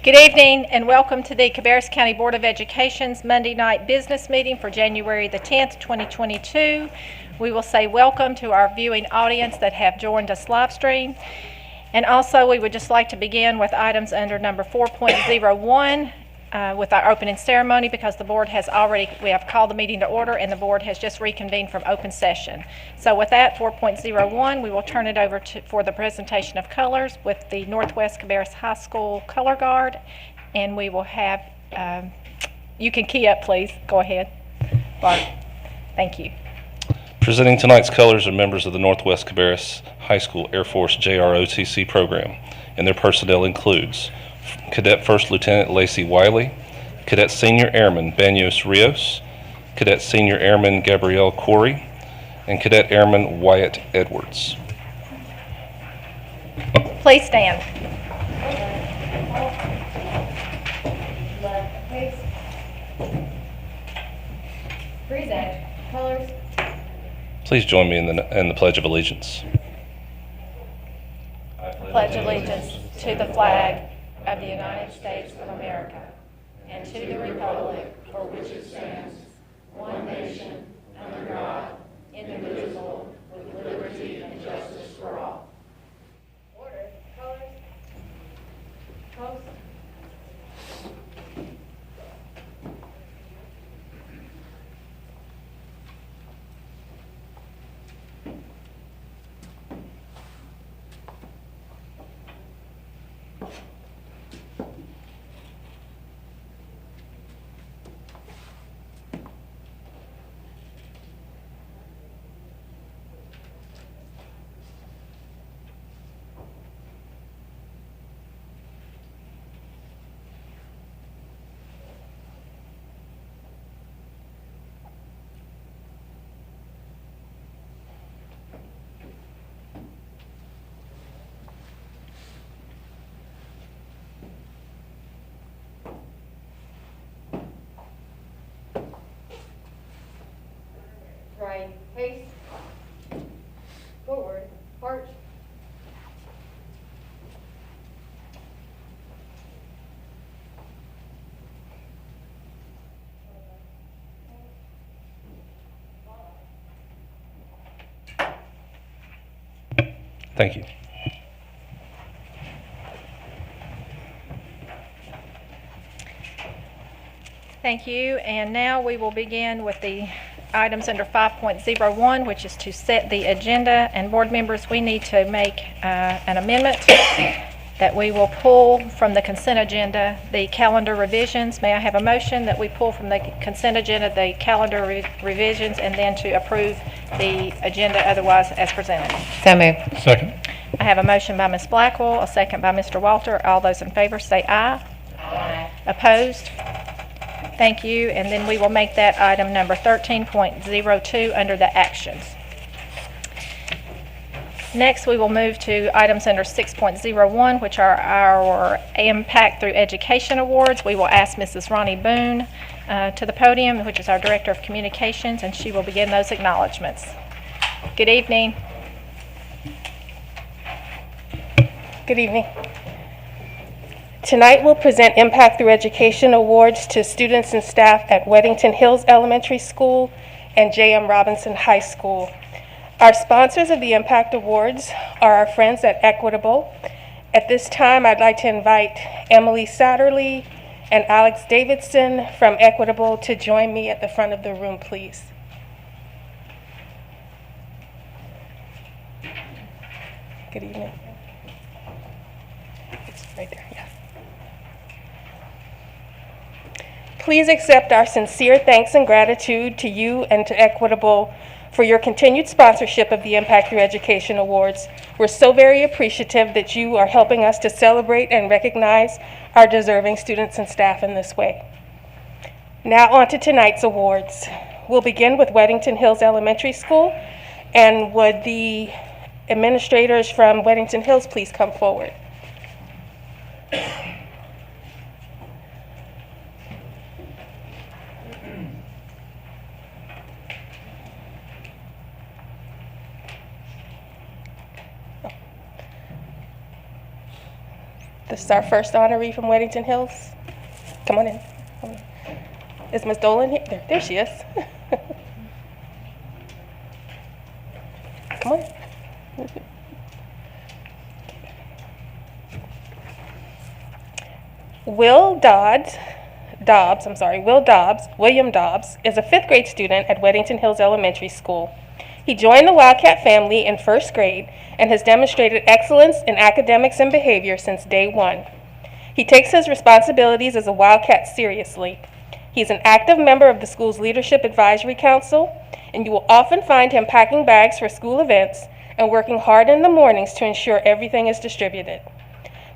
Good evening and welcome to the Cabarrus County Board of Education's Monday night business meeting for January the 10th, 2022. We will say welcome to our viewing audience that have joined us live stream. And also we would just like to begin with items under number 4.01 with our opening ceremony because the board has we have called the meeting to order and the board has just reconvened from open session. So with that, 4.01, we will turn it over for the presentation of colors with the Northwest Cabarrus High School Color Guard. And we will have, you can key up please, go ahead, Bart. Thank you. Presenting tonight's colors are members of the Northwest Cabarrus High School Air Force JROTC program, and their personnel includes Cadet First Lieutenant Lacey Wiley, Cadet Senior Airman Banos Rios, Cadet Senior Airman Gabrielle Corey, and Cadet Airman Wyatt Edwards. Please stand. Present. Colors. Please join me in the Pledge of Allegiance. I pledge allegiance to the flag of the United States of America and to the republic for which it stands, one nation, under God, indivisible, with liberty and justice for all. Order. Colors. Post. Right, face, forward, march. Thank you. Thank you, and now we will begin with the items under 5.01, which is to set the agenda. And board members, we need to make an amendment that we will pull from the consent agenda the calendar revisions. May I have a motion that we pull from the consent agenda the calendar revisions and then to approve the agenda otherwise as presented? So moved. Second. I have a motion by Ms. Blackwell, a second by Mr. Walter. All those in favor say aye. Aye. Opposed? Thank you. And then we will make that item number 13.02 under the actions. Next, we will move to items under 6.01, which are our Impact Through Education Awards. We will ask Mrs. Ronnie Boone to the podium, which is our Director of Communications, and she will begin those acknowledgments. Good evening. Good evening. Tonight we'll present Impact Through Education Awards to students and staff at Weddington Hills Elementary School and J.M. Robinson High School. Our sponsors of the Impact Awards are our friends at Equitable. At this time, I'd like to invite Emily Satterley and Alex Davidson from Equitable to join me at the front of the room, please. Good evening. It's right there, yeah. Please accept our sincere thanks and gratitude to you and to Equitable for your continued sponsorship of the Impact Through Education Awards. We're so very appreciative that you are helping us to celebrate and recognize our deserving students and staff in this way. Now on to tonight's awards. We'll begin with Weddington Hills Elementary School, and would the administrators from Weddington Hills please come forward. This is our first honoree from Weddington Hills. Come on in. Come on in. Is Ms. Dolan here? There she is. Come on. William Dobbs is a 5th grade student at Weddington Hills Elementary School. He joined the Wildcat family in 1st grade and has demonstrated excellence in academics and behavior since day one. He takes his responsibilities as a Wildcat seriously. He's an active member of the school's Leadership Advisory Council, and you will often find him packing bags for school events and working hard in the mornings to ensure everything is distributed.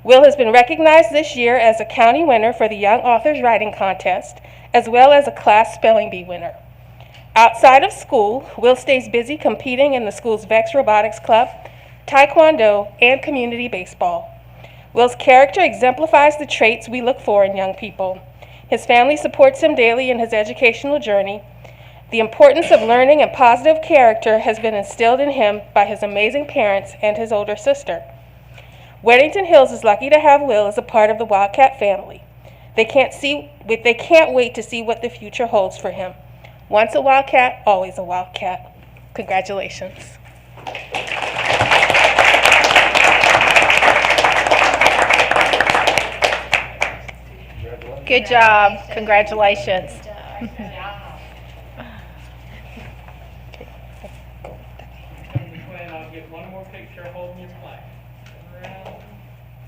Will has been recognized this year as a county winner for the Young Authors Writing Contest, as well as a class spelling bee winner. Outside of school, Will stays busy competing in the school's VEX Robotics Club, Taekwondo, and community baseball. Will's character exemplifies the traits we look for in young people. His family supports him daily in his educational journey. The importance of learning and positive character has been instilled in him by his amazing parents and his older sister. Weddington Hills is lucky to have Will as a part of the Wildcat family. They can't wait to see what the future holds for him. Once a Wildcat, always a Wildcat. Congratulations. Good job. Congratulations. I'll get one more picture holding your flag. Around.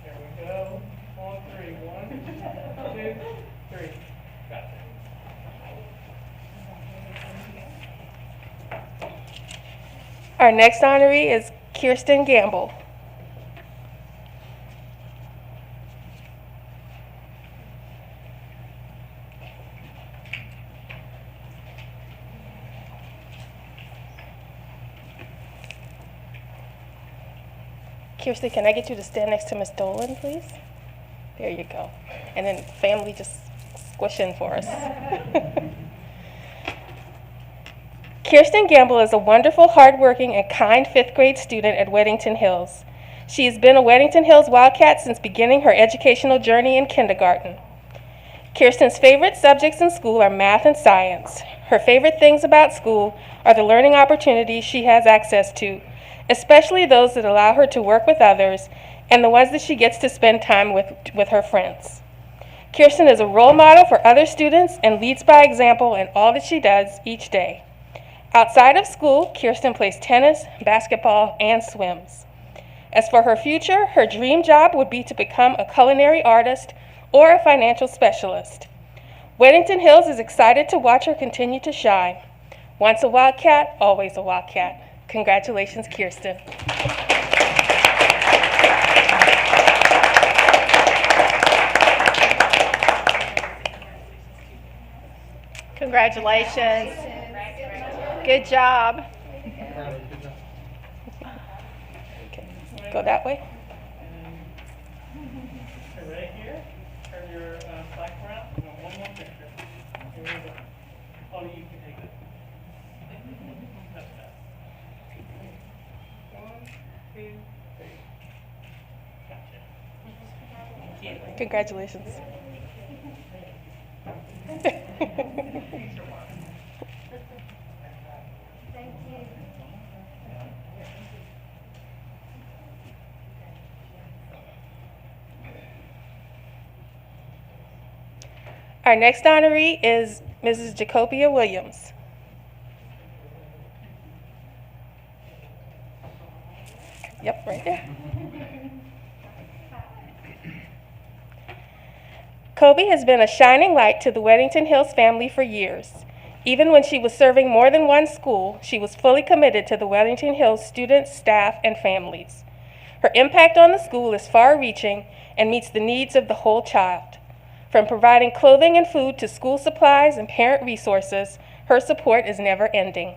There we go. On 3. 1, 2, 3. Got it. Our next honoree is Kirsten Gamble. Kirsten, can I get you to stand next to Ms. Dolan, please? There you go. And then family just squish in for us. Kirsten Gamble is a wonderful, hardworking, and kind 5th grade student at Weddington Hills. She has been a Weddington Hills Wildcat since beginning her educational journey in kindergarten. Kirsten's favorite subjects in school are math and science. Her favorite things about school are the learning opportunities she has access to, especially those that allow her to work with others and the ones that she gets to spend time with her friends. Kirsten is a role model for other students and leads by example in all that she does each day. Outside of school, Kirsten plays tennis, basketball, and swims. As for her future, her dream job would be to become a culinary artist or a financial specialist. Weddington Hills is excited to watch her continue to shine. Once a Wildcat, always a Wildcat. Congratulations, Kirsten. Congratulations. Good job. Okay. Go that way. Right here. Turn your flag around. One more picture. Here we go. Oh, you can take it. That's that. 1, 2, 3. Gotcha. Congratulations. Our next honoree is Mrs. Jacobia Williams. Yep, right there. Kobe has been a shining light to the Weddington Hills family for years. Even when she was serving more than one school, she was fully committed to the Weddington Hills students, staff, and families. Her impact on the school is far-reaching and meets the needs of the whole child. From providing clothing and food to school supplies and parent resources, her support is never-ending.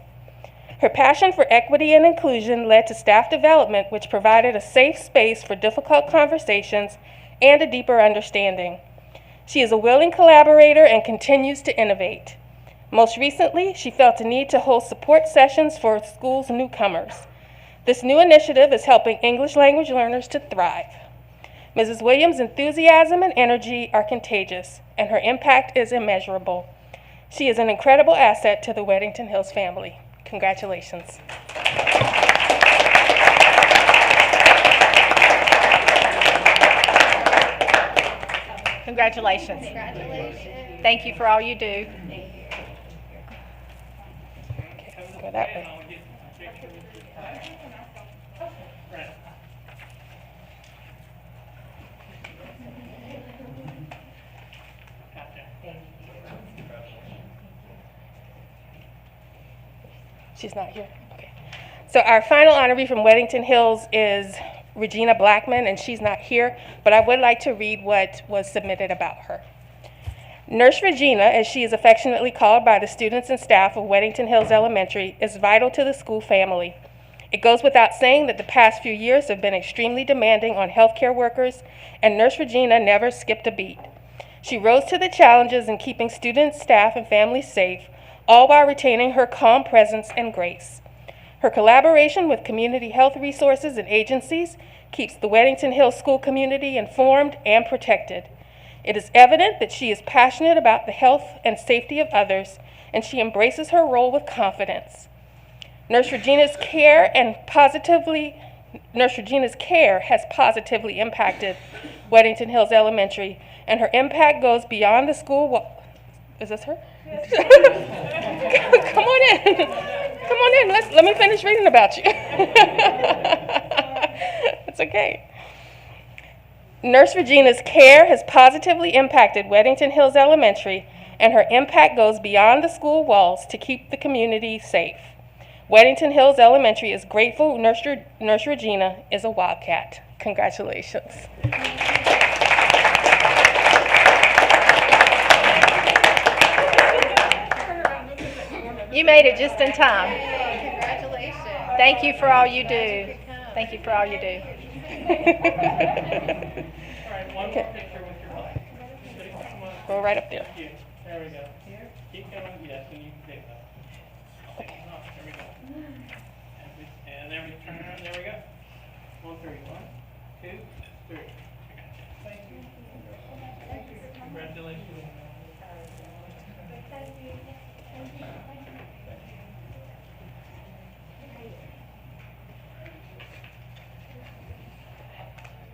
Her passion for equity and inclusion led to staff development, which provided a safe space for difficult conversations and a deeper understanding. She is a willing collaborator and continues to innovate. Most recently, she felt a need to hold support sessions for school's newcomers. This new initiative is helping English language learners to thrive. Mrs. Williams' enthusiasm and energy are contagious, and her impact is immeasurable. She is an incredible asset to the Weddington Hills family. Congratulations. Congratulations. Thank you for all you do. Okay, go that way. She's not here. Okay. So our final honoree from Weddington Hills is Regina Blackman, and she's not here, but I would like to read what was submitted about her. Nurse Regina, as she is affectionately called by the students and staff of Weddington Hills Elementary, is vital to the school family. It goes without saying that the past few years have been extremely demanding on healthcare workers, and Nurse Regina never skipped a beat. She rose to the challenges in keeping students, staff, and families safe, all while retaining her calm presence and grace. Her collaboration with community health resources and agencies keeps the Weddington Hills school community informed and protected. It is evident that she is passionate about the health and safety of others, and she embraces her role with confidence. Nurse Regina's care has positively impacted Weddington Hills Elementary, and her impact goes beyond the school. Is this her? Come on in. Come on in. Let me finish reading about you. It's okay. Nurse Regina's care has positively impacted Weddington Hills Elementary, and her impact goes beyond the school walls to keep the community safe. Weddington Hills Elementary is grateful Nurse Regina is a Wildcat. Congratulations. You made it just in time. Congratulations. Thank you for all you do. Thank you for all you do. All right, one more picture with your flag. Everybody come on. Go right up there. Thank you. There we go. Here, keep going. Yes, and you can take that. Okay. Oh, there we go. And there we turn around. There we go. 1, 3. 1, 2, 3. Thank you. Congratulations.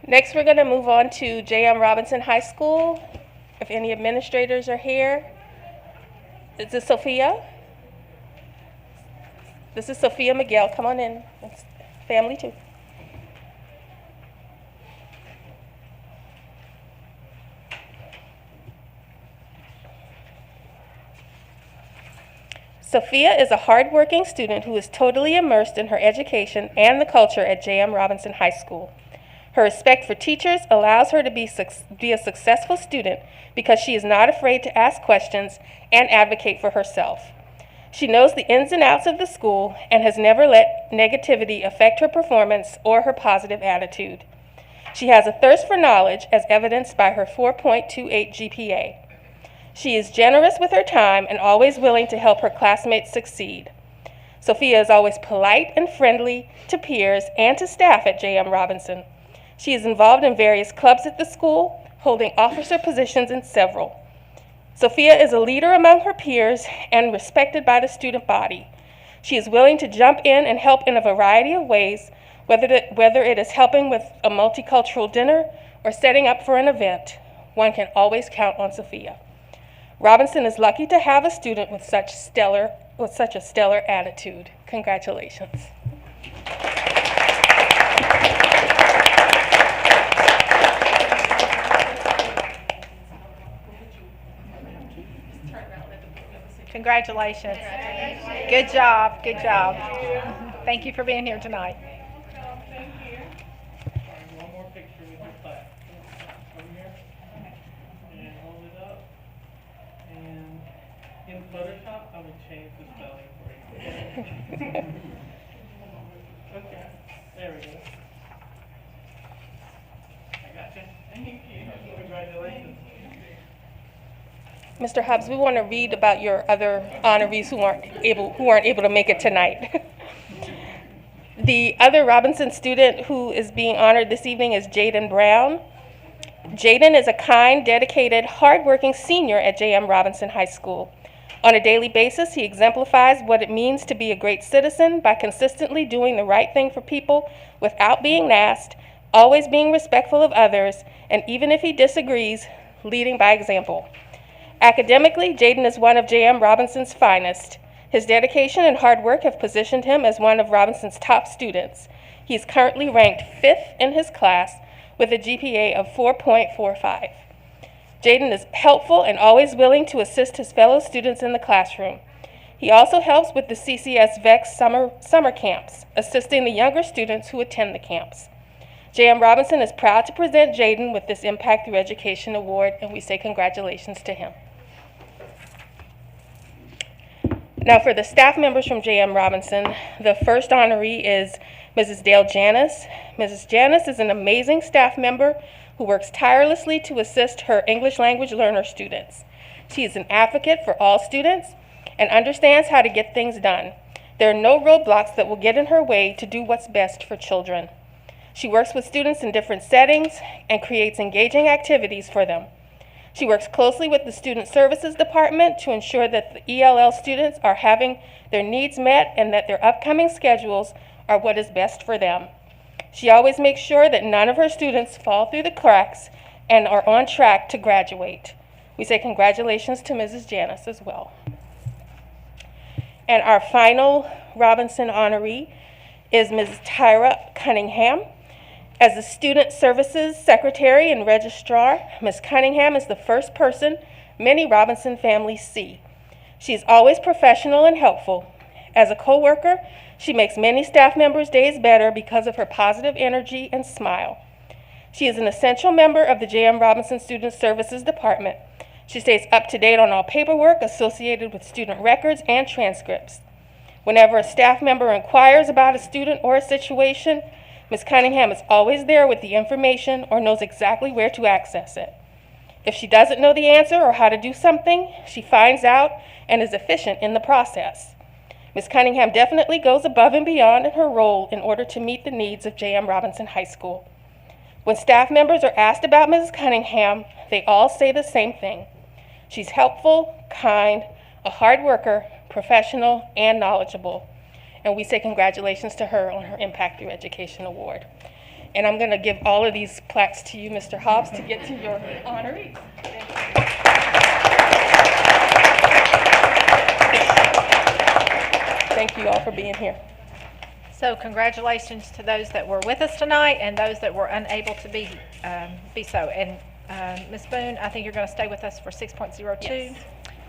Next, we're going to move on to J.M. Robinson High School. If any administrators are here. Is this Sophia? This is Sophia Miguel. Come on in. It's family too. Sophia is a hardworking student who is totally immersed in her education and the culture at J.M. Robinson High School. Her respect for teachers allows her to be a successful student because she is not afraid to ask questions and advocate for herself. She knows the ins and outs of the school and has never let negativity affect her performance or her positive attitude. She has a thirst for knowledge as evidenced by her 4.28 GPA. She is generous with her time and always willing to help her classmates succeed. Sophia is always polite and friendly to peers and to staff at J.M. Robinson. She is involved in various clubs at the school, holding officer positions in several. Sophia is a leader among her peers and respected by the student body. She is willing to jump in and help in a variety of ways, whether it is helping with a multicultural dinner or setting up for an event. One can always count on Sophia. Robinson is lucky to have a student with such a stellar attitude. Congratulations. Congratulations. Good job. Good job. Thank you for being here tonight. Thank you. All right, one more picture with your flag. Over here. And hold it up. And in Photoshop, I will change the spelling for you. Okay, there we go. I got you. Thank you. Congratulations. Mr. Hobbs, we want to read about your other honorees who aren't able to make it tonight. The other Robinson student who is being honored this evening is Jaden Brown. Jaden is a kind, dedicated, hardworking senior at J.M. Robinson High School. On a daily basis, he exemplifies what it means to be a great citizen by consistently doing the right thing for people without being asked, always being respectful of others, and even if he disagrees, leading by example. Academically, Jaden is one of J.M. Robinson's finest. His dedication and hard work have positioned him as one of Robinson's top students. He is currently ranked 5th in his class with a GPA of 4.45. Jaden is helpful and always willing to assist his fellow students in the classroom. He also helps with the CCS VEX summer camps, assisting the younger students who attend the camps. J.M. Robinson is proud to present Jaden with this Impact Through Education Award, and we say congratulations to him. Now for the staff members from J.M. Robinson, the first honoree is Mrs. Dale Janis. Mrs. Janis is an amazing staff member who works tirelessly to assist her English language learner students. She is an advocate for all students and understands how to get things done. There are no roadblocks that will get in her way to do what's best for children. She works with students in different settings and creates engaging activities for them. She works closely with the Student Services Department to ensure that the ELL students are having their needs met and that their upcoming schedules are what is best for them. She always makes sure that none of her students fall through the cracks and are on track to graduate. We say congratulations to Mrs. Janis as well. And our final Robinson honoree is Mrs. Tyra Cunningham. As the Student Services Secretary and Registrar, Ms. Cunningham is the first person many Robinson families see. She is always professional and helpful. As a co-worker, she makes many staff members' days better because of her positive energy and smile. She is an essential member of the J.M. Robinson Student Services Department. She stays up to date on all paperwork associated with student records and transcripts. Whenever a staff member inquires about a student or a situation, Ms. Cunningham is always there with the information or knows exactly where to access it. If she doesn't know the answer or how to do something, she finds out and is efficient in the process. Ms. Cunningham definitely goes above and beyond in her role in order to meet the needs of J.M. Robinson High School. When staff members are asked about Mrs. Cunningham, they all say the same thing. She's helpful, kind, a hard worker, professional, and knowledgeable. And we say congratulations to her on her Impact Through Education Award. And I'm going to give all of these plaques to you, Mr. Hobbs, to get to your honorees. Thank you all for being here. So congratulations to those that were with us tonight and those that were unable to be so. And Ms. Boone, I think you're going to stay with us for 6.02. Yes.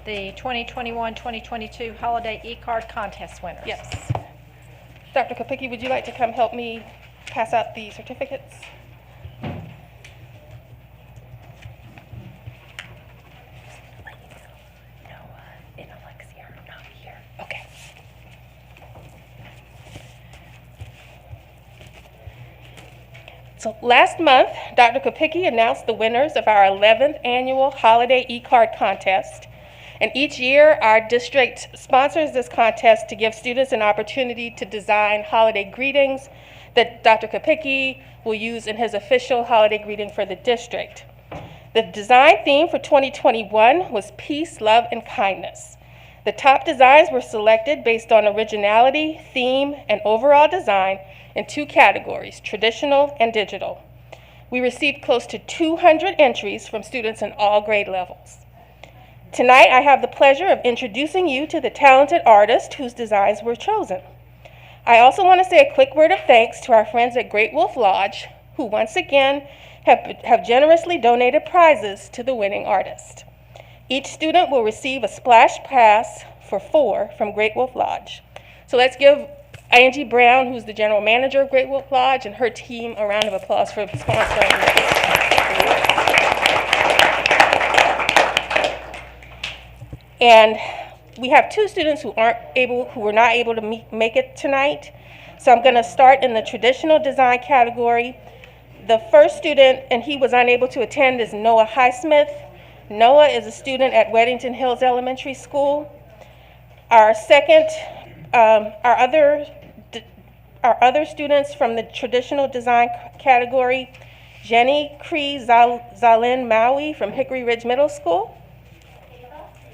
The 2021-2022 Holiday E-Card Contest winners. Yes. Dr. Kopicki, would you like to come help me pass out the certificates? Okay. So last month, Dr. Kopicki announced the winners of our 11th annual Holiday E-Card Contest. And each year, our district sponsors this contest to give students an opportunity to design holiday greetings that Dr. Kopicki will use in his official holiday greeting for the district. The design theme for 2021 was Peace, Love, and Kindness. The top designs were selected based on originality, theme, and overall design in 2 categories, traditional and digital. We received close to 200 entries from students in all grade levels. Tonight, I have the pleasure of introducing you to the talented artists whose designs were chosen. I also want to say a quick word of thanks to our friends at Great Wolf Lodge, who once again have generously donated prizes to the winning artist. Each student will receive a splash pass for 4 from Great Wolf Lodge. So let's give Angie Brown, who's the general manager of Great Wolf Lodge, and her team a round of applause for sponsoring this. And we have 2 students who were not able to make it tonight. So I'm going to start in the traditional design category. The first student, and he was unable to attend, is Noah Highsmith. Noah is a student at Weddington Hills Elementary School. Our other students from the traditional design category Jenny Cree Zalin Maui from Hickory Ridge Middle School,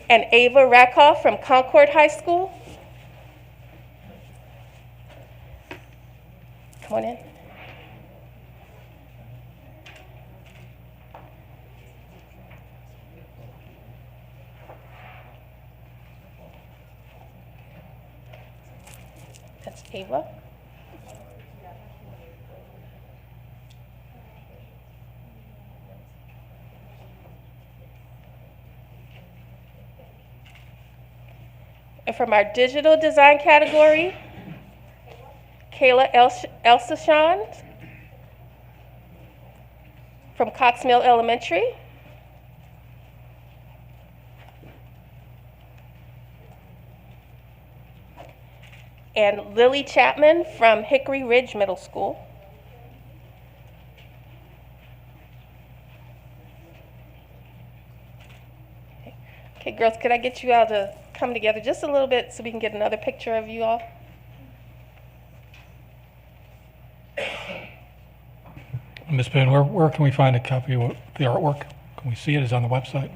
and Ava Rakoff from Concord High School. Come on in. That's Ava. And from our digital design category, Kayla Elsashan from Cox Mill Elementary. And Lily Chapman from Hickory Ridge Middle School. Okay, girls, could I get you all to come together just a little bit so we can get another picture of you all? Ms. Boone, where can we find a copy of the artwork? Can we see it? Is it on the website?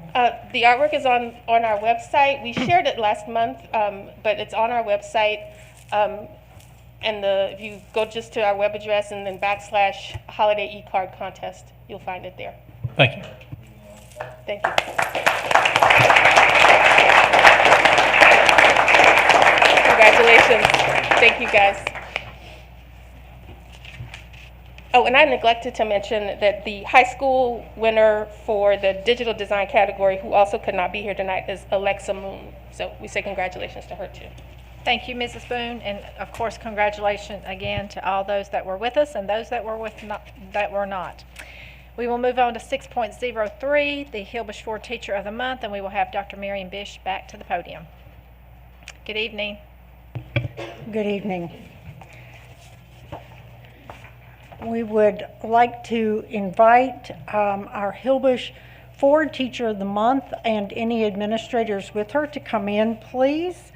The artwork is on our website. We shared it last month, but it's on our website. If you go just to our web address and then / holiday e-card contest, you'll find it there. Thank you. Thank you. Congratulations. Thank you, guys. Oh, and I neglected to mention that the high school winner for the digital design category, who also could not be here tonight, is Alexa Moon. So we say congratulations to her, too. Thank you, Mrs. Boone, and of course, congratulations again to all those that were with us and those that were not. We will move on to 6.03, the Hilbush Ford Teacher of the Month, and we will have Dr. Marion Bish back to the podium. Good evening. Good evening. We would like to invite our Hilbush Ford Teacher of the Month and any administrators with her to come in, please.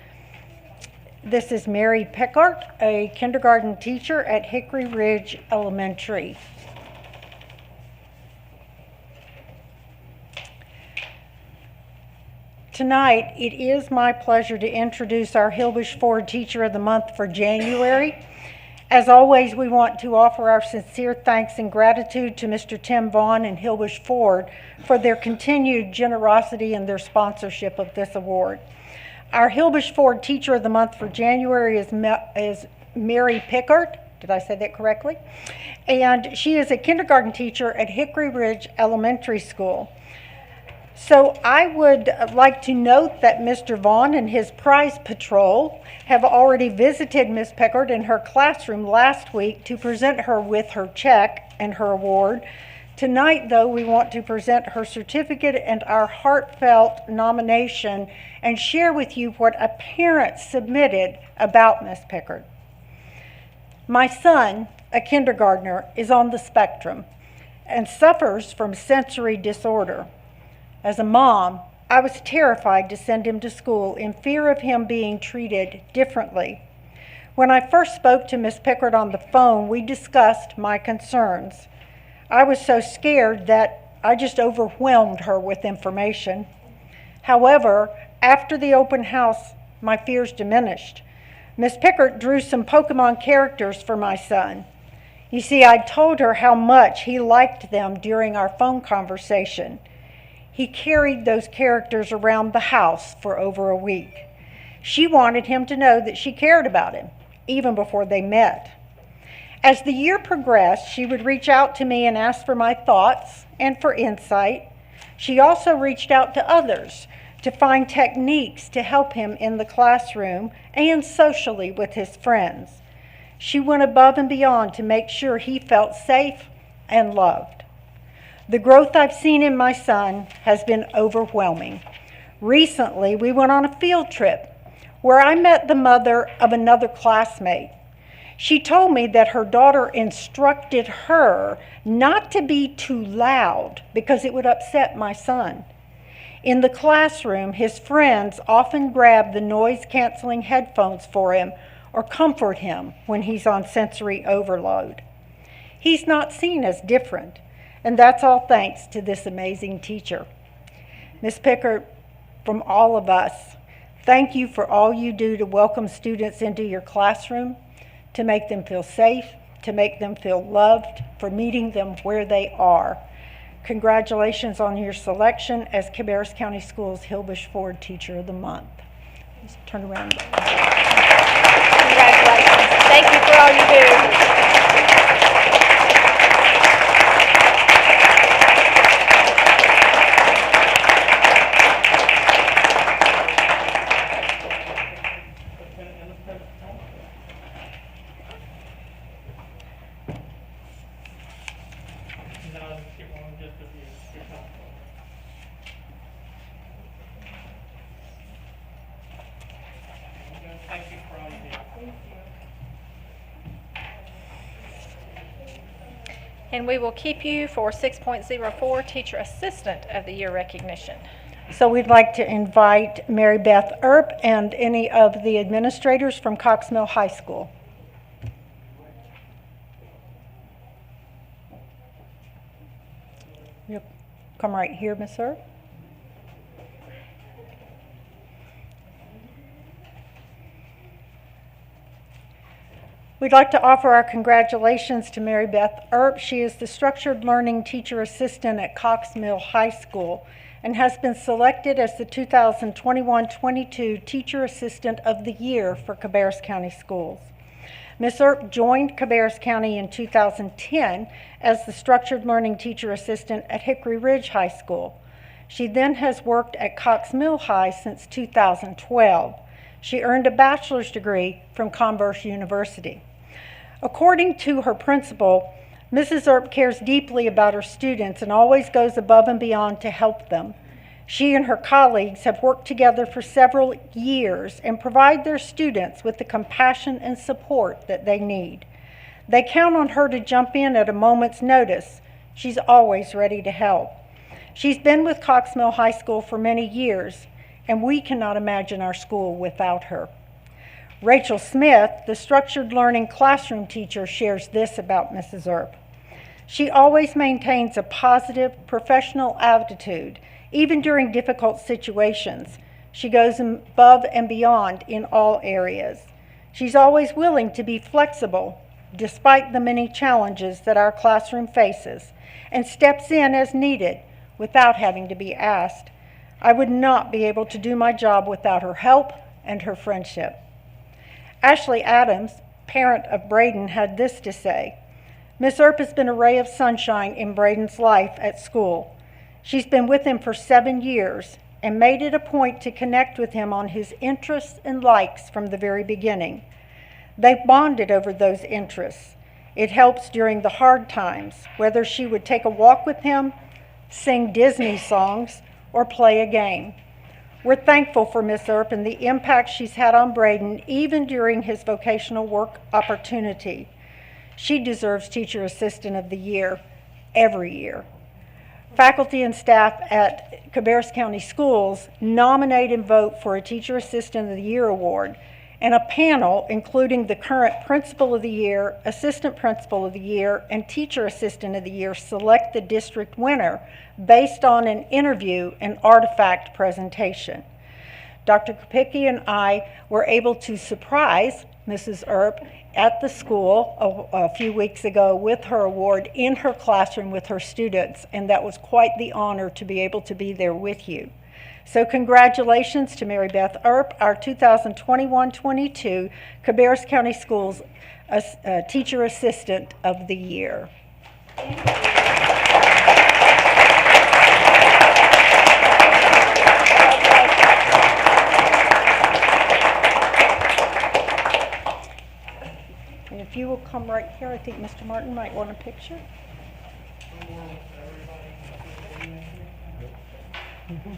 This is Mary Pickard, a kindergarten teacher at Hickory Ridge Elementary. Tonight, it is my pleasure to introduce our Hilbush Ford Teacher of the Month for January. As always, we want to offer our sincere thanks and gratitude to Mr. Tim Vaughn and Hilbush Ford for their continued generosity and their sponsorship of this award. Our Hilbush Ford Teacher of the Month for January is Mary Pickard. Did I say that correctly? And she is a kindergarten teacher at Hickory Ridge Elementary School. So I would like to note that Mr. Vaughn and his prize patrol have already visited Ms. Pickard in her classroom last week to present her with her check and her award. Tonight, though, we want to present her certificate and our heartfelt nomination and share with you what a parent submitted about Ms. Pickard. My son, a kindergartner, is on the spectrum and suffers from sensory disorder. As a mom, I was terrified to send him to school in fear of him being treated differently. When I first spoke to Ms. Pickard on the phone, we discussed my concerns. I was so scared that I just overwhelmed her with information. However, after the open house, my fears diminished. Ms. Pickard drew some Pokemon characters for my son. You see, I told her how much he liked them during our phone conversation. He carried those characters around the house for over a week. She wanted him to know that she cared about him, even before they met. As the year progressed, she would reach out to me and ask for my thoughts and for insight. She also reached out to others to find techniques to help him in the classroom and socially with his friends. She went above and beyond to make sure he felt safe and loved. The growth I've seen in my son has been overwhelming. Recently, we went on a field trip where I met the mother of another classmate. She told me that her daughter instructed her not to be too loud because it would upset my son. In the classroom, his friends often grab the noise-canceling headphones for him or comfort him when he's on sensory overload. He's not seen as different. And that's all thanks to this amazing teacher. Ms. Pickard, from all of us, thank you for all you do to welcome students into your classroom, to make them feel safe, to make them feel loved, for meeting them where they are. Congratulations on your selection as Cabarrus County Schools Hilbush Ford Teacher of the Month. Just turn around. Congratulations. Thank you for all you do. Thank you for all you do. And we will keep you for 6.04 Teacher Assistant of the Year recognition. So we'd like to invite Mary Beth Earp and any of the administrators from Cox Mill High School. Yep. Come right here, Ms. Earp. We'd like to offer our congratulations to Mary Beth Earp. She is the Structured Learning Teacher Assistant at Cox Mill High School and has been selected as the 2021-22 Teacher Assistant of the Year for Cabarrus County Schools. Ms. Earp joined Cabarrus County in 2010 as the Structured Learning Teacher Assistant at Hickory Ridge High School. She then has worked at Cox Mill High since 2012. She earned a bachelor's degree from Cabarrus University. According to her principal, Mrs. Earp cares deeply about her students and always goes above and beyond to help them. She and her colleagues have worked together for several years and provide their students with the compassion and support that they need. They count on her to jump in at a moment's notice. She's always ready to help. She's been with Cox Mill High School for many years, and we cannot imagine our school without her. Rachel Smith, the structured learning classroom teacher, shares this about Mrs. Earp. She always maintains a positive, professional attitude, even during difficult situations. She goes above and beyond in all areas. She's always willing to be flexible, despite the many challenges that our classroom faces, and steps in as needed without having to be asked. I would not be able to do my job without her help and her friendship. Ashley Adams, parent of Braden, had this to say: Miss Earp has been a ray of sunshine in Braden's life at school. She's been with him for 7 years and made it a point to connect with him on his interests and likes from the very beginning. They bonded over those interests. It helps during the hard times, whether she would take a walk with him, sing Disney songs, or play a game. We're thankful for Miss Earp and the impact she's had on Braden, even during his vocational work opportunity. She deserves Teacher Assistant of the Year every year. Faculty and staff at Cabarrus County Schools nominate and vote for a Teacher Assistant of the Year award, and a panel, including the current Principal of the Year, Assistant Principal of the Year, and Teacher Assistant of the Year, select the district winner based on an interview and artifact presentation. Dr. Kopicki and I were able to surprise Mrs. Earp at the school a few weeks ago with her award in her classroom with her students, and that was quite the honor to be able to be there with you. So congratulations to Mary Beth Earp, our 2021-22 Cabarrus County Schools Teacher Assistant of the Year. And if you will come right here, I think Mr. Martin might want a picture. Mm-hmm.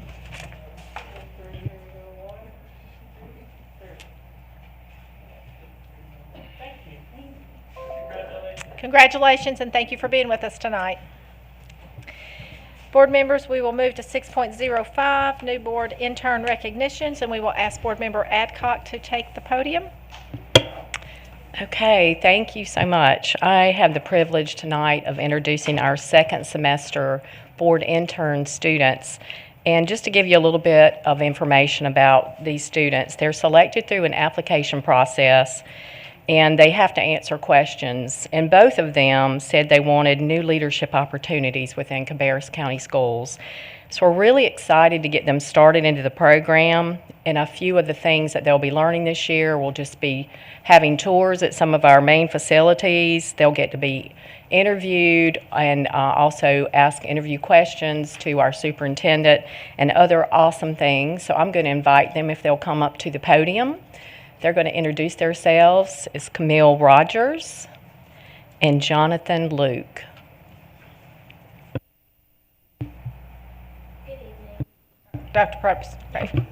Congratulations, and thank you for being with us tonight. Board members, we will move to 6.05, new board intern recognitions, and we will ask Board Member Adcock to take the podium. Okay, thank you so much. I have the privilege tonight of introducing our second semester board intern students. And just to give you a little bit of information about these students, they're selected through an application process and they have to answer questions. And both of them said they wanted new leadership opportunities within Cabarrus County Schools. So we're really excited to get them started into the program. And a few of the things that they'll be learning this year will just be having tours at some of our main facilities. They'll get to be interviewed and also ask interview questions to our superintendent and other awesome things. So I'm going to invite them if they'll come up to the podium. They're going to introduce themselves. It's Camille Rogers and Jonathan Luke. Dr. Probst. Right.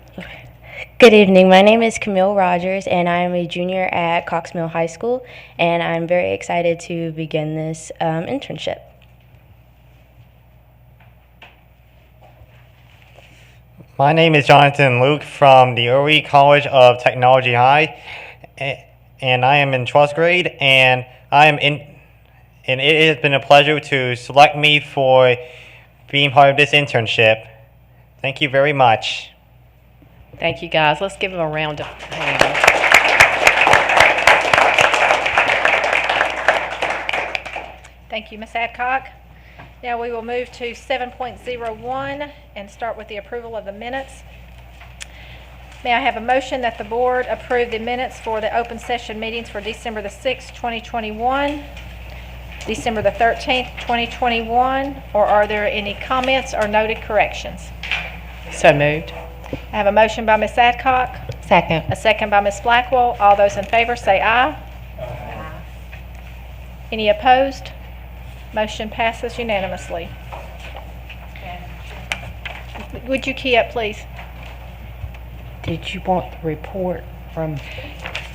Good evening. My name is Camille Rogers, and I am a junior at Cox Mill High School, and I'm very excited to begin this internship. My name is Jonathan Luke from the Early College of Technology High, and I am in 12th grade, and it has been a pleasure to select me for being part of this internship. Thank you very much. Thank you, guys. Let's give them a round of applause. Thank you, Ms. Adcock. Now we will move to 7.01 and start with the approval of the minutes. May I have a motion that the board approve the minutes for the open session meetings for December the 6th, 2021, December the 13th, 2021, or are there any comments or noted corrections? So moved. I have a motion by Ms. Adcock. Second. A second by Ms. Blackwell. All those in favor say aye. Aye. Any opposed? Motion passes unanimously. Would you key up, please? Did you want the report from?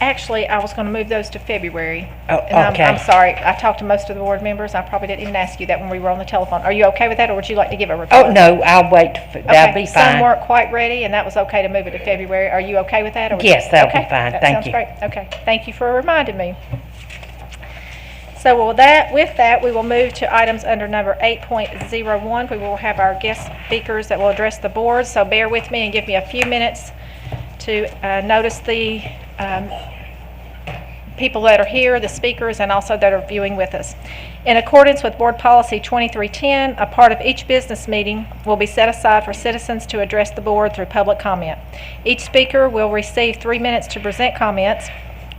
Actually, I was going to move those to February. Oh, And okay. I'm sorry. I talked to most of the board members. I probably didn't even ask you that when we were on the telephone. Are you okay with that, or would you like to give a report? Oh, no, I'll wait. That'll be Some fine. weren't quite ready, and that was okay to move it to February. Are you okay with that? Or Yes, that'll be okay, fine. that Thank sounds you. great. Okay, thank you for reminding me. So with that, we will move to items under number 8.01. We will have our guest speakers that will address the board. So bear with me and give me a few minutes to notice the people that are here, the speakers, and also that are viewing with us. In accordance with Board Policy 2310, a part of each business meeting will be set aside for citizens to address the board through public comment. Each speaker will receive 3 minutes to present comments.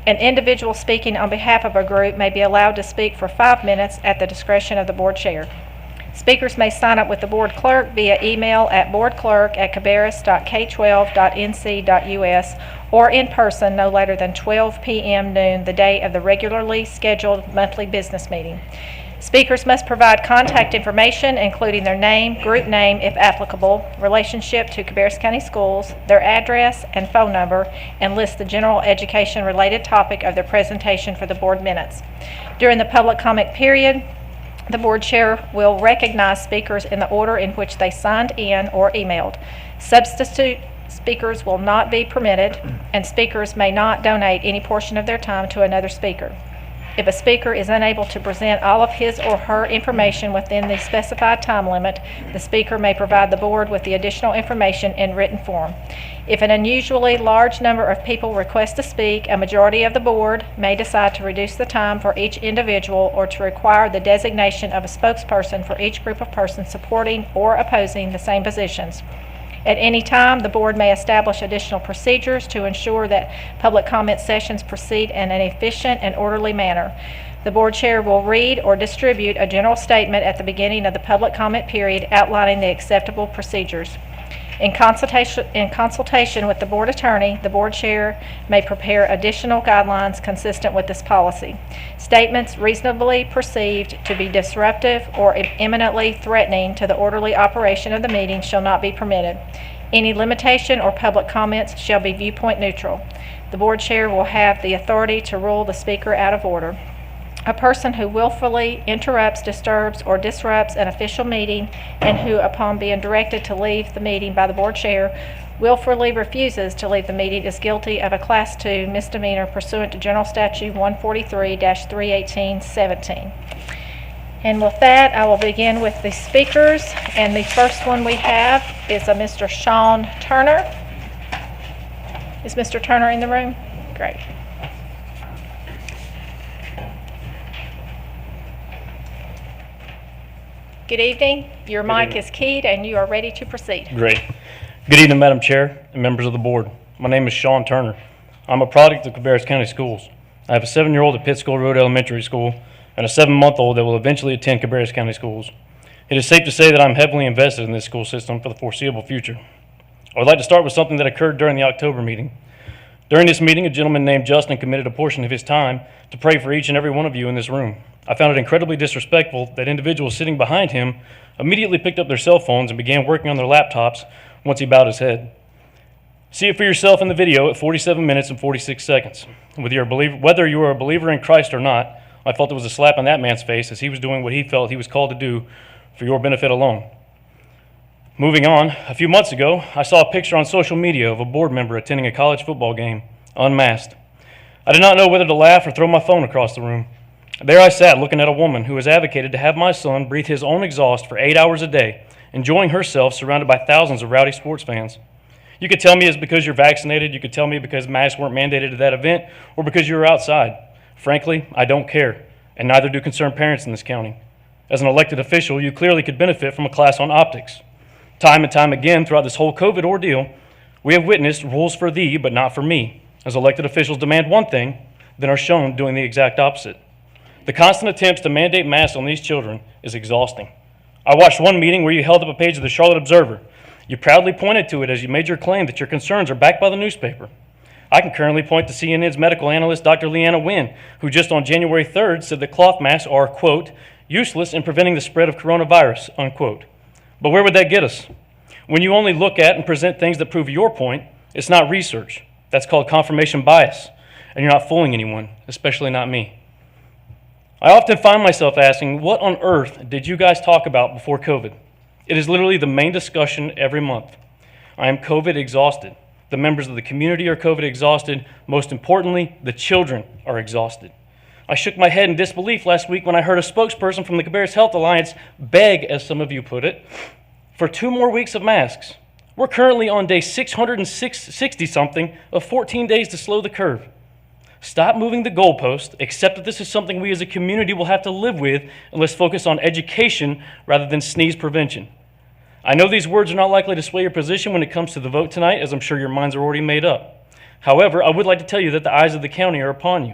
An individual speaking on behalf of a group may be allowed to speak for 5 minutes at the discretion of the board chair. Speakers may sign up with the board clerk via email at boardclerk@cabarrus.k12.nc.us or in person no later than 12 p.m. noon the day of the regularly scheduled monthly business meeting. Speakers must provide contact information, including their name, group name if applicable, relationship to Cabarrus County Schools, their address and phone number, and list the general education-related topic of their presentation for the board minutes. During the public comment period, the board chair will recognize speakers in the order in which they signed in or emailed. Substitute speakers will not be permitted, and speakers may not donate any portion of their time to another speaker. If a speaker is unable to present all of his or her information within the specified time limit, the speaker may provide the board with the additional information in written form. If an unusually large number of people request to speak, a majority of the board may decide to reduce the time for each individual or to require the designation of a spokesperson for each group of persons supporting or opposing the same positions. At any time, the board may establish additional procedures to ensure that public comment sessions proceed in an efficient and orderly manner. The board chair will read or distribute a general statement at the beginning of the public comment period outlining the acceptable procedures. In consultation with the board attorney, the board chair may prepare additional guidelines consistent with this policy. Statements reasonably perceived to be disruptive or imminently threatening to the orderly operation of the meeting shall not be permitted. Any limitation or public comments shall be viewpoint neutral. The board chair will have the authority to rule the speaker out of order. A person who willfully interrupts, disturbs, or disrupts an official meeting and who, upon being directed to leave the meeting by the board chair, willfully refuses to leave the meeting is guilty of a Class 2 misdemeanor pursuant to General Statute 143-318-17. And with that, I will begin with the speakers, and the first one we have is a Mr. Sean Turner. Is Mr. Turner in the room? Great. Good evening. Your mic is keyed and you are ready to proceed. Great. Good evening, Madam Chair and members of the board. My name is Sean Turner. I'm a product of Cabarrus County Schools. I have a 7-year-old at Pitt School Road Elementary School and a 7-month-old that will eventually attend Cabarrus County Schools. It is safe to say that I'm heavily invested in this school system for the foreseeable future. I would like to start with something that occurred during the October meeting. During this meeting, a gentleman named Justin committed a portion of his time to pray for each and every one of you in this room. I found it incredibly disrespectful that individuals sitting behind him immediately picked up their cell phones and began working on their laptops once he bowed his head. See it for yourself in the video at 47 minutes and 46 seconds. Whether you are a believer in Christ or not, I felt it was a slap on that man's face as he was doing what he felt he was called to do for your benefit alone. Moving on, a few months ago, I saw a picture on social media of a board member attending a college football game, unmasked. I did not know whether to laugh or throw my phone across the room. There I sat looking at a woman who has advocated to have my son breathe his own exhaust for 8 hours a day, enjoying herself surrounded by thousands of rowdy sports fans. You could tell me it's because you're vaccinated, you could tell me because masks weren't mandated at that event, or because you were outside. Frankly, I don't care, and neither do concerned parents in this county. As an elected official, you clearly could benefit from a class on optics. Time and time again throughout this whole COVID ordeal, we have witnessed rules for thee but not for me, as elected officials demand one thing, then are shown doing the exact opposite. The constant attempts to mandate masks on these children is exhausting. I watched one meeting where you held up a page of the Charlotte Observer. You proudly pointed to it as you made your claim that your concerns are backed by the newspaper. I can currently point to CNN's medical analyst, Dr. Leanna Wynn, who just on January 3rd said that cloth masks are, quote, useless in preventing the spread of coronavirus, unquote. But where would that get us? When you only look at and present things that prove your point, it's not research. That's called confirmation bias, and you're not fooling anyone, especially not me. I often find myself asking, what on earth did you guys talk about before COVID? It is literally the main discussion every month. I am COVID exhausted. The members of the community are COVID exhausted. Most importantly, the children are exhausted. I shook my head in disbelief last week when I heard a spokesperson from the Cabarrus Health Alliance beg, as some of you put it, for 2 more weeks of masks. We're currently on day 660-something of 14 days to slow the curve. Stop moving the goalpost, accept that this is something we as a community will have to live with, and let's focus on education rather than sneeze prevention. I know these words are not likely to sway your position when it comes to the vote tonight, as I'm sure your minds are already made up. However, I would like to tell you that the eyes of the county are upon you.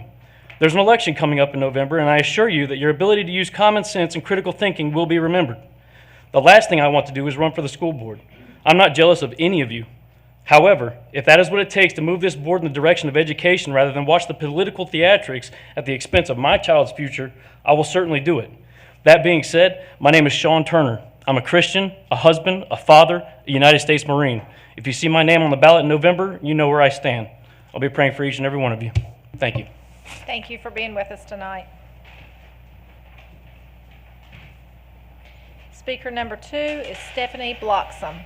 There's an election coming up in November, and I assure you that your ability to use common sense and critical thinking will be remembered. The last thing I want to do is run for the school board. I'm not jealous of any of you. However, if that is what it takes to move this board in the direction of education rather than watch the political theatrics at the expense of my child's future, I will certainly do it. That being said, my name is Sean Turner. I'm a Christian, a husband, a father, a United States Marine. If you see my name on the ballot in November, you know where I stand. I'll be praying for each and every one of you. Thank you. Thank you for being with us tonight. Speaker number 2 is Stephanie Bloxham.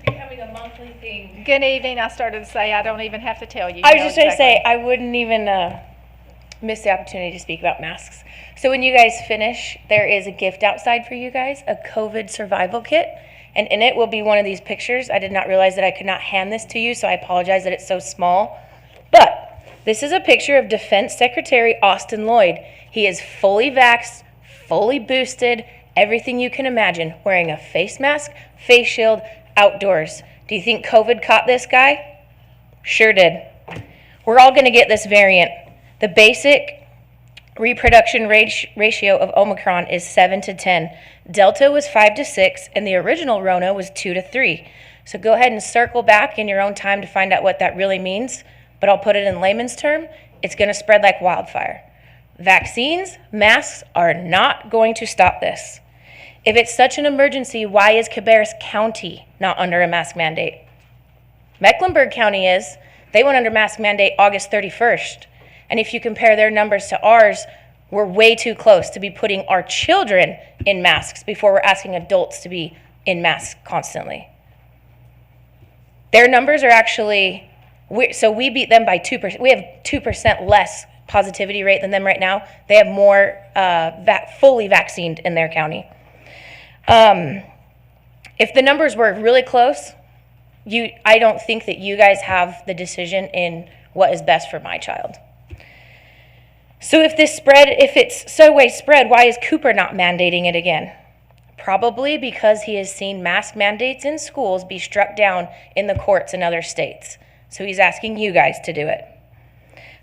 Having a monthly thing. Good evening. I started to say I don't even have to tell you. I was just going to say I wouldn't even miss the opportunity to speak about masks. So when you guys finish, there is a gift outside for you guys, a COVID survival kit, and in it will be one of these pictures. I did not realize that I could not hand this to you, so I apologize that it's so small. But this is a picture of Defense Secretary Austin Lloyd. He is fully vaxxed, fully boosted, everything you can imagine, wearing a face mask, face shield, outdoors. Do you think COVID caught this guy? Sure did. We're all going to get this variant. The basic reproduction ratio of Omicron is 7 to 10. Delta was 5 to 6, and the original Rona was 2 to 3. So go ahead and circle back in your own time to find out what that really means. But I'll put it in layman's term. It's going to spread like wildfire. Vaccines, masks are not going to stop this. If it's such an emergency, why is Cabarrus County not under a mask mandate? Mecklenburg County is. They went under mask mandate August 31st. And if you compare their numbers to ours, we're way too close to be putting our children in masks before we're asking adults to be in masks constantly. Their numbers are actually, so we beat them by 2%. We have 2% less positivity rate than them right now. They have more fully vaccinated in their county. If the numbers were really close, I don't think that you guys have the decision in what is best for my child. So if it's so widespread, why is Cooper not mandating it again? Probably because he has seen mask mandates in schools be struck down in the courts in other states. So he's asking you guys to do it.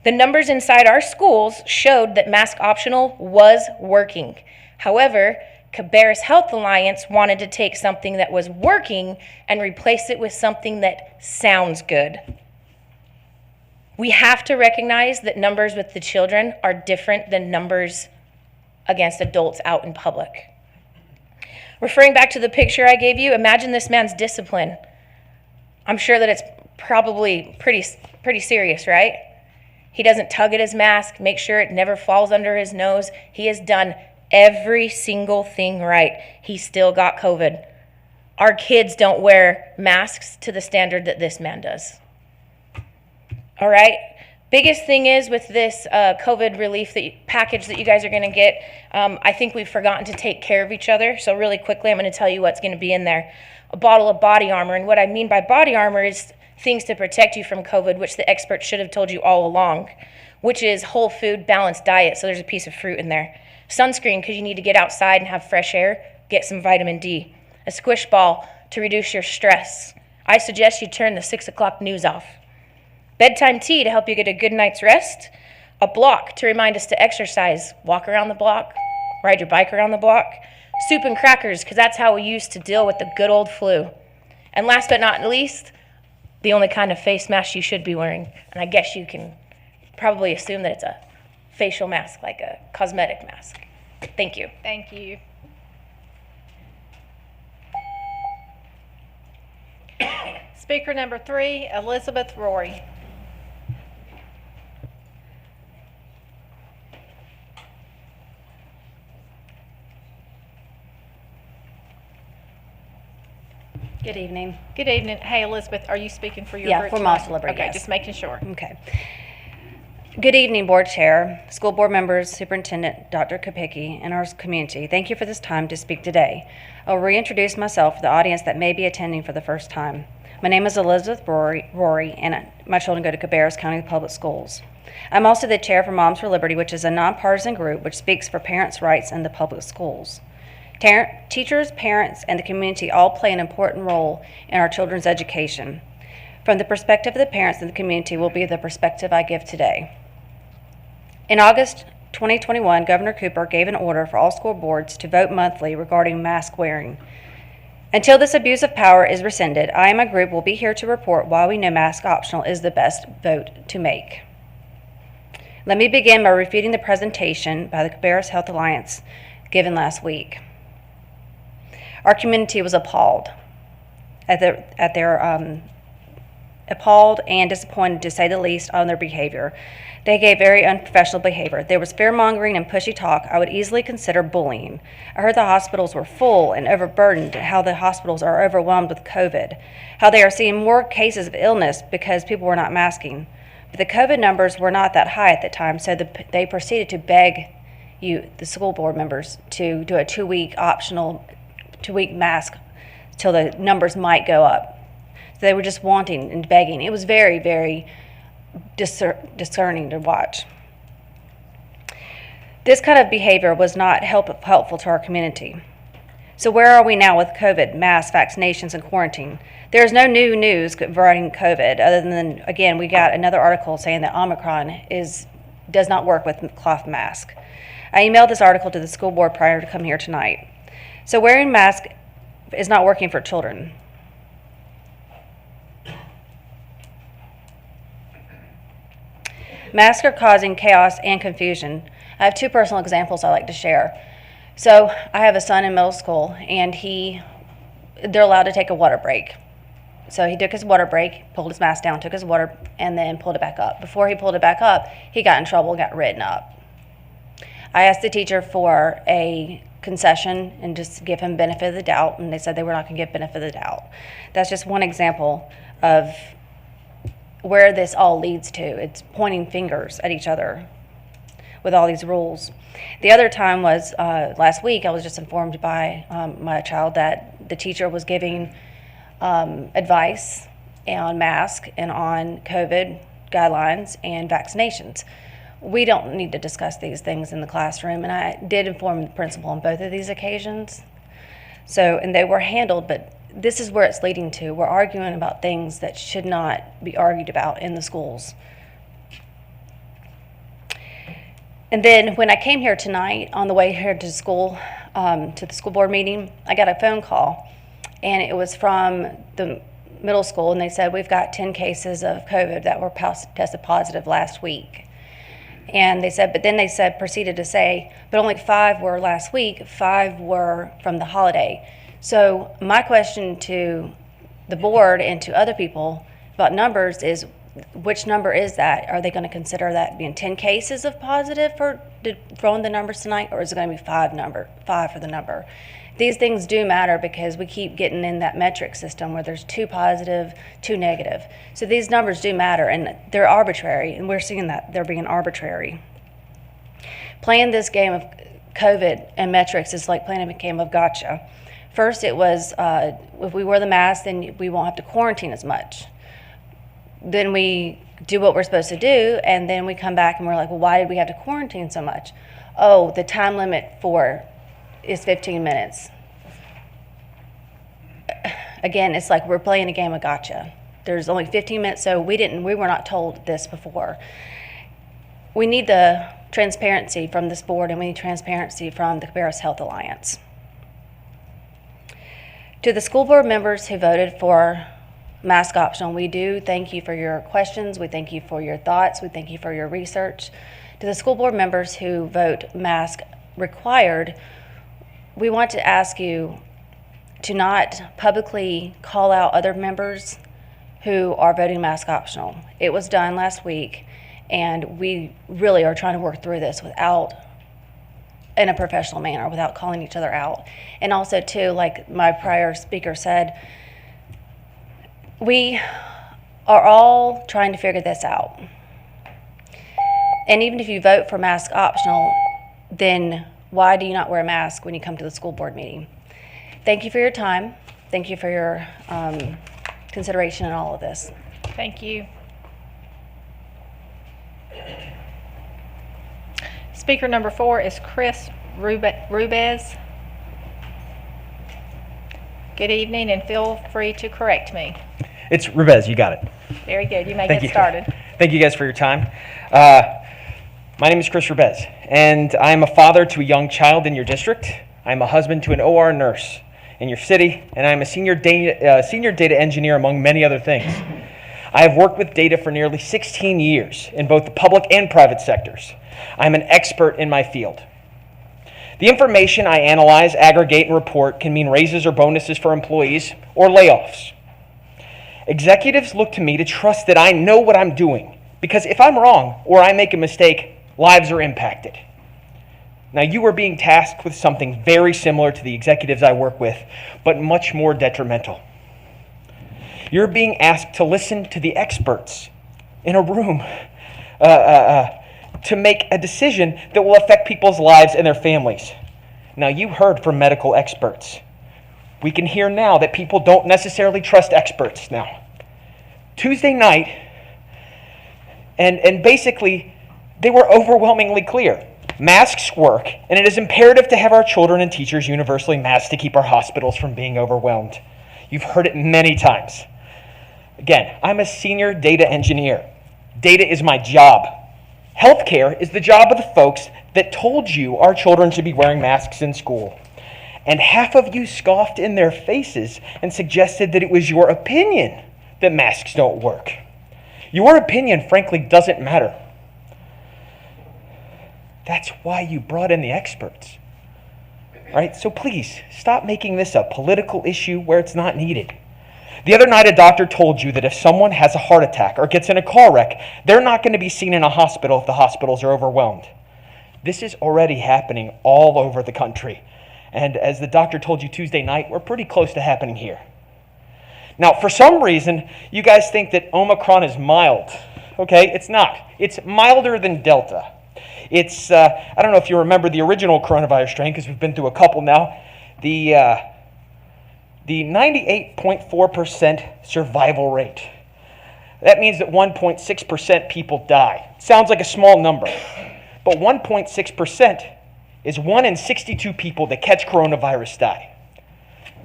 The numbers inside our schools showed that mask optional was working. However, Cabarrus Health Alliance wanted to take something that was working and replace it with something that sounds good. We have to recognize that numbers with the children are different than numbers against adults out in public. Referring back to the picture I gave you, imagine this man's discipline. I'm sure that it's probably pretty serious, right? He doesn't tug at his mask, make sure it never falls under his nose. He has done every single thing right. He still got COVID. Our kids don't wear masks to the standard that this man does. All right? Biggest thing is with this COVID relief package that you guys are going to get, I think we've forgotten to take care of each other. So really quickly, I'm going to tell you what's going to be in there. A bottle of body armor. And what I mean by body armor is things to protect you from COVID, which the experts should have told you all along, which is whole food, balanced diet. So there's a piece of fruit in there. Sunscreen, because you need to get outside and have fresh air, get some vitamin D. A squish ball to reduce your stress. I suggest you turn the 6 o'clock news off. Bedtime tea to help you get a good night's rest. A block to remind us to exercise. Walk around the block, ride your bike around the block. Soup and crackers, because that's how we used to deal with the good old flu. And last but not least, the only kind of face mask you should be wearing. And I guess you can probably assume that it's a facial mask, like a cosmetic mask. Thank you. Thank you. Speaker number 3, Elizabeth Rory. Good evening. Good evening. Hey, Elizabeth, are you speaking for your Yeah, group for tonight? Moss Liberty, Okay, yes. just making sure. Okay. Good evening, Board Chair, School Board members, Superintendent Dr. Kopicki, and our community. Thank you for this time to speak today. I'll reintroduce myself to the audience that may be attending for the first time. My name is Elizabeth Rory, and my children go to Cabarrus County Public Schools. I'm also the chair for Moms for Liberty, which is a nonpartisan group which speaks for parents' rights in the public schools. Teachers, parents, and the community all play an important role in our children's education. From the perspective of the parents and the community will be the perspective I give today. In August 2021, Governor Cooper gave an order for all school boards to vote monthly regarding mask wearing. Until this abuse of power is rescinded, I and my group will be here to report why we know mask optional is the best vote to make. Let me begin by refuting the presentation by the Cabarrus Health Alliance given last week. Our community was appalled at their appalled and disappointed, to say the least, on their behavior. They gave very unprofessional behavior. There was fear-mongering and pushy talk I would easily consider bullying. I heard the hospitals were full and overburdened, how the hospitals are overwhelmed with COVID, how they are seeing more cases of illness because people were not masking. But the COVID numbers were not that high at the time, so they proceeded to beg you, the school board members, to do a 2-week optional, 2-week mask till the numbers might go up. So they were just wanting and begging. It was very, very discerning to watch. This kind of behavior was not helpful to our community. So where are we now with COVID, masks, vaccinations, and quarantine? There's no new news regarding COVID other than, again, we got another article saying that Omicron does not work with cloth mask. I emailed this article to the school board prior to coming here tonight. So wearing mask is not working for children. Masks are causing chaos and confusion. I have 2 personal examples I like to share. So I have a son in middle school, and they're allowed to take a water break. So he took his water break, pulled his mask down, took his water, and then pulled it back up. Before he pulled it back up, he got in trouble and got written up. I asked the teacher for a concession and just give him benefit of the doubt, and they said they were not going to give benefit of the doubt. That's just one example of where this all leads to. It's pointing fingers at each other with all these rules. The other time was last week. I was just informed by my child that the teacher was giving advice on mask and on COVID guidelines and vaccinations. We don't need to discuss these things in the classroom, and I did inform the principal on both of these occasions. So, and they were handled, but this is where it's leading to. We're arguing about things that should not be argued about in the schools. And then when I came here tonight, on the way here to school, to the school board meeting, I got a phone call, and it was from the middle school, and they said, we've got 10 cases of COVID that were tested positive last week. And they said, but then they said, proceeded to say, but only 5 were last week, 5 were from the holiday. So my question to the board and to other people about numbers is, which number is that? Are they going to consider that being 10 cases of positive for throwing the numbers tonight, or is it going to be 5 for the number? These things do matter because we keep getting in that metric system where there's 2 positive, 2 negative. So these numbers do matter, and they're arbitrary, and we're seeing that they're being arbitrary. Playing this game of COVID and metrics is like playing a game of gotcha. First, it was if we wear the mask, then we won't have to quarantine as much. Then we do what we're supposed to do, and then we come back and we're like, well, why did we have to quarantine so much? Oh, the time limit is 15 minutes. Again, it's like we're playing a game of gotcha. There's only 15 minutes, so we were not told this before. We need the transparency from this board, and we need transparency from the Cabarrus Health Alliance. To the school board members who voted for mask optional, we do thank you for your questions. We thank you for your thoughts. We thank you for your research. To the school board members who vote mask required, we want to ask you to not publicly call out other members who are voting mask optional. It was done last week, and we really are trying to work through this in a professional manner, without calling each other out. And also, too, like my prior speaker said, we are all trying to figure this out. And even if you vote for mask optional, then why do you not wear a mask when you come to the school board meeting? Thank you for your time. Thank you for your consideration in all of this. Thank you. Speaker number 4 is Chris Rubez. Good evening, and feel free to correct me. It's Rubez, you got it. Very good. You may Thank get you. started. Thank you guys for your time. My name is Chris Rubez, and I'm a father to a young child in your district. I'm a husband to an OR nurse in your city, and I'm a senior data engineer, among many other things. I have worked with data for nearly 16 years in both the public and private sectors. I'm an expert in my field. The information I analyze, aggregate, and report can mean raises or bonuses for employees or layoffs. Executives look to me to trust that I know what I'm doing, because if I'm wrong or I make a mistake, lives are impacted. Now, you are being tasked with something very similar to the executives I work with, but much more detrimental. You're being asked to listen to the experts in a room to make a decision that will affect people's lives and their families. Now, you heard from medical experts. We can hear now that people don't necessarily trust experts now. Tuesday night, and basically, they were overwhelmingly clear. Masks work, and it is imperative to have our children and teachers universally masked to keep our hospitals from being overwhelmed. You've heard it many times. Again, I'm a senior data engineer. Data is my job. Healthcare is the job of the folks that told you our children should be wearing masks in school. And half of you scoffed in their faces and suggested that it was your opinion that masks don't work. Your opinion, frankly, doesn't matter. That's why you brought in the experts. All right, so please, stop making this a political issue where it's not needed. The other night, a doctor told you that if someone has a heart attack or gets in a car wreck, they're not going to be seen in a hospital if the hospitals are overwhelmed. This is already happening all over the country. And as the doctor told you Tuesday night, we're pretty close to happening here. Now, for some reason, you guys think that Omicron is mild. Okay, it's not. It's milder than Delta. It's, I don't know if you remember the original coronavirus strain, because we've been through a couple now. The 98.4% survival rate. That means that 1.6% people die. Sounds like a small number, but 1.6% is 1 in 62 people that catch coronavirus die.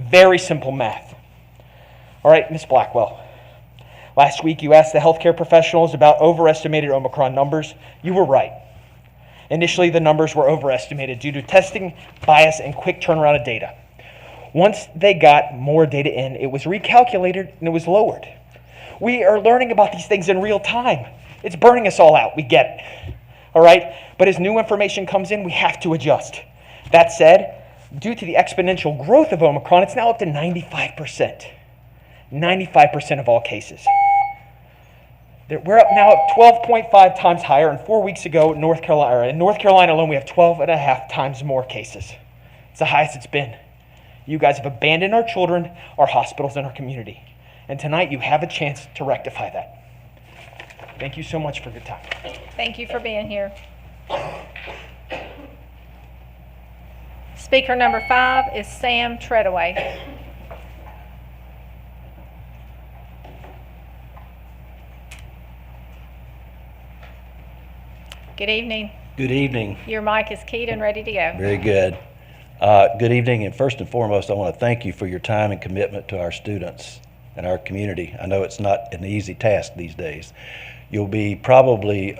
Very simple math. All right, Ms. Blackwell. Last week you asked the healthcare professionals about overestimated Omicron numbers. You were right. Initially, the numbers were overestimated due to testing, bias, and quick turnaround of data. Once they got more data in, it was recalculated and it was lowered. We are learning about these things in real time. It's burning us all out. We get it. All right? But as new information comes in, we have to adjust. That said, due to the exponential growth of Omicron, it's now up to 95%. 95% of all cases. We're up now at 12.5 times higher, and 4 weeks ago, in North Carolina alone, we have 12.5 times more cases. It's the highest it's been. You guys have abandoned our children, our hospitals, and our community. And tonight, you have a chance to rectify that. Thank you so much for your time. Thank you for being here. Speaker number 5 is Sam Treadaway. Good evening. Good evening. Your mic is keyed and ready to go. Very good. Good evening, and first and foremost, I want to thank you for your time and commitment to our students and our community. I know it's not an easy task these days. You'll be probably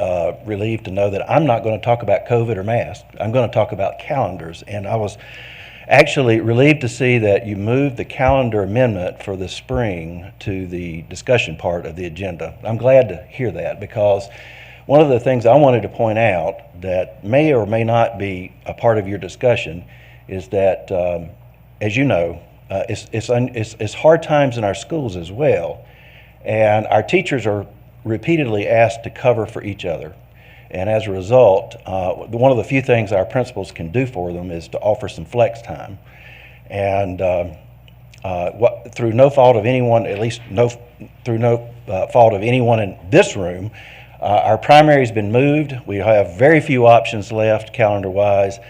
relieved to know that I'm not going to talk about COVID or masks. I'm going to talk about calendars, and I was actually relieved to see that you moved the calendar amendment for the spring to the discussion part of the agenda. I'm glad to hear that, because one of the things I wanted to point out that may or may not be a part of your discussion is that, as you know, it's hard times in our schools as well, and our teachers are repeatedly asked to cover for each other. And as a result, one of the few things our principals can do for them is to offer some flex time. And through no fault of anyone, at least through no fault of anyone in this room, our primary has been moved. We have very few options left calendar-wise,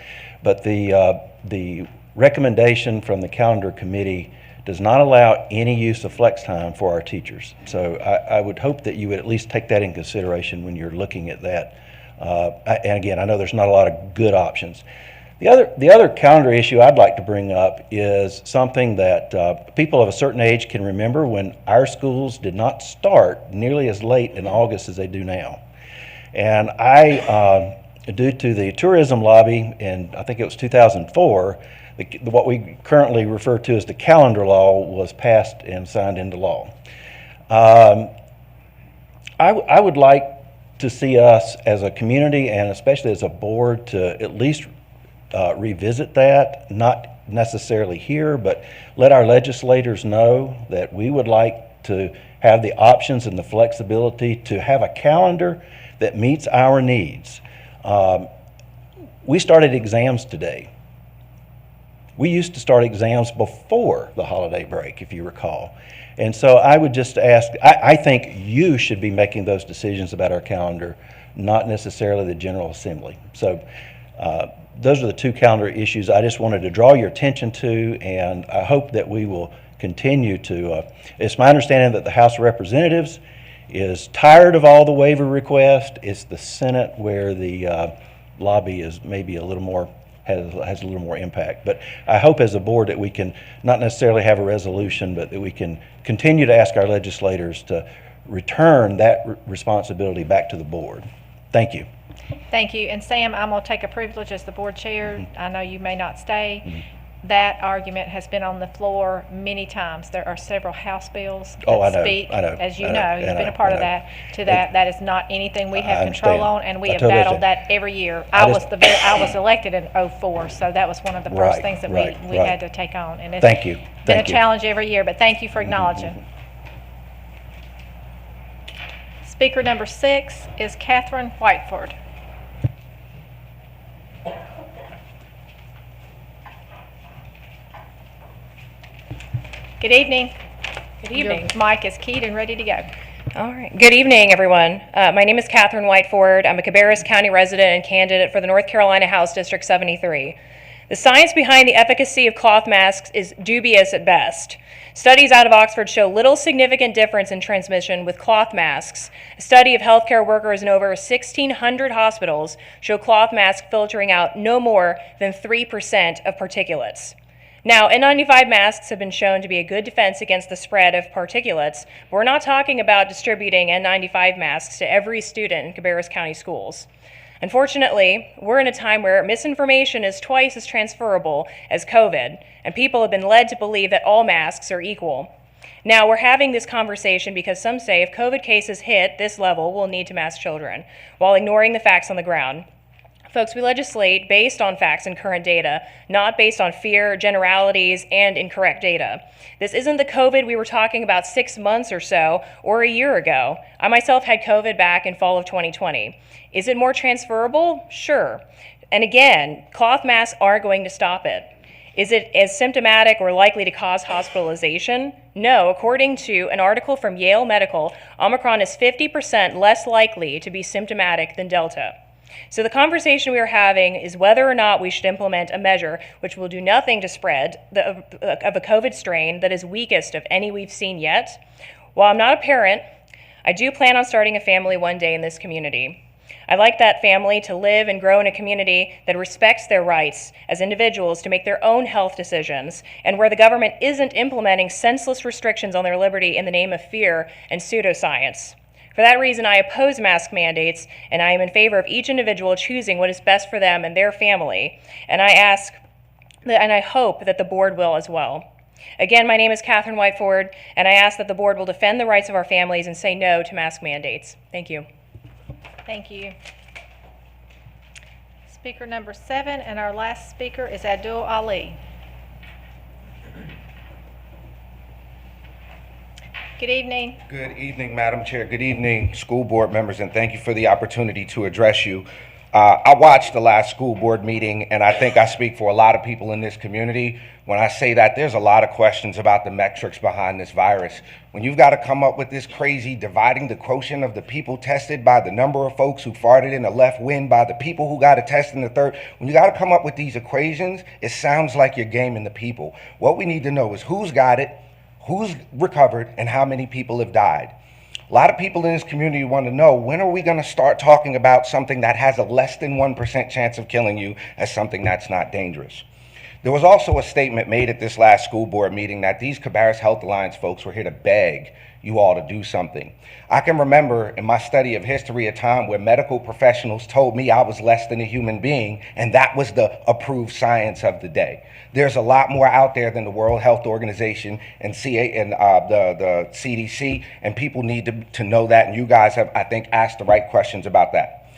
but the recommendation from the calendar committee does not allow any use of flex time for our teachers. So I would hope that you would at least take that in consideration when you're looking at that. And again, I know there's not a lot of good options. The other calendar issue I'd like to bring up is something that people of a certain age can remember, when our schools did not start nearly as late in August as they do now. And due to the tourism lobby in, I think it was 2004, what we currently refer to as the calendar law was passed and signed into law. I would like to see us as a community, and especially as a board, to at least revisit that, not necessarily here, but let our legislators know that we would like to have the options and the flexibility to have a calendar that meets our needs. We started exams today. We used to start exams before the holiday break, if you recall. And so I would just ask, I think you should be making those decisions about our calendar, not necessarily the General Assembly. So those are the two calendar issues I just wanted to draw your attention to, and I hope that we will continue to, it's my understanding that the House of Representatives is tired of all the waiver requests. It's the Senate where the lobby is maybe a little more, has a little more impact. But I hope as a board that we can not necessarily have a resolution, but that we can continue to ask our legislators to return that responsibility back to the board. Thank you. Thank you. And Sam, I'm going to take a privilege as the board chair. I know you may not stay. That argument has been on the floor many times. There are several House bills that speak, as you know, you've been a part of that, to that. That is not anything we have control on, and we have battled that every year. I was elected in 2004, so that was one of the first things that we had to take on. And it's been a challenge every year, but thank you for acknowledging. Speaker number 6 is Catherine Whiteford. Good evening. Good evening. Your mic is keyed and ready to go. All right. Good evening, everyone. My name is Catherine Whiteford. I'm a Cabarrus County resident and candidate for the North Carolina House District 73. The science behind the efficacy of cloth masks is dubious at best. Studies out of Oxford show little significant difference in transmission with cloth masks. A study of healthcare workers in over 1,600 hospitals show cloth masks filtering out no more than 3% of particulates. Now, N95 masks have been shown to be a good defense against the spread of particulates, but we're not talking about distributing N95 masks to every student in Cabarrus County schools. Unfortunately, we're in a time where misinformation is twice as transferable as COVID, and people have been led to believe that all masks are equal. Now, we're having this conversation because some say if COVID cases hit this level, we'll need to mask children, while ignoring the facts on the ground. Folks, we legislate based on facts and current data, not based on fear, generalities, and incorrect data. This isn't the COVID we were talking about 6 months or so, or a year ago. I myself had COVID back in fall of 2020. Is it more transferable? Sure. And again, cloth masks aren't going to stop it. Is it as symptomatic or likely to cause hospitalization? No. According to an article from Yale Medical, Omicron is 50% less likely to be symptomatic than Delta. So the conversation we are having is whether or not we should implement a measure which will do nothing to spread of a COVID strain that is weakest of any we've seen yet. While I'm not a parent, I do plan on starting a family one day in this community. I'd like that family to live and grow in a community that respects their rights as individuals to make their own health decisions, and where the government isn't implementing senseless restrictions on their liberty in the name of fear and pseudoscience. For that reason, I oppose mask mandates, and I am in favor of each individual choosing what is best for them and their family. And I hope that the board will as well. Again, my name is Catherine Whiteford, and I ask that the board will defend the rights of our families and say no to mask mandates. Thank you. Thank you. Speaker number 7, and our last speaker is Abdul Ali. Good evening. Good evening, Madam Chair. Good evening, school board members, and thank you for the opportunity to address you. I watched the last school board meeting, and I think I speak for a lot of people in this community when I say that there's a lot of questions about the metrics behind this virus. When you've got to come up with this crazy dividing the quotient of the people tested by the number of folks who farted in the left wind by the people who got a test in the third, when you got to come up with these equations, it sounds like you're gaming the people. What we need to know is who's got it, who's recovered, and how many people have died. A lot of people in this community want to know, when are we going to start talking about something that has a less than 1% chance of killing you as something that's not dangerous? There was also a statement made at this last school board meeting that these Cabarrus Health Alliance folks were here to beg you all to do something. I can remember in my study of history a time where medical professionals told me I was less than a human being, and that was the approved science of the day. There's a lot more out there than the World Health Organization and the CDC, and people need to know that, and you guys have, I think, asked the right questions about that.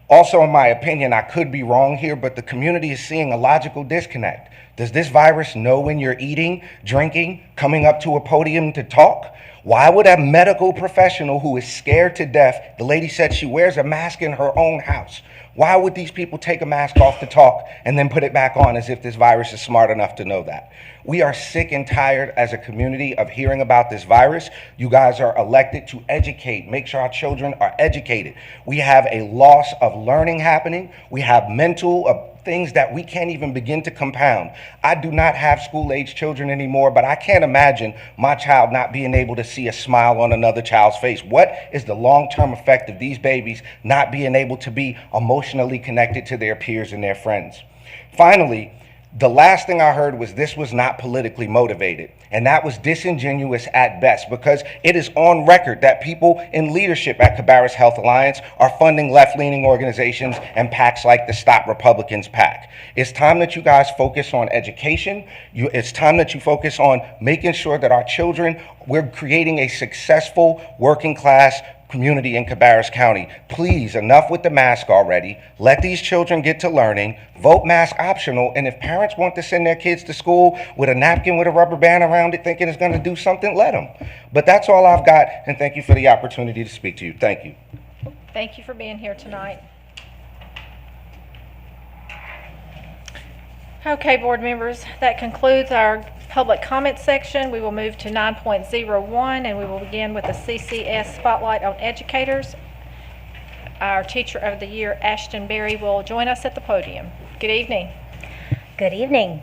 Also, in my opinion, I could be wrong here, but the community is seeing a logical disconnect. Does this virus know when you're eating, drinking, coming up to a podium to talk? Why would a medical professional who is scared to death, the lady said she wears a mask in her own house, why would these people take a mask off to talk and then put it back on as if this virus is smart enough to know that? We are sick and tired as a community of hearing about this virus. You guys are elected to educate, make sure our children are educated. We have a loss of learning happening. We have mental things that we can't even begin to compound. I do not have school-age children anymore, but I can't imagine my child not being able to see a smile on another child's face. What is the long-term effect of these babies not being able to be emotionally connected to their peers and their friends? Finally, the last thing I heard was this was not politically motivated, and that was disingenuous at best, because it is on record that people in leadership at Cabarrus Health Alliance are funding left-leaning organizations and PACs like the Stop Republicans PAC. It's time that you guys focus on education. It's time that you focus on making sure that our children, we're creating a successful working class community in Cabarrus County. Please, enough with the mask already. Let these children get to learning. Vote mask optional. And if parents want to send their kids to school with a napkin with a rubber band around it thinking it's going to do something, let them. But that's all I've got, and thank you for the opportunity to speak to you. Thank you. Thank you for being here tonight. Okay, board members, that concludes our public comment section. We will move to 9.01, and we will begin with the CCS Spotlight on Educators. Our Teacher of the Year, Ashton Berry, will join us at the podium. Good evening. Good evening.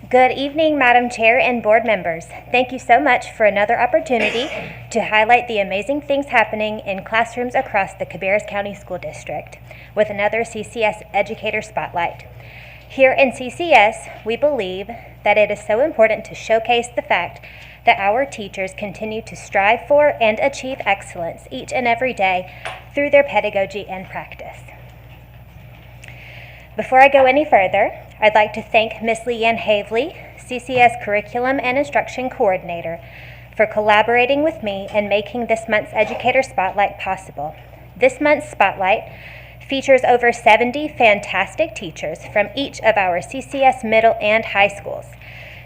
Good evening, Madam Chair and board members. Thank you so much for another opportunity to highlight the amazing things happening in classrooms across the Cabarrus County School District with another CCS Educator Spotlight. Here in CCS, we believe that it is so important to showcase the fact that our teachers continue to strive for and achieve excellence each and every day through their pedagogy and practice. Before I go any further, I'd like to thank Ms. Leanne Havely, CCS Curriculum and Instruction Coordinator, for collaborating with me and making this month's Educator Spotlight possible. This month's Spotlight features over 70 fantastic teachers from each of our CCS middle and high schools: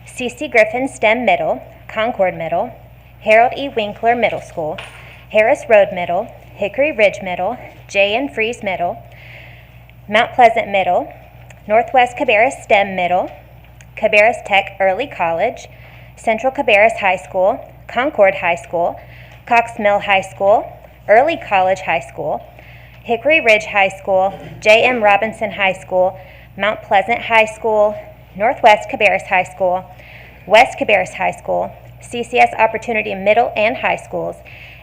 C.C. Griffin STEM Middle, Concord Middle, Harold E. Winkler Middle School, Harris Road Middle, Hickory Ridge Middle, J.N. Fries Middle, Mount Pleasant Middle, Northwest Cabarrus STEM Middle, Cabarrus Tech Early College, Central Cabarrus High School, Concord High School, Cox Mill High School, Early College High School, Hickory Ridge High School, J.M. Robinson High School, Mount Pleasant High School, Northwest Cabarrus High School, West Cabarrus High School, CCS Opportunity Middle and High Schools,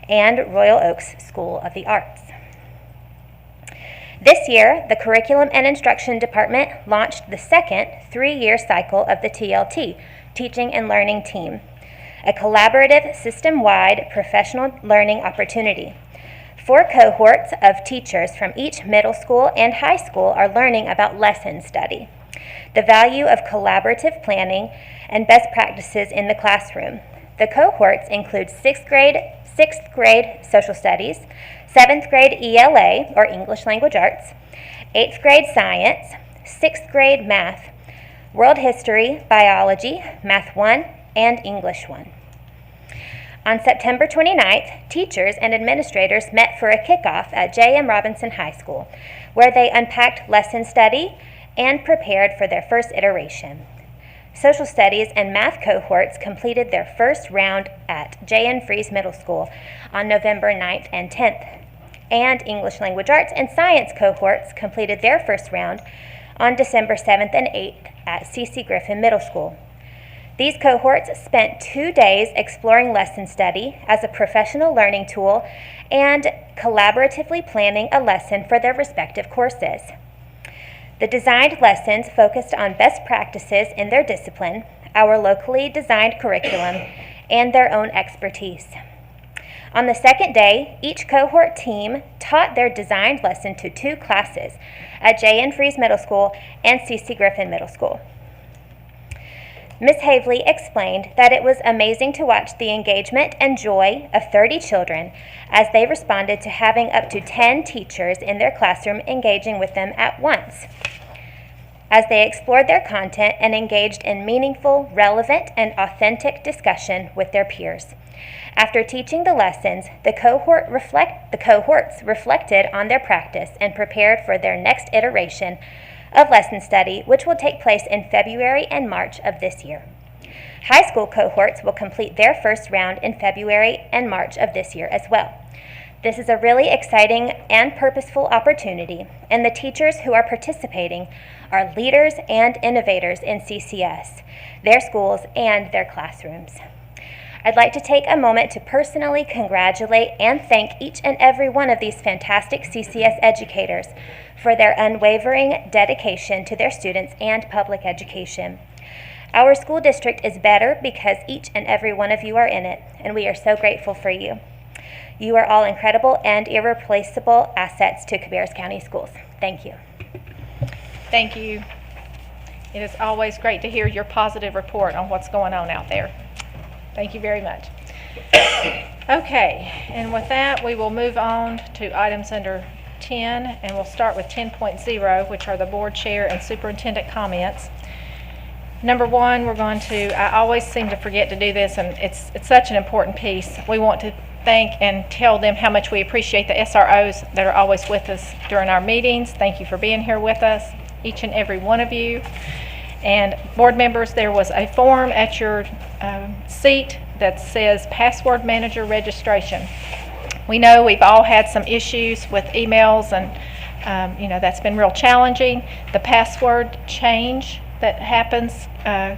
and Royal Oaks School of the Arts. This year, the Curriculum and Instruction Department launched the second 3-year cycle of the TLT, Teaching and Learning Team, a collaborative, system-wide professional learning opportunity. 4 cohorts of teachers from each middle school and high school are learning about lesson study, the value of collaborative planning, and best practices in the classroom. The cohorts include 6th grade social studies, 7th grade ELA, or English Language Arts, 8th grade science, 6th grade math, world history, biology, math 1, and English 1. On September 29th, teachers and administrators met for a kickoff at J.M. Robinson High School, where they unpacked lesson study and prepared for their first iteration. Social studies and math cohorts completed their first round at J.N. Fries Middle School on November 9th and 10th, and English Language Arts and Science cohorts completed their first round on December 7th and 8th at C.C. Griffin Middle School. These cohorts spent 2 days exploring lesson study as a professional learning tool and collaboratively planning a lesson for their respective courses. The designed lessons focused on best practices in their discipline, our locally designed curriculum, and their own expertise. On the second day, each cohort team taught their designed lesson to 2 classes at J.N. Fries Middle School and C.C. Griffin Middle School. Ms. Havely explained that it was amazing to watch the engagement and joy of 30 children as they responded to having up to 10 teachers in their classroom engaging with them at once, as they explored their content and engaged in meaningful, relevant, and authentic discussion with their peers. After teaching the lessons, the cohorts reflected on their practice and prepared for their next iteration of lesson study, which will take place in February and March of this year. High school cohorts will complete their first round in February and March of this year as well. This is a really exciting and purposeful opportunity, and the teachers who are participating are leaders and innovators in CCS, their schools, and their classrooms. I'd like to take a moment to personally congratulate and thank each and every one of these fantastic CCS educators for their unwavering dedication to their students and public education. Our school district is better because each and every one of you are in it, and we are so grateful for you. You are all incredible and irreplaceable assets to Cabarrus County Schools. Thank you. Thank you. It is always great to hear your positive report on what's going on out there. Thank you very much. Okay, and with that, we will move on to items under 10, and we'll start with 10.0, which are the board chair and superintendent comments. Number one, we're going to, I always seem to forget to do this, and it's such an important piece. We want to thank and tell them how much we appreciate the SROs that are always with us during our meetings. Thank you for being here with us, each and every one of you. And board members, there was a form at your seat that says password manager registration. We know we've all had some issues with emails, and that's been real challenging. The password change that happens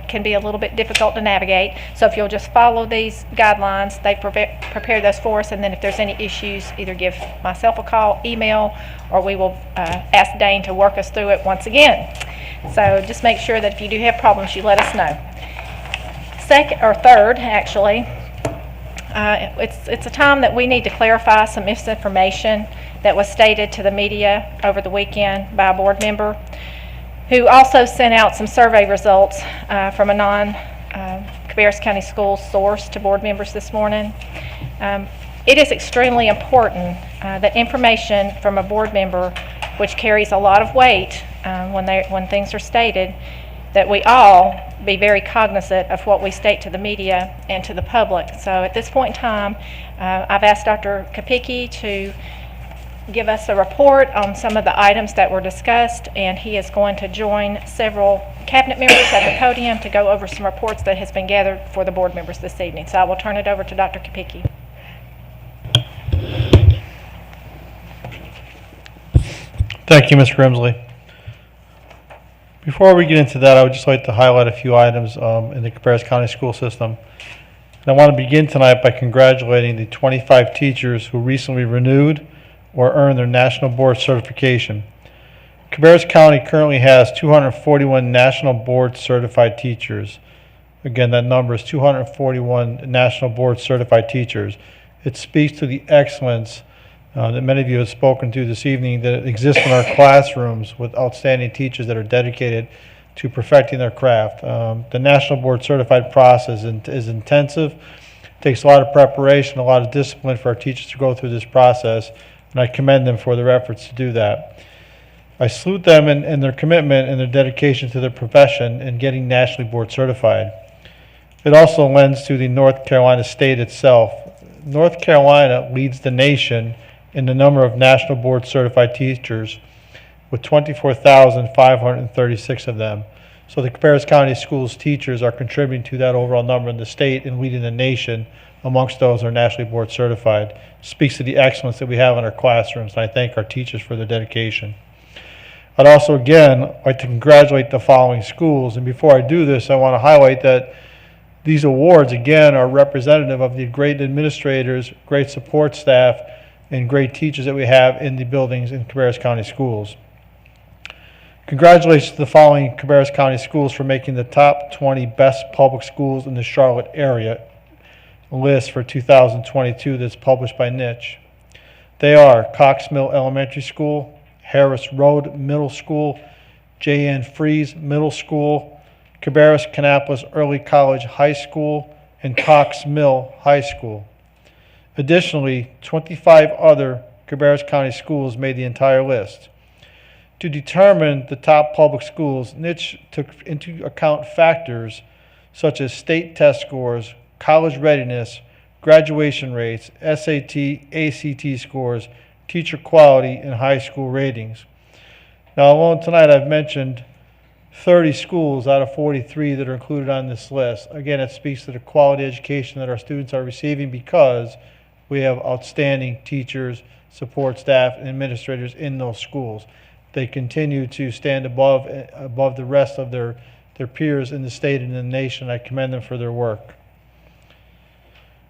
can be a little bit difficult to navigate. So if you'll just follow these guidelines, they prepare those for us, and then if there's any issues, either give myself a call, email, or we will ask Dane to work us through it once again. So just make sure that if you do have problems, you let us know. Third, actually, it's a time that we need to clarify some misinformation that was stated to the media over the weekend by a board member who also sent out some survey results from a non-Cabarrus County Schools source to board members this morning. It is extremely important that information from a board member, which carries a lot of weight when things are stated, that we all be very cognizant of what we state to the media and to the public. So at this point in time, I've asked Dr. Kopicki to give us a report on some of the items that were discussed, and he is going to join several cabinet members at the podium to go over some reports that has been gathered for the board members this evening. So I will turn it over to Dr. Kopicki. Thank you, Ms. Grimsley. Before we get into that, I would just like to highlight a few items in the Cabarrus County school system. And I want to begin tonight by congratulating the 25 teachers who recently renewed or earned their national board certification. Cabarrus County currently has 241 national board certified teachers. Again, that number is 241 national board certified teachers. It speaks to the excellence that many of you have spoken to this evening that exists in our classrooms with outstanding teachers that are dedicated to perfecting their craft. The national board certified process is intensive. It takes a lot of preparation, a lot of discipline for our teachers to go through this process, and I commend them for their efforts to do that. I salute them in their commitment and their dedication to their profession in getting nationally board certified. It also lends to the North Carolina state itself. North Carolina leads the nation in the number of national board certified teachers with 24,536 of them. So the Cabarrus County Schools teachers are contributing to that overall number in the state and leading the nation amongst those who are nationally board certified. Speaks to the excellence that we have in our classrooms, and I thank our teachers for their dedication. I'd also again like to congratulate the following schools, and before I do this, I want to highlight that these awards again are representative of the great administrators, great support staff, and great teachers that we have in the buildings in Cabarrus County Schools. Congratulations to the following Cabarrus County Schools for making the top 20 best public schools in the Charlotte area list for 2022 that's published by Niche. They are Cox Mill Elementary School, Harris Road Middle School, J.N. Fries Middle School, Cabarrus Kannapolis Early College High School, and Cox Mill High School. Additionally, 25 other Cabarrus County schools made the entire list. To determine the top public schools, Niche took into account factors such as state test scores, college readiness, graduation rates, SAT, ACT scores, teacher quality, and high school ratings. Now, alone tonight, I've mentioned 30 schools out of 43 that are included on this list. Again, it speaks to the quality education that our students are receiving because we have outstanding teachers, support staff, and administrators in those schools. They continue to stand above the rest of their peers in the state and in the nation. I commend them for their work.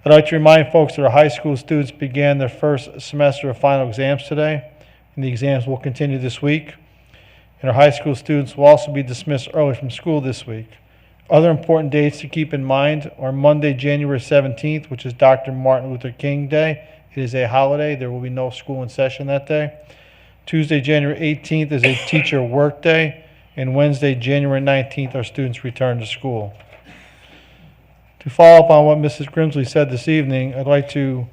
I'd like to remind folks that our high school students began their first semester of final exams today, and the exams will continue this week. And our high school students will also be dismissed early from school this week. Other important dates to keep in mind are Monday, January 17th, which is Dr. Martin Luther King Day. It is a holiday. There will be no school in session that day. Tuesday, January 18th is a teacher work day. And Wednesday, January 19th, our students return to school. To follow up on what Mrs. Grimsley said this evening, I'd like to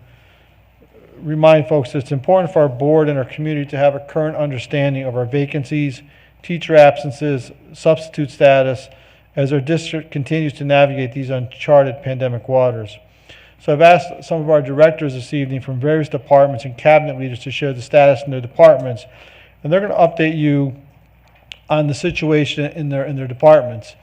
remind folks that it's important for our board and our community to have a current understanding of our vacancies, teacher absences, substitute status, as our district continues to navigate these uncharted pandemic waters. So I've asked some of our directors this evening from various departments and cabinet leaders to share the status in their departments, and they're going to update you on the situation in their departments.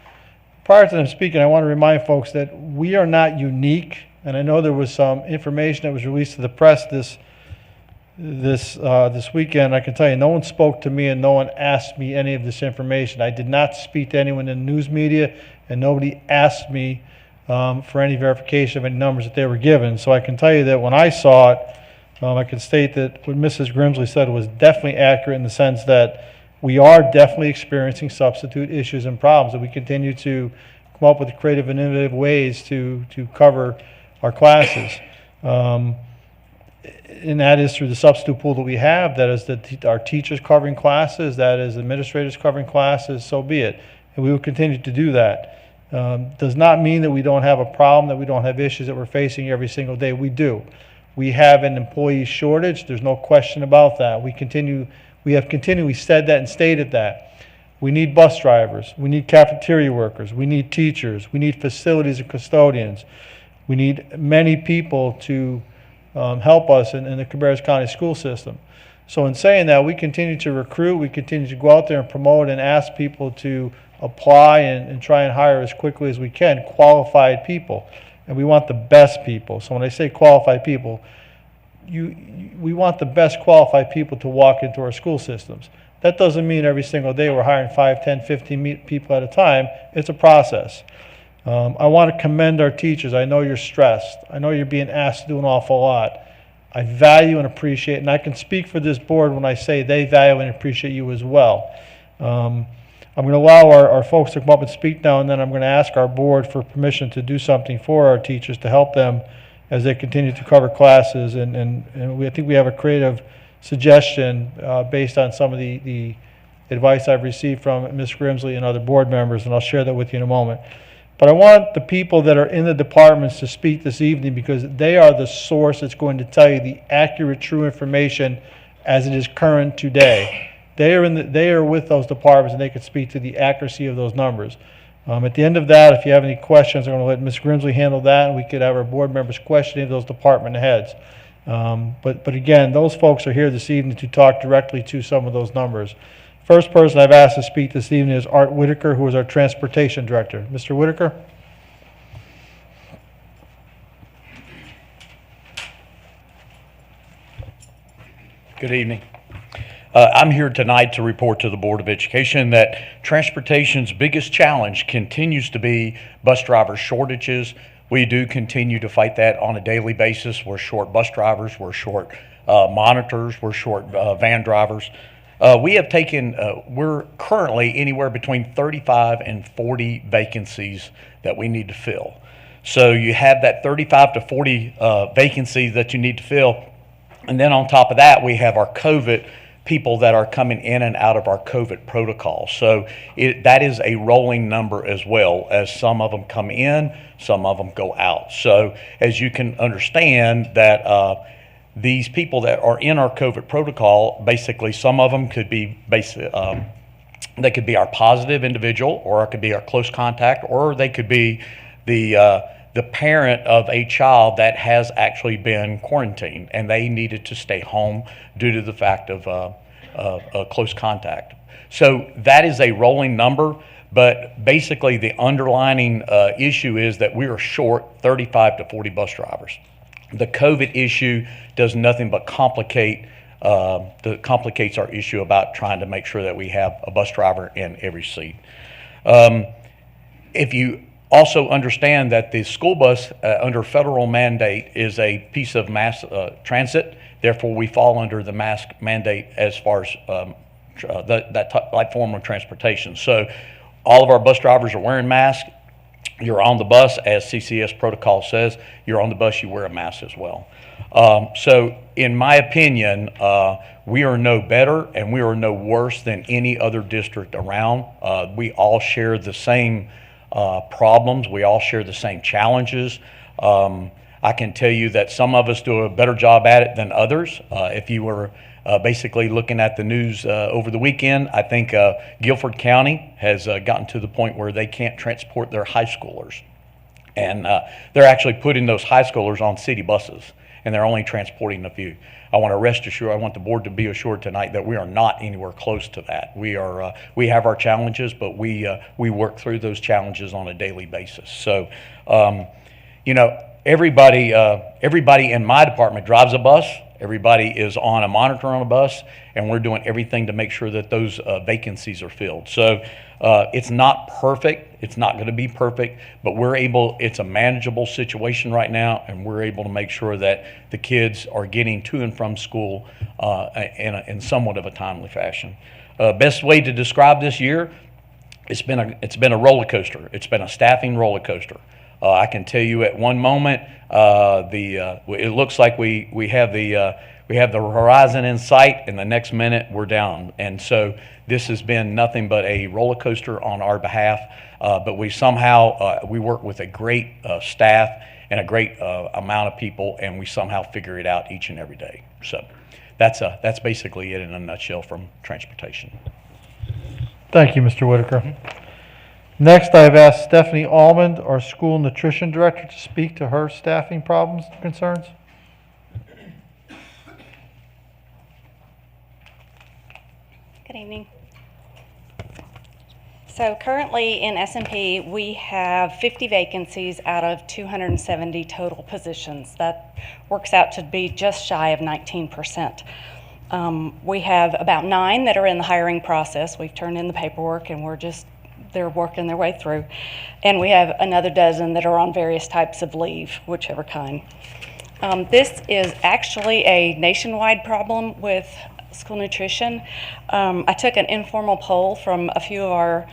Prior to them speaking, I want to remind folks that we are not unique, and I know there was some information that was released to the press this weekend. I can tell you, no one spoke to me and no one asked me any of this information. I did not speak to anyone in the news media, and nobody asked me for any verification of any numbers that they were given. So I can tell you that when I saw it, I can state that what Mrs. Grimsley said was definitely accurate in the sense that we are definitely experiencing substitute issues and problems, and we continue to come up with creative and innovative ways to cover our classes. And that is through the substitute pool that we have, that is our teachers covering classes, that is administrators covering classes, so be it. And we will continue to do that. Does not mean that we don't have a problem, that we don't have issues that we're facing every single day. We do. We have an employee shortage. There's no question about that. We have continually said that and stated that. We need bus drivers. We need cafeteria workers. We need teachers. We need facilities and custodians. We need many people to help us in the Cabarrus County school system. So in saying that, we continue to recruit. We continue to go out there and promote and ask people to apply and try and hire as quickly as we can qualified people. And we want the best people. So when I say qualified people, we want the best qualified people to walk into our school systems. That doesn't mean every single day we're hiring 5, 10, 15 people at a time. It's a process. I want to commend our teachers. I know you're stressed. I know you're being asked to do an awful lot. I value and appreciate, and I can speak for this board when I say they value and appreciate you as well. I'm going to allow our folks to come up and speak now, and then I'm going to ask our board for permission to do something for our teachers to help them as they continue to cover classes. And I think we have a creative suggestion based on some of the advice I've received from Ms. Grimsley and other board members, and I'll share that with you in a moment. But I want the people that are in the departments to speak this evening because they are the source that's going to tell you the accurate, true information as it is current today. They are with those departments and they can speak to the accuracy of those numbers. At the end of that, if you have any questions, I'm going to let Ms. Grimsley handle that, and we could have our board members questioning those department heads. But again, those folks are here this evening to talk directly to some of those numbers. First person I've asked to speak this evening is Art Whitaker, who is our transportation director. Mr. Whitaker? Good evening. I'm here tonight to report to the Board of Education that transportation's biggest challenge continues to be bus driver shortages. We do continue to fight that on a daily basis. We're short bus drivers, we're short monitors, we're short van drivers. We're currently anywhere between 35 and 40 vacancies that we need to fill. So you have that 35 to 40 vacancies that you need to fill. And then on top of that, we have our COVID people that are coming in and out of our COVID protocol. So that is a rolling number as well, as some of them come in, some of them go out. So as you can understand that these people that are in our COVID protocol, basically some of them could be they could be our positive individual, or it could be our close contact, or they could be the parent of a child that has actually been quarantined and they needed to stay home due to the fact of a close contact. So that is a rolling number, but basically the underlining issue is that we are short 35 to 40 bus drivers. The COVID issue does nothing but complicates our issue about trying to make sure that we have a bus driver in every seat. If you also understand that the school bus under federal mandate is a piece of mass transit, therefore we fall under the mask mandate as far as that form of transportation. So all of our bus drivers are wearing masks. You're on the bus, as CCS protocol says, you're on the bus, you wear a mask as well. So in my opinion, we are no better and we are no worse than any other district around. We all share the same problems. We all share the same challenges. I can tell you that some of us do a better job at it than others. If you were basically looking at the news over the weekend, I think Guilford County has gotten to the point where they can't transport their high schoolers. And they're actually putting those high schoolers on city buses, and they're only transporting a few. I want the board to be assured tonight that we are not anywhere close to that. We have our challenges, but we work through those challenges on a daily basis. So, everybody in my department drives a bus. Everybody is on a monitor on a bus, and we're doing everything to make sure that those vacancies are filled. So it's not perfect. It's not going to be perfect, but it's a manageable situation right now, and we're able to make sure that the kids are getting to and from school in somewhat of a timely fashion. Best way to describe this year, it's been a roller coaster. It's been a staffing roller coaster. I can tell you at one moment, it looks like we have the horizon in sight, and the next minute we're down. And so this has been nothing but a roller coaster on our behalf. But we somehow we work with a great staff and a great amount of people, and we somehow figure it out each and every day. So that's basically it in a nutshell from transportation. Thank you, Mr. Whitaker. Next, I've asked Stephanie Almond, our school nutrition director, to speak to her staffing problems and concerns. Good evening. So currently in S&P, we have 50 vacancies out of 270 total positions. That works out to be just shy of 19%. We have about 9 that are in the hiring process. We've turned in the paperwork, and they're working their way through. And we have another dozen that are on various types of leave, whichever kind. This is actually a nationwide problem with school nutrition. I took an informal poll from a few of our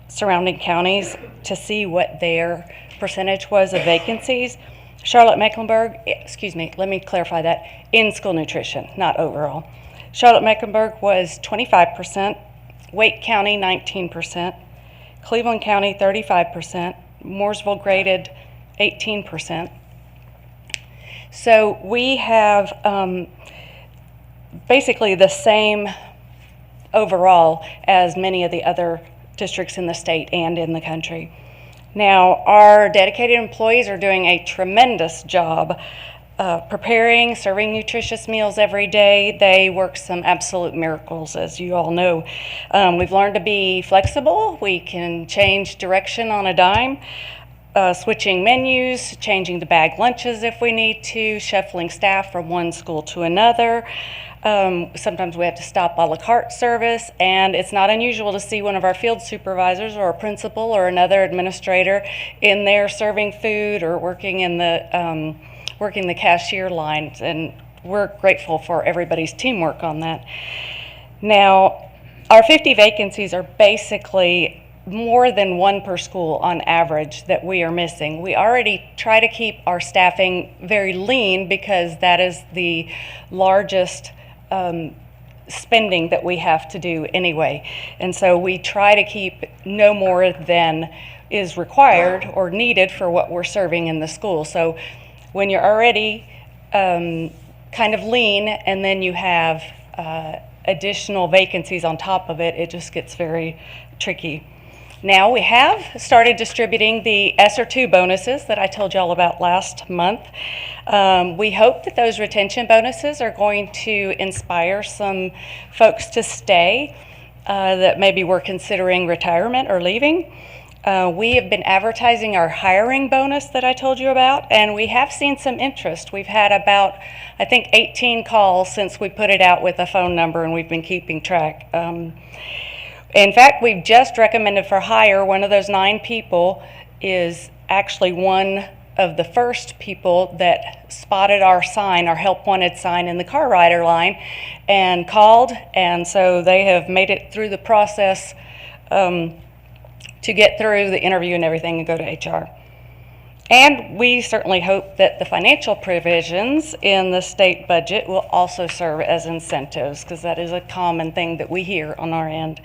surrounding counties to see what their percentage was of vacancies. Charlotte-Mecklenburg, let me clarify that, in school nutrition, not overall. Charlotte-Mecklenburg was 25%, Wake County 19%, Cleveland County 35%, Mooresville graded 18%. So we have basically the same overall as many of the other districts in the state and in the country. Now, our dedicated employees are doing a tremendous job preparing, serving nutritious meals every day. They work some absolute miracles, as you all know. We've learned to be flexible. We can change direction on a dime, switching menus, changing the bag lunches if we need to, shuffling staff from one school to another. Sometimes we have to stop a la carte service, and it's not unusual to see one of our field supervisors or a principal or another administrator in there serving food or working the cashier lines, and we're grateful for everybody's teamwork on that. Now, our 50 vacancies are basically more than 1 per school on average that we are missing. We already try to keep our staffing very lean because that is the largest spending that we have to do anyway. And so we try to keep no more than is required or needed for what we're serving in the school. So when you're already kind of lean and then you have additional vacancies on top of it, it just gets very tricky. Now we have started distributing the ESSER 2 bonuses that I told you all about last month. We hope that those retention bonuses are going to inspire some folks to stay that maybe were considering retirement or leaving. We have been advertising our hiring bonus that I told you about, and we have seen some interest. We've had about, I think, 18 calls since we put it out with a phone number, and we've been keeping track. In fact, we've just recommended for hire. One of those 9 people is actually one of the first people that spotted our sign, our help wanted sign in the car rider line, and called, and so they have made it through the process to get through the interview and everything and go to HR. And we certainly hope that the financial provisions in the state budget will also serve as incentives, because that is a common thing that we hear on our end.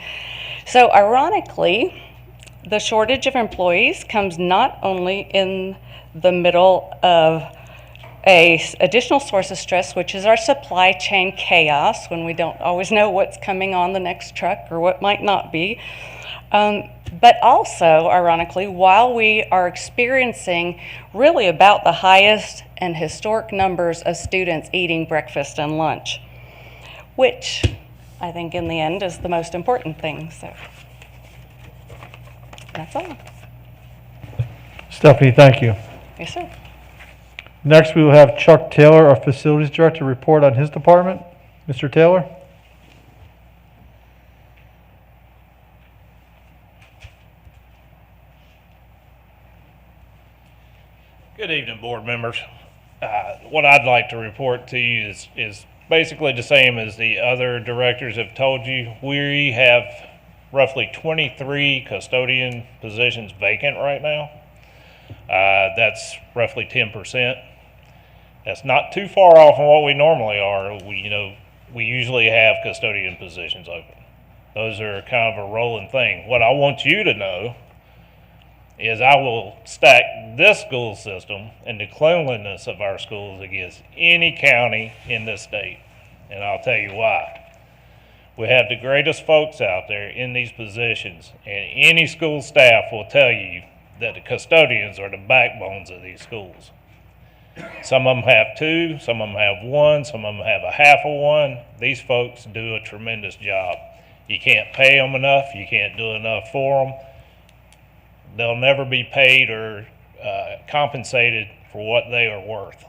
So ironically, The shortage of employees comes not only in the middle of additional source of stress, which is our supply chain chaos, when we don't always know what's coming on the next truck or what might not be. But also, ironically, while we are experiencing really about the highest and historic numbers of students eating breakfast and lunch, which I think in the end is the most important thing. So that's all. Stephanie, thank you. Yes, sir. Next, we will have Chuck Taylor, our Facilities Director, report on his department. Mr. Taylor? Good evening, board members. What I'd like to report to you is basically the same as the other directors have told you. We have roughly 23 custodian positions vacant right now. That's roughly 10%. That's not too far off from what we normally are. We usually have custodian positions open. Those are kind of a rolling thing. What I want you to know is I will stack this school system and the cleanliness of our schools against any county in this state. And I'll tell you why. We have the greatest folks out there in these positions, and any school staff will tell you that the custodians are the backbones of these schools. Some of them have two, some of them have one, some of them have a half of one. These folks do a tremendous job. You can't pay them enough, you can't do enough for them. They'll never be paid or compensated for what they are worth.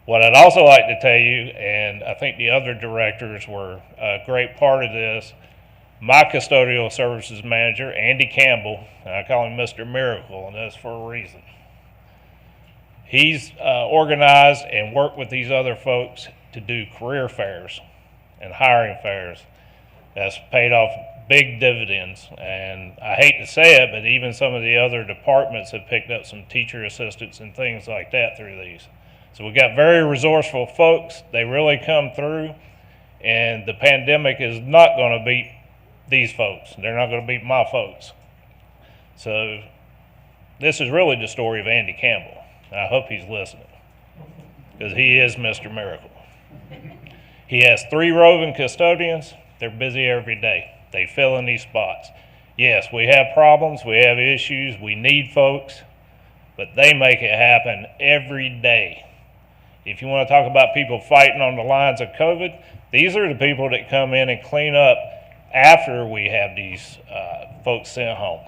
What I'd also like to tell you, and I think the other directors were a great part of this, my custodial services manager, Andy Campbell, and I call him Mr. Miracle, and that's for a reason. He's organized and worked with these other folks to do career fairs and hiring fairs. That's paid off big dividends, and I hate to say it, but even some of the other departments have picked up some teacher assistants and things like that through these. So we got very resourceful folks. They really come through, and the pandemic is not going to beat these folks. They're not going to beat my folks. So this is really the story of Andy Campbell. I hope he's listening, because he is Mr. Miracle. He has 3 roving custodians. They're busy every day. They fill in these spots. Yes, we have problems, we have issues, we need folks, but they make it happen every day. If you want to talk about people fighting on the lines of COVID, these are the people that come in and clean up after we have these folks sent home.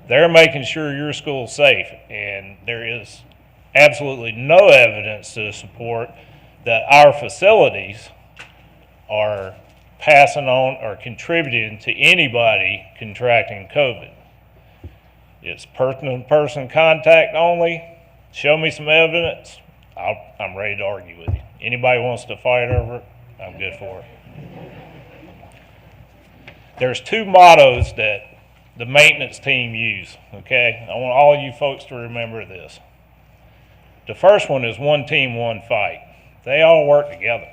They're making sure your school's safe, and there is absolutely no evidence to support that our facilities are passing on or contributing to anybody contracting COVID. It's person-to-person contact only. Show me some evidence. I'm ready to argue with you. Anybody wants to fight over it, I'm good for it. There's 2 mottos that the maintenance team use, okay? I want all you folks to remember this. The first one is one team, one fight. They all work together.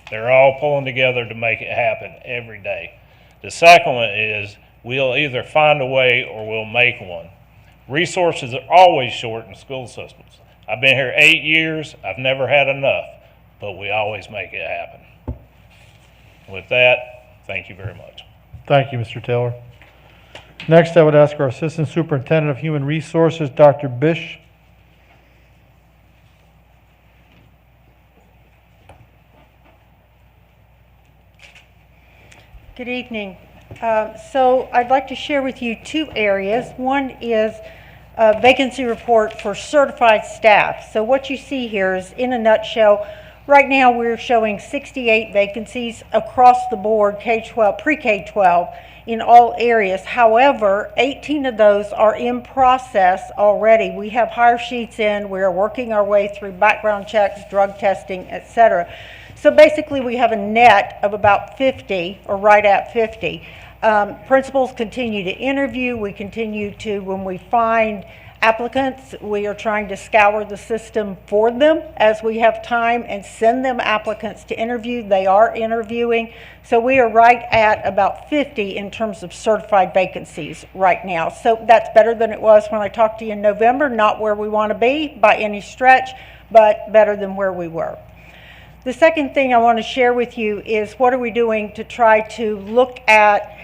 They're all pulling together to make it happen every day. The second one is we'll either find a way or we'll make one. Resources are always short in school systems. I've been here 8 years. I've never had enough, but we always make it happen. With that, thank you very much. Thank you, Mr. Taylor. Next, I would ask our Assistant Superintendent of Human Resources, Dr. Bish. Good evening. So I'd like to share with you 2 areas. One is a vacancy report for certified staff. So what you see here is, in a nutshell, right now we're showing 68 vacancies across the board, K-12, pre-K-12, in all areas. However, 18 of those are in process already. We have hire sheets in, we're working our way through background checks, drug testing, etc. So basically we have a net of about 50, or right at 50. Principals continue to interview. We continue to, when we find applicants. We are trying to scour the system for them as we have time and send them applicants to interview. They are interviewing. So we are right at about 50 in terms of certified vacancies right now. So that's better than it was when I talked to you in November. Not where we want to be by any stretch, but better than where we were. The second thing I want to share with you is what are we doing to try to look at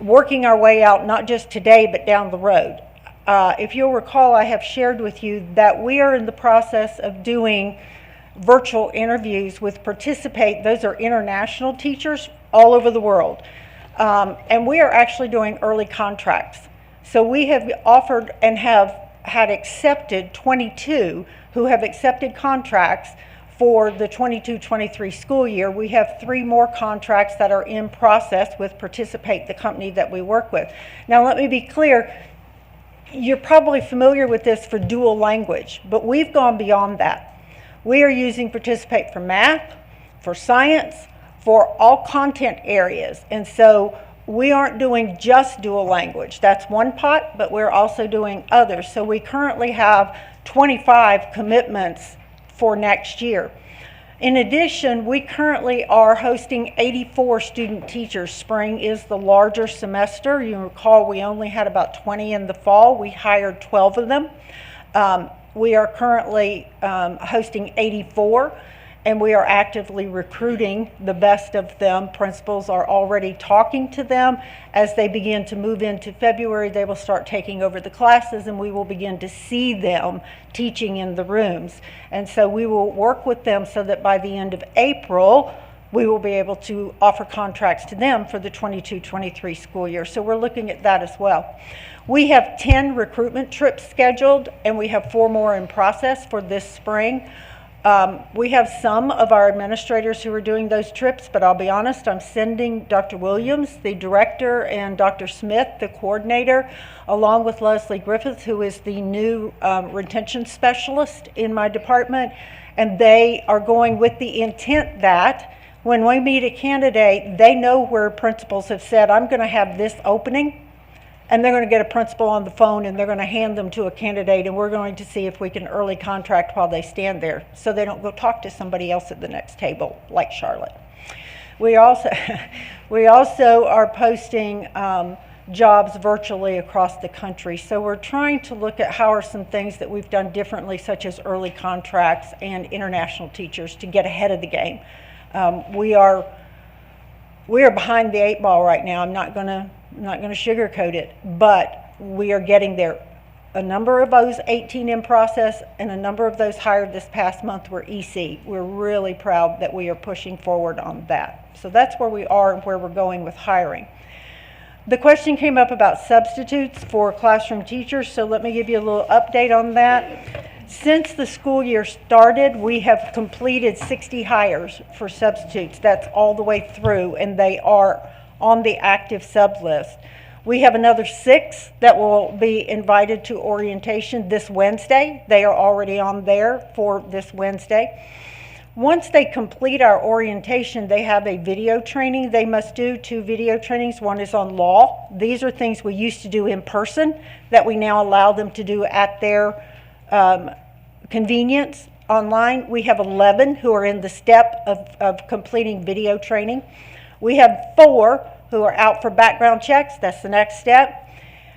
working our way out, not just today, but down the road. If you'll recall, I have shared with you that we are in the process of doing virtual interviews with Participate. Those are international teachers all over the world. And we are actually doing early contracts. So we have offered and have had accepted 22 who have accepted contracts for the 22-23 school year. We have 3 more contracts that are in process with Participate, the company that we work with. Now let me be clear, you're probably familiar with this for dual language, but we've gone beyond that. We are using Participate for math, for science, for all content areas. And so we aren't doing just dual language. That's one pot, but we're also doing others. So we currently have 25 commitments for next year. In addition, we currently are hosting 84 student teachers. Spring is the larger semester. You recall we only had about 20 in the fall. We hired 12 of them. We are currently hosting 84, and we are actively recruiting the best of them. Principals are already talking to them. As they begin to move into February, they will start taking over the classes, and we will begin to see them teaching in the rooms. And so we will work with them so that by the end of April, we will be able to offer contracts to them for the 22-23 school year. So we're looking at that as well. We have 10 recruitment trips scheduled, and we have 4 more in process for this spring. We have some of our administrators who are doing those trips, but I'll be honest, I'm sending Dr. Williams, the director, and Dr. Smith, the coordinator, along with Leslie Griffith, who is the new retention specialist in my department, and they are going with the intent that when we meet a candidate, they know where principals have said, I'm going to have this opening, and they're going to get a principal on the phone and they're going to hand them to a candidate, and we're going to see if we can early contract while they stand there so they don't go talk to somebody else at the next table like Charlotte. We also are posting jobs virtually across the country. So we're trying to look at how are some things that we've done differently, such as early contracts and international teachers, to get ahead of the game. We are behind the 8 ball right now. I'm not going to sugarcoat it, but we are getting there. A number of those 18 in process and a number of those hired this past month were EC. We're really proud that we are pushing forward on that. So that's where we are and where we're going with hiring. The question came up about substitutes for classroom teachers, so let me give you a little update on that. Since the school year started, we have completed 60 hires for substitutes. That's all the way through, and they are on the active sub list. We have another 6 that will be invited to orientation this Wednesday. They are already on there for this Wednesday. Once they complete our orientation, they have a video training they must do, 2 video trainings. One is on law. These are things we used to do in person that we now allow them to do at their convenience online. We have 11 who are in the step of completing video training. We have 4 who are out for background checks. That's the next step.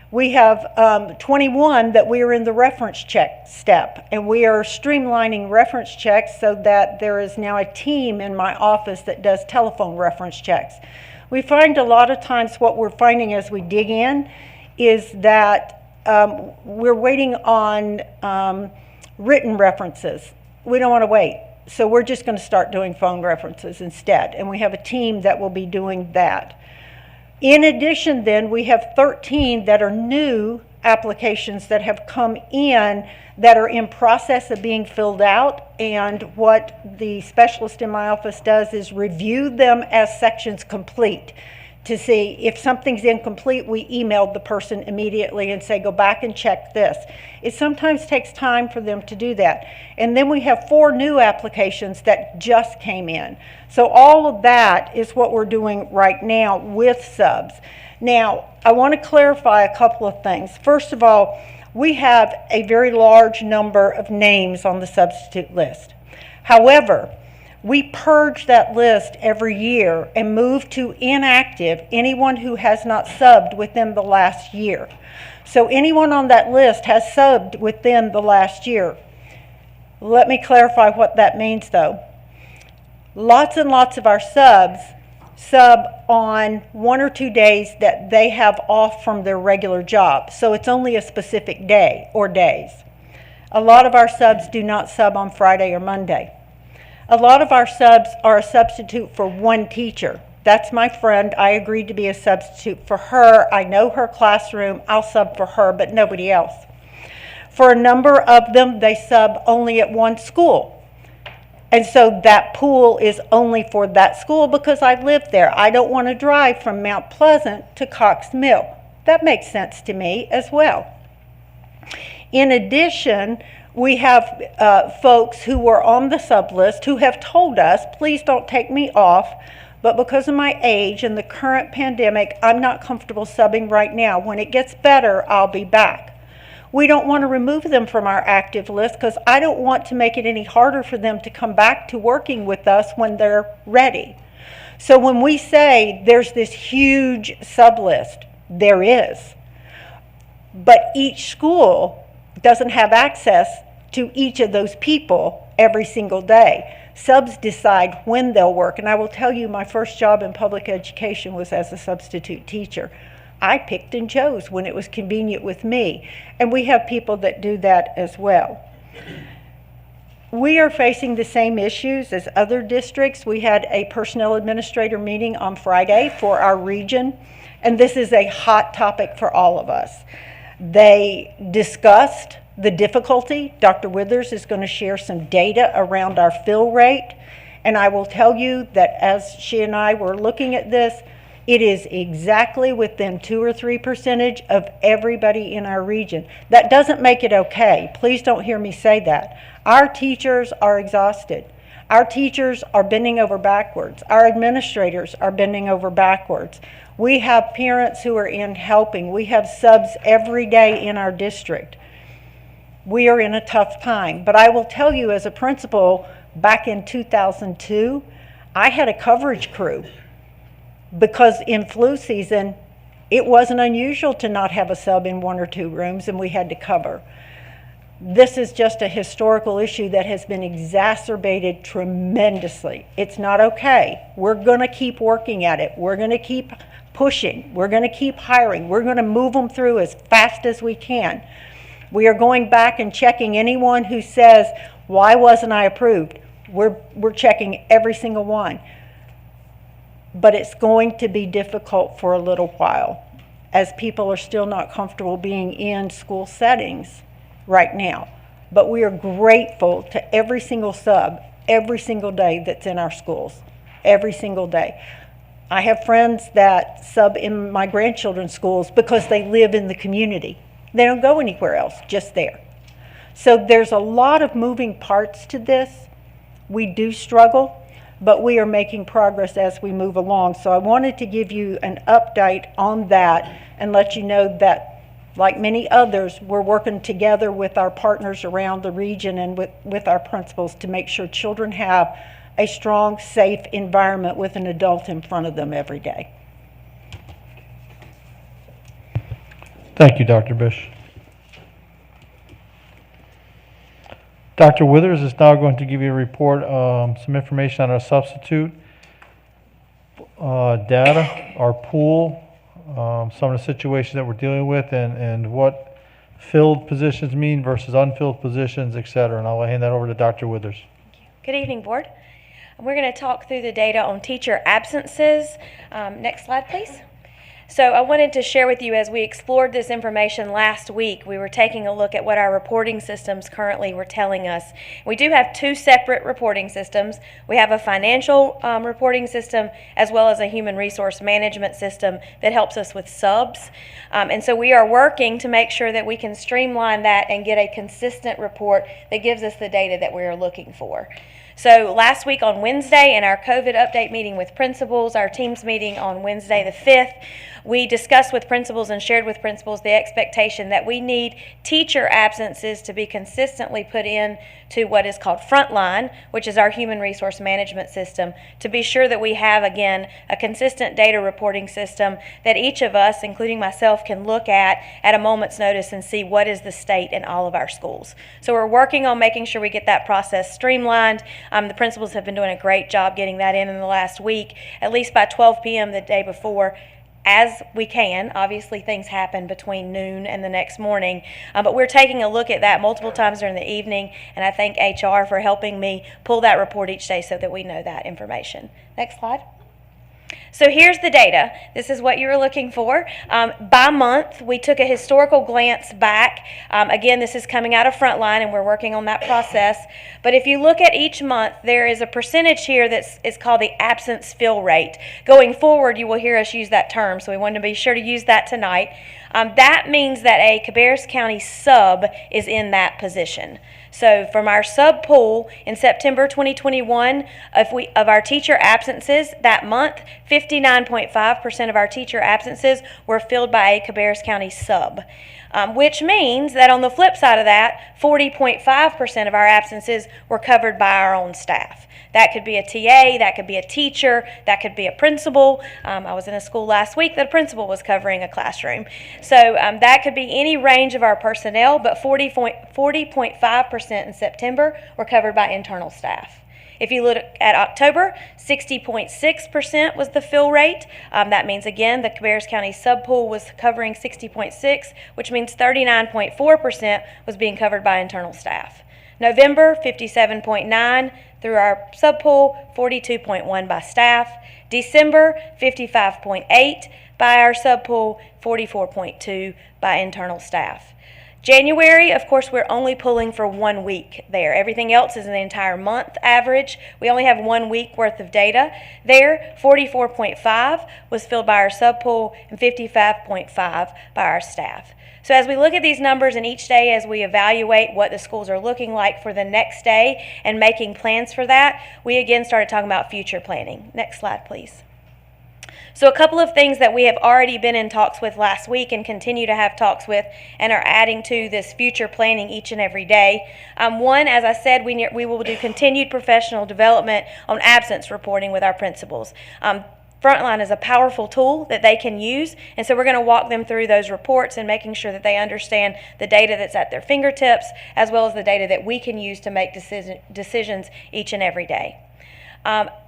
We have 21 that we are in the reference check step, and we are streamlining reference checks so that there is now a team in my office that does telephone reference checks. We find a lot of times what we're finding as we dig in is that we're waiting on written references. We don't want to wait. So we're just going to start doing phone references instead, and we have a team that will be doing that. In addition, then, we have 13 that are new applications that have come in that are in process of being filled out, and what the specialist in my office does is review them as sections complete to see if something's incomplete. We emailed the person immediately and say, go back and check this. It sometimes takes time for them to do that. And then we have 4 new applications that just came in. So all of that is what we're doing right now with subs. Now, I want to clarify a couple of things. First of all, we have a very large number of names on the substitute list. However, we purge that list every year and move to inactive anyone who has not subbed within the last year. So anyone on that list has subbed within the last year. Let me clarify what that means though. Lots and lots of our subs sub on 1 or 2 days that they have off from their regular job. So it's only a specific day or days. A lot of our subs do not sub on Friday or Monday. A lot of our subs are a substitute for one teacher. That's my friend. I agreed to be a substitute for her. I know her classroom. I'll sub for her, but nobody else. For a number of them, they sub only at one school. And so that pool is only for that school because I live there. I don't want to drive from Mount Pleasant to Cox Mill. That makes sense to me as well. In addition, we have folks who were on the sub list who have told us, please don't take me off, but because of my age and the current pandemic, I'm not comfortable subbing right now. When it gets better, I'll be back. We don't want to remove them from our active list because I don't want to make it any harder for them to come back to working with us when they're ready. So when we say there's this huge sub list, there is. But each school doesn't have access to each of those people every single day. Subs decide when they'll work. And I will tell you, my first job in public education was as a substitute teacher. I picked and chose when it was convenient with me. And we have people that do that as well. We are facing the same issues as other districts. We had a personnel administrator meeting on Friday for our region, and this is a hot topic for all of us. They discussed the difficulty. Dr. Withers is going to share some data around our fill rate, and I will tell you that as she and I were looking at this, it is exactly within 2 or 3% of everybody in our region. That doesn't make it okay. Please don't hear me say that. Our teachers are exhausted. Our teachers are bending over backwards. Our administrators are bending over backwards. We have parents who are in helping. We have subs every day in our district. We are in a tough time. But I will tell you, as a principal, back in 2002, I had a coverage crew. Because in flu season, it wasn't unusual to not have a sub in 1 or 2 rooms, and we had to cover. This is just a historical issue that has been exacerbated tremendously. It's not okay. We're going to keep working at it. We're going to keep pushing. We're going to keep hiring. We're going to move them through as fast as we can. We are going back and checking anyone who says, why wasn't I approved? We're checking every single one. But it's going to be difficult for a little while as people are still not comfortable being in school settings right now. But we are grateful to every single sub, every single day that's in our schools, every single day. I have friends that sub in my grandchildren's schools because they live in the community. They don't go anywhere else, just there. So there's a lot of moving parts to this. We do struggle, but we are making progress as we move along. So I wanted to give you an update on that and let you know that, like many others, we're working together with our partners around the region and with our principals to make sure children have a strong, safe environment with an adult in front of them every day. Thank you, Dr. Bish. Dr. Withers is now going to give you a report, some information on our substitute data, our pool, some of the situations that we're dealing with, and what filled positions mean versus unfilled positions, et cetera. And I'll hand that over to Dr. Withers. Good evening, Board. We're going to talk through the data on teacher absences. Next slide, please. So I wanted to share with you, as we explored this information last week, we were taking a look at what our reporting systems currently were telling us. We do have 2 separate reporting systems. We have a financial reporting system as well as a human resource management system that helps us with subs. And so we are working to make sure that we can streamline that and get a consistent report that gives us the data that we are looking for. So last week on Wednesday in our COVID update meeting with principals, our teams meeting on Wednesday the 5th, we discussed with principals and shared with principals the expectation that we need teacher absences to be consistently put in to what is called Frontline, which is our human resource management system, to be sure that we have, again, a consistent data reporting system that each of us, including myself, can look at a moment's notice and see what is the state in all of our schools. So we're working on making sure we get that process streamlined. The principals have been doing a great job getting that in the last week, at least by 12 p.m. the day before, as we can. Obviously, things happen between noon and the next morning, but we're taking a look at that multiple times during the evening, and I thank HR for helping me pull that report each day so that we know that information. Next slide. So here's the data. This is what you were looking for. By month, we took a historical glance back. Again, this is coming out of Frontline, and we're working on that process. But if you look at each month, there is a percentage here that is called the absence fill rate. Going forward, you will hear us use that term, so we wanted to be sure to use that tonight. That means that a Cabarrus County sub is in that position. So from our sub pool in September 2021, of our teacher absences that month, 59.5% of our teacher absences were filled by a Cabarrus County sub. Which means that on the flip side of that, 40.5% of our absences were covered by our own staff. That could be a TA, that could be a teacher, that could be a principal. I was in a school last week that a principal was covering a classroom. So that could be any range of our personnel, but 40.5% in September were covered by internal staff. If you look at October, 60.6% was the fill rate. That means, again, the Cabarrus County subpool was covering 60.6, which means 39.4% was being covered by internal staff. November, 57.9 through our subpool, 42.1 by staff. December, 55.8 by our subpool, 44.2 by internal staff. January, of course, we're only pulling for 1 week there. Everything else is an entire month average. We only have 1 week worth of data there. 44.5 was filled by our subpool and 55.5 by our staff. So as we look at these numbers, and each day as we evaluate what the schools are looking like for the next day and making plans for that, we again started talking about future planning. Next slide, please. So a couple of things that we have already been in talks with last week and continue to have talks with and are adding to this future planning each and every day. One, as I said, we will do continued professional development on absence reporting with our principals. Frontline is a powerful tool that they can use, and so we're going to walk them through those reports and making sure that they understand the data that's at their fingertips, as well as the data that we can use to make decisions each and every day.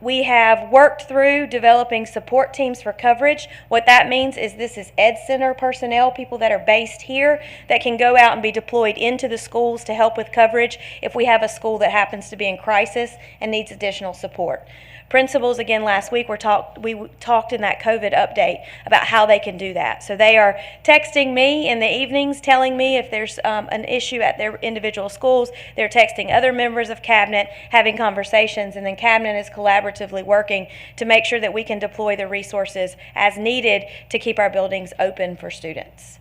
We have worked through developing support teams for coverage. What that means is this is Ed Center personnel, people that are based here that can go out and be deployed into the schools to help with coverage if we have a school that happens to be in crisis and needs additional support. Principals, again, last week we talked in that COVID update about how they can do that. So they are texting me in the evenings, telling me if there's an issue at their individual schools. They're texting other members of Cabinet, having conversations, and then Cabinet is collaboratively working to make sure that we can deploy the resources as needed to keep our buildings open for students.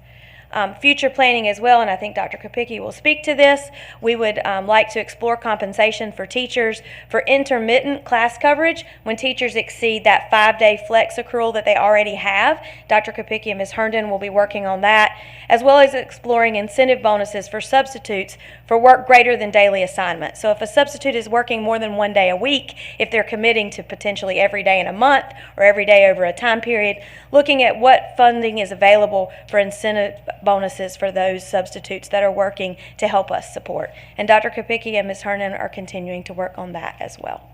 Future planning as well, and I think Dr. Kopicki will speak to this. We would like to explore compensation for teachers for intermittent class coverage when teachers exceed that 5-day flex accrual that they already have. Dr. Kopicki and Ms. Herndon will be working on that, as well as exploring incentive bonuses for substitutes for work greater than daily assignment. So if a substitute is working more than 1 day a week, if they're committing to potentially every day in a month or every day over a time period, looking at what funding is available for incentive bonuses for those substitutes that are working to help us support. And Dr. Kopicki and Ms. Herndon are continuing to work on that as well.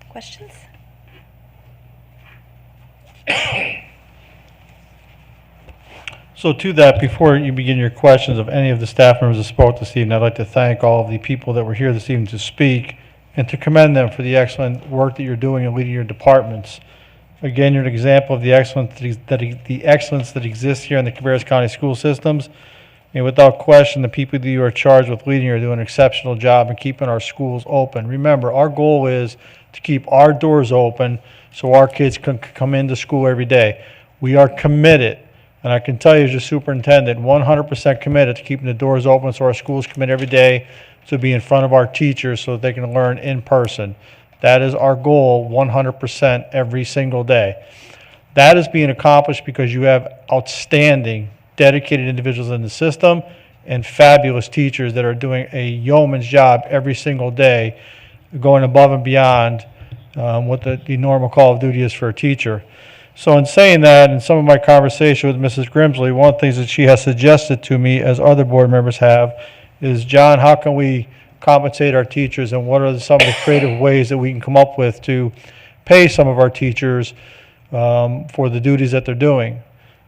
Questions? So to that, before you begin your questions of any of the staff members that spoke this evening, I'd like to thank all of the people that were here this evening to speak and to commend them for the excellent work that you're doing in leading your departments. Again, you're an example of the excellence that exists here in the Cabarrus County school systems. And without question, the people that you are charged with leading are doing an exceptional job in keeping our schools open. Remember, our goal is to keep our doors open so our kids can come into school every day. We are committed, and I can tell you as your superintendent, 100% committed to keeping the doors open so our schools come in every day to be in front of our teachers so that they can learn in person. That is our goal 100% every single day. That is being accomplished because you have outstanding, dedicated individuals in the system and fabulous teachers that are doing a yeoman's job every single day, going above and beyond what the normal call of duty is for a teacher. So in saying that, in some of my conversation with Mrs. Grimsley, one of the things that she has suggested to me, as other board members have, is, John, how can we compensate our teachers, and what are some of the creative ways that we can come up with to pay some of our teachers for the duties that they're doing?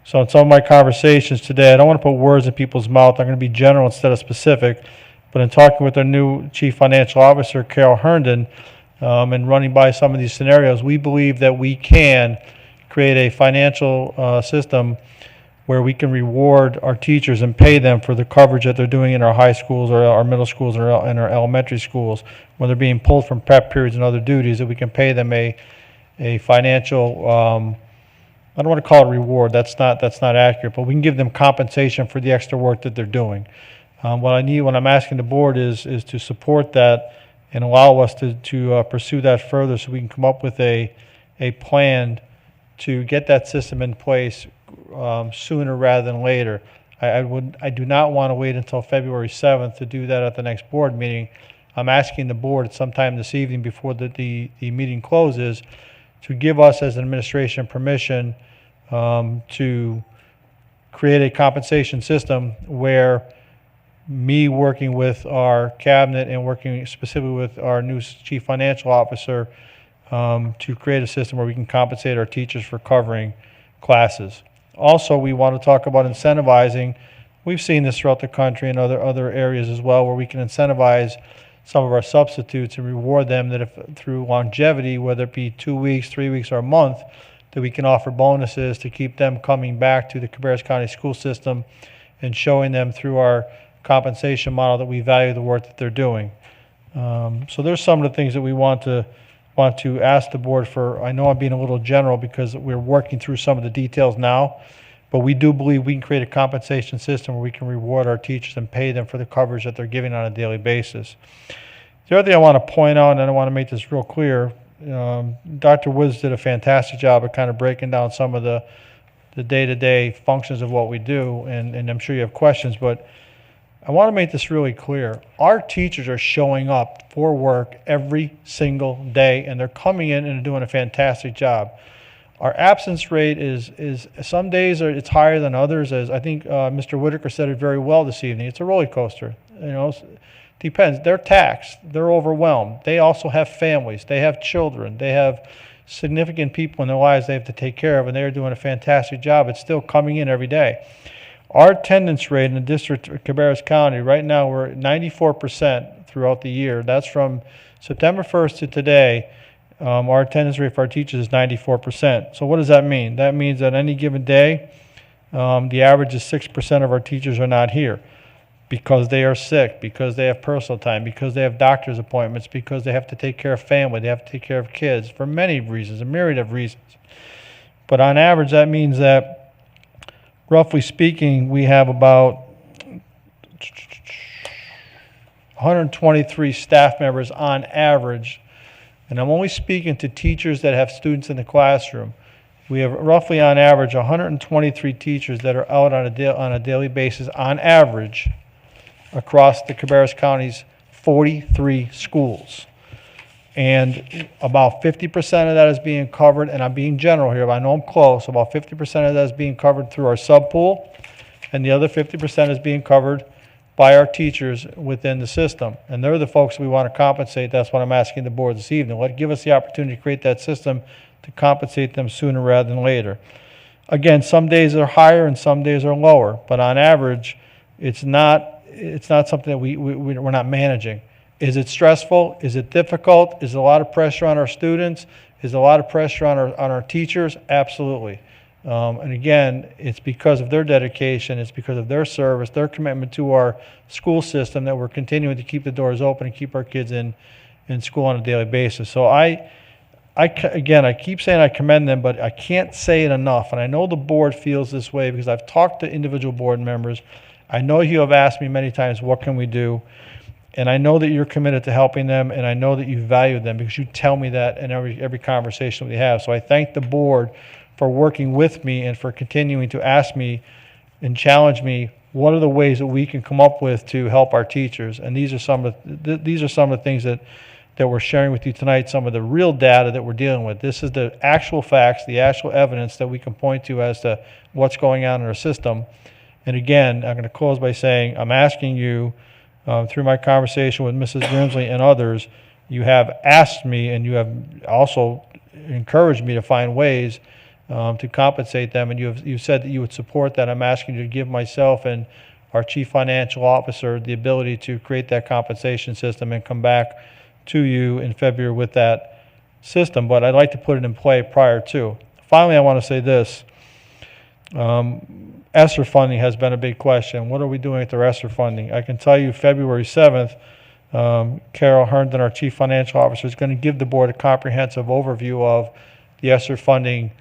So in some of my conversations today, I don't want to put words in people's mouth. I'm going to be general instead of specific. But in talking with our new Chief Financial Officer, Carol Herndon, and running by some of these scenarios, we believe that we can create a financial system where we can reward our teachers and pay them for the coverage that they're doing in our high schools or our middle schools or in our elementary schools. When they're being pulled from prep periods and other duties, that we can pay them a financial, I don't want to call it reward, that's not accurate, but we can give them compensation for the extra work that they're doing. What I'm asking the board is to support that and allow us to pursue that further, so we can come up with a plan to get that system in place sooner rather than later. I do not want to wait until February 7th to do that at the next board meeting. I'm asking the board sometime this evening before the meeting closes to give us as an administration permission to create a compensation system where me working with our cabinet and working specifically with our new chief financial officer to create a system where we can compensate our teachers for covering classes. Also, we want to talk about incentivizing. We've seen this throughout the country and other areas as well, where we can incentivize some of our substitutes and reward them, that if through longevity, whether it be 2 weeks, 3 weeks, or a month, that we can offer bonuses to keep them coming back to the Cabarrus County school system and showing them through our compensation model that we value the work that they're doing. So there's some of the things that we want to ask the board for. I know I'm being a little general because we're working through some of the details now, but we do believe we can create a compensation system where we can reward our teachers and pay them for the coverage that they're giving on a daily basis. The other thing I want to point out, and I want to make this real clear, Dr. Woods did a fantastic job of kind of breaking down some of the day-to-day functions of what we do, and I'm sure you have questions, but I want to make this really clear. Our teachers are showing up for work every single day, and they're coming in and doing a fantastic job. Our absence rate is some days it's higher than others, as I think Mr. Whitaker said it very well this evening. It's a roller coaster. Depends. They're taxed. They're overwhelmed. They also have families. They have children. They have significant people in their lives they have to take care of, and they're doing a fantastic job. It's still coming in every day. Our attendance rate in the district of Cabarrus County, right now we're at 94% throughout the year. That's from September 1st to today. Our attendance rate for our teachers is 94%. So what does that mean? That means that any given day, the average is 6% of our teachers are not here because they are sick, because they have personal time, because they have doctor's appointments, because they have to take care of family, they have to take care of kids, for many reasons, a myriad of reasons. But on average, that means that, roughly speaking, we have about 123 staff members on average, and I'm only speaking to teachers that have students in the classroom. We have roughly on average 123 teachers that are out on a daily basis on average across the Cabarrus County's 43 schools. And about 50% of that is being covered, and I'm being general here, but I know I'm close, about 50% of that is being covered through our sub-pool, and the other 50% is being covered by our teachers within the system. And they're the folks we want to compensate. That's what I'm asking the board this evening. Give us the opportunity to create that system to compensate them sooner rather than later. Again, some days are higher and some days are lower, but on average, it's not something that we're not managing. Is it stressful? Is it difficult? Is there a lot of pressure on our students? Is there a lot of pressure on our teachers? Absolutely. And again, it's because of their dedication, it's because of their service, their commitment to our school system that we're continuing to keep the doors open and keep our kids in school on a daily basis. So I keep saying I commend them, but I can't say it enough. And I know the board feels this way because I've talked to individual board members. I know you have asked me many times, what can we do? And I know that you're committed to helping them, and I know that you value them because you tell me that in every conversation we have. So I thank the board for working with me and for continuing to ask me and challenge me, what are the ways that we can come up with to help our teachers? And these are some of the things that we're sharing with you tonight, some of the real data that we're dealing with. This is the actual facts, the actual evidence that we can point to as to what's going on in our system. And again, I'm going to close by saying I'm asking you, through my conversation with Mrs. Grimsley and others, you have asked me and you have also encouraged me to find ways to compensate them, and you've said that you would support that. I'm asking you to give myself and our Chief Financial Officer the ability to create that compensation system and come back to you in February with that system, but I'd like to put it in play prior to. Finally, I want to say this. ESSER funding has been a big question. What are we doing with our ESSER funding? I can tell you February 7th, Carol Herndon, our Chief Financial Officer, is going to give the board a comprehensive overview of the ESSER funding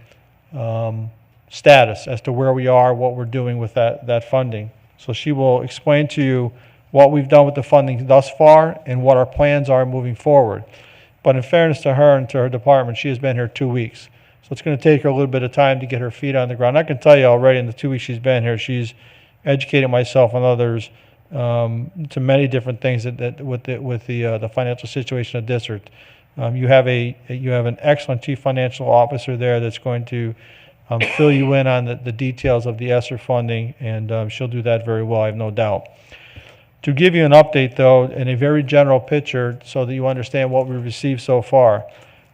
status as to where we are, what we're doing with that funding. So she will explain to you what we've done with the funding thus far and what our plans are moving forward. But in fairness to her and to her department, she has been here 2 weeks. So it's going to take her a little bit of time to get her feet on the ground. I can tell you already in the 2 weeks she's been here, she's educated myself and others to many different things that with the financial situation of the district. You have an excellent Chief Financial Officer there that's going to fill you in on the details of the ESSER funding, and she'll do that very well, I have no doubt. To give you an update, though, in a very general picture so that you understand what we've received so far,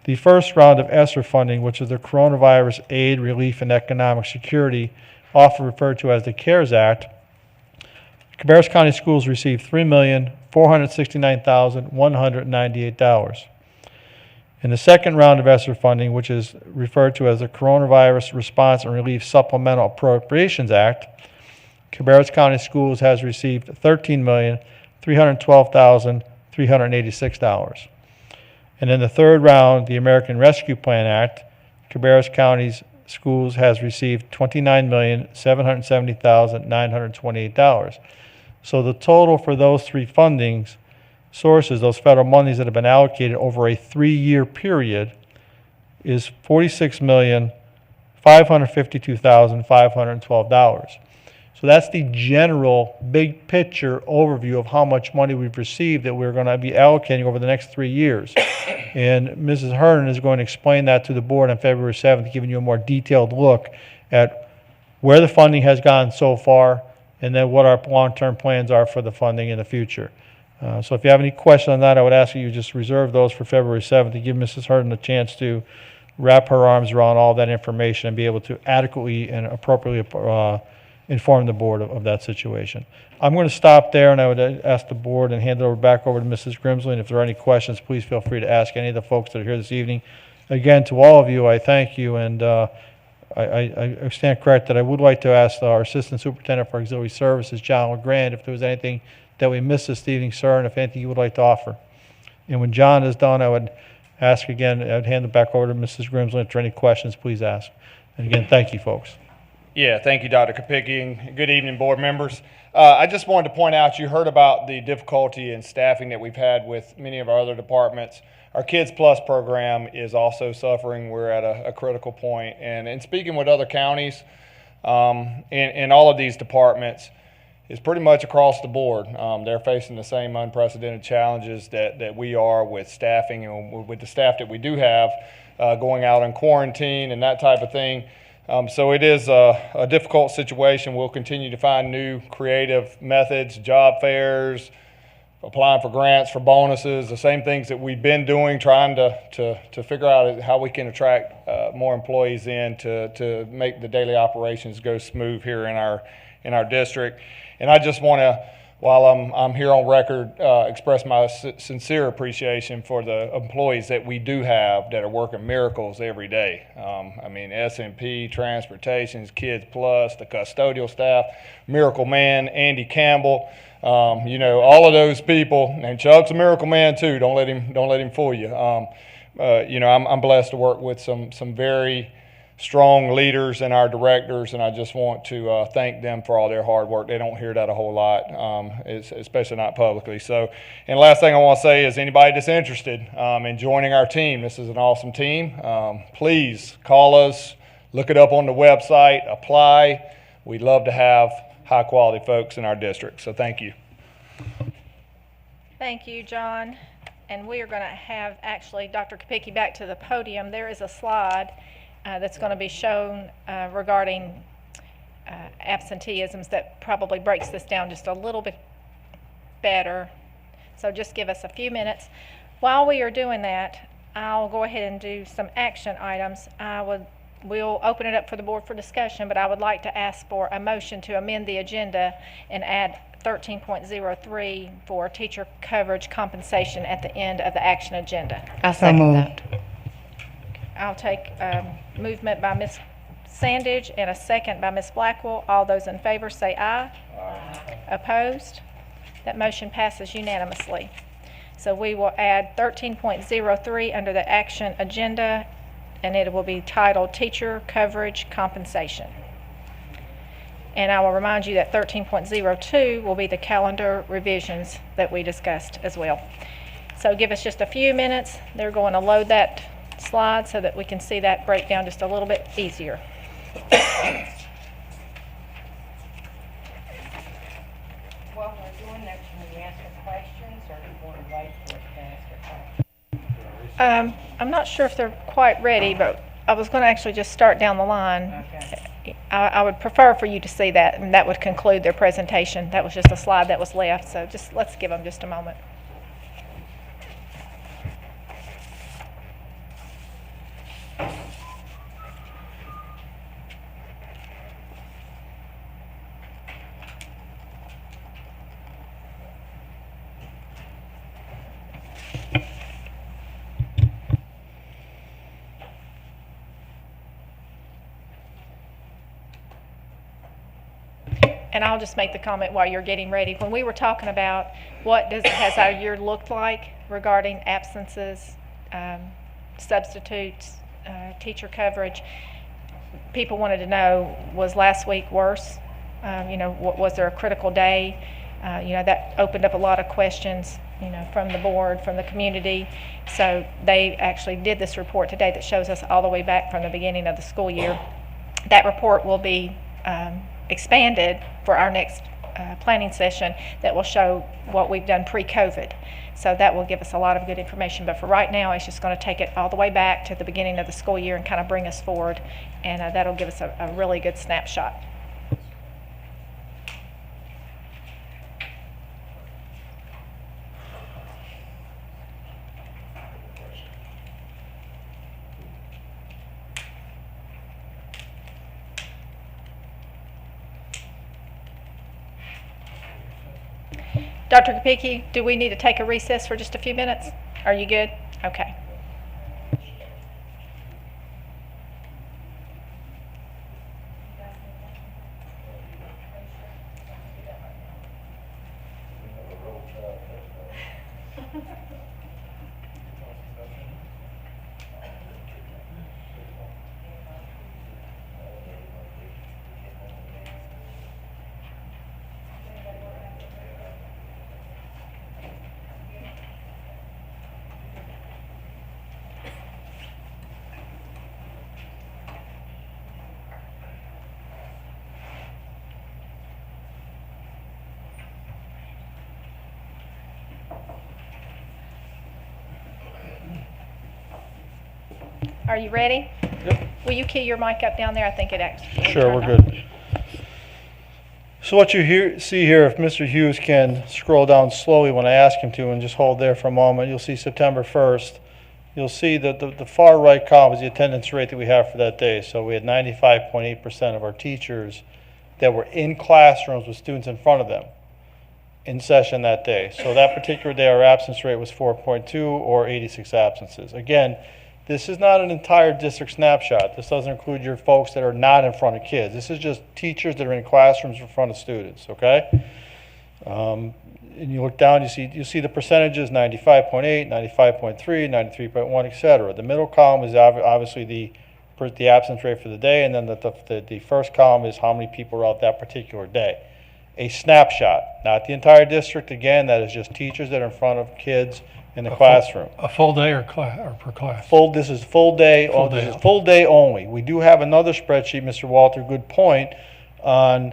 the first round of ESSER funding, which is the Coronavirus Aid, Relief, and Economic Security, often referred to as the CARES Act, Cabarrus County Schools received $3,469,198. In the second round of ESSER funding, which is referred to as the Coronavirus Response and Relief Supplemental Appropriations Act, Cabarrus County Schools has received $13,312,386. And in the third round, the American Rescue Plan Act, Cabarrus County's Schools has received $29,770,928. So the total for those three fundings sources, those federal monies that have been allocated over a 3-year period, is $46,552,512. So that's the general big picture overview of how much money we've received that we're going to be allocating over the next 3 years. And Mrs. Herndon is going to explain that to the board on February 7th, giving you a more detailed look at where the funding has gone so far and then what our long-term plans are for the funding in the future. So if you have any questions on that, I would ask you just reserve those for February 7th to give Mrs. Herndon a chance to wrap her arms around all that information and be able to adequately and appropriately inform the board of that situation. I'm going to stop there, and I would ask the board and hand it back over to Mrs. Grimsley. And if there are any questions, please feel free to ask any of the folks that are here this evening. Again, to all of you, I thank you, and I stand correct that I would like to ask our Assistant Superintendent for Auxiliary Services, John LeGrand, if there was anything that we missed this evening, sir, and if anything you would like to offer. And when John is done, I would ask again, I would hand it back over to Mrs. Grimsley. If there are any questions, please ask. And again, thank you, folks. Yeah, thank you, Dr. Kopicki, and good evening, board members. I just wanted to point out, you heard about the difficulty in staffing that we've had with many of our other departments. Our Kids Plus program is also suffering. We're at a critical point. And speaking with other counties, in all of these departments, it's pretty much across the board. They're facing the same unprecedented challenges that we are with staffing and with the staff that we do have going out in quarantine and that type of thing. So it is a difficult situation. We'll continue to find new creative methods, job fairs, applying for grants, for bonuses, the same things that we've been doing, trying to figure out how we can attract more employees in to make the daily operations go smooth here in our district. And I just want to, while I'm here on record, express my sincere appreciation for the employees that we do have that are working miracles every day. I mean, S&P, Transportations, Kids Plus, the custodial staff, Miracle Man, Andy Campbell, you know, all of those people, and Chuck's a miracle man too. Don't let him fool you. You know, I'm blessed to work with some very strong leaders and our directors, and I just want to thank them for all their hard work. They don't hear that a whole lot, especially not publicly. So, and last thing I want to say is anybody that's interested in joining our team, this is an awesome team. Please call us, Look it up on the website, apply. We'd love to have high quality folks in our district, so thank you. Thank you, John. And we are going to have actually Dr. Kopicki back to the podium. There is a slide that's going to be shown regarding absenteeisms that probably breaks this down just a little bit better. So just give us a few minutes. While we are doing that, I'll go ahead and do some action items. We'll open it up for the board for discussion, but I would like to ask for a motion to amend the agenda and add 13.03 for teacher coverage compensation at the end of the action agenda. I second that. I'll take movement by Ms. Sandage and a second by Ms. Blackwell. All those in favor say aye. Aye. Opposed? That motion passes unanimously. So we will add 13.03 under the action agenda, and it will be titled Teacher Coverage Compensation. And I will remind you that 13.02 will be the calendar revisions that we discussed as well. So give us just a few minutes. They're going to load that slide so that we can see that breakdown just a little bit easier. While we're doing that, can we ask questions, or do you want to wait for us to ask questions? I'm not sure if they're quite ready, but I was going to actually just start down the line. Okay. I would prefer for you to see that, and that would conclude their presentation. That was just a slide that was left, so just let's give them just a moment. And I'll just make the comment while you're getting ready. When we were talking about has our year looked like regarding absences, substitutes, teacher coverage, people wanted to know, was last week worse? Was there a critical day? That opened up a lot of questions, from the board, from the community. So they actually did this report today that shows us all the way back from the beginning of the school year. That report will be expanded for our next planning session that will show what we've done pre-COVID. So that will give us a lot of good information. But for right now, it's just going to take it all the way back to the beginning of the school year and kind of bring us forward. And that'll give us a really good snapshot. Dr. Kopicki, do we need to take a recess for just a few minutes? Are you good? Okay. Are you ready? Yep. Will you key your mic up down there? I think it actually. Sure, we're good. So what you see here, if Mr. Hughes can scroll down slowly when I ask him to and just hold there for a moment, you'll see September 1st. You'll see that the far right column is the attendance rate that we have for that day. So we had 95.8% of our teachers that were in classrooms with students in front of them in session that day. So that particular day, our absence rate was 4.2 or 86 absences. Again, this is not an entire district snapshot. This doesn't include your folks that are not in front of kids. This is just teachers that are in classrooms in front of students, okay? And you look down, you see the percentages, 95.8, 95.3, 93.1, et cetera. The middle column is obviously the absence rate for the day, and then the first column is how many people are out that particular day. A snapshot, not the entire district. Again, that is just teachers that are in front of kids in the classroom. A full day or per class? This is full day. This is full day only. We do have another spreadsheet, Mr. Walter, good point, on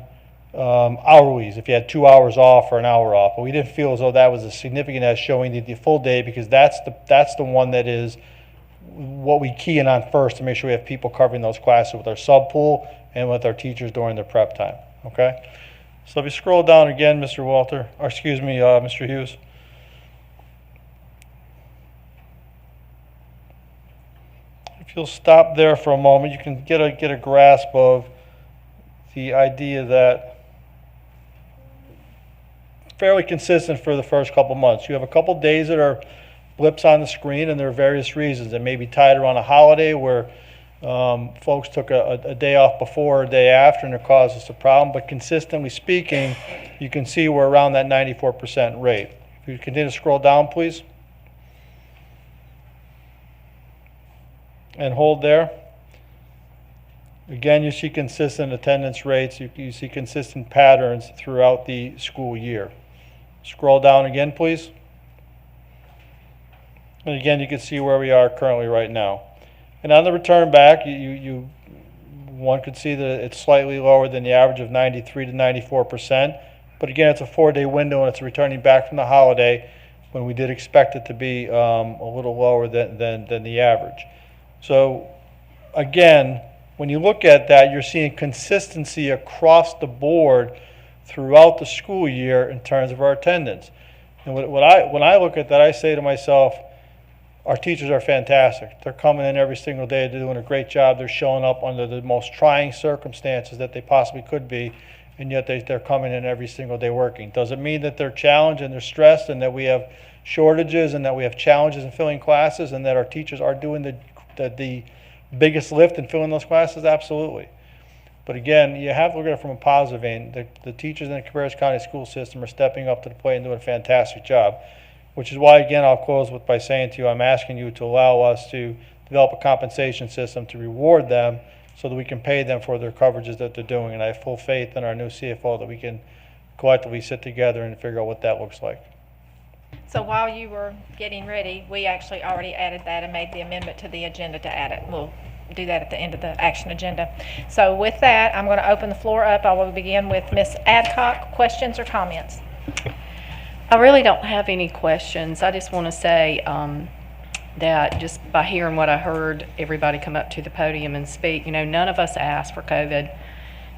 hourlies, if you had 2 hours off or an hour off. But we didn't feel as though that was as significant as showing the full day, because that's the one that is what we key in on first to make sure we have people covering those classes with our sub pool and with our teachers during their prep time. Okay? So if you scroll down again, Mr. Walter, or excuse me, Mr. Hughes. If you'll stop there for a moment, you can get a grasp of the idea that fairly consistent for the first couple months. You have a couple days that are blips on the screen, and there are various reasons. It may be tied around a holiday where folks took a day off before or a day after, and it caused us a problem. But consistently speaking, you can see we're around that 94% rate. If you continue to scroll down, please. And hold there. Again, you see consistent attendance rates. You see consistent patterns throughout the school year. Scroll down again, please. And again, you can see where we are currently right now. And on the return back, one could see that it's slightly lower than the average of 93 to 94%. But again, it's a 4-day window, and it's returning back from the holiday when we did expect it to be a little lower than the average. So again, when you look at that, you're seeing consistency across the board throughout the school year in terms of our attendance. And when I look at that, I say to myself, our teachers are fantastic. They're coming in every single day. They're doing a great job. They're showing up under the most trying circumstances that they possibly could be, and yet they're coming in every single day working. Does it mean that they're challenged and they're stressed and that we have shortages and that we have challenges in filling classes and that our teachers are doing the biggest lift in filling those classes? Absolutely. But again, you have to look at it from a positive end. The teachers in the Cabarrus County school system are stepping up to the plate and doing a fantastic job, which is why, again, I'll close by saying to you, I'm asking you to allow us to develop a compensation system to reward them so that we can pay them for their coverages that they're doing. And I have full faith in our new CFO that we can collectively sit together and figure out what that looks like. So while you were getting ready, we actually already added that and made the amendment to the agenda to add it. We'll do that at the end of the action agenda. So with that, I'm going to open the floor up. I will begin with Ms. Adcock. Questions or comments? I really don't have any questions. I just want to say that just by hearing what I heard everybody come up to the podium and speak, none of us asked for COVID.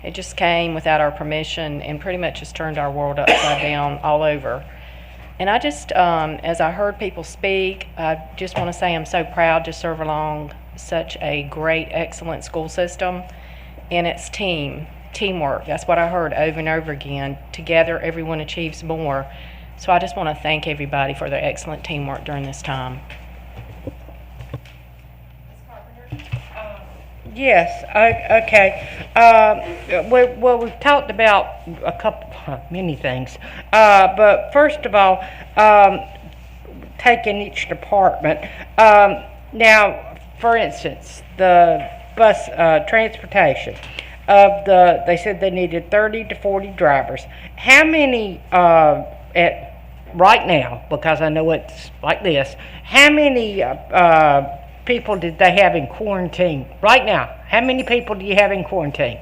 It just came without our permission and pretty much just turned our world upside down all over. And I just, as I heard people speak, I just want to say I'm so proud to serve along such a great, excellent school system. And it's teamwork. That's what I heard over and over again. Together, everyone achieves more. So I just want to thank everybody for their excellent teamwork during this time. Yes, okay. Well, we've talked about many things. But first of all, taking each department. Now, for instance, the bus transportation. They said they needed 30 to 40 drivers. How many, right now, because I know it's like this, how many people did they have in quarantine right now? How many people do you have in quarantine?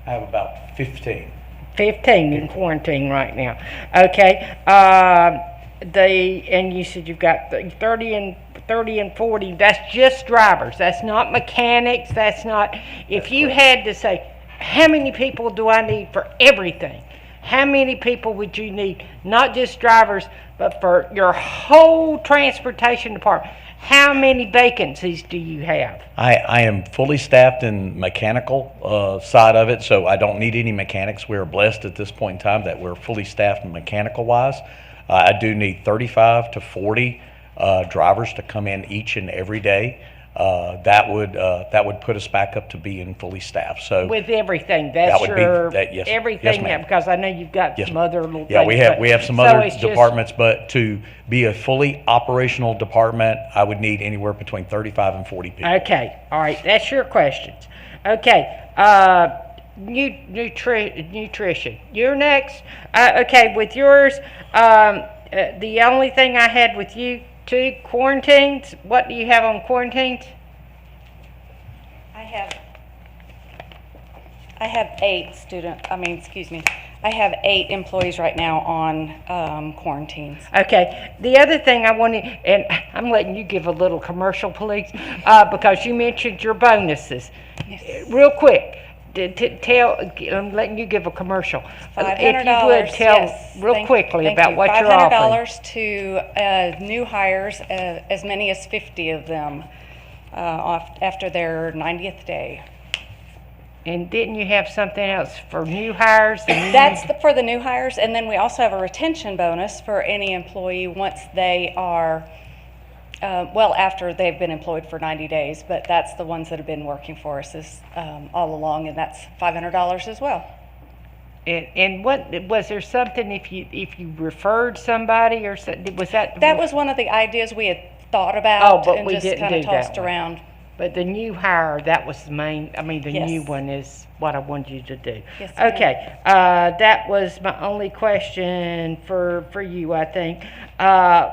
I have about 15. 15 in quarantine right now. Okay. And you said you've got 30 and 40. That's just drivers. That's not mechanics. That's not. If you had to say, how many people do I need for everything? How many people would you need? Not just drivers, but for your whole transportation department. How many vacancies do you have? I am fully staffed in mechanical side of it, so I don't need any mechanics. We're blessed at this point in time that we're fully staffed mechanical wise. I do need 35 to 40 drivers to come in each and every day. That would put us back up to being fully staffed. So with everything, that's everything. Yes, because I know you've got some other little things. Yeah, we have some other departments, but to be a fully operational department, I would need anywhere between 35 and 40 people. Okay, all right, that's your questions. Okay, nutrition. You're next. Okay, with yours, The only thing I had with you two, quarantines. What do you have on quarantines? I have 8 employees right now on quarantines. Okay. The other thing I wanted, and I'm letting you give a little commercial, please, because you mentioned your bonuses. Yes. Real quick, I'm letting you give a commercial. $500, if you would tell yes. real quickly Thank about you. what you're offering. $500 to new hires, as many as 50 of them after their 90th day. And didn't you have something else for new hires? That's for the new hires, and then we also have a retention bonus for any employee once they are, after they've been employed for 90 days, but that's the ones that have been working for us all along, and that's $500 as well. And what was there something if you referred somebody or something? Was that? That was one of the ideas we had thought about but and we just didn't kind of do that tossed one. around. But the new hire, that was the main, the Yes. new one is what I wanted you to do. Yes, ma'am. Okay, that was my only question for you, I think,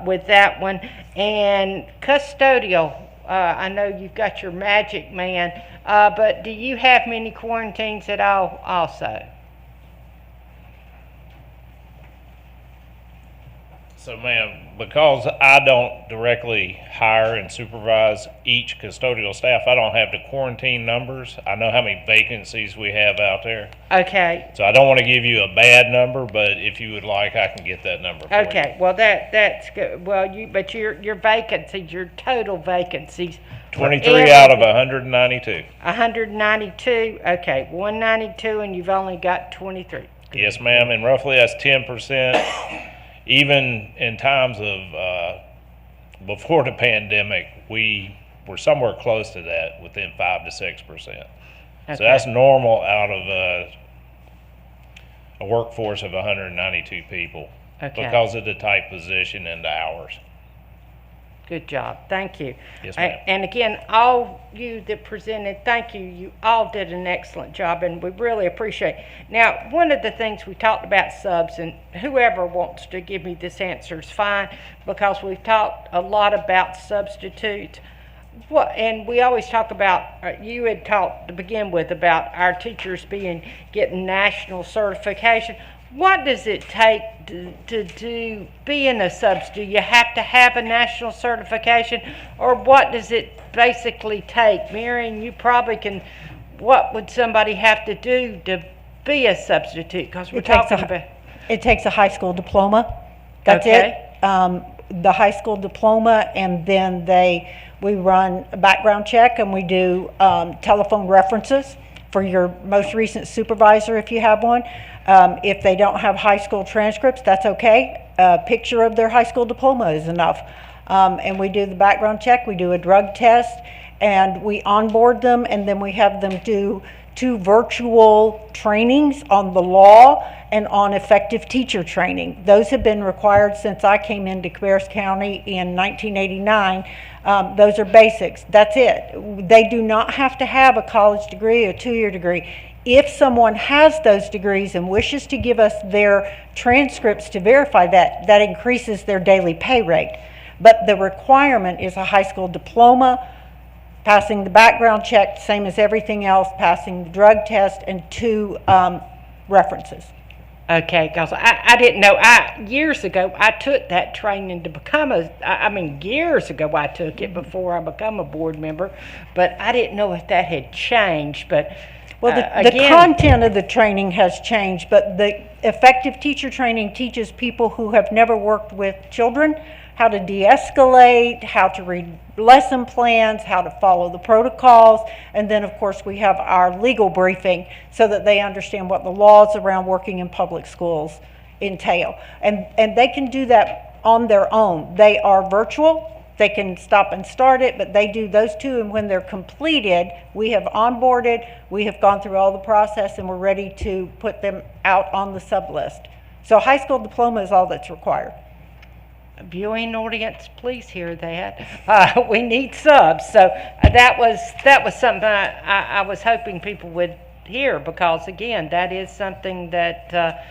with that one. And custodial, I know you've got your magic man, but do you have many quarantines at all also? So, ma'am, because I don't directly hire and supervise each custodial staff, I don't have the quarantine numbers. I know how many vacancies we have out there. Okay. So I don't want to give you a bad number, but if you would like, I can get that number for you. Okay, well, that's good. Well, but your vacancies, your total vacancies. 23 out of 192. 192, okay, 192, and you've only got 23. Yes, ma'am, and roughly that's 10%. Even in times of before the pandemic, we were somewhere close to that, within 5 to 6%. Okay. So that's normal out of a workforce of 192 people, Okay. because of the type position and the hours. Good job, thank you. Yes, ma'am. And again, all you that presented, thank you. You all did an excellent job, and we really appreciate it. Now, one of the things we talked about subs, and whoever wants to give me this answer is fine, because we've talked a lot about substitutes. And we always talk about, you had talked to begin with about our teachers getting national certification. What does it take to be in a subs? Do you have to have a national certification, or what does it basically take? Marion, you probably can. What would somebody have to do to be a substitute? Because we're talking about. It takes a high school diploma. That's Okay. it. The high school diploma, and then we run a background check, and we do telephone references for your most recent supervisor if you have one. If they don't have high school transcripts, that's okay. A picture of their high school diploma is enough. And we do the background check, we do a drug test, and we onboard them, and then we have them do 2 virtual trainings on the law and on effective teacher training. Those have been required since I came into Cabarrus County in 1989. Those are basics. That's it. They do not have to have a college degree, a 2-year degree. If someone has those degrees and wishes to give us their transcripts to verify that, that increases their daily pay rate. But the requirement is a high school diploma, passing the background check, same as everything else, passing the drug test, and 2 references. Okay, because I didn't know. Years ago, I took that training to become years ago I took it before I become a board member, but I didn't know if that had changed. But well, the content of the training has changed, but the effective teacher training teaches people who have never worked with children how to de-escalate, how to read lesson plans, how to follow the protocols, and then of course we have our legal briefing so that they understand what the laws around working in public schools entail. And they can do that on their own. They are virtual. They can stop and start it, but they do those 2, and when they're completed, we have onboarded, we have gone through all the process, and we're ready to put them out on the sub list. So high school diploma is all that's required. Viewing audience, please hear that. We need subs. So that was something I was hoping people would hear, because again, that is something that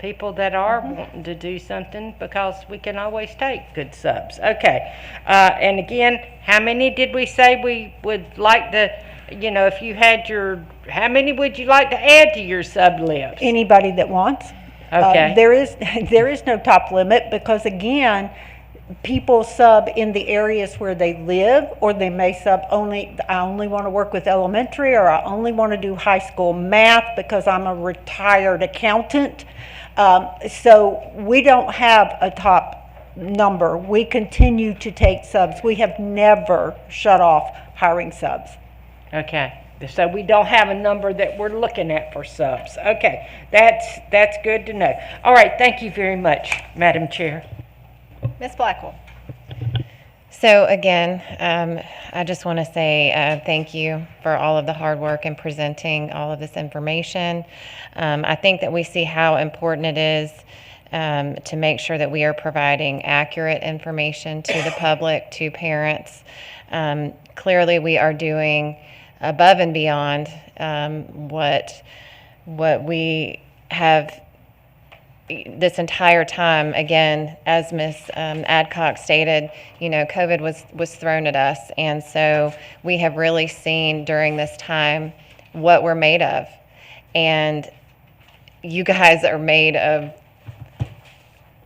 people that are wanting to do something, because we can always take good subs. Okay, and again, how many did we say we would like to, you know, if you had your, how many would you like to add to your sub list? Anybody that wants. Okay. There is no top limit, because again, people sub in the areas where they live, or they may sub only, I only want to work with elementary, or I only want to do high school math because I'm a retired accountant. So we don't have a top number. We continue to take subs. We have never shut off hiring subs. Okay, so we don't have a number that we're looking at for subs. Okay, that's good to know. All right, thank you very much, Madam Chair. Ms. Blackwell. So again, I just want to say thank you for all of the hard work in presenting all of this information. I think that we see how important it is to make sure that we are providing accurate information to the public, to parents. Clearly, we are doing above and beyond what we have this entire time. Again, as Ms. Adcock stated, you know, COVID was thrown at us, and so we have really seen during this time what we're made of. And you guys are made of,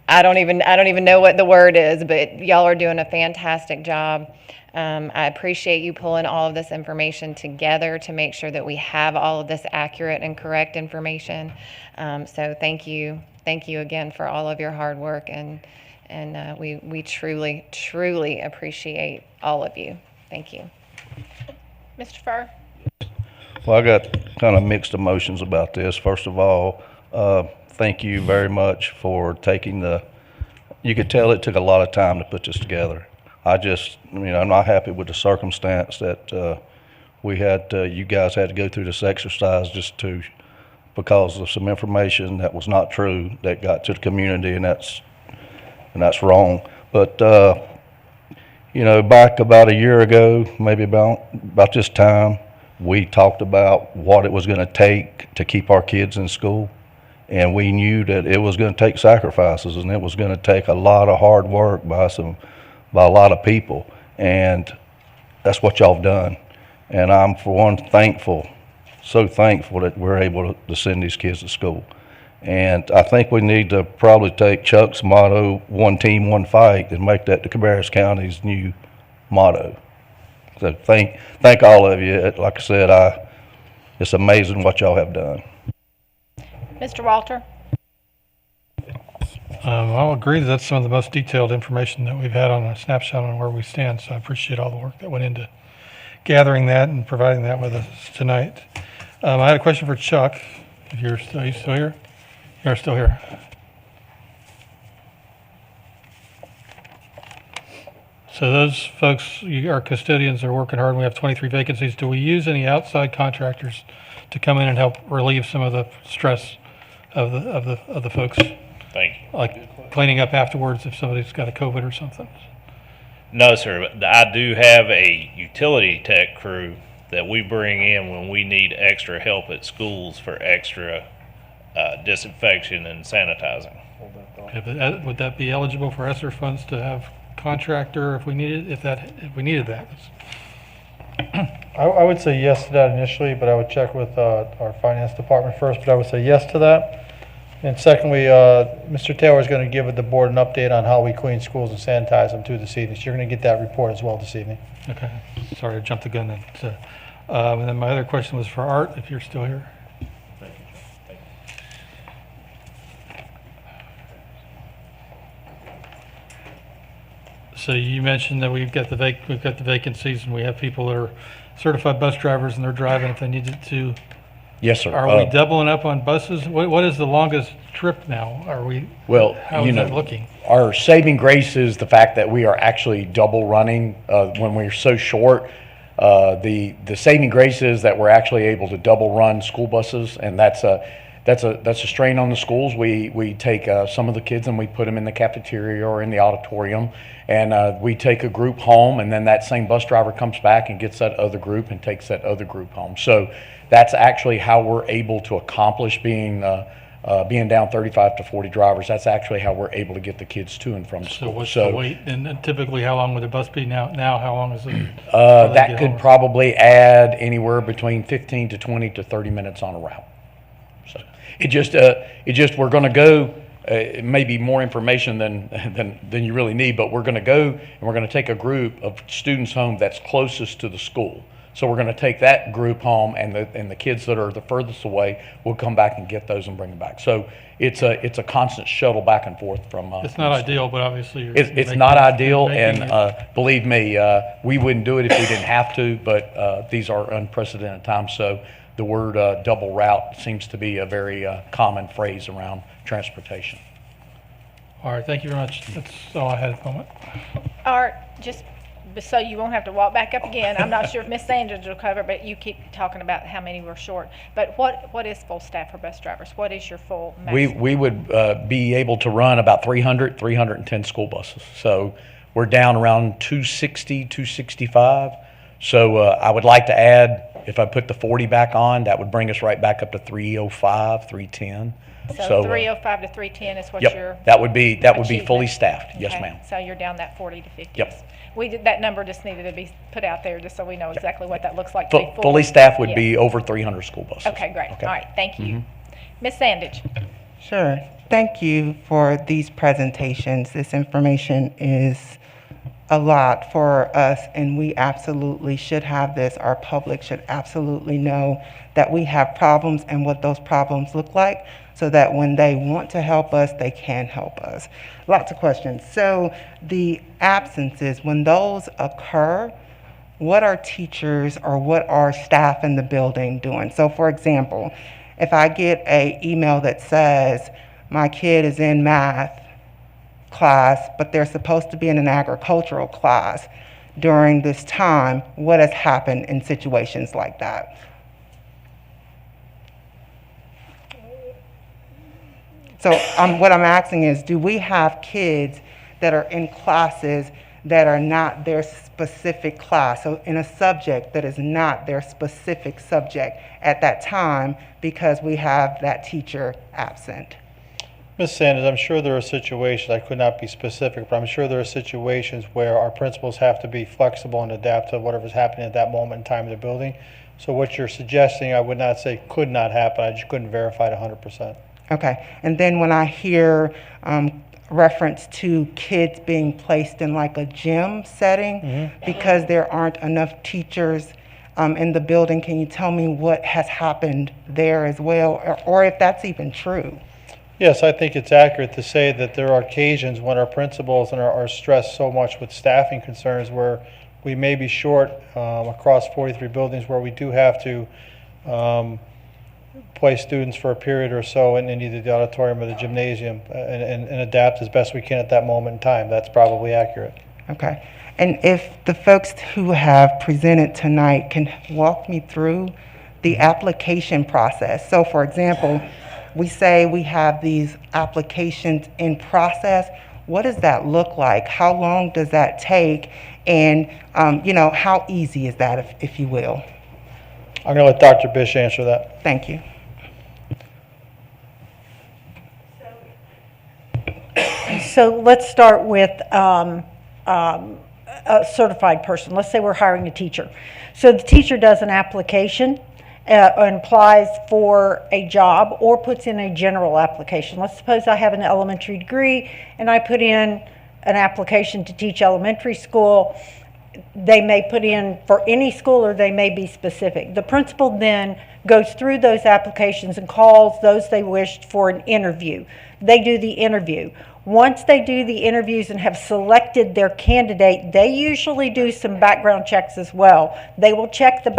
I don't even know what the word is, but y'all are doing a fantastic job. I appreciate you pulling all of this information together to make sure that we have all of this accurate and correct information. So thank you again for all of your hard work, and we truly appreciate all of you. Thank you. Mr. Furr. Well, I got kind of mixed emotions about this. First of all, thank you very much for taking you could tell it took a lot of time to put this together. I'm not happy with the circumstance that we had, you guys had to go through this exercise because of some information that was not true that got to the community, and that's wrong. But back about a year ago, maybe about this time, we talked about what it was going to take to keep our kids in school, and we knew that it was going to take sacrifices, and it was going to take a lot of hard work by a lot of people, and that's what y'all have done. And I'm, for one, so thankful that we're able to send these kids to school. And I think we need to probably take Chuck's motto, one team, one fight, and make that the Cabarrus County's new motto. So thank all of you. Like I said, it's amazing what y'all have done. Mr. Walter. I'll agree that that's some of the most detailed information that we've had on a snapshot on where we stand, so I appreciate all the work that went into gathering that and providing that with us tonight. I had a question for Chuck. If are you still here? You're still here. So those folks, our custodians, are working hard. We have 23 vacancies. Do we use any outside contractors to come in and help relieve some of the stress of the folks? Thank you. Like cleaning up afterwards if somebody's got a COVID or something? No, sir. But I do have a utility tech crew that we bring in when we need extra help at schools for extra disinfection and sanitizing. Okay, but would that be eligible for ESSER funds to have contractor if we needed that? I would say yes to that initially, but I would check with our finance department first. But I would say yes to that. And secondly, Mr. Taylor is going to give the board an update on how we clean schools and sanitize them too this evening. So you're going to get that report as well this evening. Okay. Sorry, I jumped the gun then. And then my other question was for Art, if you're still here. So you mentioned that we've got the vacancies, and we have people that are certified bus drivers, and they're driving if they needed to. Yes, sir. Are we doubling up on buses? What is the longest trip now? How is that looking? Our saving grace is the fact that we are actually double running when we're so short. The saving grace is that we're actually able to double run school buses, and that's a strain on the schools. We take some of the kids and we put them in the cafeteria or in the auditorium, and we take a group home, and then that same bus driver comes back and gets that other group and takes that other group home. So that's actually how we're able to accomplish being being down 35 to 40 drivers, that's actually how we're able to get the kids to and from So school. what's the wait, and then typically how long would the bus be now? Now, how long is it? That could probably add anywhere between 15 to 20 to 30 minutes on a route. So it just we're going to go. It may be more information than you really need, but we're going to go and we're going to take a group of students home that's closest to the school. So we're going to take that group home, and the kids that are the furthest away will come back and get those and bring them back. So it's a constant shuttle back and forth from. It's not ideal, but obviously it's not ideal, and believe me, we wouldn't do it if we didn't have to. But these are unprecedented times, so the word double route seems to be a very common phrase around transportation. All right, thank you very much. That's all I had at the moment. Art, just so you won't have to walk back up again, I'm not sure if Miss Sanders will cover, but you keep talking about how many were short. But what is full staff for bus drivers? What is your full maximum? We would be able to run about 310 school buses. So we're down around 260, 265. So I would like to add, if I put the 40 back on, that would bring us right back up to 305, 310. So 305 to 310 is what yep, you're that would be fully staffed. Yes, okay. ma'am. So you're down that 40 to 50. Yep. That number just needed to be put out there just so we know exactly what that looks like. Fully staffed would be over 300 school buses. Okay, great. Okay. All right, thank you. Ms. Sandage. Sure. Thank you for these presentations. This information is a lot for us, and we absolutely should have this. Our public should absolutely know that we have problems and what those problems look like, so that when they want to help us, they can help us. Lots of questions. So the absences, when those occur, what are teachers or what are staff in the building doing? So for example, if I get an email that says my kid is in math class, but they're supposed to be in an agricultural class during this time, what has happened in situations like that? So what I'm asking is, do we have kids that are in classes that are not their specific class, so in a subject that is not their specific subject at that time because we have that teacher absent? Ms. Sanders, I'm sure there are situations, I could not be specific, but I'm sure there are situations where our principals have to be flexible and adapt to whatever's happening at that moment in time in the building. So what you're suggesting, I would not say could not happen, I just couldn't verify it 100%. Okay, and then when I hear reference to kids being placed in like a gym setting because there aren't enough teachers in the building, can you tell me what has happened there as well, or if that's even true? Yes, I think it's accurate to say that there are occasions when our principals are stressed so much with staffing concerns where we may be short across 43 buildings where we do have to place students for a period or so in either the auditorium or the gymnasium and adapt as best we can at that moment in time. That's probably accurate. Okay. And if the folks who have presented tonight can walk me through the application process. So for example, we say we have these applications in process. What does that look like? How long does that take? And how easy is that, if you will? I'm going to let Dr. Bish answer that. Thank you. So let's start with a certified person. Let's say we're hiring a teacher. So the teacher does an application and applies for a job or puts in a general application. Let's suppose I have an elementary degree and I put in an application to teach elementary school. They may put in for any school or they may be specific. The principal then goes through those applications and calls those they wished for an interview. They do the interview. Once they do the interviews and have selected their candidate, they usually do some background checks as well. They will check the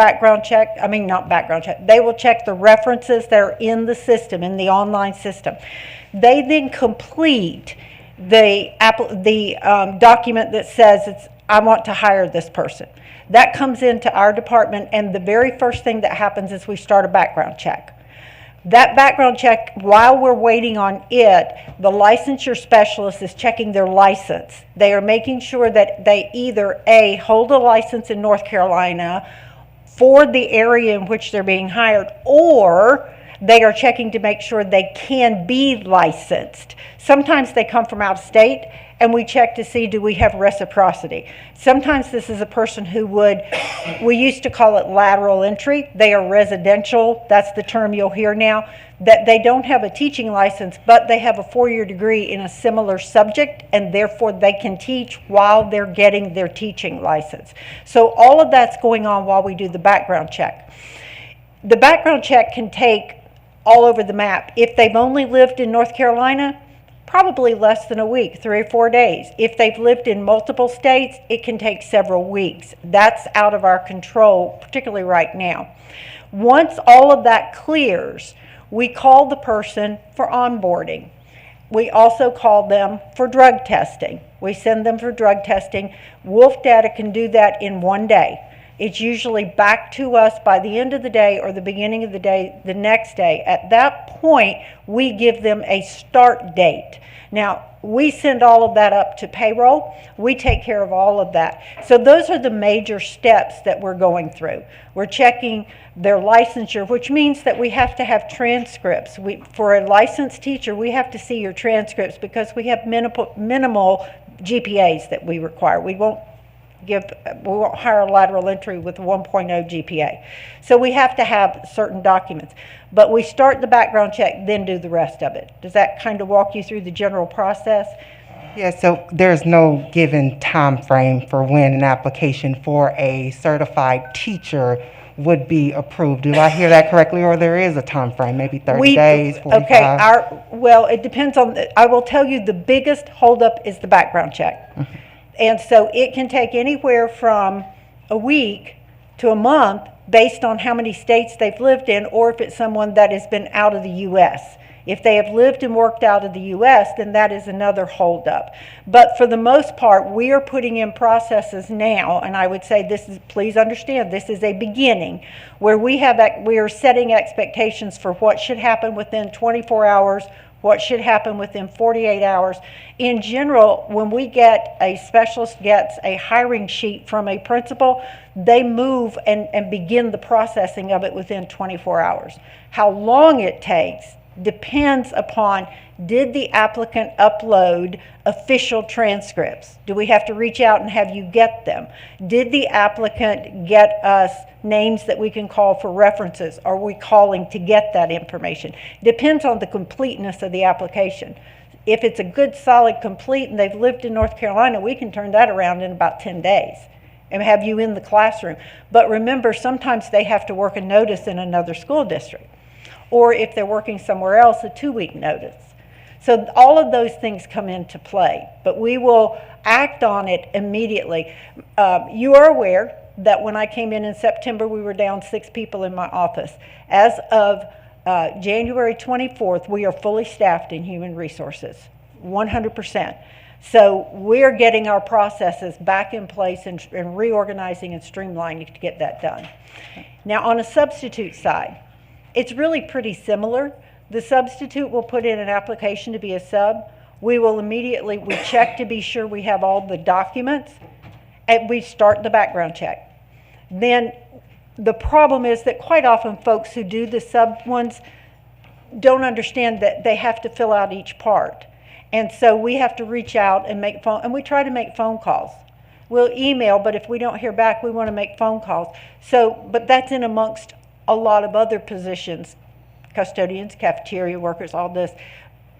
they will check the references that are in the system, in the online system. They then complete the document that says I want to hire this person. That comes into our department, and the very first thing that happens is we start a background check. That background check, while we're waiting on it, the licensure specialist is checking their license. They are making sure that they either A, hold a license in North Carolina for the area in which they're being hired, or They are checking to make sure they can be licensed. Sometimes they come from out of state, and we check to see, do we have reciprocity? Sometimes this is a person who we used to call it lateral entry. They are residential, that's the term you'll hear now, that they don't have a teaching license, but they have a 4-year degree in a similar subject, and therefore they can teach while they're getting their teaching license. So all of that's going on while we do the background check. The background check can take all over the map. If they've only lived in North Carolina, probably less than a week, 3 or 4 days. If they've lived in multiple states, it can take several weeks. That's out of our control, particularly right now. Once all of that clears, we call the person for onboarding. We also call them for drug testing. We send them for drug testing. Wolf Data can do that in 1 day. It's usually back to us by the end of the day or the beginning of the day, the next day. At that point, we give them a start date. Now, we send all of that up to payroll. We take care of all of that. So those are the major steps that we're going through. We're checking their licensure, which means that we have to have transcripts. For a licensed teacher, we have to see your transcripts because we have minimal GPAs that we require. We won't hire a lateral entry with a 1.0 GPA. So we have to have certain documents. But we start the background check, then do the rest of it. Does that kind of walk you through the general process? Yeah, so there's no given time frame for when an application for a certified teacher would be approved. Do I hear that correctly, or there is a time frame, maybe 30 days, 45? Okay, well, it depends on, I will tell you the biggest holdup is the background check. And so it can take anywhere from a week to a month based on how many states they've lived in, or if it's someone that has been out of the U.S. If they have lived and worked out of the U.S., then that is another holdup. But for the most part, we are putting in processes now, and I would say please understand, this is a beginning where we are setting expectations for what should happen within 24 hours, what should happen within 48 hours. In general, when a specialist gets a hiring sheet from a principal, they move and begin the processing of it within 24 hours. How long it takes depends upon, did the applicant upload official transcripts? Do we have to reach out and have you get them? Did the applicant get us names that we can call for references? Are we calling to get that information? Depends on the completeness of the application. If it's a good, solid, complete, and they've lived in North Carolina, we can turn that around in about 10 days and have you in the classroom. But remember, sometimes they have to work a notice in another school district. Or if they're working somewhere else, a 2-week notice. So all of those things come into play, but we will act on it immediately. You are aware that when I came in September, we were down 6 people in my office. As of January 24th, we are fully staffed in human resources, 100%. So we're getting our processes back in place and reorganizing and streamlining to get that done. Now on a substitute side, it's really pretty similar. The substitute will put in an application to be a sub. We check to be sure we have all the documents, and we start the background check. Then the problem is that quite often folks who do the sub ones don't understand that they have to fill out each part. And so we have to reach out and and we try to make phone calls. We'll email, but if we don't hear back, we want to make phone calls. But that's in amongst a lot of other positions, custodians, cafeteria workers, all this.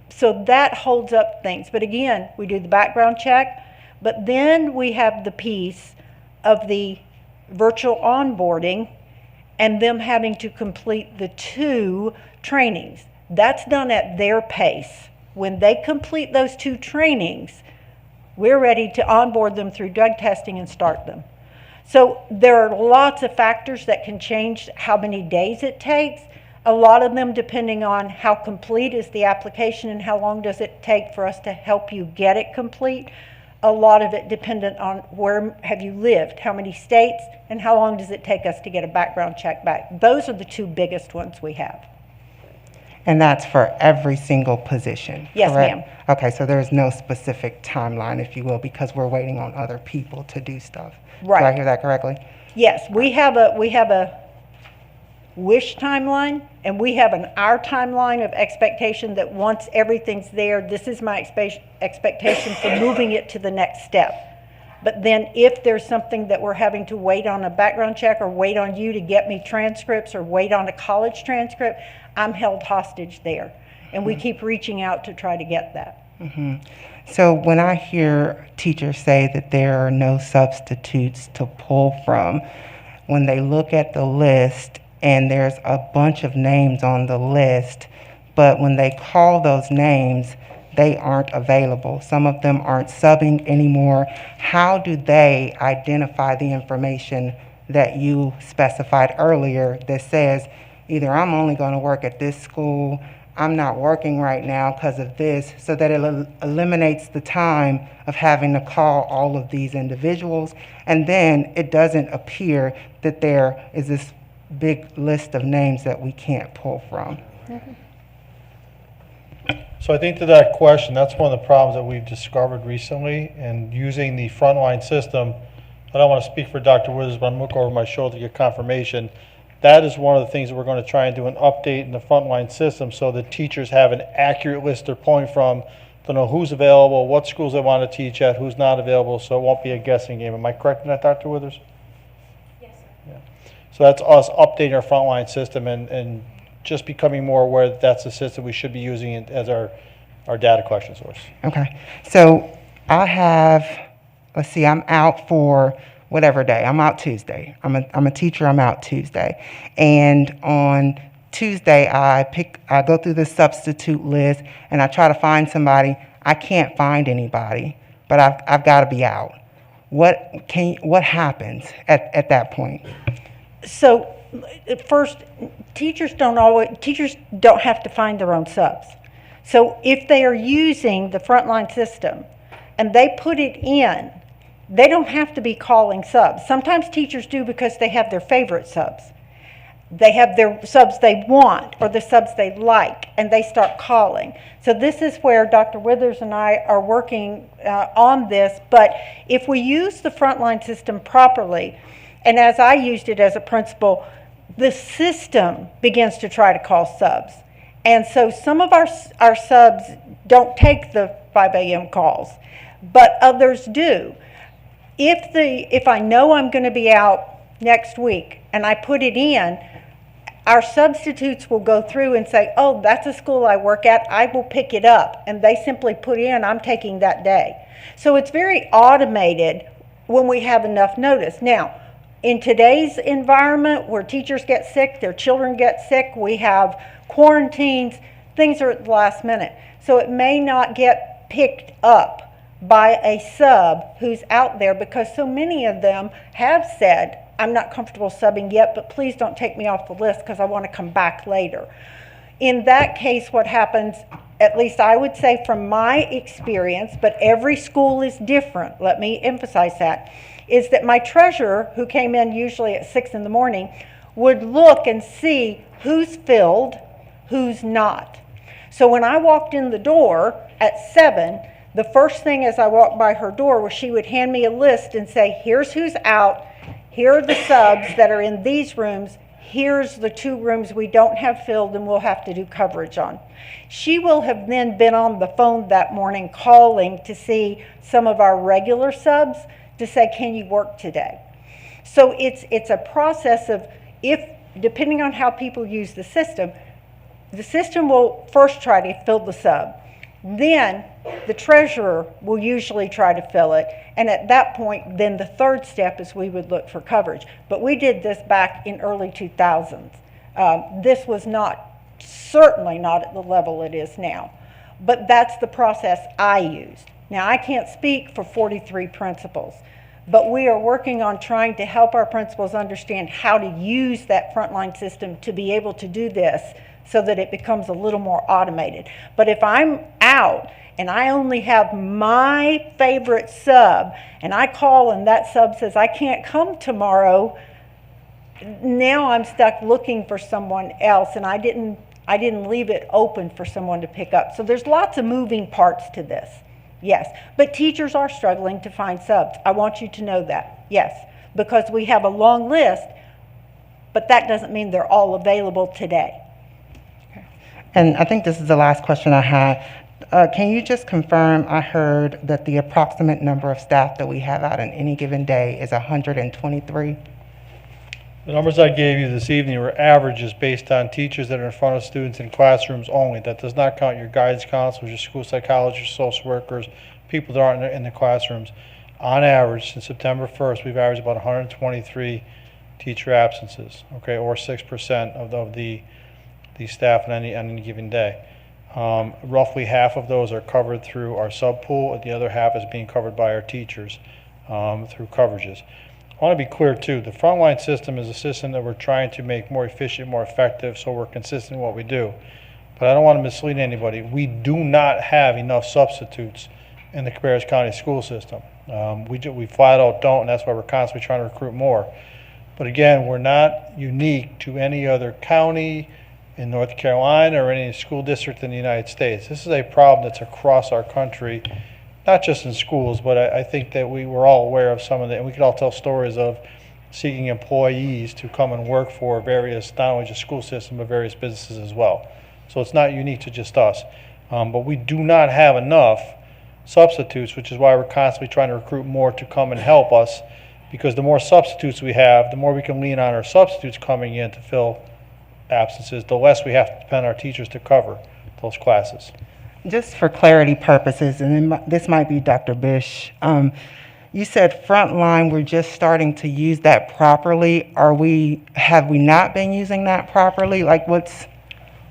So that holds up things. But again, we do the background check, but then we have the piece of the virtual onboarding and them having to complete the 2 trainings. That's done at their pace. When they complete those 2 trainings, we're ready to onboard them through drug testing and start them. So there are lots of factors that can change how many days it takes. A lot of them depending on how complete is the application and how long does it take for us to help you get it complete. A lot of it dependent on where have you lived, how many states, and how long does it take us to get a background check back. Those are the 2 biggest ones we have. And that's for every single position, yes, correct? ma'am. Okay, so there's no specific timeline, if you will, because we're waiting on other people to do stuff. Right. Do I hear that correctly? Yes, we have a wish timeline, and we have our timeline of expectation that once everything's there, this is my expectation for moving it to the next step. But then if there's something that we're having to wait on a background check or wait on you to get me transcripts or wait on a college transcript, I'm held hostage there. And we keep reaching out to try to get that. So when I hear teachers say that there are no substitutes to pull from, when they look at the list and there's a bunch of names on the list, but when they call those names, they aren't available. Some of them aren't subbing anymore. How do they identify the information that you specified earlier that says, either I'm only going to work at this school, I'm not working right now because of this, so that it eliminates the time of having to call all of these individuals, and then it doesn't appear that there is this big list of names that we can't pull from. So I think to that question, that's one of the problems that we've discovered recently, and using the frontline system. I don't want to speak for Dr. Withers, but I'm looking over my shoulder to get confirmation. That is one of the things that we're going to try and do, an update in the frontline system so that teachers have an accurate list they're pulling from to know who's available, what schools they want to teach at, who's not available, so it won't be a guessing game. Am I correct in that, Dr. Withers? Yes, sir. Yeah. So that's us updating our frontline system and just becoming more aware that that's the system we should be using as our data collection source. Okay. So I have, let's see, I'm out for whatever day. I'm out Tuesday. I'm a teacher. I'm out Tuesday. And on Tuesday, I go through the substitute list and I try to find somebody. I can't find anybody, but I've got to be out. What happens at that point? So first, teachers don't have to find their own subs. So if they are using the frontline system and they put it in, they don't have to be calling subs. Sometimes teachers do because they have their favorite subs. They have their subs they want or the subs they like, and they start calling. So this is where Dr. Withers and I are working on this. But if we use the frontline system properly, and as I used it as a principal, the system begins to try to call subs. And so some of our subs don't take the 5 a.m. calls, but others do. If I know I'm going to be out next week and I put it in, our substitutes will go through and say, oh, that's a school I work at, I will pick it up. And they simply put in, I'm taking that day. So it's very automated when we have enough notice. Now, in today's environment where teachers get sick, their children get sick, we have quarantines, things are at the last minute. So it may not get picked up by a sub who's out there because so many of them have said, I'm not comfortable subbing yet, but please don't take me off the list because I want to come back later. In that case, what happens, at least I would say from my experience, but every school is different, let me emphasize that, is that my treasurer, who came in usually at 6 in the morning, would look and see who's filled, who's not. So when I walked in the door at 7, the first thing as I walked by her door was she would hand me a list and say, here's who's out, here are the subs that are in these rooms, here's the 2 rooms we don't have filled and we'll have to do coverage on. She will have then been on the phone that morning calling to see some of our regular subs to say, can you work today? So it's a process of, depending on how people use the system will first try to fill the sub. Then the treasurer will usually try to fill it. And at that point, then the third step is we would look for coverage. But we did this back in early 2000s. This was certainly not at the level it is now. But that's the process I used. Now, I can't speak for 43 principals, but we are working on trying to help our principals understand how to use that frontline system to be able to do this so that it becomes a little more automated. But if I'm out and I only have my favorite sub and I call and that sub says, I can't come tomorrow, now I'm stuck looking for someone else and I didn't leave it open for someone to pick up. So there's lots of moving parts to this. Yes, but teachers are struggling to find subs. I want you to know that, yes, because we have a long list, but that doesn't mean they're all available today. And I think this is the last question I had. Can you just confirm, I heard that the approximate number of staff that we have out on any given day is 123? The numbers I gave you this evening were averages based on teachers that are in front of students in classrooms only. That does not count your guidance counselors, your school psychologists, social workers, people that aren't in the classrooms. On average, since September 1st, we've averaged about 123 teacher absences, okay, or 6% of the staff on any given day. Roughly half of those are covered through our sub pool, and the other half is being covered by our teachers through coverages. I want to be clear too, the frontline system is a system that we're trying to make more efficient, more effective, so we're consistent in what we do. But I don't want to mislead anybody. We do not have enough substitutes in the Cabarrus County school system. We flat out don't, and that's why we're constantly trying to recruit more. But again, we're not unique to any other county in North Carolina or any school district in the United States. This is a problem that's across our country, not just in schools, but I think that we're all aware of some of it, and we could all tell stories of seeking employees to come and work for various, not only just school system, but various businesses as well. So it's not unique to just us. But we do not have enough substitutes, which is why we're constantly trying to recruit more to come and help us, because the more substitutes we have, the more we can lean on our substitutes coming in to fill absences, the less we have to depend on our teachers to cover those classes. Just for clarity purposes, and this might be Dr. Bish, you said frontline, we're just starting to use that properly. Have we not been using that properly? Like what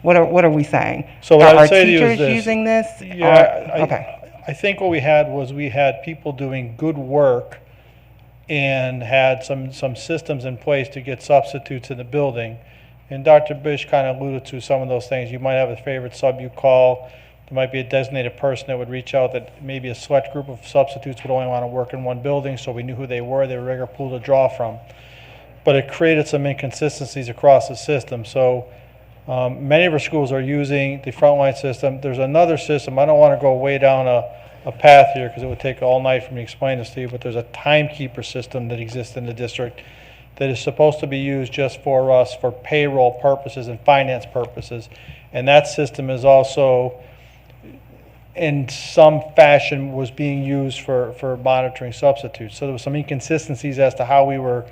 are we saying? So what are I'd say to you is teachers this. using this? Yeah, Okay. I think what we had was we had people doing good work and had some systems in place to get substitutes in the building. And Dr. Bish kind of alluded to some of those things. You might have a favorite sub you call. There might be a designated person that would reach out that maybe a select group of substitutes would only want to work in one building, so we knew who they were. They were a regular pool to draw from. But it created some inconsistencies across the system. So many of our schools are using the frontline system. There's another system. I don't want to go way down a path here because it would take all night for me to explain this to you, but there's a timekeeper system that exists in the district that is supposed to be used just for us for payroll purposes and finance purposes. And that system is also, in some fashion, was being used for monitoring substitutes. So there was some inconsistencies as to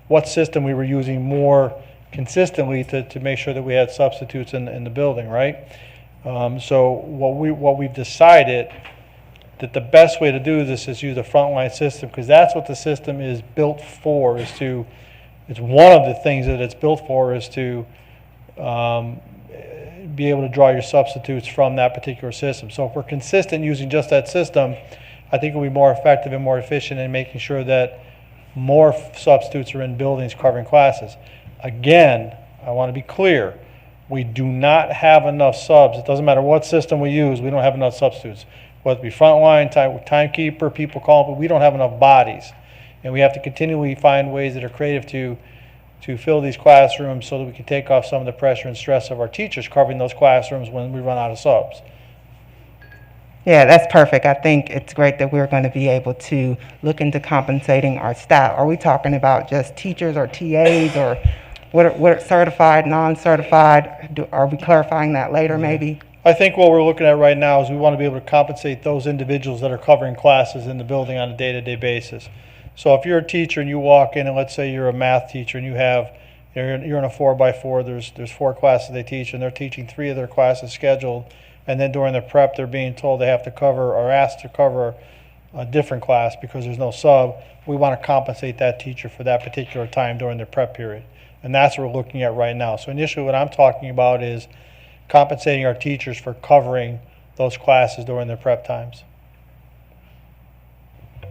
what system we were using more consistently to make sure that we had substitutes in the building, right? So what we've decided that the best way to do this is use the frontline system, because that's what the system is built for, it's one of the things that it's built for is to be able to draw your substitutes from that particular system. So if we're consistent using just that system, I think we'll be more effective and more efficient in making sure that more substitutes are in buildings covering classes. Again, I want to be clear, we do not have enough subs. It doesn't matter what system we use, we don't have enough substitutes. Whether it be frontline, timekeeper, people call, but we don't have enough bodies. And we have to continually find ways that are creative to fill these classrooms so that we can take off some of the pressure and stress of our teachers covering those classrooms when we run out of subs. Yeah, that's perfect. I think it's great that we're going to be able to look into compensating our staff. Are we talking about just teachers or TAs, or what are certified, non-certified? Are we clarifying that later maybe? I think what we're looking at right now is we want to be able to compensate those individuals that are covering classes in the building on a day-to-day basis. So if you're a teacher and you walk in, and let's say you're a math teacher and you're in a 4x4, there's 4 classes they teach, and they're teaching 3 of their classes scheduled, and then during their prep they're being told they have to cover or asked to cover a different class because there's no sub. We want to compensate that teacher for that particular time during their prep period, and that's what we're looking at right now. So initially what I'm talking about is compensating our teachers for covering those classes during their prep times.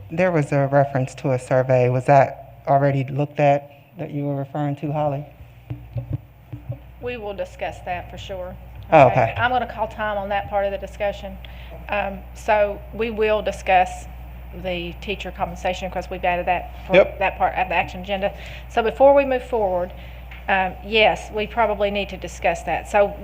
There was a reference to a survey. Was that already looked at that you were referring to, Holly? We will discuss that for sure. Oh, okay. I'm going to call time on that part of the discussion. So we will discuss the teacher compensation because we've added that for that part of the action agenda. So before we move forward, yes, we probably need to discuss that. So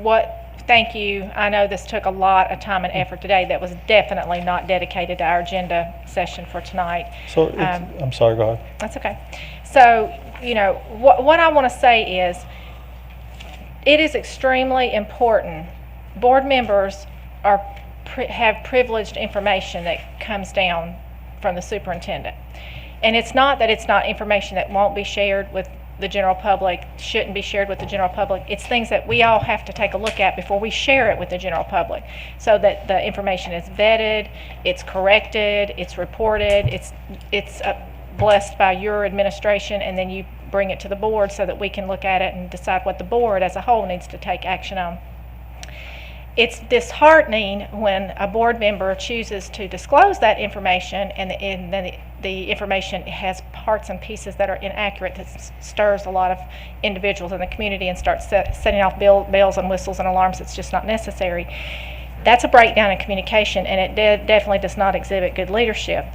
thank you. I know this took a lot of time and effort today that was definitely not dedicated to our agenda session for tonight. So I'm sorry, go ahead. That's okay. So, you know, what I want to say is, it is extremely important. Board members have privileged information that comes down from the superintendent. And it's not that it's not information that won't be shared with the general public, shouldn't be shared with the general public. It's things that we all have to take a look at before we share it with the general public, so that the information is vetted, it's corrected, it's reported, it's blessed by your administration, and then you bring it to the board so that we can look at it and decide what the board as a whole needs to take action on. It's disheartening when a board member chooses to disclose that information and then the information has parts and pieces that are inaccurate, that stirs a lot of individuals in the community and starts setting off bells and whistles and alarms that's just not necessary. That's a breakdown in communication, and it definitely does not exhibit good leadership.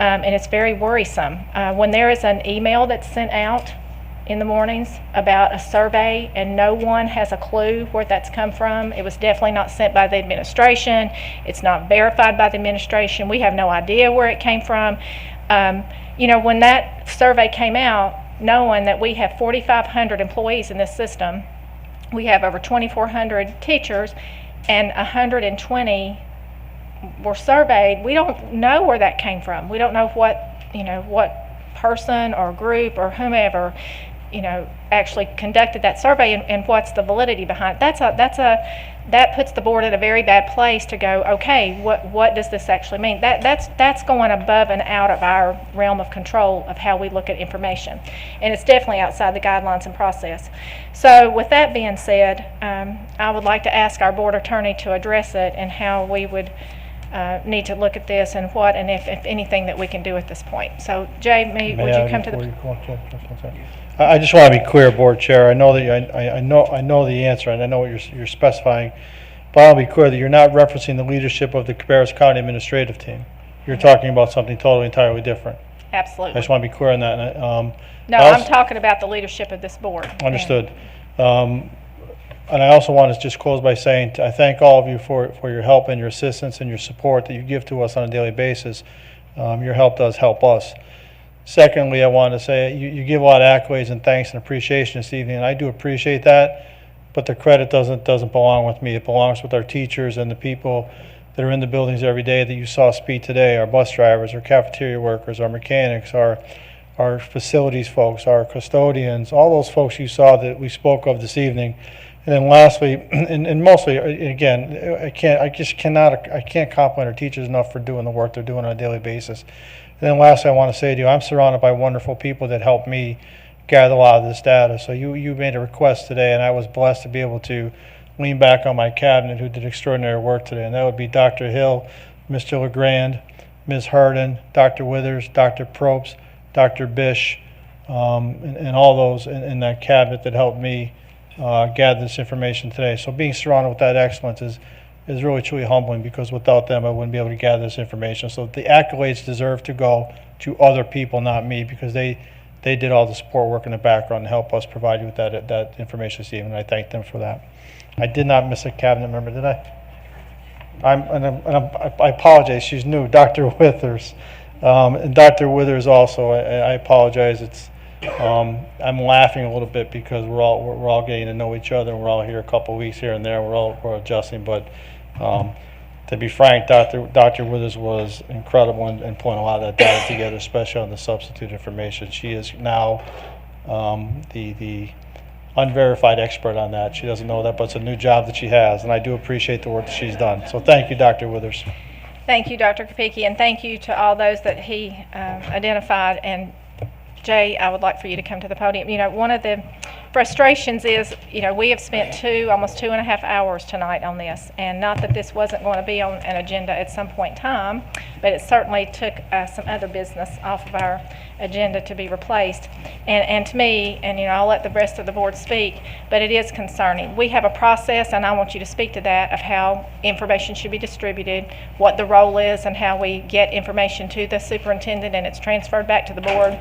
And it's very worrisome. When there is an email that's sent out in the mornings about a survey and no one has a clue where that's come from, it was definitely not sent by the administration, it's not verified by the administration, we have no idea where it came from. You know, when that survey came out, knowing that we have 4,500 employees in this system, we have over 2,400 teachers, and 120 were surveyed, we don't know where that came from. We don't know what, you know, what person or group or whomever, you know, actually conducted that survey, and what's the validity behind it. That puts the board in a very bad place to go, okay, what does this actually mean? That's going above and out of our realm of control of how we look at information, and it's definitely outside the guidelines and process. So with that being said, I would like to ask our board attorney to address it and how we would need to look at this, and what and if anything that we can do at this point. So Jay, would you come to the... I just want to be clear, Board Chair. I know that I know the answer, and I know what you're specifying, but I'll be clear that you're not referencing the leadership of the Cabarrus County administrative team. You're talking about something totally entirely different. Absolutely. I just want to be clear on that. No, I'm talking about the leadership of this board. Understood. And I also want to just close by saying I thank all of you for your help and your assistance and your support that you give to us on a daily basis. Your help does help us. Secondly, I want to say you give a lot of accolades and thanks and appreciation this evening, and I do appreciate that, but the credit doesn't belong with me. It belongs with our teachers and the people that are in the buildings every day that you saw speak today, our bus drivers, our cafeteria workers, our mechanics, our facilities folks, our custodians, all those folks you saw that we spoke of this evening. And then lastly, and mostly, again, I can't compliment our teachers enough for doing the work they're doing on a daily basis. And then lastly, I want to say to you, I'm surrounded by wonderful people that help me gather a lot of this data. So you made a request today, and I was blessed to be able to lean back on my cabinet who did extraordinary work today. And that would be Dr. Hill, Mr. LeGrand, Ms. Harden, Dr. Withers, Dr. Probst, Dr. Bish, and all those in that cabinet that helped me gather this information today. So being surrounded with that excellence is really truly humbling, because without them I wouldn't be able to gather this information. So the accolades deserve to go to other people, not me, because they did all the support work in the background to help us provide you with that information this evening. I thank them for that. I did not miss a cabinet member, did I? I apologize. She's new, Dr. Withers, and Dr. Withers also. I apologize. I'm laughing a little bit because we're all getting to know each other, and we're all here a couple weeks here and there. We're adjusting, but to be frank, Dr. Withers was incredible in pulling a lot of that data together, especially on the substitute information. She is now the unverified expert on that. She doesn't know that, but it's a new job that she has, and I do appreciate the work that she's done. So thank you, Dr. Withers. Thank you, Dr. Kopicki, and thank you to all those that he identified. And Jay, I would like for you to come to the podium. You know, one of the frustrations is, you know, we have spent almost 2.5 hours tonight on this, and not that this wasn't going to be on an agenda at some point in time, but it certainly took some other business off of our agenda to be replaced. And to me, and you know, I'll let the rest of the board speak, but it is concerning. We have a process, and I want you to speak to that, of how information should be distributed, what the role is, and how we get information to the superintendent and it's transferred back to the board.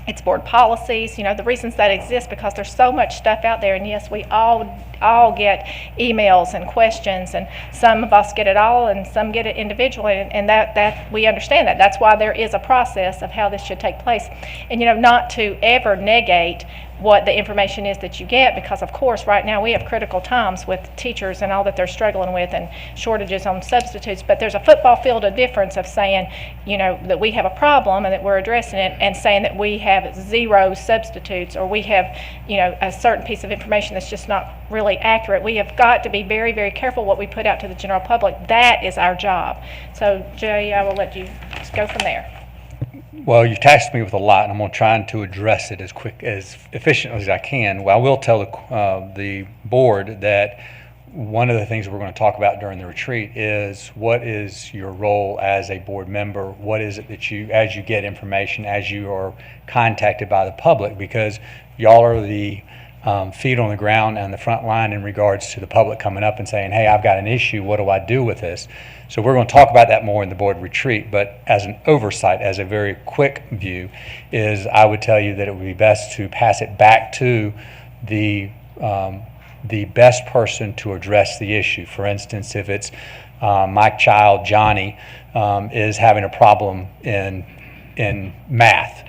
It's board policies, you know, the reasons that exist, because there's so much stuff out there, and yes, we all all get emails and questions, and some of us get it all and some get it individually, and that we understand that. That's why there is a process of how this should take place. And not to ever negate what the information is that you get, because of course right now we have critical times with teachers and all that they're struggling with and shortages on substitutes, but there's a football field of difference of saying that we have a problem and that we're addressing it, and saying that we have 0 substitutes, or we have a certain piece of information that's just not really accurate. We have got to be very, very careful what we put out to the general public. That is our job. So Jay, I will let you just go from there. Well, you've tasked me with a lot, and I'm going to try to address it as efficiently as I can. Well, I will tell the board that one of the things we're going to talk about during the retreat is what is your role as a board member? What is it that as you get information, as you are contacted by the public, because y'all are the feet on the ground and the front line in regards to the public coming up and saying, hey, I've got an issue, what do I do with this? So we're going to talk about that more in the board retreat, but as an oversight, as a very quick view, is I would tell you that it would be best to pass it back to the best person to address the issue. For instance, if it's my child, Johnny, is having a problem in math,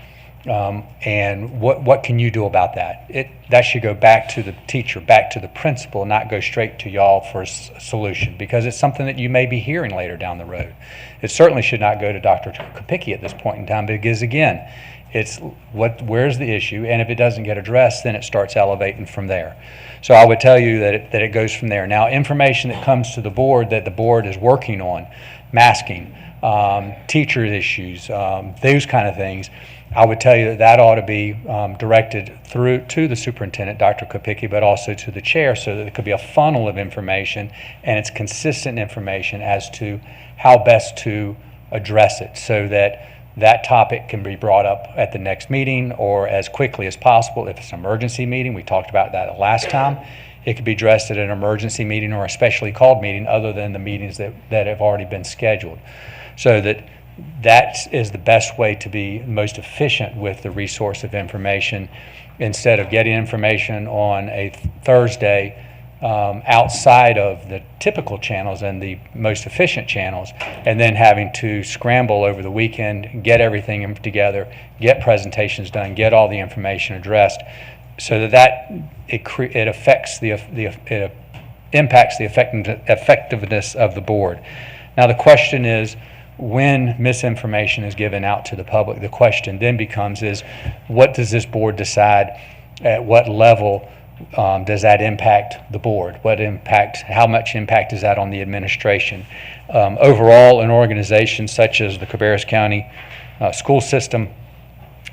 and what can you do about that? That should go back to the teacher, back to the principal, not go straight to y'all for a solution, because it's something that you may be hearing later down the road. It certainly should not go to Dr. Kopicki at this point in time, because again, it's where's the issue, and if it doesn't get addressed, then it starts elevating from there. So I would tell you that it goes from there. Now, information that comes to the board that the board is working on, masking, teacher issues, those kind of things, I would tell you that ought to be directed through to the superintendent, Dr. Kopicki, but also to the chair, so that it could be a funnel of information, and it's consistent information as to how best to address it, so that that topic can be brought up at the next meeting or as quickly as possible. If it's an emergency meeting, we talked about that last time, it could be addressed at an emergency meeting or a specially called meeting other than the meetings that have already been scheduled. So that is the best way to be most efficient with the resource of information, instead of getting information on a Thursday outside of the typical channels and the most efficient channels, and then having to scramble over the weekend, get everything together, get presentations done, get all the information addressed, so that it affects it impacts the effectiveness of the board. Now the question is, when misinformation is given out to the public, the question then becomes is, what does this board decide? At what level does that impact the board? How much impact is that on the administration? Overall, an organization such as the Cabarrus County school system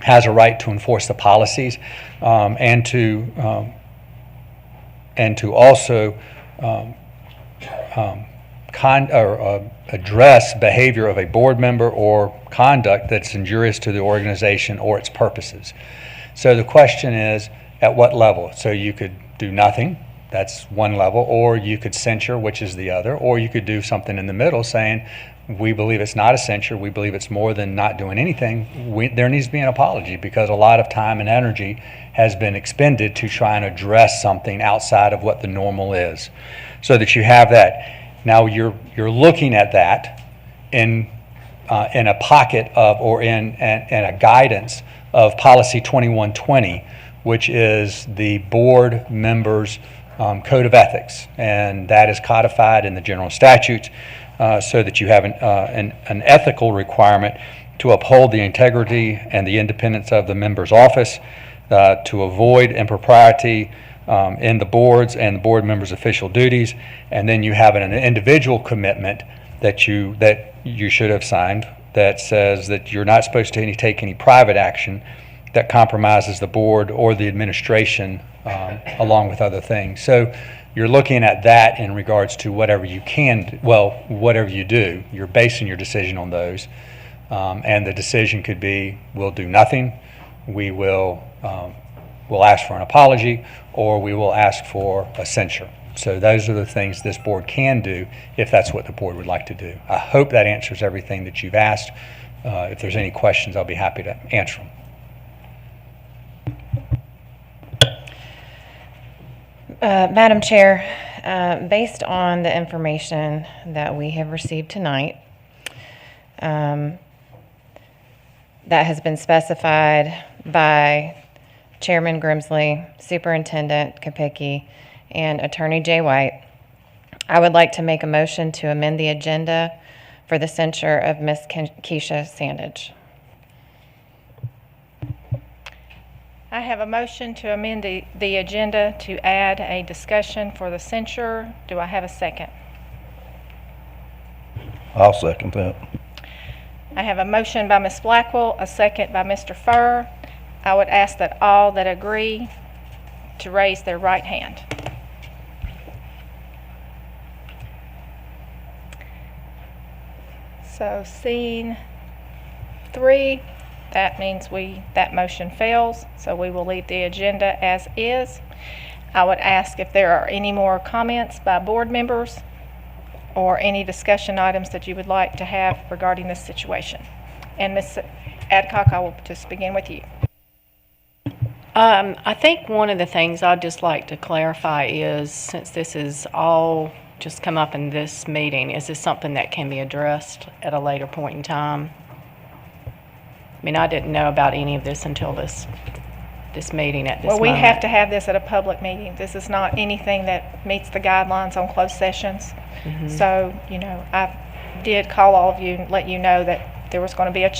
has a right to enforce the policies, and to also address behavior of a board member or conduct that's injurious to the organization or its purposes. So the question is, at what level? So you could do nothing, that's one level, or you could censure, which is the other, or you could do something in the middle saying, we believe it's not a censure, we believe it's more than not doing anything. There needs to be an apology, because a lot of time and energy has been expended to try and address something outside of what the normal is, so that you have that. Now you're looking at that in a pocket of, or in a guidance of policy 2120, which is the board members' code of ethics, and that is codified in the general statutes, so that you have an ethical requirement to uphold the integrity and the independence of the member's office, to avoid impropriety in the boards and the board members' official duties, and then you have an individual commitment that you should have signed that says that you're not supposed to take any private action that compromises the board or the administration, along with other things. So you're looking at that in regards to whatever you whatever you do, you're basing your decision on those, and the decision could be, we'll do nothing, we'll ask for an apology, or we will ask for a censure. So those are the things this board can do if that's what the board would like to do. I hope that answers everything that you've asked. If there's any questions, I'll be happy to answer them. Madam Chair, based on the information that we have received tonight, that has been specified by Chairman Grimsley, Superintendent Kopicki, and Attorney Jay White, I would like to make a motion to amend the agenda for the censure of Ms. Keisha Sandage. I have a motion to amend the agenda to add a discussion for the censure. Do I have a second? I'll second that. I have a motion by Ms. Blackwell, a second by Mr. Furr. I would ask that all that agree to raise their right hand. So seeing 3, that means that motion fails, so we will leave the agenda as is. I would ask if there are any more comments by board members or any discussion items that you would like to have regarding this situation. And Ms. Adcock, I will just begin with you. I think one of the things I'd just like to clarify is, since this is all just come up in this meeting, is this something that can be addressed at a later point in time? I mean, I didn't know about any of this until this meeting at this moment. Well, we have to have this at a public meeting. This is not anything that meets the guidelines on closed sessions. Mhm. So, I did call all of you and let you know that there was going to be a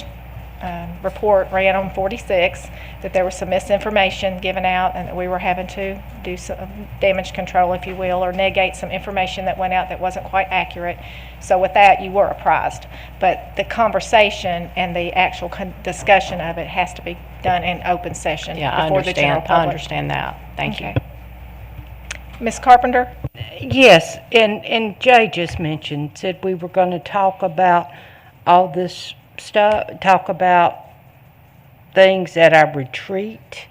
report ran on 46, that there was some misinformation given out and that we were having to do some damage control, if you will, or negate some information that went out that wasn't quite accurate. So with that, you were apprised. But the conversation and the actual discussion of it has to be done in open session before the general public. I understand that. Thank you. Ms. Carpenter? Yes, and Jay just said we were going to talk about all this stuff, talk about things at our retreat.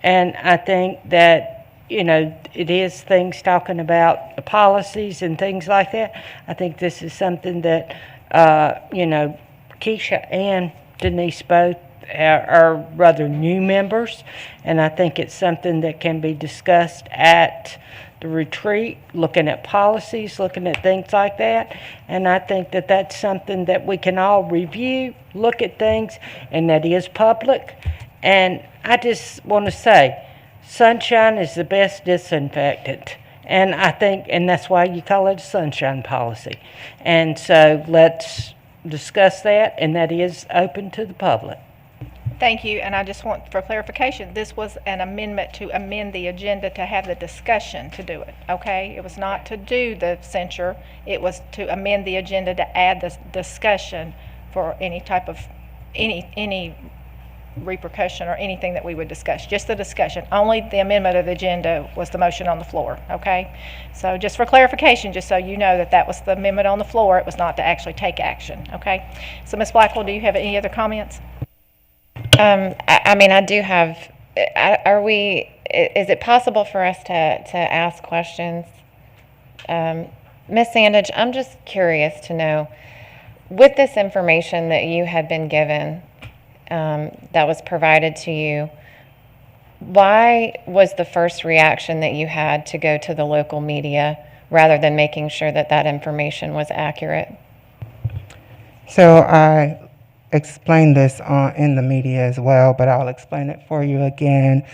And I think that, it is things talking about the policies and things like that. I think this is something that, Keisha and Denise both are rather new members. And I think it's something that can be discussed at the retreat, looking at policies, looking at things like that. And I think that that's something that we can all review, look at things, and that is public. And I just want to say, sunshine is the best disinfectant. And I think, and that's why you call it a sunshine policy. And so let's discuss that, and that is open to the public. Thank you, and I just want for clarification, this was an amendment to amend the agenda to have the discussion to do it, okay? It was not to do the censure, it was to amend the agenda to add the discussion for any type of, any repercussion or anything that we would discuss, just the discussion. Only the amendment of the agenda was the motion on the floor, okay? So just for clarification, just so you know that was the amendment on the floor, it was not to actually take action, okay? So Ms. Blackwell, do you have any other comments? I do have, is it possible for us to ask questions? Ms. Sandage, I'm just curious to know, with this information that you had been given, that was provided to you, why was the first reaction that you had to go to the local media rather than making sure that information was accurate? So I explained this in the media as well, but I'll explain it for you again.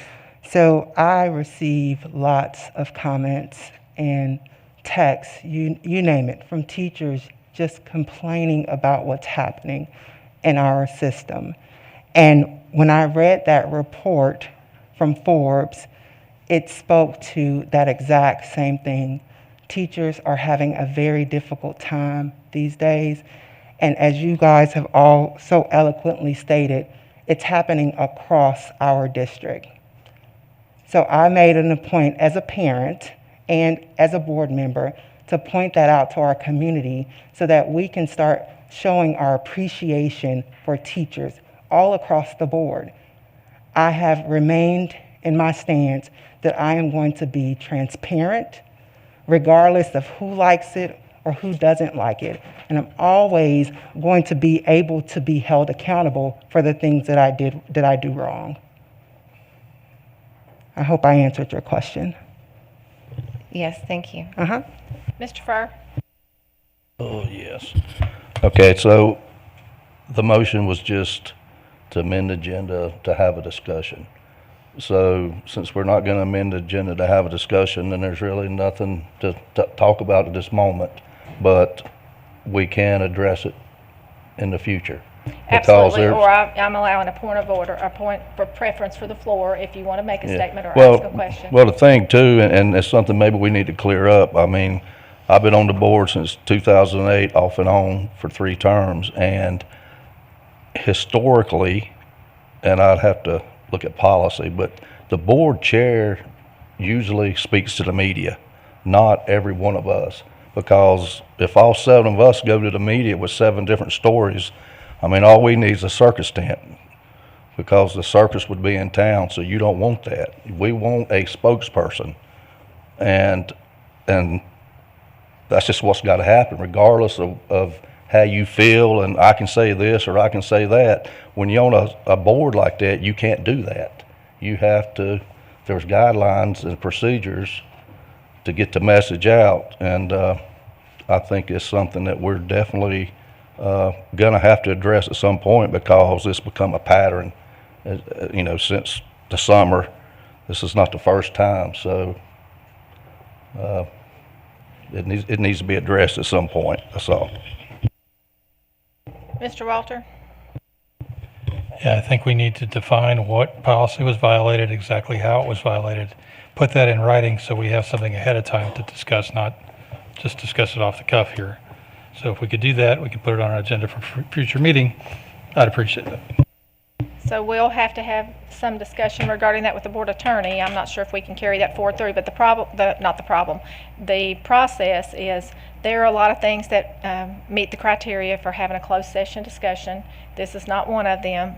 So I receive lots of comments and texts, you name it, from teachers just complaining about what's happening in our system. And when I read that report from Forbes, it spoke to that exact same thing. Teachers are having a very difficult time these days. And as you guys have all so eloquently stated, it's happening across our district. So I made it a point as a parent and as a board member to point that out to our community so that we can start showing our appreciation for teachers all across the board. I have remained in my stance that I am going to be transparent, regardless of who likes it or who doesn't like it. And I'm always going to be able to be held accountable for the things that I do wrong. I hope I answered your question. Yes, thank you. Mr. Farr? Oh, yes. Okay, so the motion was just to amend the agenda to have a discussion. So since we're not going to amend the agenda to have a discussion, then there's really nothing to talk about at this moment, but we can address it in the future. Absolutely, or I'm allowing a point of order, a point for preference for the floor if you want to make a statement or ask a question. Well, the thing too, and it's something maybe we need to clear up. I mean, I've been on the board since 2008, off and on for 3 terms, and historically, and I'd have to look at policy, but the board chair usually speaks to the media, not every one of us, because if all 7 of us go to the media with 7 different stories, I mean, all we need is a circus tent, because the circus would be in town, so you don't want that. We want a spokesperson, and that's just what's got to happen, regardless of how you feel, and I can say this or I can say that. When you're on a board like that, you can't do that. You have to, there's guidelines and procedures to get the message out, and I think it's something that we're definitely going to have to address at some point, because it's become a pattern, you know, since the summer. This is not the first time, so it needs to be addressed at some point, that's all. Mr. Walter? Yeah, I think we need to define what policy was violated, exactly how it was violated, put that in writing so we have something ahead of time to discuss, not just discuss it off the cuff here. So if we could do that, we could put it on our agenda for future meeting. I'd appreciate that. So we'll have to have some discussion regarding that with the board attorney. I'm not sure if we can carry that forward through, but the process is there are a lot of things that meet the criteria for having a closed session discussion. This is not one of them.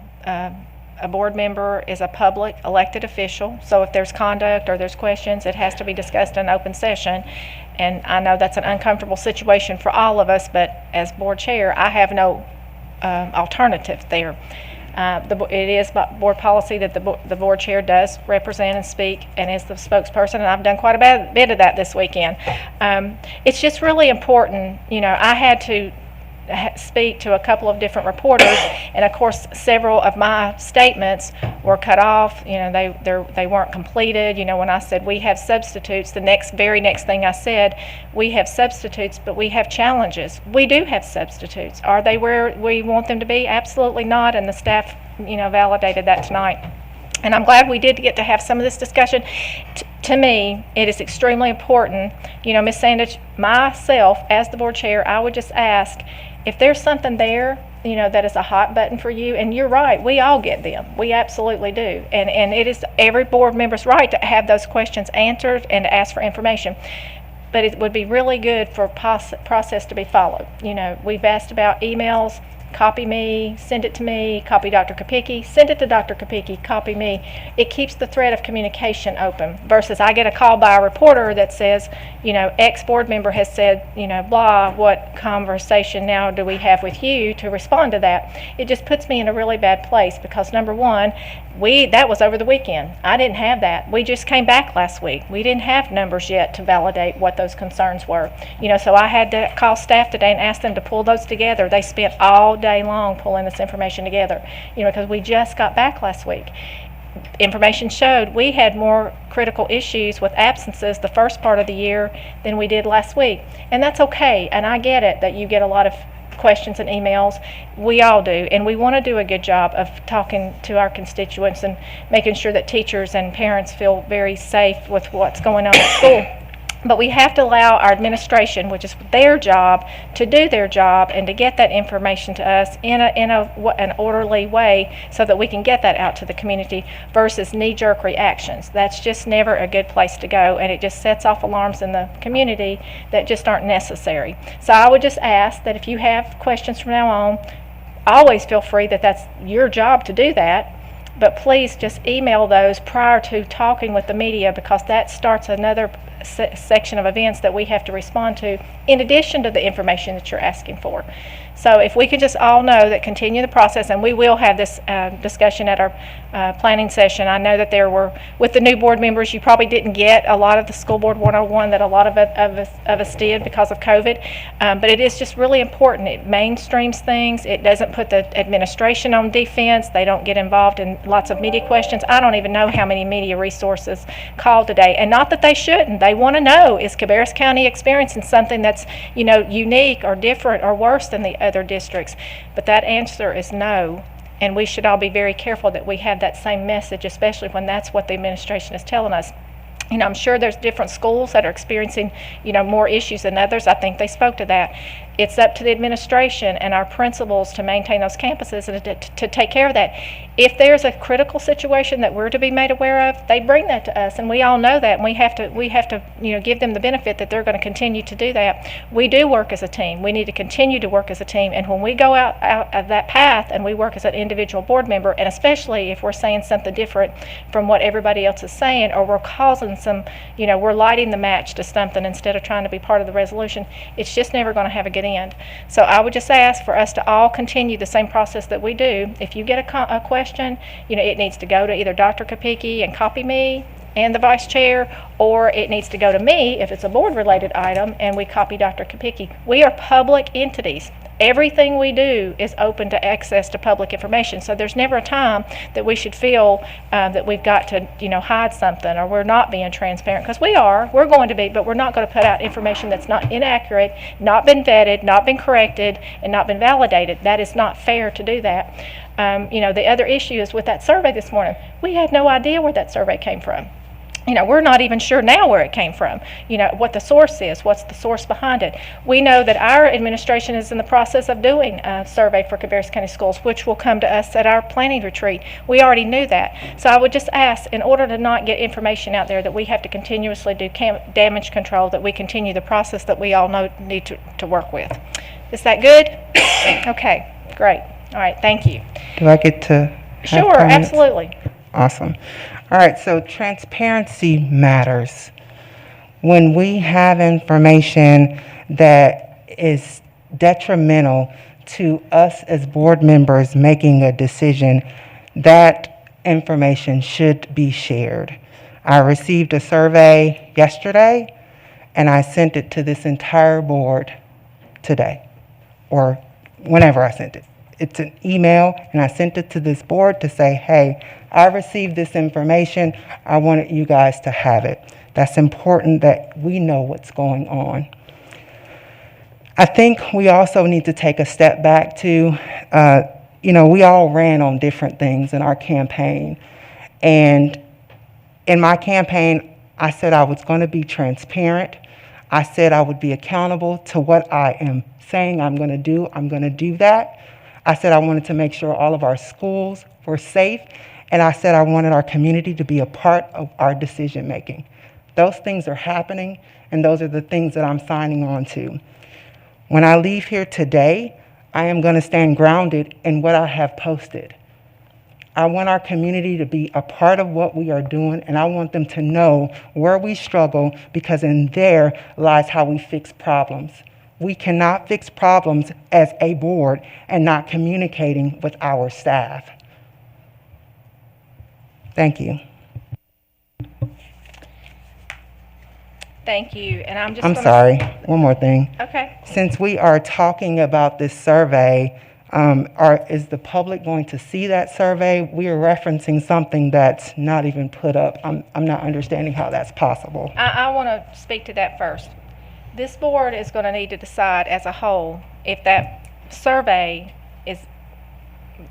A board member is a public elected official, so if there's conduct or there's questions, it has to be discussed in open session. And I know that's an uncomfortable situation for all of us, but as board chair, I have no alternative there. It is board policy that the board chair does represent and speak and is the spokesperson, and I've done quite a bit of that this weekend. It's just really important. You know, I had to speak to a couple of different reporters, and of course several of my statements were cut off. You know, they weren't completed. You know, when I said we have substitutes, the very next thing I said, we have substitutes, but we have challenges. We do have substitutes. Are they where we want them to be? Absolutely not, and the staff, you know, validated that tonight. And I'm glad we did get to have some of this discussion. To me, it is extremely important. You know, Ms. Sandage, myself, as the board chair, I would just ask, if there's something there, you know, that is a hot button for you, and you're right, we all get them. We absolutely do. And it is every board member's right to have those questions answered and to ask for information. But it would be really good for process to be followed. You know, we've asked about emails. Copy me, send it to me, copy Dr. Kopicki, send it to Dr. Kopicki, copy me. It keeps the thread of communication open versus I get a call by a reporter that says, you know, X board member has said, you know, blah, what conversation now do we have with you to respond to that? It just puts me in a really bad place because number one, that was over the weekend. I didn't have that. We just came back last week. We didn't have numbers yet to validate what those concerns were. You know, so I had to call staff today and ask them to pull those together. They spent all day long pulling this information together, you know, because we just got back last week. Information showed we had more critical issues with absences the first part of the year than we did last week. And that's okay. And I get it that you get a lot of questions and emails. We all do, and we want to do a good job of talking to our constituents and making sure that teachers and parents feel very safe with what's going on at school. But we have to allow our administration, which is their job, to do their job and to get that information to us in an orderly way so that we can get that out to the community versus knee-jerk reactions. That's just never a good place to go, and it just sets off alarms in the community that just aren't necessary. So I would just ask that if you have questions from now on, always feel free that's your job to do that. But please just email those prior to talking with the media because that starts another section of events that we have to respond to in addition to the information that you're asking for. So if we could just all know that continue the process, and we will have this discussion at our planning session. I know that there were, with the new board members, you probably didn't get a lot of the School Board 101 that a lot of us did because of COVID, but it is just really important. It mainstreams things. It doesn't put the administration on defense. They don't get involved in lots of media questions. I don't even know how many media resources called today, and not that they shouldn't. They want to know, is Cabarrus County experiencing something that's, you know, unique or different or worse than the other districts? But that answer is no, and we should all be very careful that we have that same message, especially when that's what the administration is telling us. You know, I'm sure there's different schools that are experiencing, you know, more issues than others. I think they spoke to that. It's up to the administration and our principals to maintain those campuses and to take care of that. If there's a critical situation that we're to be made aware of, they bring that to us, and we all know that, and we have to, you know, give them the benefit that they're going to continue to do that. We do work as a team. We need to continue to work as a team, and when we go out of that path and we work as an individual board member, and especially if we're saying something different from what everybody else is saying, or we're causing some, you know, we're lighting the match to something instead of trying to be part of the resolution, it's just never going to have a good end. So I would just ask for us to all continue the same process that we do. If you get a question, you know, it needs to go to either Dr. Kopicki and copy me and the vice chair, or it needs to go to me if it's a board related item and we copy Dr. Kopicki. We are public entities. Everything we do is open to access to public information. So there's never a time that we should feel that we've got to, you know, hide something or we're not being transparent, because we're going to be, but we're not going to put out information that's not inaccurate, not been vetted, not been corrected, and not been validated. That is not fair to do that. You know, the other issue is with that survey this morning. We had no idea where that survey came from. You know, we're not even sure now where it came from, you know, what the source is, what's the source behind it. We know that our administration is in the process of doing a survey for Cabarrus County Schools, which will come to us at our planning retreat. We already knew that. So I would just ask, in order to not get information out there that we have to continuously do damage control, that we continue the process that we all know need to work with. Is that good? Okay, great. All right, thank you. Do I get to have Sure, comments? absolutely. Awesome. All right, so transparency matters. When we have information that is detrimental to us as board members making a decision, that information should be shared. I received a survey yesterday, and I sent it to this entire board today, or whenever I sent it. It's an email, and I sent it to this board to say, hey, I received this information. I wanted you guys to have it. That's important that we know what's going on. I think we also need to take a step back to, you know, we all ran on different things in our campaign. And in my campaign, I said I was going to be transparent. I said I would be accountable to what I am saying I'm going to do. I'm going to do that. I said I wanted to make sure all of our schools were safe, and I said I wanted our community to be a part of our decision making. Those things are happening, and those are the things that I'm signing on to. When I leave here today, I am going to stand grounded in what I have posted. I want our community to be a part of what we are doing, and I want them to know where we struggle, because in there lies how we fix problems. We cannot fix problems as a board and not communicating with our staff. Thank you. Thank you. And I'm sorry, one more thing. Okay. Since we are talking about this survey, is the public going to see that survey? We are referencing something that's not even put up. I'm not understanding how that's possible. I want to speak to that first. This board is going to need to decide as a whole if that survey is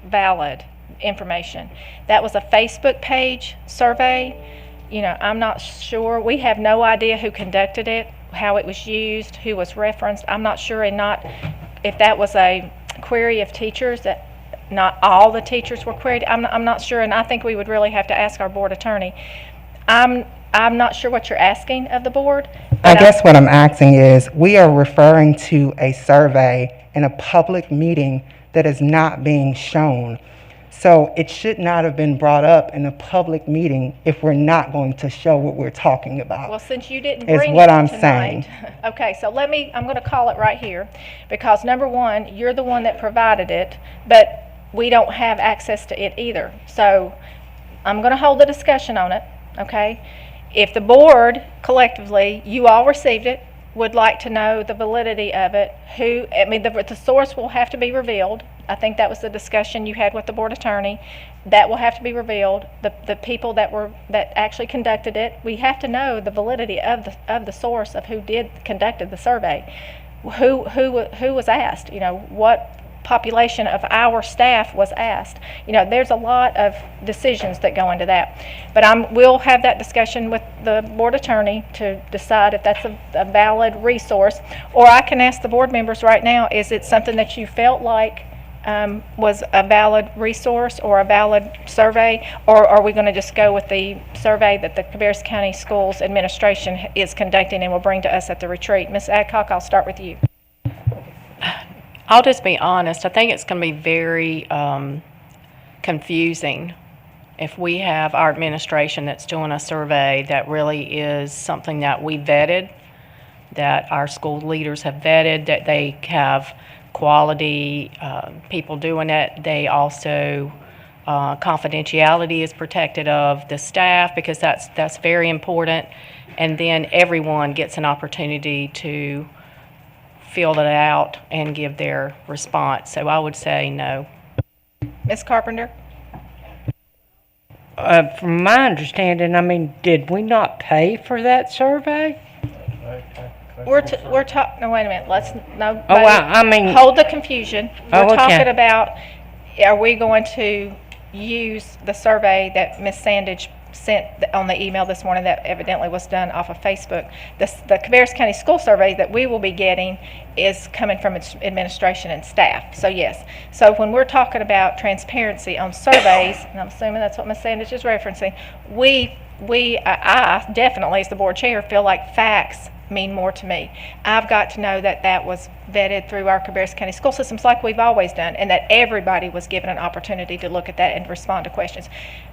valid information. That was a Facebook page survey. You know, I'm not sure. We have no idea who conducted it, how it was used, who was referenced. I'm not sure, and not if that was a query of teachers, that not all the teachers were queried. I'm not sure, and I think we would really have to ask our board attorney. I'm not sure what you're asking of the board. I guess what I'm asking is, we are referring to a survey in a public meeting that is not being shown. So it should not have been brought up in a public meeting if we're not going to show what we're talking about. Well, since you didn't is bring what it I'm tonight, saying. okay, so I'm going to call it right here, because number one, you're the one that provided it, but we don't have access to it either. So I'm going to hold the discussion on it, okay? If the board collectively, you all received it, would like to know the validity of it, the source will have to be revealed. I think that was the discussion you had with the board attorney. That will have to be revealed. The people that actually conducted it, we have to know the validity of the source of who conducted the survey. Who was asked? What population of our staff was asked. There's a lot of decisions that go into that. But we'll have that discussion with the board attorney to decide if that's a valid resource. Or I can ask the board members right now, is it something that you felt like was a valid resource or a valid survey? Or are we going to just go with the survey that the Cabarrus County Schools Administration is conducting and will bring to us at the retreat? Ms. Adcock, I'll start with you. I'll just be honest. I think it's going to be very confusing if we have our administration that's doing a survey that really is something that we vetted, that our school leaders have vetted, that they have quality people doing it. They also, confidentiality is protected of the staff, because that's very important. And then everyone gets an opportunity to fill it out and give their response. So I would say no. Ms. Carpenter? From my understanding, did we not pay for that survey? We're talking. No, wait a minute. Let's no. Oh, well, hold the confusion. We're okay. talking about, are we going to use the survey that Ms. Sandage sent on the email this morning that evidently was done off of Facebook? The Cabarrus County School Survey that we will be getting is coming from its administration and staff. So yes. So when we're talking about transparency on surveys, and I'm assuming that's what Ms. Sandage is referencing, I definitely, as the board chair, feel like facts mean more to me. I've got to know that that was vetted through our Cabarrus County school systems like we've always done, and that everybody was given an opportunity to look at that and respond to questions.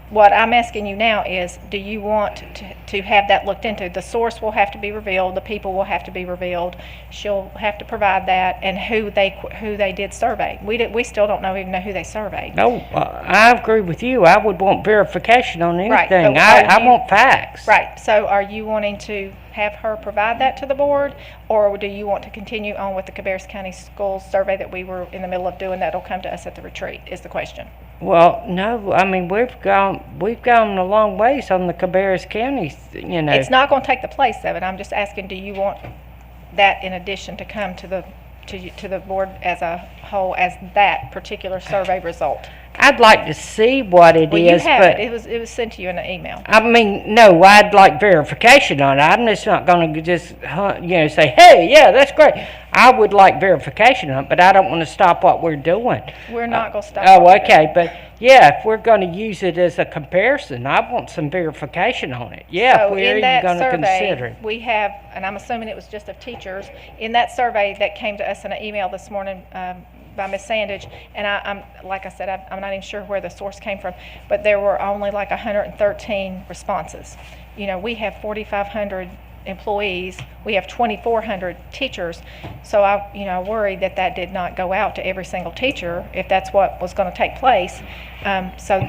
What I'm asking you now is, do you want to have that looked into? The source will have to be revealed, the people will have to be revealed, she'll have to provide that, and who they did survey. We still don't even know who they surveyed. No, I agree with you. I would want verification on anything. Right, I want facts. Right. So are you wanting to have her provide that to the board, or do you want to continue on with the Cabarrus County Schools survey that we were in the middle of doing that'll come to us at the retreat, is the question? Well, no, we've gone a long ways on the Cabarrus County, It's not going to take the place of it. I'm just asking, do you want that in addition to come to the board as a whole as that particular survey result? I'd like to see what it well, is, you have but it was sent to you in an email. No, I'd like verification on it. I'm just not going to just say, hey, yeah, that's great. I would like verification on it, but I don't want to stop what we're doing. We're not going to stop. Oh, okay, but yeah, if we're going to use it as a comparison, I want some verification on it. Yeah, so if we're even going to consider it. We have, and I'm assuming it was just of teachers, in that survey that came to us in an email this morning by Ms. Sandage, and I'm like I said, I'm not even sure where the source came from, but there were only like 113 responses. We have 4,500 employees, we have 2,400 teachers, so I worried that did not go out to every single teacher if that's what was going to take place. So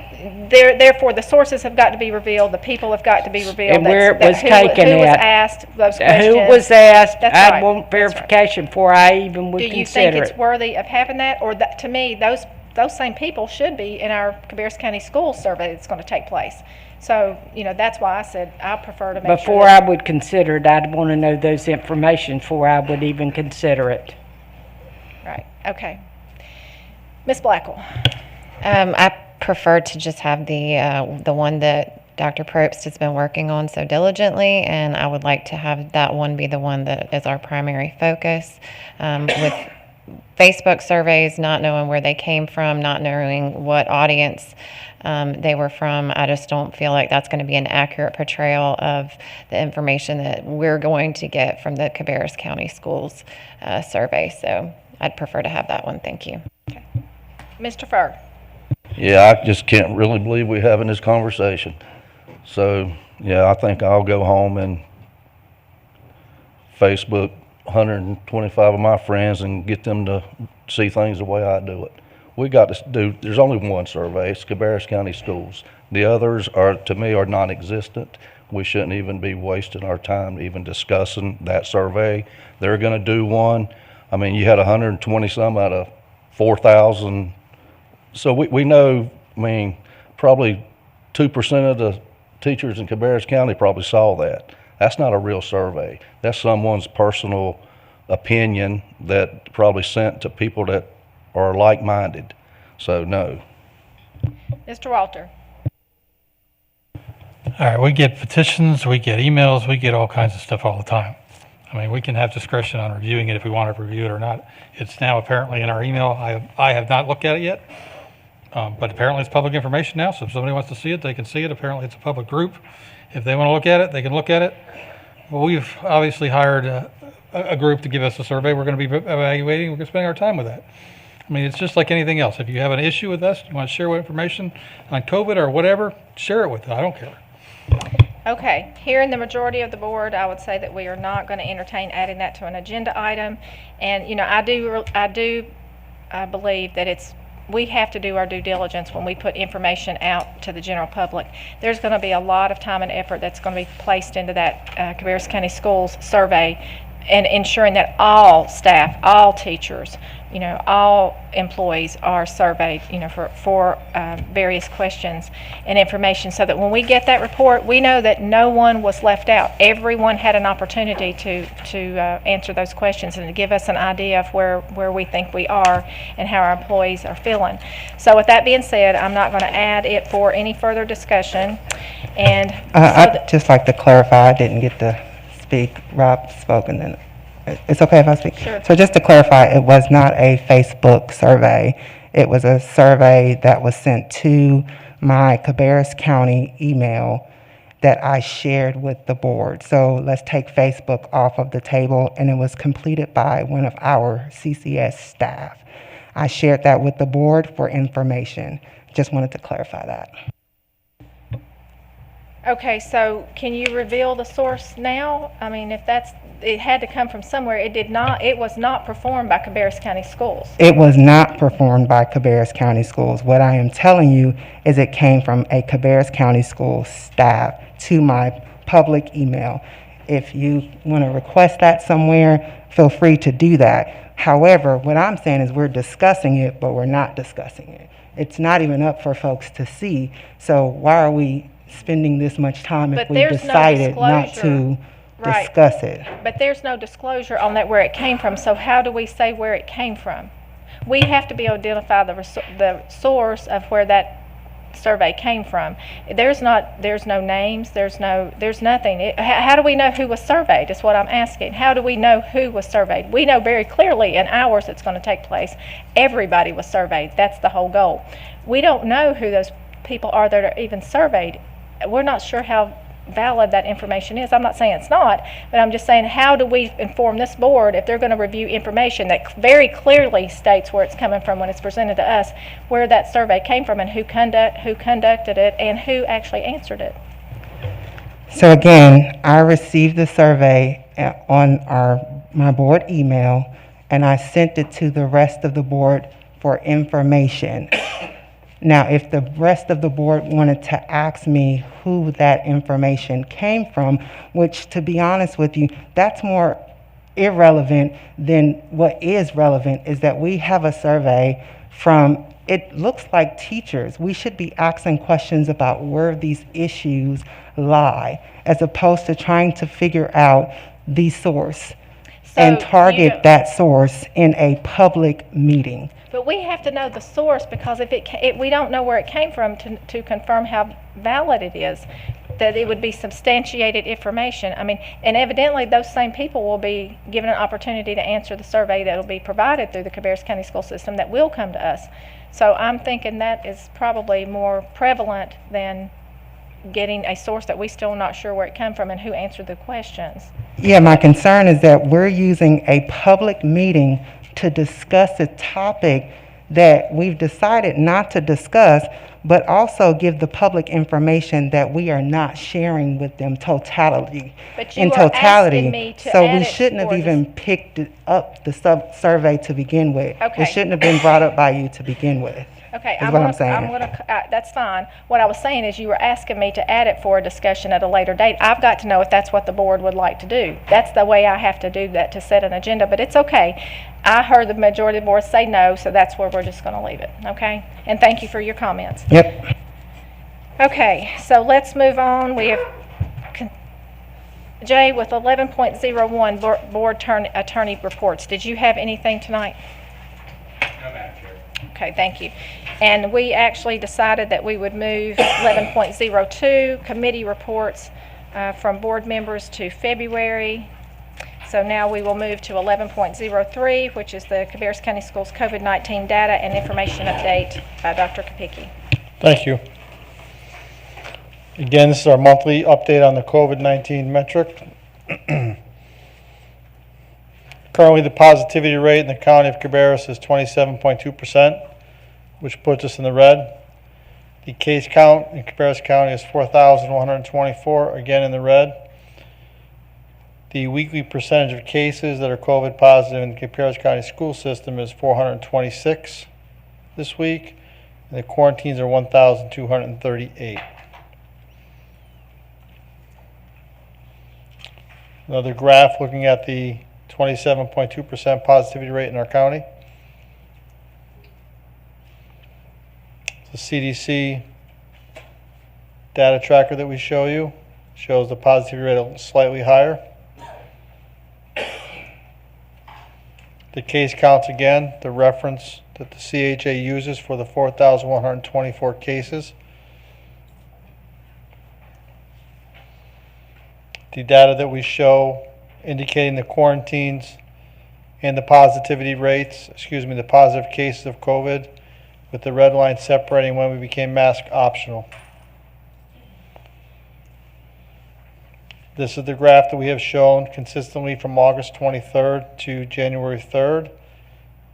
therefore the sources have got to be revealed, the people have got to be revealed, and where it was who taken was at, asked those questions. who was asked. That's I'd right. want verification before I even would consider it. Do you consider think it. it's worthy of having that, or that, to me, those same people should be in our Cabarrus County Schools survey that's going to take place? So, that's why I said I prefer to make Before I would consider it, I'd want to know those information before I would even consider it. Right, okay. Ms. Blackwell. I prefer to just have the one that Dr. Probst has been working on so diligently, and I would like to have that one be the one that is our primary focus. With Facebook surveys, not knowing where they came from, not knowing what audience they were from, I just don't feel like that's going to be an accurate portrayal of the information that we're going to get from the Cabarrus County Schools survey. So I'd prefer to have that one. Thank you. Okay. Mr. Furr. Yeah, I just can't really believe we're having this conversation. So, yeah, I think I'll go home and Facebook 125 of my friends and get them to see things the way I do it. We got to do, there's only one survey, it's Cabarrus County Schools. The others are, to me, are non-existent. We shouldn't even be wasting our time even discussing that survey. They're gonna do one. I mean, you had 120 some out of 4,000. So we know, I mean, probably 2% of the teachers in Cabarrus County probably saw that. That's not a real survey. That's someone's personal opinion that probably sent to people that are like-minded. So no. Mr. Walter. All right, we get petitions, we get emails, we get all kinds of stuff all the time. I mean, we can have discretion on reviewing it if we want to review it or not. It's now apparently in our email. I have not looked at it yet, but apparently it's public information now, so if somebody wants to see it, they can see it. Apparently it's a public group. If they want to look at it, they can look at it. Well, we've obviously hired a group to give us a survey. We're going to be evaluating. We're going to spend our time with that. I mean, it's just like anything else. If you have an issue with us, you want to share what information on COVID or whatever, share it with us. I don't care. Okay, here in the majority of the board, I would say that we are not going to entertain adding that to an agenda item. And, you know, I believe that we have to do our due diligence when we put information out to the general public. There's going to be a lot of time and effort that's going to be placed into that Cabarrus County Schools survey, and ensuring that all staff, all teachers, you know, all employees are surveyed, you know, for various questions and information, so that when we get that report, we know that no one was left out. Everyone had an opportunity to answer those questions and to give us an idea of where we think we are and how our employees are feeling. So with that being said, I'm not going to add it for any further discussion. And I'd just like to clarify, I didn't get to speak. Rob spoke, and then it's okay if I speak? Sure. So just to clarify, it was not a Facebook survey. It was a survey that was sent to my Cabarrus County email that I shared with the board. So let's take Facebook off of the table, and it was completed by one of our CCS staff. I shared that with the board for information. Just wanted to clarify that. okay, so can you reveal the source now? I mean, if it had to come from somewhere. It was not performed by Cabarrus County Schools. It was not performed by Cabarrus County Schools. What I am telling you is it came from a Cabarrus County Schools staff to my public email. If you want to request that somewhere, feel free to do that. However, what I'm saying is we're discussing it, but we're not discussing it. It's not even up for folks to see. So why are we spending this much time if we decided not to discuss it? But there's no disclosure on that where it came from, so how do we say where it came from? We have to be able to identify the source of where that survey came from. There's no names, there's nothing. How do we know who was surveyed is what I'm asking. How do we know who was surveyed? We know very clearly in hours it's going to take place. Everybody was surveyed. That's the whole goal. We don't know who those people are that are even surveyed. We're not sure how valid that information is. I'm not saying it's not, but I'm just saying, how do we inform this board if they're going to review information that very clearly states where it's coming from when it's presented to us, where that survey came from and who conducted it and who actually answered it? So again, I received the survey on my board email, and I sent it to the rest of the board for information. Now, if the rest of the board wanted to ask me who that information came from, which, to be honest with you, that's more irrelevant than what is relevant, is that we have a survey from, it looks like teachers. We should be asking questions about where these issues lie, as opposed to trying to figure out the source and target that source in a public meeting. But we have to know the source, because if we don't know where it came from to confirm how valid it is, that it would be substantiated information. I mean, and evidently those same people will be given an opportunity to answer the survey that will be provided through the Cabarrus County School System that will come to us. So I'm thinking that is probably more prevalent than getting a source that we still not sure where it came from and who answered the questions. Yeah, my concern is that we're using a public meeting to discuss a topic that we've decided not to discuss, but also give the public information that we are not sharing with them totality. But you in are totality. asking me to So add we it shouldn't have for even picked it up the survey to begin with. Okay. It shouldn't have been brought up by you to begin with. Okay, is what I'm saying. That's fine. What I was saying is you were asking me to add it for a discussion at a later date. I've got to know if that's what the board would like to do. That's the way I have to do that, to set an agenda, but it's okay. I heard the majority of the board say no, so that's where we're just going to leave it, okay? And thank you for your comments. Yep. Okay, so let's move on. We have Jay with 11.01 board attorney reports. Did you have anything tonight? No, Madam Chair. Okay, thank you. And we actually decided that we would move 11.02 committee reports from board members to February. So now we will move to 11.03, which is the Cabarrus County Schools COVID-19 data and information update by Dr. Kopicki. Thank you. Again, this is our monthly update on the COVID-19 metric. Currently, the positivity rate in the county of Cabarrus is 27.2%, which puts us in the red. The case count in Cabarrus County is 4,124, again in the red. The weekly percentage of cases that are COVID positive in the Cabarrus County school system is 426 this week, and the quarantines are 1,238. Another graph looking at the 27.2% positivity rate in our county. The CDC data tracker that we show you shows the positivity rate slightly higher. The case counts again, the reference that the CHA uses for the 4,124 cases. The data that we show indicating the quarantines and the positivity rates, the positive cases of COVID, with the red line separating when we became mask optional. This is the graph that we have shown consistently from August 23rd to January 3rd,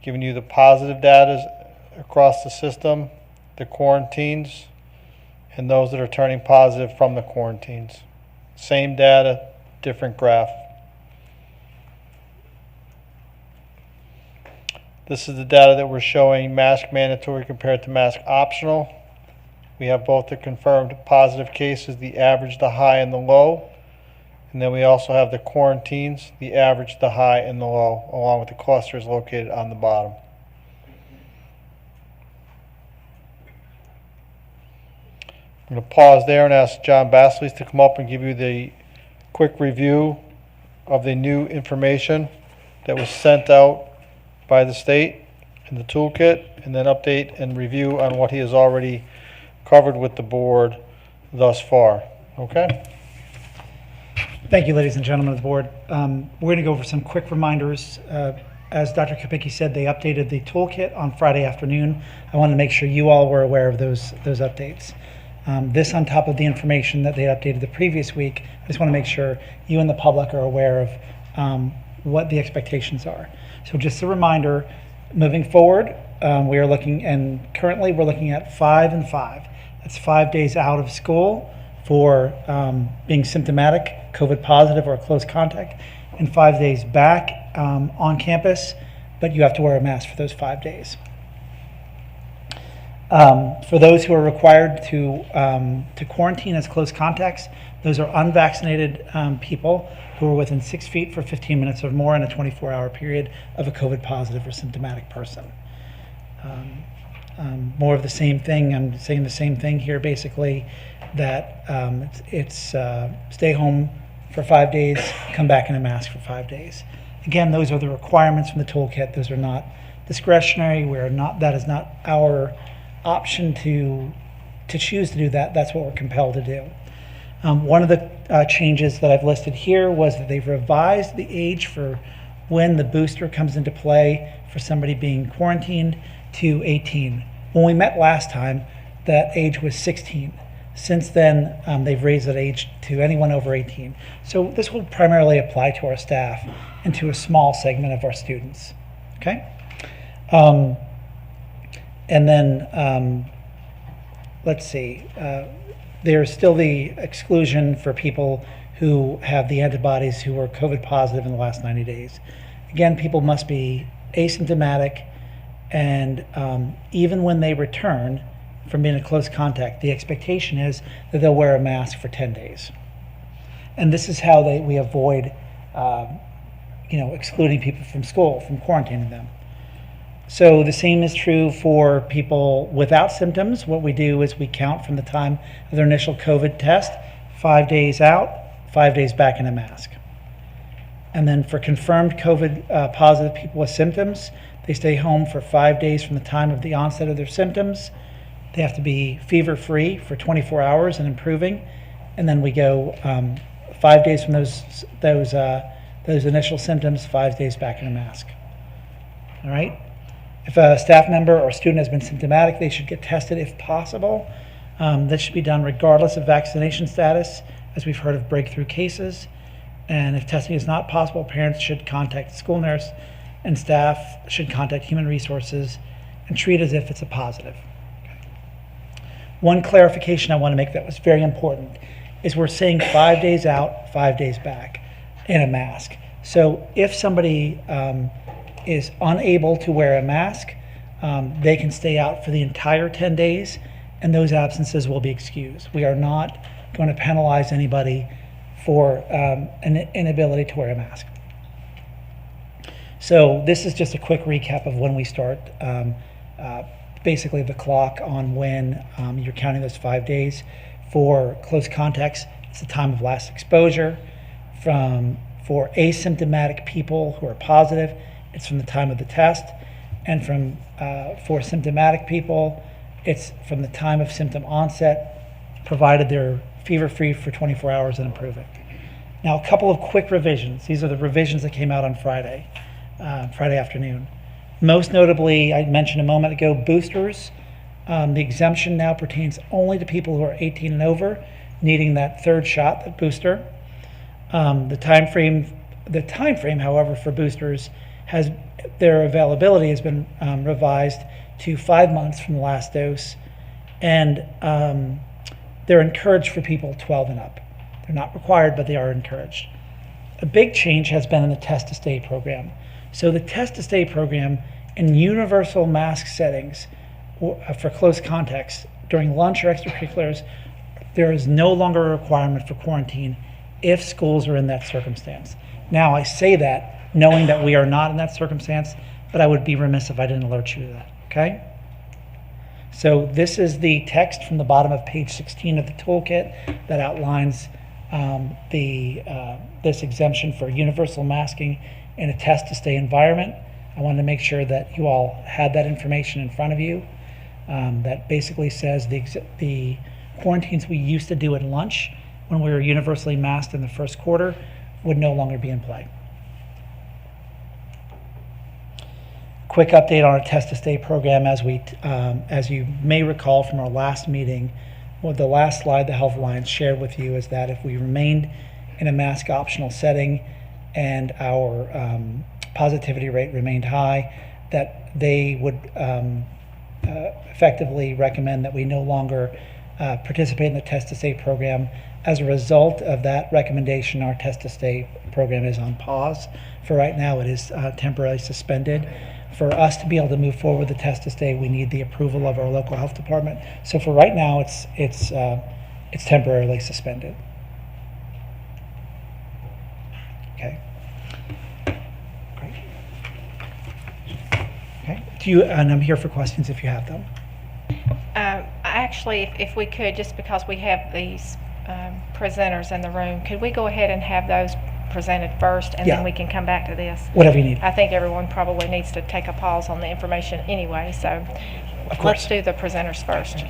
giving you the positive data across the system, the quarantines, and those that are turning positive from the quarantines. Same data, different graph. This is the data that we're showing mask mandatory compared to mask optional. We have both the confirmed positive cases, the average, the high, and the low. And then we also have the quarantines, the average, the high, and the low, along with the clusters located on the bottom. I'm going to pause there and ask John Basleys to come up and give you the quick review of the new information that was sent out by the state in the toolkit, and then update and review on what he has already covered with the board thus far. Okay? Thank you, ladies and gentlemen of the board. We're going to go over some quick reminders. As Dr. Kopicki said, they updated the toolkit on Friday afternoon. I wanted to make sure you all were aware of those updates. This on top of the information that they updated the previous week. I just want to make sure you and the public are aware of what the expectations are. So just a reminder, moving forward, we are looking, and currently we're looking at 5 and 5. That's 5 days out of school for being symptomatic, COVID positive, or a close contact, and 5 days back on campus, but you have to wear a mask for those 5 days. For those who are required to quarantine as close contacts, those are unvaccinated people who are within 6 feet for 15 minutes or more in a 24-hour period of a COVID positive or symptomatic person. More of the same thing. I'm saying the same thing here, basically, that it's stay home for 5 days, come back in a mask for 5 days. Again, those are the requirements from the toolkit. Those are not discretionary. That is not our option to choose to do that. That's what we're compelled to do. One of the changes that I've listed here was that they've revised the age for when the booster comes into play for somebody being quarantined to 18. When we met last time, that age was 16. Since then, they've raised that age to anyone over 18. So this will primarily apply to our staff and to a small segment of our students. Okay? And then, let's see, there's still the exclusion for people who have the antibodies who were COVID positive in the last 90 days. Again, people must be asymptomatic, and even when they return from being in close contact, the expectation is that they'll wear a mask for 10 days. And this is how we avoid, excluding people from school, from quarantining them. So the same is true for people without symptoms. What we do is we count from the time of their initial COVID test, 5 days out, 5 days back in a mask. And then for confirmed COVID positive people with symptoms, they stay home for 5 days from the time of the onset of their symptoms. They have to be fever-free for 24 hours and improving. And then we go 5 days from those initial symptoms, 5 days back in a mask. All right? If a staff member or student has been symptomatic, they should get tested if possible. That should be done regardless of vaccination status, as we've heard of breakthrough cases. And if testing is not possible, parents should contact the school nurse, and staff should contact human resources and treat as if it's a positive. Okay. One clarification I want to make that was very important is we're saying 5 days out, 5 days back in a mask. So if somebody is unable to wear a mask, they can stay out for the entire 10 days, and those absences will be excused. We are not going to penalize anybody for an inability to wear a mask. So this is just a quick recap of when we start basically the clock on when you're counting those 5 days. For close contacts, it's the time of last exposure. For asymptomatic people who are positive, it's from the time of the test. And for symptomatic people, it's from the time of symptom onset, provided they're fever-free for 24 hours and improving. Now, a couple of quick revisions. These are the revisions that came out on Friday afternoon. Most notably, I mentioned a moment ago, boosters. The exemption now pertains only to people who are 18 and over, needing that third shot, that booster. The time frame, however, for boosters their availability has been revised to 5 months from the last dose, and they're encouraged for people 12 and up. They're not required, but they are encouraged. A big change has been in the Test to Stay program. So the Test to Stay program in universal mask settings for close contacts during lunch or extracurriculars, there is no longer a requirement for quarantine if schools are in that circumstance. Now, I say that knowing that we are not in that circumstance, but I would be remiss if I didn't alert you to that, okay? So this is the text from the bottom of page 16 of the toolkit that outlines this exemption for universal masking in a Test to Stay environment. I wanted to make sure that you all had that information in front of you. That basically says the quarantines we used to do at lunch when we were universally masked in the first quarter would no longer be in play. Quick update on our Test to Stay program. As you may recall from our last meeting, the last slide the Health Alliance shared with you is that if we remained in a mask optional setting and our positivity rate remained high, that they would effectively recommend that we no longer participate in the Test to Stay program. As a result of that recommendation, our Test to Stay program is on pause. For right now, it is temporarily suspended. For us to be able to move forward with the Test to Stay, we need the approval of our local health department. So for right now, it's temporarily suspended. Okay. Great. Okay. And I'm here for questions if you have them. Actually, if we could, just because we have these presenters in the room, could we go ahead and have those presented first, and then we can come back to this? Whatever you need. I think everyone probably needs to take a pause on the information anyway, so let's do the presenters first.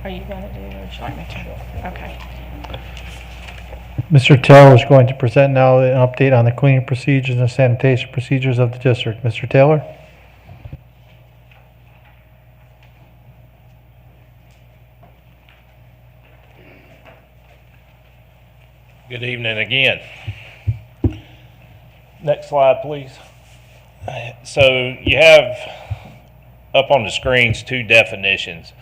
Are you going to do it, or would you like me to? Okay. Mr. Taylor is going to present now an update on the cleaning procedures and sanitation procedures of the district. Mr. Taylor? Good evening again. Next slide, please. So you have up on the screens 2 definitions.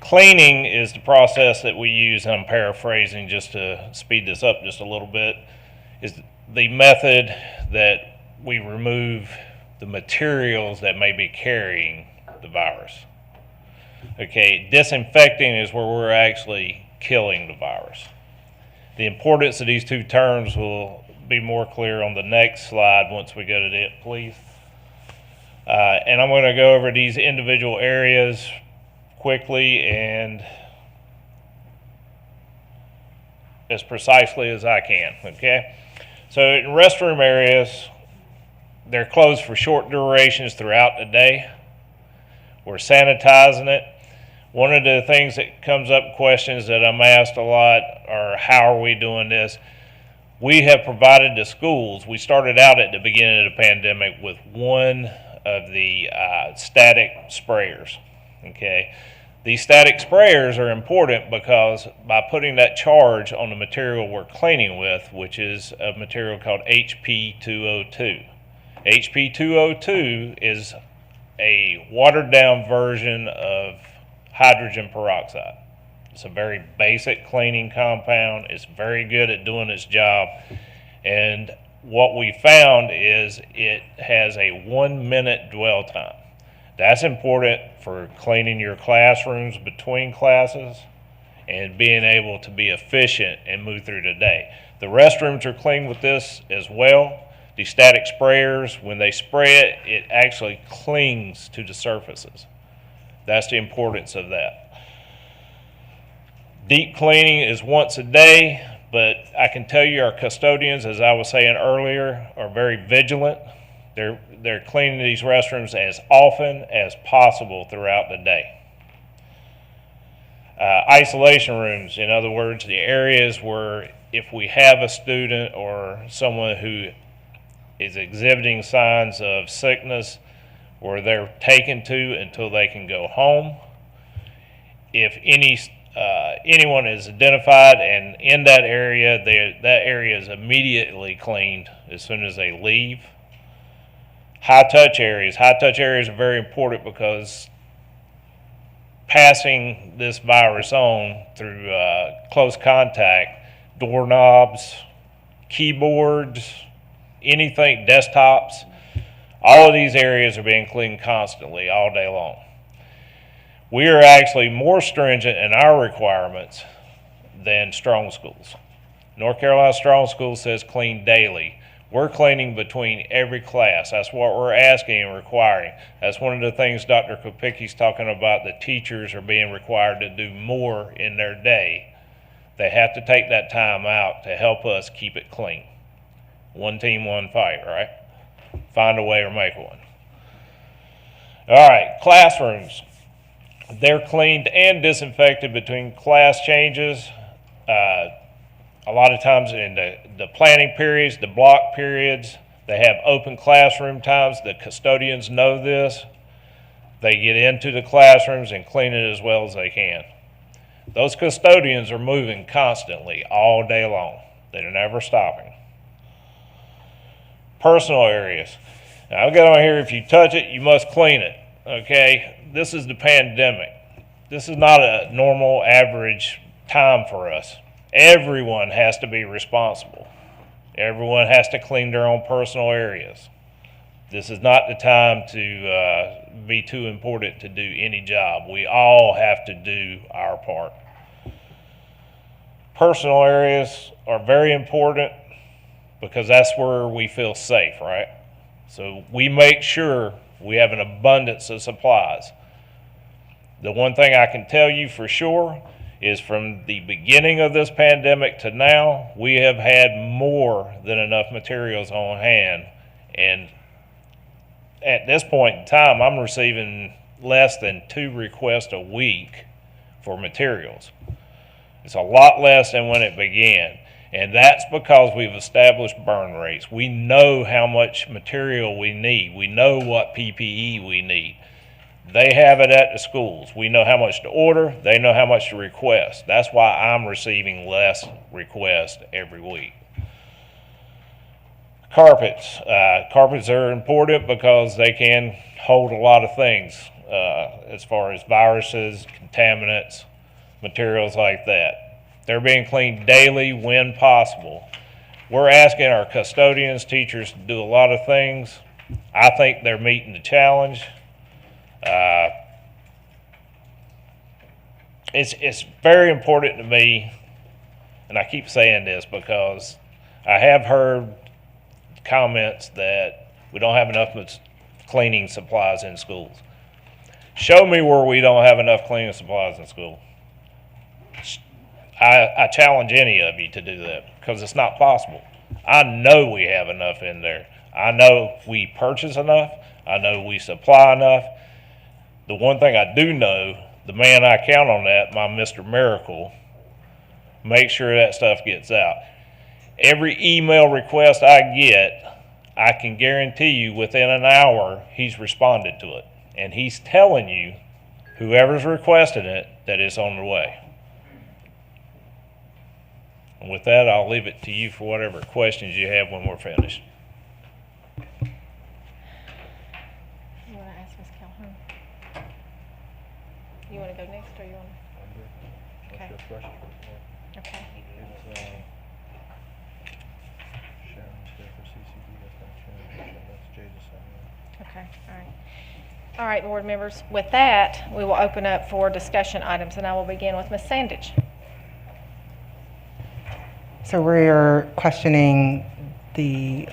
Cleaning is the process that we use, and I'm paraphrasing just to speed this up just a little bit, is the method that we remove the materials that may be carrying the virus. Okay, disinfecting is where we're actually killing the virus. The importance of these 2 terms will be more clear on the next slide once we go to it, please. And I'm going to go over these individual areas quickly and as precisely as I can, okay? So in restroom areas, they're closed for short durations throughout the day. We're sanitizing it. One of the things that comes up, questions that I'm asked a lot, are how are we doing this? We have provided the schools, we started out at the beginning of the pandemic with one of the static sprayers, okay? These static sprayers are important because by putting that charge on the material we're cleaning with, which is a material called HP2O2. HP2O2 is a watered down version of hydrogen peroxide. It's a very basic cleaning compound. It's very good at doing its job. And what we found is it has a 1-minute dwell time. That's important for cleaning your classrooms between classes and being able to be efficient and move through the day. The restrooms are clean with this as well. The static sprayers, when they spray it, it actually clings to the surfaces. That's the importance of that. Deep cleaning is once a day, but I can tell you our custodians, as I was saying earlier, are very vigilant. They're cleaning these restrooms as often as possible throughout the day. Isolation rooms, in other words, the areas where if we have a student or someone who is exhibiting signs of sickness, where they're taken to until they can go home. If anyone is identified and in that area, that area is immediately cleaned as soon as they leave. High touch areas. High touch areas are very important because passing this virus on through close contact, doorknobs, keyboards, anything, desktops, all of these areas are being cleaned constantly all day long. We are actually more stringent in our requirements than Strong Schools. North Carolina Strong Schools says clean daily. We're cleaning between every class. That's what we're asking and requiring. That's one of the things Dr. Kopicki's talking about. The teachers are being required to do more in their day. They have to take that time out to help us keep it clean. One team, one fight, right? Find a way or make one. All right, classrooms. They're cleaned and disinfected between class changes. A lot of times in the planning periods, the block periods, they have open classroom times. The custodians know this. They get into the classrooms and clean it as well as they can. Those custodians are moving constantly all day long. They're never stopping. Personal areas. Now, I've got on here, if you touch it, you must clean it. Okay? This is the pandemic. This is not a normal average time for us. Everyone has to be responsible. Everyone has to clean their own personal areas. This is not the time to be too important to do any job. We all have to do our part. Personal areas are very important because that's where we feel safe, right? So we make sure we have an abundance of supplies. The one thing I can tell you for sure is from the beginning of this pandemic to now, we have had more than enough materials on hand. And at this point in time, I'm receiving less than 2 requests a week for materials. It's a lot less than when it began. And that's because we've established burn rates. We know how much material we need. We know what PPE we need. They have it at the schools. We know how much to order. They know how much to request. That's why I'm receiving less requests every week. Carpets. Carpets are important because they can hold a lot of things as far as viruses, contaminants, materials like that. They're being cleaned daily when possible. We're asking our custodians, teachers to do a lot of things. I think they're meeting the challenge. It's very important to me, and I keep saying this because I have heard comments that we don't have enough cleaning supplies in schools. Show me where we don't have enough cleaning supplies in school. I challenge any of you to do that because it's not possible. I know we have enough in there. I know we purchase enough. I know we supply enough. The one thing I do know, the man I count on that, my Mr. Miracle, make sure that stuff gets out. Every email request I get, I can guarantee you within an hour he's responded to it. And he's telling you, whoever's requested it, that it's on the way. And with that, I'll leave it to you for whatever questions you have when we're finished. You want to ask Ms. Calhoun? You want to go next, or you want to? Okay. Okay. Okay, all right. All right, board members, with that, we will open up for discussion items, and I will begin with Ms. Sandage. So we're questioning the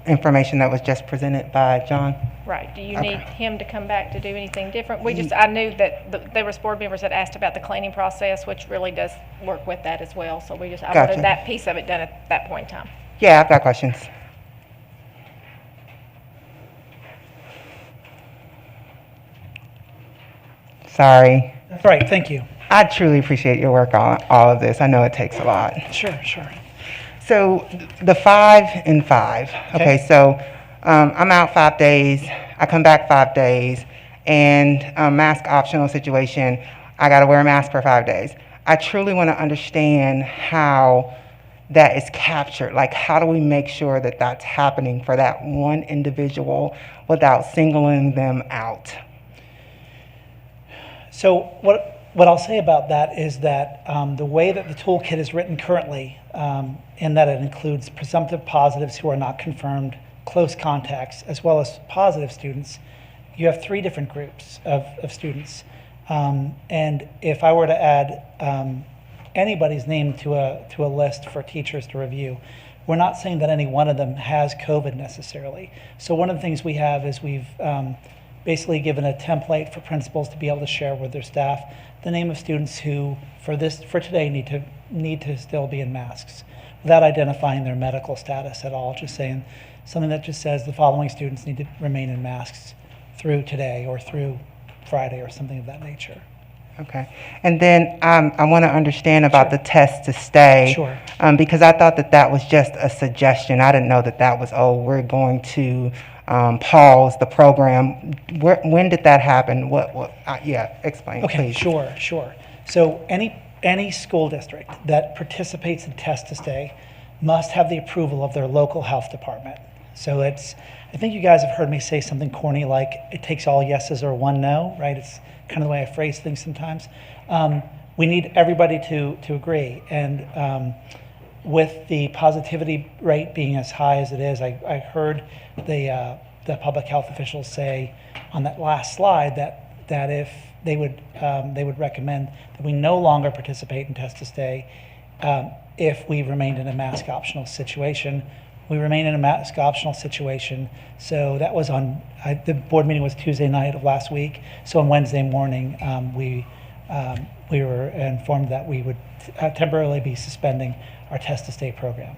information that was just presented by John? Right. Do you need him to come back to do anything different? I knew that there was board members that asked about the cleaning process, which really does work with that as well. So I wanted that piece of it done at that point in time. Yeah, I've got questions. Sorry. That's right, thank you. I truly appreciate your work on all of this. I know it takes a lot. Sure. So the 5 and 5. Okay, so I'm out 5 days. I come back 5 days, and mask optional situation. I got to wear a mask for 5 days. I truly want to understand how that is captured. Like, how do we make sure that that's happening for that one individual without singling them out? So what I'll say about that is that the way that the toolkit is written currently, in that it includes presumptive positives who are not confirmed, close contacts, as well as positive students, you have 3 different groups of students. And if I were to add anybody's name to a list for teachers to review, we're not saying that any one of them has COVID necessarily. So one of the things we have is we've basically given a template for principals to be able to share with their staff the name of students who, for today, need to still be in masks, without identifying their medical status at all. Just saying something that just says the following students need to remain in masks through today or through Friday or something of that nature. Okay. And then I want to understand about the test to stay. Sure. Because I thought that was just a suggestion. I didn't know that was, we're going to pause the program. When did that happen? Explain, okay, please. Sure. So any school district that participates in test to stay must have the approval of their local health department. So I think you guys have heard me say something corny like it takes all yeses or one no, right? It's kind of the way I phrase things sometimes. We need everybody to agree. And with the positivity rate being as high as it is, I heard the public health officials say on that last slide that if they would recommend that we no longer participate in test to stay if we remained in a mask optional situation. We remain in a mask optional situation. So that was the board meeting was Tuesday night of last week. So on Wednesday morning, we were informed that we would temporarily be suspending our test to stay program.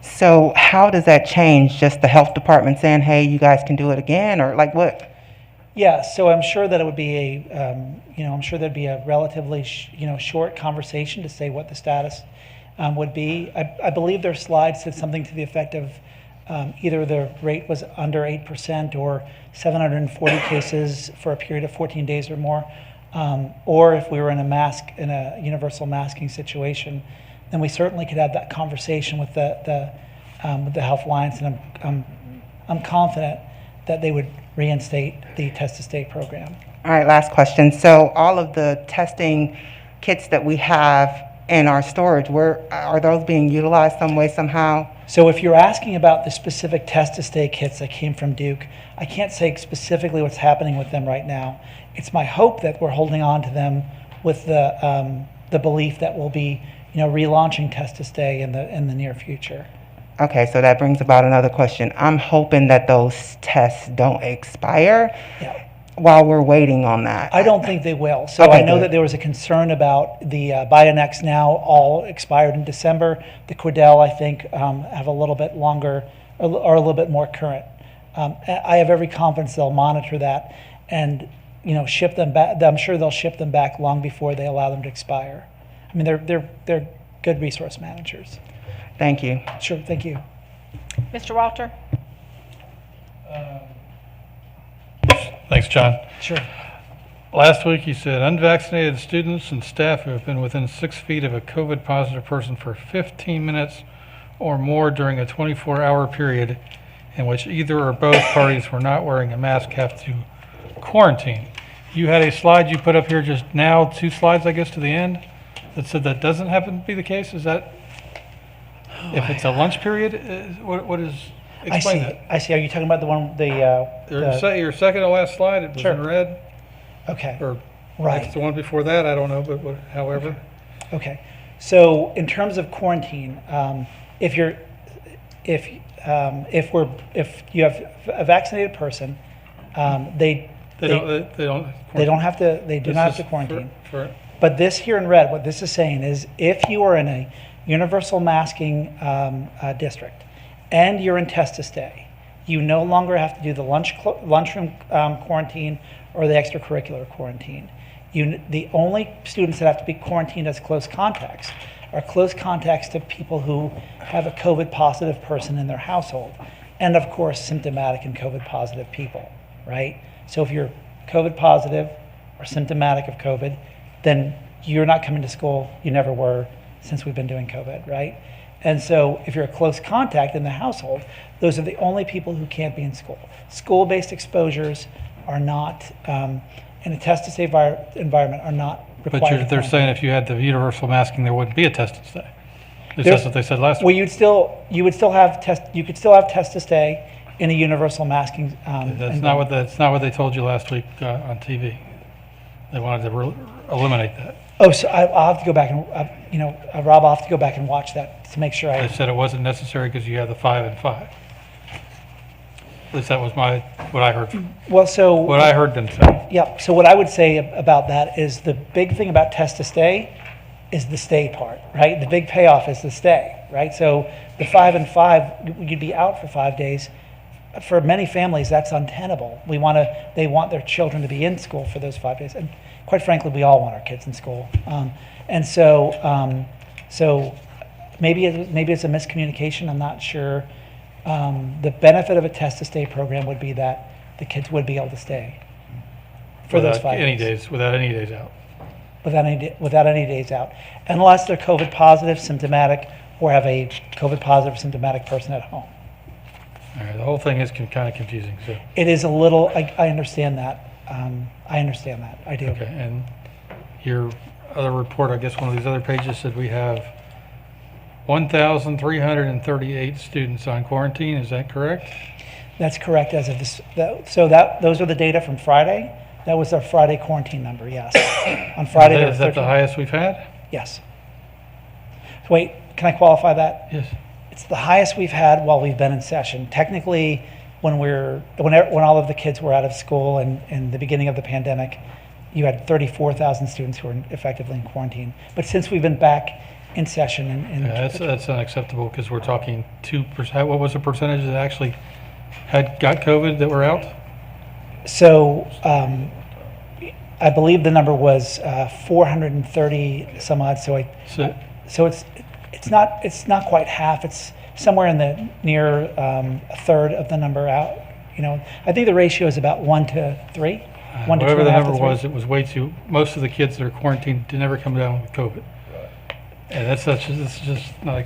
So how does that change? Just the health department saying, hey, you guys can do it again, or like what? Yeah, so I'm sure that it would be I'm sure there'd be a relatively short conversation to say what the status would be. I believe their slide said something to the effect of either the rate was under 8% or 740 cases for a period of 14 days or more, or if we were in a universal masking situation, then we certainly could have that conversation with the Health Alliance, and I'm confident that they would reinstate the Test to Stay program. All right, last question. So all of the testing kits that we have in our storage, are those being utilized some way, somehow? So if you're asking about the specific Test to Stay kits that came from Duke, I can't say specifically what's happening with them right now. It's my hope that we're holding on to them with the belief that we'll be, relaunching Test to Stay in the near future. Okay, so that brings about another question. I'm hoping that those tests don't expire while we're waiting on that. I don't think they will. So Okay, I know good. that there was a concern about the Bionex now all expired in December. The Quidel, I think, have a little bit longer, or a little bit more current. I have every confidence they'll monitor that and ship them back. I'm sure they'll ship them back long before they allow them to expire. I mean, they're good resource managers. Thank you. Sure, thank you. Mr. Walter? Thanks, John. Sure. Last week, you said unvaccinated students and staff who have been within 6 feet of a COVID positive person for 15 minutes or more during a 24-hour period in which either or both parties were not wearing a mask have to quarantine. You had a slide you put up here just now, 2 slides, I guess, to the end, that said that doesn't happen to be the case. Is that, if it's a lunch period, what is, explain that. I see. Are you talking about the one, Your second to last slide, it was Sure. in red. Okay. Or Right. It's the one before that, I don't know, but however. Okay. So in terms of quarantine, if you have a vaccinated person, they do not have to quarantine. But this here in red, what this is saying is, if you are in a universal masking district and you're in Test to Stay, you no longer have to do the lunchroom quarantine or the extracurricular quarantine. The only students that have to be quarantined as close contacts are close contacts to people who have a COVID positive person in their household, and of course symptomatic and COVID positive people, right? So if you're COVID positive or symptomatic of COVID, then you're not coming to school. You never were since we've been doing COVID, right? And so if you're a close contact in the household, those are the only people who can't be in school. School-based exposures are not, in a Test to Stay environment, are not required. But they're saying if you had the universal masking, there wouldn't be a Test to Stay. That's what they said last week. Well, you could still have Test to Stay in a universal masking. That's not what they told you last week on TV. They wanted to eliminate that. Oh, so I'll have to go back and, Rob, I'll have to go back and watch that to make sure They said it wasn't necessary because you have the 5 and 5. At least that was what I heard. Well, so what I heard them say. Yeah. So what I would say about that is the big thing about Test to Stay is the stay part, right? The big payoff is the stay, right? So the 5 and 5, you'd be out for 5 days. For many families, that's untenable. They want their children to be in school for those 5 days, and quite frankly, we all want our kids in school. And so maybe it's a miscommunication. I'm not sure. The benefit of a Test to Stay program would be that the kids would be able to stay for those 5 days. Without any days out. Without any days out, unless they're COVID positive, symptomatic, or have a COVID positive, symptomatic person at home. All right, the whole thing is kind of confusing. So it is a little. I understand that. I understand that. I do. Okay, and your other report, I guess one of these other pages said we have 1,338 students on quarantine. Is that correct? That's correct. As of this, those are the data from Friday. That was our Friday quarantine number. Yes. On Friday. Is that the highest we've had? Yes. Wait, can I qualify that? Yes. It's the highest we've had while we've been in session. Technically, when all of the kids were out of school and in the beginning of the pandemic, you had 34,000 students who were effectively in quarantine. But since we've been back in session, that's unacceptable because we're talking 2%. What was the percentage that actually got COVID that were out? So I believe the number was 430 some odd. So it's not quite half. It's somewhere in the near a third of the number out. I think the ratio is about 1 to 3. 1 to 2.5 Whatever the number to 3. was, it was way too, most of the kids that are quarantined did never come down with COVID. And that's just not,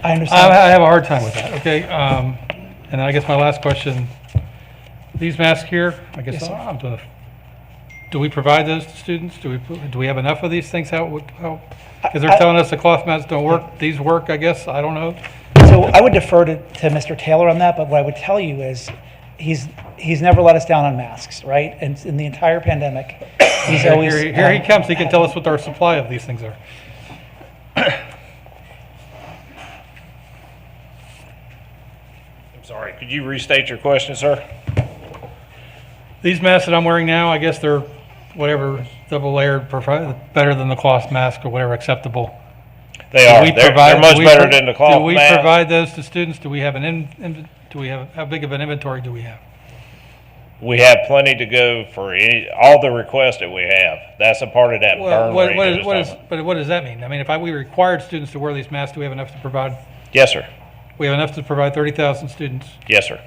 I understand. I have a hard time with that, okay? And I guess my last question, these masks here, I guess Yes, sir. I'm doing, do we provide those to students? Do we have enough of these things? Because they're telling us the cloth masks don't work. These work, I guess. I don't know. So I would defer to Mr. Taylor on that, but what I would tell you is he's never let us down on masks, right? And in the entire pandemic, he's always... Here he comes. He can tell us what our supply of these things are. I'm sorry, could you restate your question, sir? These masks that I'm wearing now, I guess they're whatever double layered, better than the cloth mask or whatever acceptable. They are. They're much better than the cloth mask. Do we provide those to students? Do we have how big of an inventory do we have? We have plenty to go for all the requests that we have. That's a part of that burn rate. What does that mean? I mean, if we required students to wear these masks, do we have enough to provide? Yes, sir. We have enough to provide 30,000 students? Yes, sir.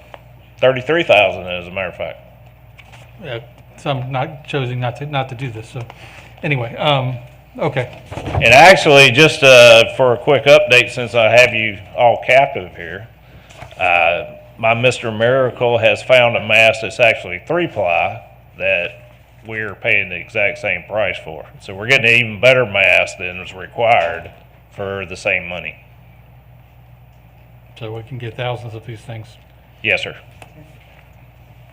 33,000 as a matter of fact. Some choosing not to do this. So anyway, okay. And actually, just for a quick update, since I have you all captive here, my Mr. Miracle has found a mask that's actually 3-ply that we're paying the exact same price for. So we're getting an even better mask than is required for the same money. So we can get thousands of these things. Yes, sir.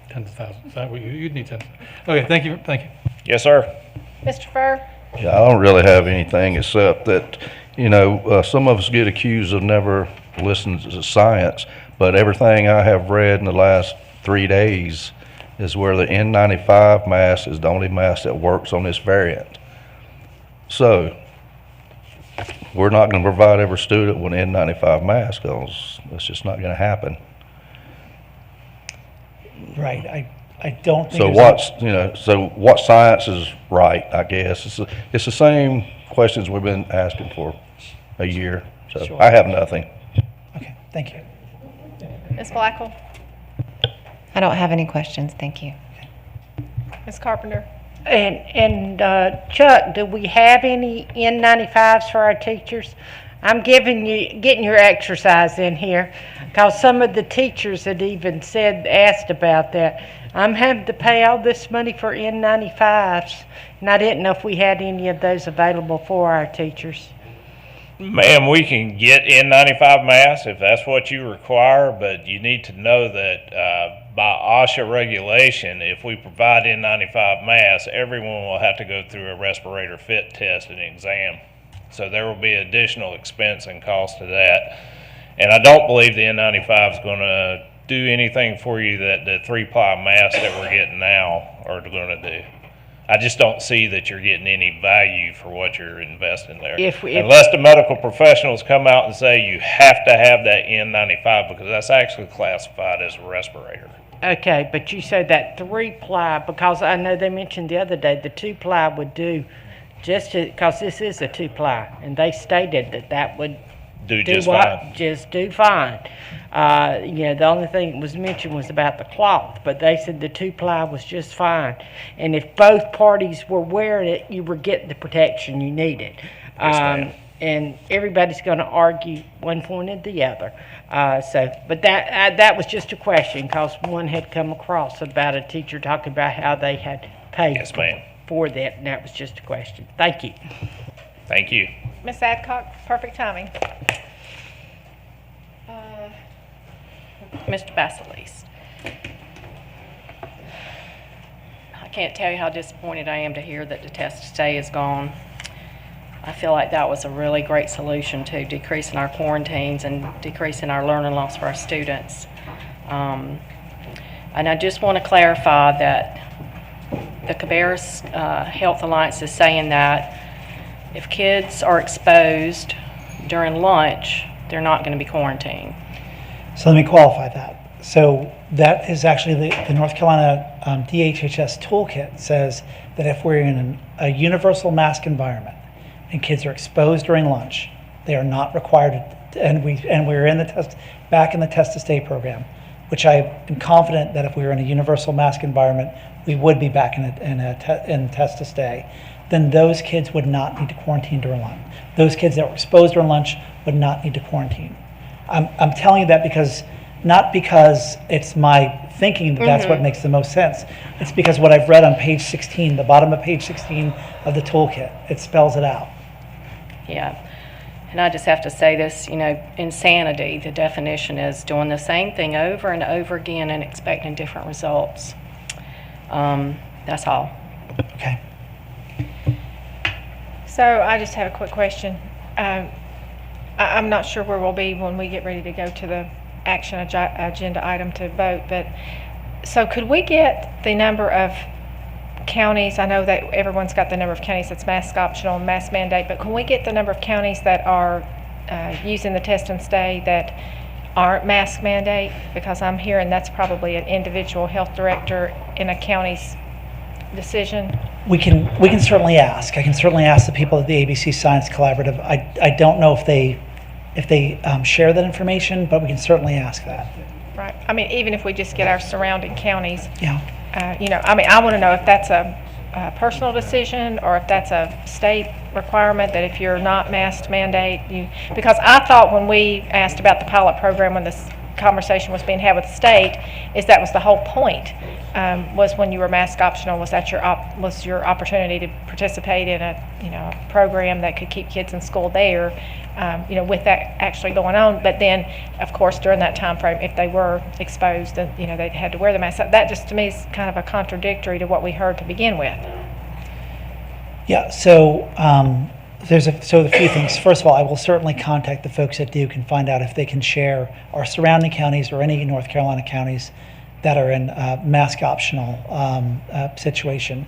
Tens of thousands. Is that what you'd need 10? Okay, thank you. Yes, sir. Mr. Furr? Yeah, I don't really have anything except that, some of us get accused of never listening to science, but everything I have read in the last 3 days is where the N95 mask is the only mask that works on this variant. So, we're not going to provide every student with an N95 mask because it's just not going to happen. Right. I don't think. So what science is right? I guess it's the same questions we've been asking for a year. So Sure. I have nothing. Okay. Thank you. Ms. Blackwell? I don't have any questions, thank you. Ms. Carpenter? And Chuck, do we have any N95s for our teachers? I'm getting your exercise in here, because some of the teachers had even asked about that. I'm having to pay all this money for N95s, and I didn't know if we had any of those available for our teachers. Ma'am, we can get N95 masks if that's what you require, but you need to know that by OSHA regulation, if we provide N95 masks, everyone will have to go through a respirator fit test and exam. So there will be additional expense and cost to that. And I don't believe the N95 is going to do anything for you that the 3-ply masks that we're getting now are going to do. I just don't see that you're getting any value for what you're investing there. Unless the medical professionals come out and say you have to have that N95, because that's actually classified as a respirator. Okay, but you said that 3-ply, because I know they mentioned the other day the 2-ply would do because this is a 2-ply, and they stated that would do just fine. Just do fine. The only thing that was mentioned was about the cloth, but they said the 2-ply was just fine. And if both parties were wearing it, you were getting the protection you needed. Yes, and everybody's going to argue one point or the other. But that was just a question, because one had come across about a teacher talking about how they had paid for that, and that was just a question. Thank you. Thank you. Ms. Adcock, perfect timing. Mr. Basilis. I can't tell you how disappointed I am to hear that the test stay is gone. I feel like that was a really great solution to decreasing our quarantines and decreasing our learning loss for our students. And I just want to clarify that the Cabarrus Health Alliance is saying that if kids are exposed during lunch, they're not going to be quarantined. So let me qualify that. So that is actually the North Carolina DHHS toolkit says that if we're in a universal mask environment and kids are exposed during lunch, they are not required and we're in the back in the test to stay program, which I am confident that if we were in a universal mask environment, we would be back in test to stay, then those kids would not need to quarantine during lunch. Those kids that were exposed during lunch would not need to quarantine. I'm telling you that not because it's my thinking that that's what makes the most sense. It's because what I've read on page 16, the bottom of page 16 of the toolkit, it spells it out. Yeah. And I just have to say this, insanity, the definition is doing the same thing over and over again and expecting different results. That's all. Okay. So I just have a quick question. I'm not sure where we'll be when we get ready to go to the action agenda item to vote, but so could we get the number of counties? I know that everyone's got the number of counties that's mask optional and mask mandate, but can we get the number of counties that are using the test and stay that aren't mask mandate? Because I'm hearing that's probably an individual health director in a county's decision. We can certainly ask. I can certainly ask the people at the ABC Science Collaborative. I don't know if they share that information, but we can certainly ask that. Right. I mean, even if we just get our surrounding counties. Yeah. I want to know if that's a personal decision or if that's a state requirement that if you're not masked mandate, because I thought when we asked about the pilot program when this conversation was being had with the state, is that was the whole point, was when you were mask optional, was that was your opportunity to participate in a program that could keep kids in school there, with that actually going on. But then, of course, during that time frame, if they were exposed, then they had to wear the mask. That just to me is kind of a contradictory to what we heard to begin with. Yeah. So there's a few things. First of all, I will certainly contact the folks at Duke and find out if they can share our surrounding counties or any North Carolina counties that are in mask optional situation.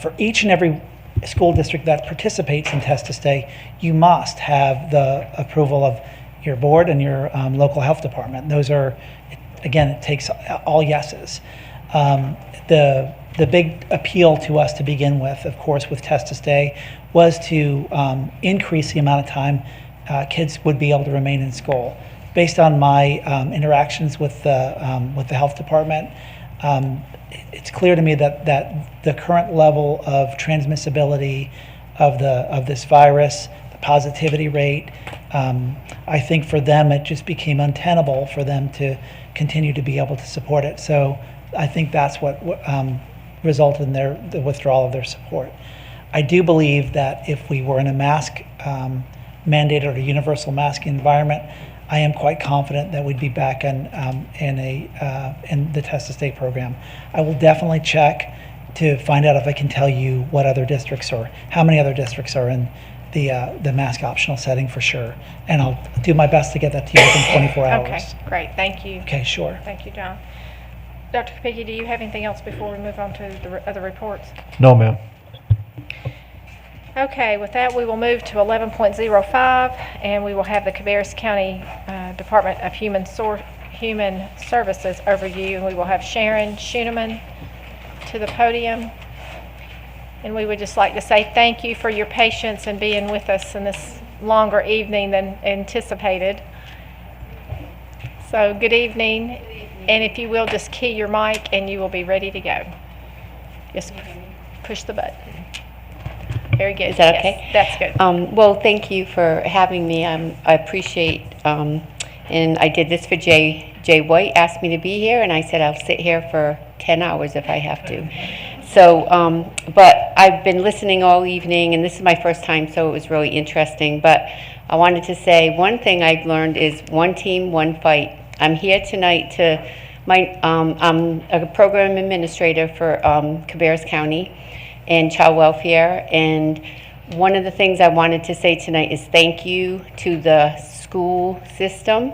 For each and every school district that participates in test to stay, you must have the approval of your board and your local health department. Those are, again, it takes all yeses. The big appeal to us to begin with, of course, with test to stay, was to increase the amount of time kids would be able to remain in school. Based on my interactions with the health department, it's clear to me that the current level of transmissibility of this virus, the positivity rate, I think for them it just became untenable for them to continue to be able to support it. So I think that's what resulted in the withdrawal of their support. I do believe that if we were in a mask mandated or a universal mask environment, I am quite confident that we'd be back in the test to stay program. I will definitely check to find out if I can tell you what other districts or how many other districts are in the mask optional setting for sure, and I'll do my best to get that to you within 24 hours. Okay, great, thank you. Okay, sure. Thank you, John. Dr. Capicchi, do you have anything else before we move on to the other reports? No, ma'am. Okay, with that, we will move to 11.05, and we will have the Cabarrus County Department of Human Services overview, and we will have Sharon Schooneman to the podium. And we would just like to say thank you for your patience and being with us in this longer evening than anticipated. So, good evening, and if you will, just key your mic and you will be ready to go. Just push the button. Very good. Is that yes, okay? That's good. Well, thank you for having me. I appreciate, and I did this for Jay White, asked me to be here, and I said I'll sit here for 10 hours if I have to. So, but I've been listening all evening, and this is my first time, so it was really interesting. But I wanted to say one thing I've learned is one team, one fight. I'm here tonight I'm a program administrator for Cabarrus County and child welfare, and one of the things I wanted to say tonight is thank you to the school system.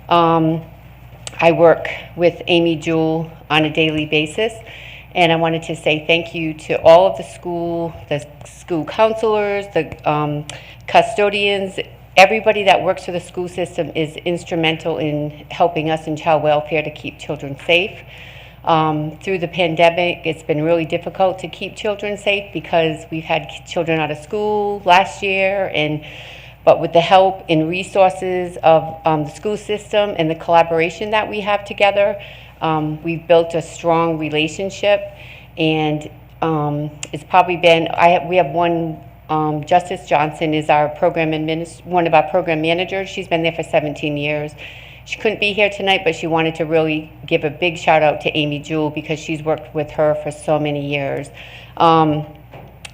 I work with Amy Jewell on a daily basis, and I wanted to say thank you to all of the school counselors, the custodians. Everybody that works for the school system is instrumental in helping us in child welfare to keep children safe. Through the pandemic, it's been really difficult to keep children safe because we've had children out of school last year, and But with the help and resources of the school system and the collaboration that we have together, we've built a strong relationship. And it's probably been, we have one, Justice Johnson is our one of our program managers. She's been there for 17 years. She couldn't be here tonight, but she wanted to really give a big shout out to Amy Jewell because she's worked with her for so many years.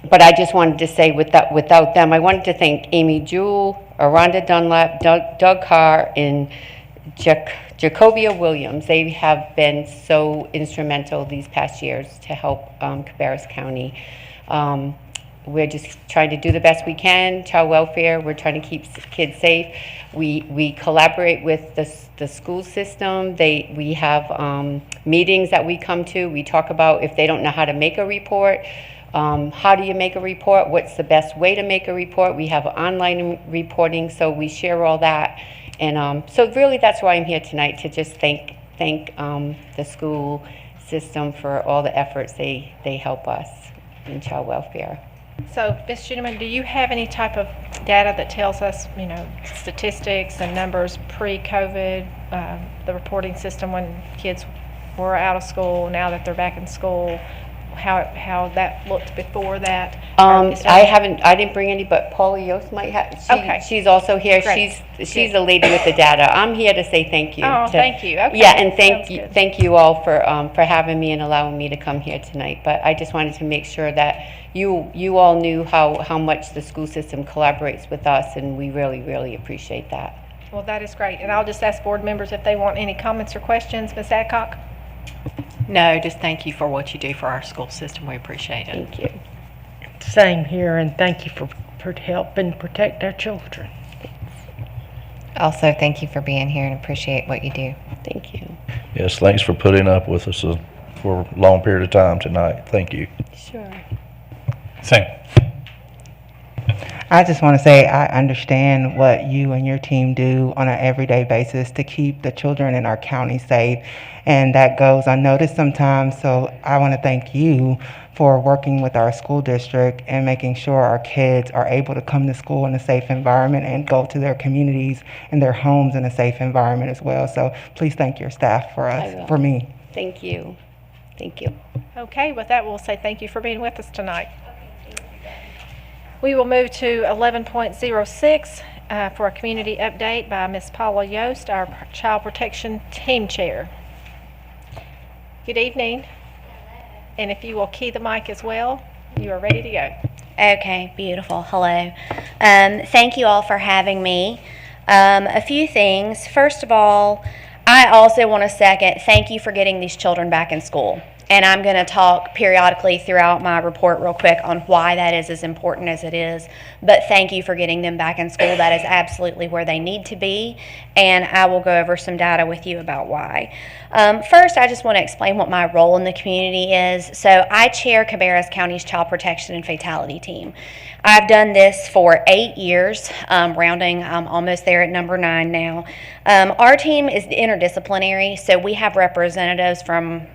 But I just wanted to say without them, I wanted to thank Amy Jewell, Aranda Dunlap, Doug Carr, and Jacobia Williams. They have been so instrumental these past years to help Cabarrus County. We're just trying to do the best we can, child welfare. We're trying to keep kids safe. We collaborate with the school system. We have meetings that we come to. We talk about if they don't know how to make a report, how do you make a report? What's the best way to make a report? We have online reporting, so we share all that. And so really that's why I'm here tonight, to just thank the school system for all the efforts they help us in child welfare. So, Ms. Schuneman, do you have any type of data that tells us, statistics and numbers pre-COVID, the reporting system when kids were out of school, now that they're back in school, how that looked before that? I didn't bring any, but Paula Yost might have. Okay. She's also here. Great. She's the lady with the data. I'm here to say thank you. Oh, thank you. Okay. Yeah, and thank you all for having me and allowing me to come here tonight. But I just wanted to make sure that you all knew how much the school system collaborates with us, and we really, really appreciate that. Well, that is great. And I'll just ask board members if they want any comments or questions. Ms. Adcock? No, just thank you for what you do for our school system. We appreciate it. Thank you. Same here, and thank you for helping protect our children. Also, thank you for being here and appreciate what you do. Thank you. Yes, thanks for putting up with us for a long period of time tonight. Thank you. Sure. Same. I just want to say I understand what you and your team do on an everyday basis to keep the children in our county safe, and that goes unnoticed sometimes. So I want to thank you for working with our school district and making sure our kids are able to come to school in a safe environment and go to their communities and their homes in a safe environment as well. So please thank your staff for me. Thank you. Thank you. Okay, with that, we'll say thank you for being with us tonight. We will move to 11.06 for a community update by Ms. Paula Yost, our Child Protection Team Chair. Good evening. And if you will key the mic as well, you are ready to go. Okay, beautiful. Hello. Thank you all for having me. A few things. First of all, I also want to thank you for getting these children back in school. And I'm going to talk periodically throughout my report real quick on why that is as important as it is. But thank you for getting them back in school. That is absolutely where they need to be. And I will go over some data with you about why. First, I just want to explain what my role in the community is. So I chair Cabarrus County's Child Protection and Fatality Team. I've done this for 8 years, rounding. I'm almost there at number 9 now. Our team is interdisciplinary, so we have representatives from,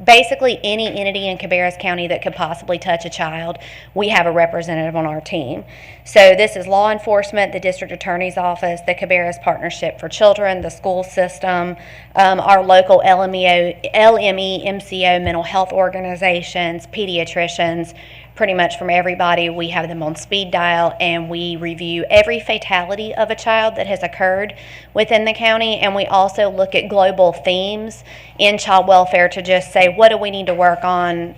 basically any entity in Cabarrus County that could possibly touch a child. We have a representative on our team. So this is law enforcement, the district attorney's office, the Cabarrus Partnership for Children, the school system, our local LME, MCO, mental health organizations, pediatricians, pretty much from everybody. We have them on speed dial, and we review every fatality of a child that has occurred within the county, and we also look at global themes in child welfare to just say, what do we need to work on?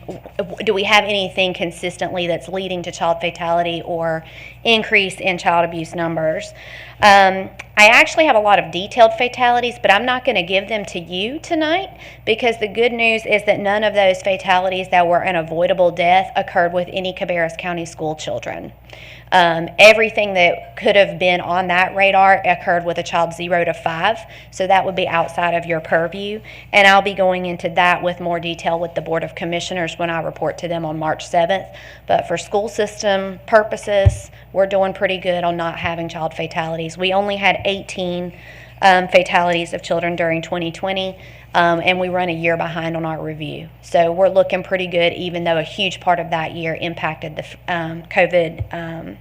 Do we have anything consistently that's leading to child fatality or increase in child abuse numbers? I actually have a lot of detailed fatalities, but I'm not going to give them to you tonight, because the good news is that none of those fatalities that were an avoidable death occurred with any Cabarrus County school children. Everything that could have been on that radar occurred with a child 0 to 5, so that would be outside of your purview, and I'll be going into that with more detail with the Board of Commissioners when I report to them on March 7th. But for school system purposes, we're doing pretty good on not having child fatalities. We only had 18 fatalities of children during 2020, and we run a year behind on our review. So we're looking pretty good, even though a huge part of that year impacted the COVID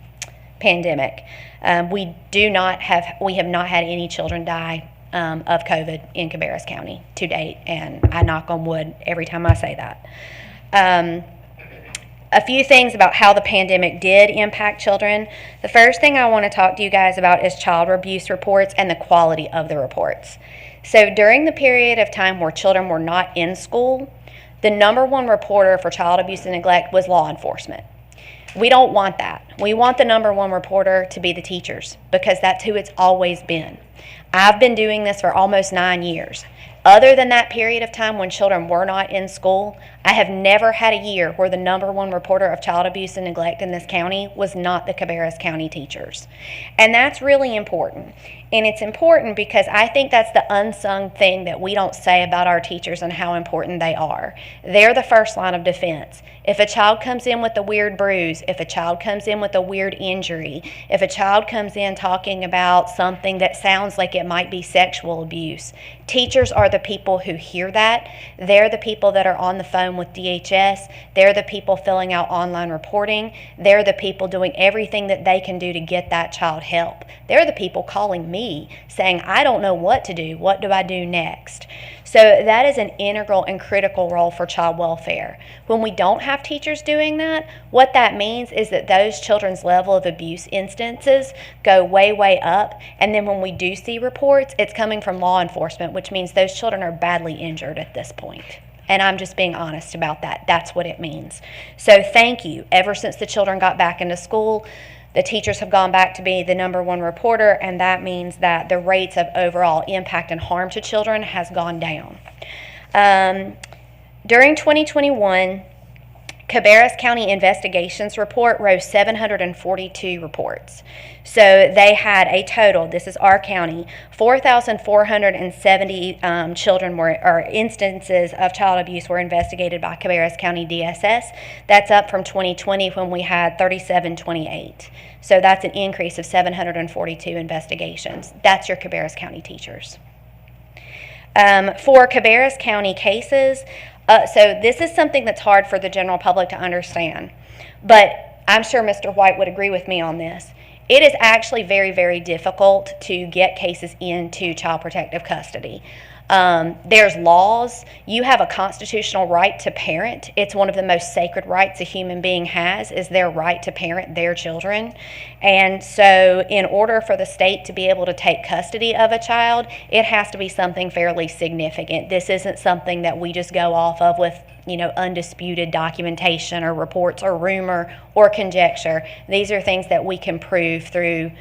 pandemic. We have not had any children die of COVID in Cabarrus County to date, and I knock on wood every time I say that. A few things about how the pandemic did impact children. The first thing I want to talk to you guys about is child abuse reports and the quality of the reports. So during the period of time where children were not in school, the number one reporter for child abuse and neglect was law enforcement. We don't want that. We want the number one reporter to be the teachers, because that's who it's always been. I've been doing this for almost 9 years. Other than that period of time when children were not in school, I have never had a year where the number one reporter of child abuse and neglect in this county was not the Cabarrus County teachers. And that's really important. And it's important because I think that's the unsung thing that we don't say about our teachers and how important they are. They're the first line of defense. If a child comes in with a weird bruise, if a child comes in with a weird injury, if a child comes in talking about something that sounds like it might be sexual abuse, teachers are the people who hear that. They're the people that are on the phone with DHS. They're the people filling out online reporting. They're the people doing everything that they can do to get that child help. They're the people calling me saying, I don't know what to do. What do I do next? So that is an integral and critical role for child welfare. When we don't have teachers doing that, what that means is that those children's level of abuse instances go way, way up. And then when we do see reports, it's coming from law enforcement, which means those children are badly injured at this point. And I'm just being honest about that. That's what it means. So thank you. Ever since the children got back into school, the teachers have gone back to be the number one reporter, and that means that the rates of overall impact and harm to children has gone down. During 2021, Cabarrus County Investigations Report rose 742 reports. So they had a total, this is our county, 4,470 children or instances of child abuse were investigated by Cabarrus County DSS. That's up from 2020 when we had 3,728. So that's an increase of 742 investigations. That's your Cabarrus County teachers. For Cabarrus County cases, so this is something that's hard for the general public to understand, but I'm sure Mr. White would agree with me on this. It is actually very, very difficult to get cases into child protective custody. There's laws. You have a constitutional right to parent. It's one of the most sacred rights a human being has, is their right to parent their children. And so in order for the state to be able to take custody of a child, it has to be something fairly significant. This isn't something that we just go off of with, undisputed documentation or reports or rumor or conjecture. These are things that we can prove through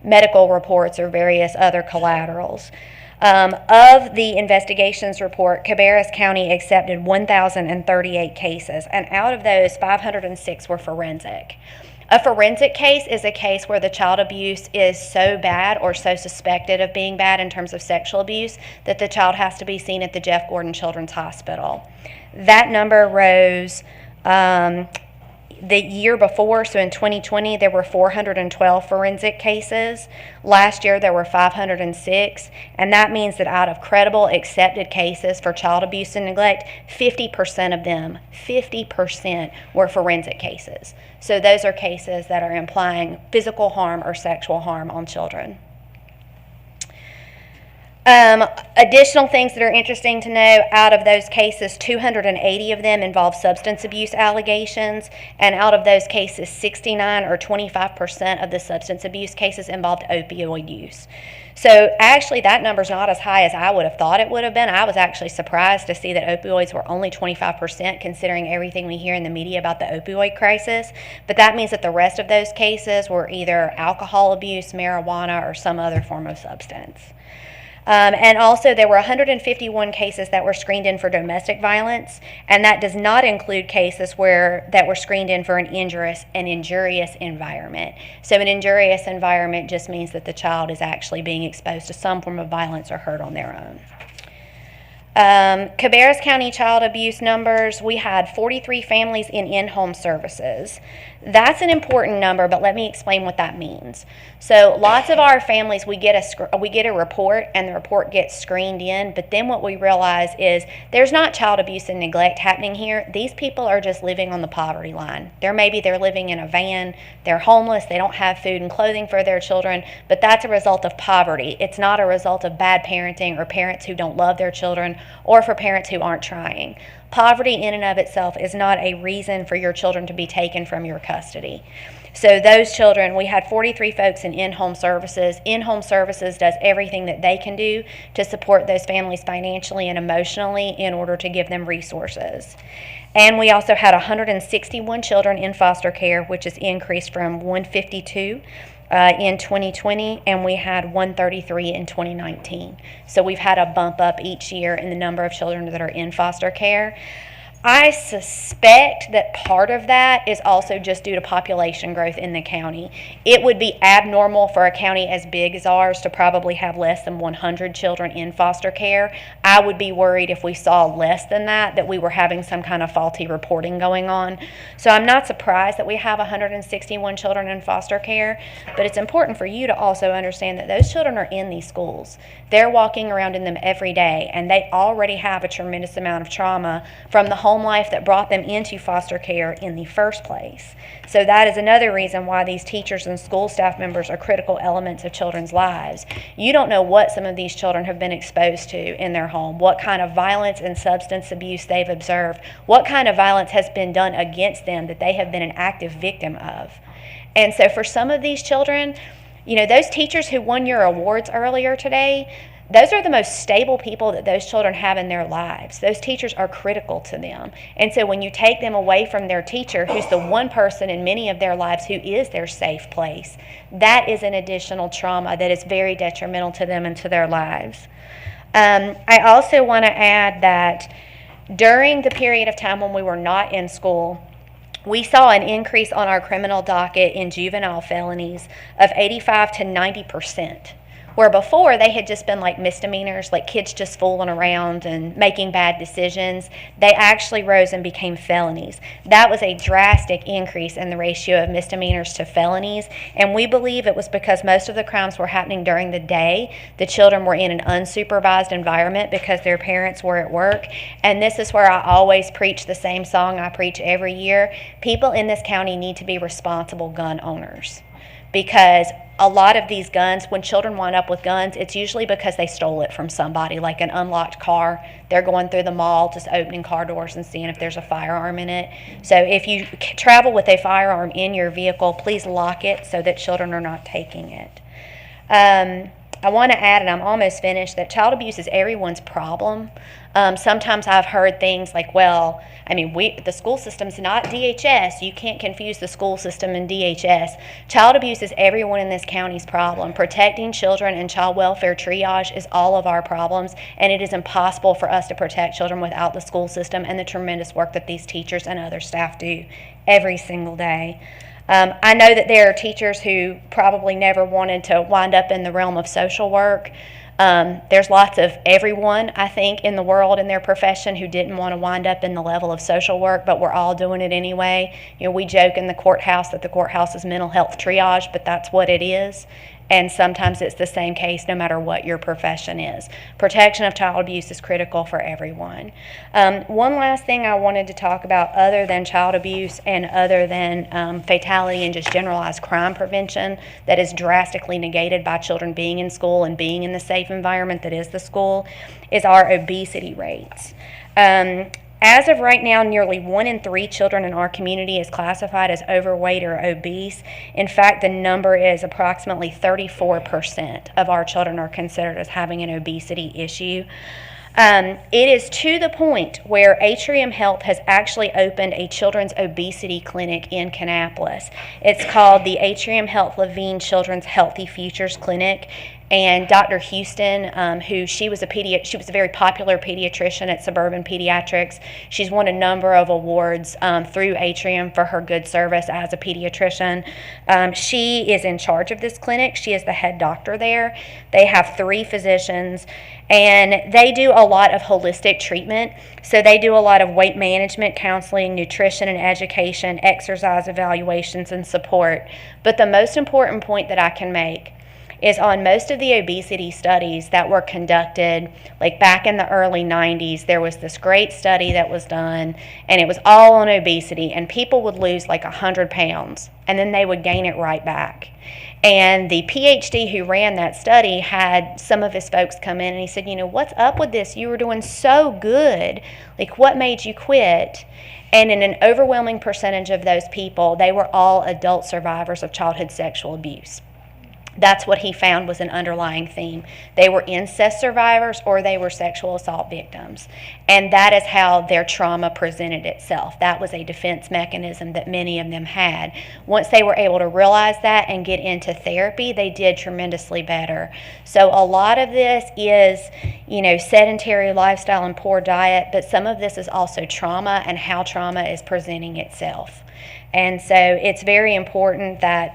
medical reports or various other collaterals. Of the investigations report, Cabarrus County accepted 1,038 cases, and out of those, 506 were forensic. A forensic case is a case where the child abuse is so bad or so suspected of being bad in terms of sexual abuse that the child has to be seen at the Jeff Gordon Children's Hospital. That number rose the year before, so in 2020, there were 412 forensic cases. Last year, there were 506, and that means that out of credible, accepted cases for child abuse and neglect, 50% of them, 50% were forensic cases. So those are cases that are implying physical harm or sexual harm on children. Additional things that are interesting to know, out of those cases, 280 of them involve substance abuse allegations, and out of those cases, 69 or 25% of the substance abuse cases involved opioid use. So actually that number's not as high as I would have thought it would have been. I was actually surprised to see that opioids were only 25%, considering everything we hear in the media about the opioid crisis. But that means that the rest of those cases were either alcohol abuse, marijuana, or some other form of substance. And also there were 151 cases that were screened in for domestic violence, and that does not include cases that were screened in for an injurious environment. So an injurious environment just means that the child is actually being exposed to some form of violence or hurt on their own. Cabarrus County child abuse numbers, we had 43 families in-home services. That's an important number, but let me explain what that means. So lots of our families, we get a report, and the report gets screened in, but then what we realize is there's not child abuse and neglect happening here. These people are just living on the poverty line. Maybe they're living in a van, they're homeless, they don't have food and clothing for their children, but that's a result of poverty. It's not a result of bad parenting or parents who don't love their children or for parents who aren't trying. Poverty in and of itself is not a reason for your children to be taken from your custody. So those children, we had 43 folks in in-home services. In-home services does everything that they can do to support those families financially and emotionally in order to give them resources. And we also had 161 children in foster care, which is increased from 152 in 2020, and we had 133 in 2019. So we've had a bump up each year in the number of children that are in foster care. I suspect that part of that is also just due to population growth in the county. It would be abnormal for a county as big as ours to probably have less than 100 children in foster care. I would be worried if we saw less than that we were having some kind of faulty reporting going on. So I'm not surprised that we have 161 children in foster care, but it's important for you to also understand that those children are in these schools. They're walking around in them every day, and they already have a tremendous amount of trauma from the home life that brought them into foster care in the first place. So that is another reason why these teachers and school staff members are critical elements of children's lives. You don't know what some of these children have been exposed to in their home, what kind of violence and substance abuse they've observed, what kind of violence has been done against them that they have been an active victim of. And so for some of these children, those teachers who won your awards earlier today, those are the most stable people that those children have in their lives. Those teachers are critical to them. And so when you take them away from their teacher, who's the one person in many of their lives who is their safe place, that is an additional trauma that is very detrimental to them and to their lives. I also want to add that during the period of time when we were not in school, we saw an increase on our criminal docket in juvenile felonies of 85 to 90%. Where before they had just been like misdemeanors, like kids just fooling around and making bad decisions, they actually rose and became felonies. That was a drastic increase in the ratio of misdemeanors to felonies, and we believe it was because most of the crimes were happening during the day. The children were in an unsupervised environment because their parents were at work, and this is where I always preach the same song I preach every year. People in this county need to be responsible gun owners, because a lot of these guns, when children wind up with guns, it's usually because they stole it from somebody, like an unlocked car. They're going through the mall, just opening car doors and seeing if there's a firearm in it. So if you travel with a firearm in your vehicle, please lock it so that children are not taking it. I want to add, and I'm almost finished, that child abuse is everyone's problem. Sometimes I've heard things like, the school system's not DHS. You can't confuse the school system and DHS. Child abuse is everyone in this county's problem. Protecting children and child welfare triage is all of our problems, and it is impossible for us to protect children without the school system and the tremendous work that these teachers and other staff do every single day. I know that there are teachers who probably never wanted to wind up in the realm of social work. There's lots of everyone, I think, in the world in their profession who didn't want to wind up in the level of social work, but we're all doing it anyway. We joke in the courthouse that the courthouse is mental health triage, but that's what it is. And sometimes it's the same case no matter what your profession is. Protection of child abuse is critical for everyone. One last thing I wanted to talk about other than child abuse and other than fatality and just generalized crime prevention that is drastically negated by children being in school and being in the safe environment that is the school is our obesity rates. As of right now, nearly 1 in 3 children in our community is classified as overweight or obese. In fact, the number is approximately 34% of our children are considered as having an obesity issue. It is to the point where Atrium Health has actually opened a children's obesity clinic in Kannapolis. It's called the Atrium Health Levine Children's Healthy Futures Clinic, And Dr. Houston, she was a very popular pediatrician at Suburban Pediatrics. She's won a number of awards through Atrium for her good service as a pediatrician. She is in charge of this clinic. She is the head doctor there. They have 3 physicians, and they do a lot of holistic treatment. So they do a lot of weight management, counseling, nutrition and education, exercise evaluations, and support. But the most important point that I can make is on most of the obesity studies that were conducted, like back in the early 90s, there was this great study that was done, and it was all on obesity, and people would lose like 100 pounds, and then they would gain it right back. And the PhD who ran that study had some of his folks come in, and he said, what's up with this? You were doing so good. Like, what made you quit? And in an overwhelming percentage of those people, they were all adult survivors of childhood sexual abuse. That's what he found was an underlying theme. They were incest survivors or they were sexual assault victims. And that is how their trauma presented itself. That was a defense mechanism that many of them had. Once they were able to realize that and get into therapy, they did tremendously better. So a lot of this is, sedentary lifestyle and poor diet, but some of this is also trauma and how trauma is presenting itself. And so it's very important that,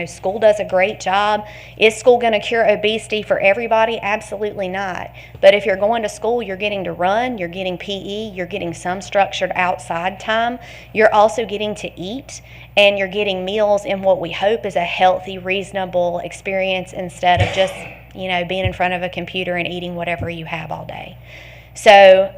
school does a great job. Is school going to cure obesity for everybody? Absolutely not. But if you're going to school, you're getting to run, you're getting PE, you're getting some structured outside time. You're also getting to eat, and you're getting meals in what we hope is a healthy, reasonable experience instead of just, being in front of a computer and eating whatever you have all day. So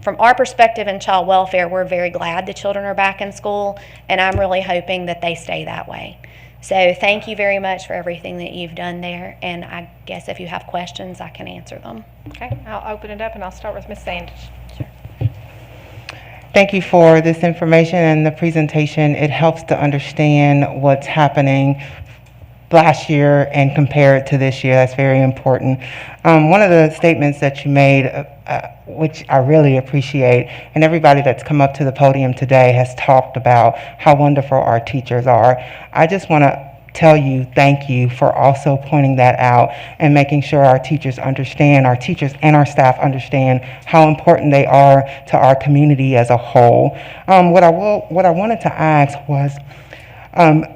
from our perspective in child welfare, we're very glad the children are back in school, and I'm really hoping that they stay that way. So thank you very much for everything that you've done there, and I guess if you have questions, I can answer them. Okay, I'll open it up, and I'll start with Ms. Sanders. Thank you for this information and the presentation. It helps to understand what's happening last year and compare it to this year. That's very important. One of the statements that you made, which I really appreciate, and everybody that's come up to the podium today has talked about how wonderful our teachers are. I just want to tell you thank you for also pointing that out and making sure our teachers understand, our teachers and our staff understand how important they are to our community as a whole. What I wanted to ask was,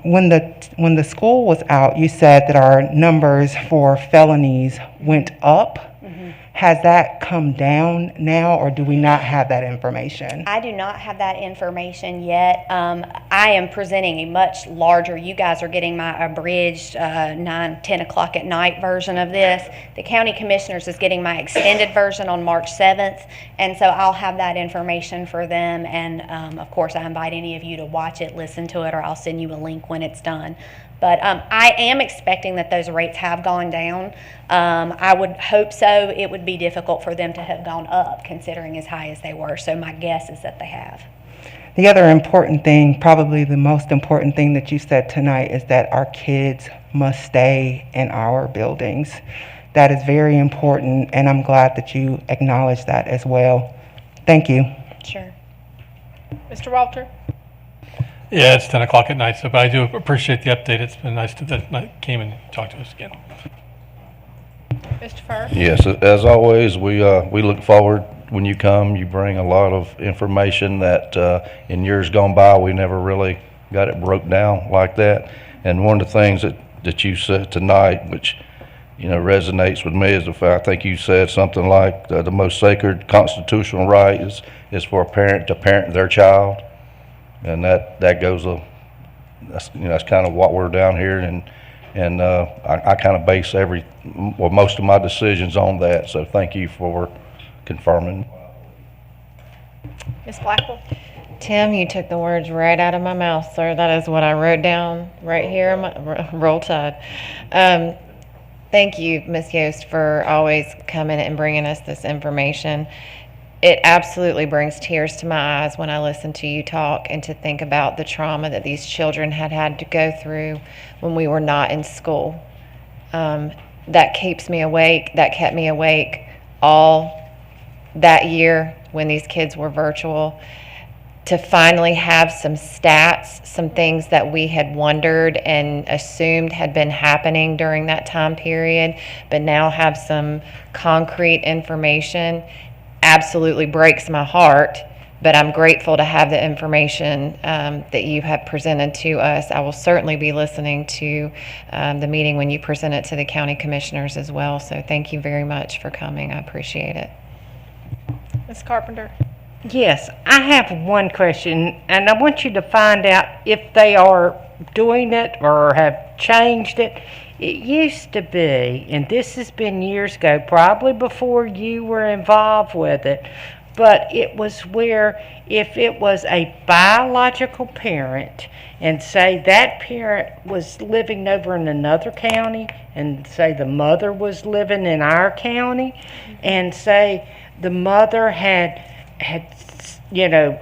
when the school was out, you said that our numbers for felonies went up. Mm-hmm. Has that come down now, or do we not have that information? I do not have that information yet. I am presenting a much larger, you guys are getting my abridged 9, 10 o'clock at night version of this. The county commissioners is getting my extended version on March 7th, and so I'll have that information for them, and of course I invite any of you to watch it, listen to it, or I'll send you a link when it's done. But I am expecting that those rates have gone down. I would hope so. It would be difficult for them to have gone up considering as high as they were. So my guess is that they have. The other important thing, probably the most important thing that you said tonight, is that our kids must stay in our buildings. That is very important, and I'm glad that you acknowledge that as well. Thank you. Sure. Mr. Walter? Yeah, it's 10 o'clock at night, but I do appreciate the update. It's been nice that you came and talked to us again. Mr. Furr? Yes, as always, we look forward when you come. You bring a lot of information that in years gone by we never really got it broke down like that. And one of the things that you said tonight, which resonates with me, is the fact, I think you said something like the most sacred constitutional right is for a parent to parent their child. And that goes that's kind of what we're down here, and I kind of base most of my decisions on that. So thank you for confirming. Ms. Blackwell? Tim, you took the words right out of my mouth, sir. That is what I wrote down right here in my Roll Tide. Thank you, Ms. Yost, for always coming and bringing us this information. It absolutely brings tears to my eyes when I listen to you talk and to think about the trauma that these children had to go through when we were not in school. That keeps me awake. That kept me awake all that year when these kids were virtual. to finally have some stats, some things that we had wondered and assumed had been happening during that time period, but now have some concrete information, absolutely breaks my heart. But I'm grateful to have the information that you have presented to us. I will certainly be listening to the meeting when you present it to the county commissioners as well. So thank you very much for coming. I appreciate it. Ms. Carpenter? Yes, I have one question, and I want you to find out if they are doing it or have changed it. It used to be, and this has been years ago, probably before you were involved with it, but it was where if it was a biological parent and say that parent was living over in another county and say the mother was living in our county and say the mother had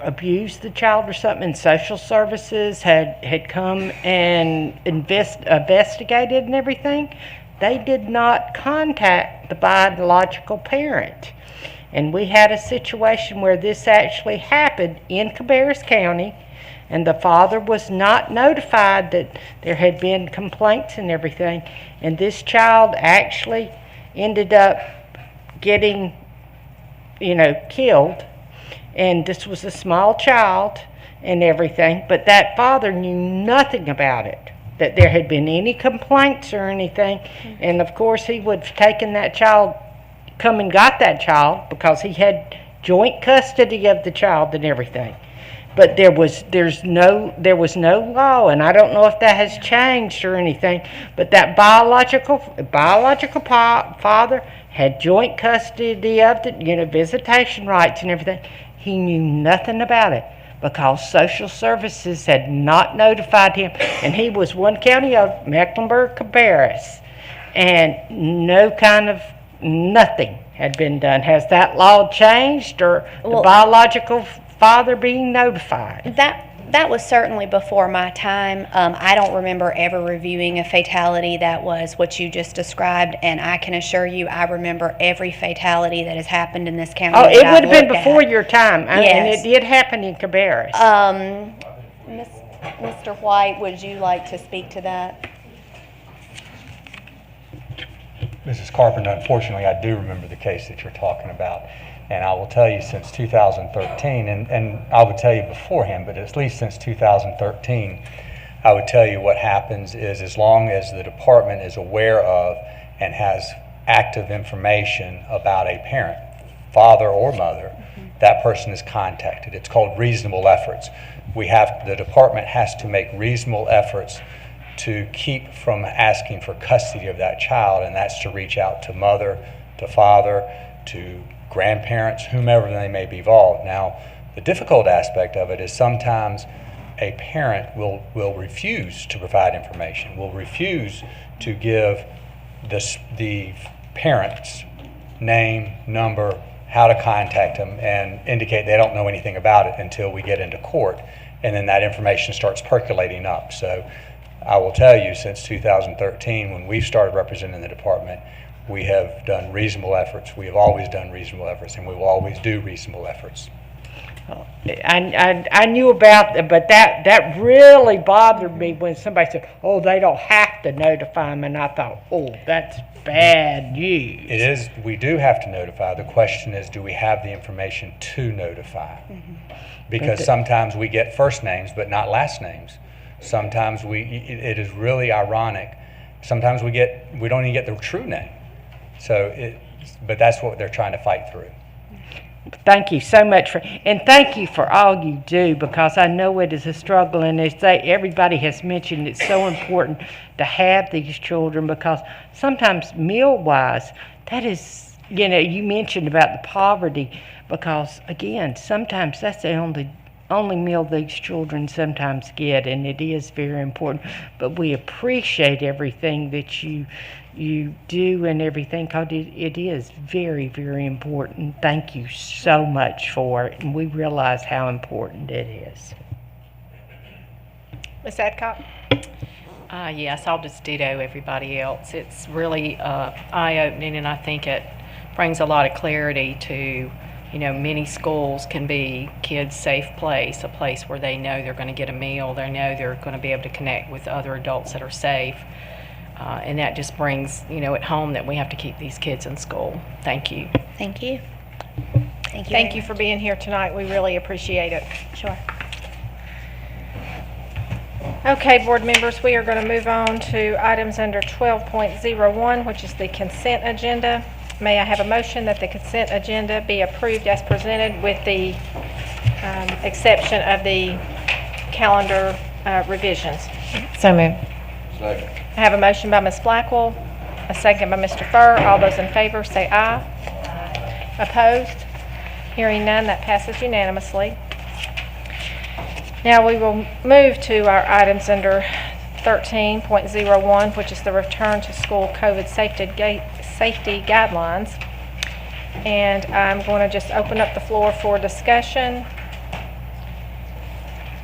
abused the child or something, and social services had come and investigated and everything, they did not contact the biological parent. And we had a situation where this actually happened in Cabarrus County, and the father was not notified that there had been complaints and everything, and this child actually ended up getting, killed. And this was a small child and everything, but that father knew nothing about it, that there had been any complaints or anything. And of course he would have taken that child, come and got that child, because he had joint custody of the child and everything. But there was no law, and I don't know if that has changed or anything, but that biological father had joint custody of the, visitation rights and everything. He knew nothing about it because social services had not notified him, and he was one county of Mecklenburg-Cabarrus, and nothing had been done. Has that law changed, or the biological father being notified? That was certainly before my time. I don't remember ever reviewing a fatality that was what you just described, and I can assure you I remember every fatality that has happened in this county. Oh, it would have been before your time. Yes. And it did happen in Cabarrus. Mr. White, would you like to speak to that? Mrs. Carpenter, unfortunately, I do remember the case that you're talking about. And I will tell you since 2013, and I would tell you beforehand, but at least since 2013, I would tell you what happens is as long as the department is aware of and has active information about a parent, father or mother, that person is contacted. It's called reasonable efforts. The department has to make reasonable efforts to keep from asking for custody of that child, and that's to reach out to mother, to father, to grandparents, whomever they may be involved. Now, the difficult aspect of it is sometimes a parent will refuse to provide information, will refuse to give the parent's name, number, how to contact them, and indicate they don't know anything about it until we get into court, and then that information starts percolating up. So I will tell you, since 2013, when we started representing the department, we have done reasonable efforts. We have always done reasonable efforts, and we will always do reasonable efforts. I knew about that, but that really bothered me when somebody said, "Oh, they don't have to notify them," and I thought, "Oh, that's bad news." It is. We do have to notify. The question is, do we have the information to notify? Because sometimes we get first names but not last names. Sometimes it is really ironic. Sometimes we don't even get the true name. But that's what they're trying to fight through. Thank you so much and thank you for all you do, because I know it is a struggle, and everybody has mentioned it's so important to have these children, because sometimes meal-wise, that is, you mentioned about the poverty, because again, sometimes that's the only meal these children sometimes get, and it is very important. But we appreciate everything that you do and everything, because it is very, very important. Thank you so much for it, and we realize how important it is. Ms. Adcock? Yes, I'll just ditto everybody else. It's really eye-opening, and I think it brings a lot of clarity to many schools can be kids' safe place, a place where they know they're going to get a meal, they know they're going to be able to connect with other adults that are safe. And that just brings, at home that we have to keep these kids in school. Thank you. Thank you. Thank you. Thank you for being here tonight. We really appreciate it. Sure. Okay, board members, we are going to move on to items under 12.01, which is the consent agenda. May I have a motion that the consent agenda be approved as presented with the exception of the calendar revisions? So moved. Second. I have a motion by Ms. Blackwell, a second by Mr. Furr. All those in favor say aye. Opposed? Hearing none, that passes unanimously. Now we will move to our items under 13.01, which is the return to school COVID safety guidelines. And I'm going to just open up the floor for discussion.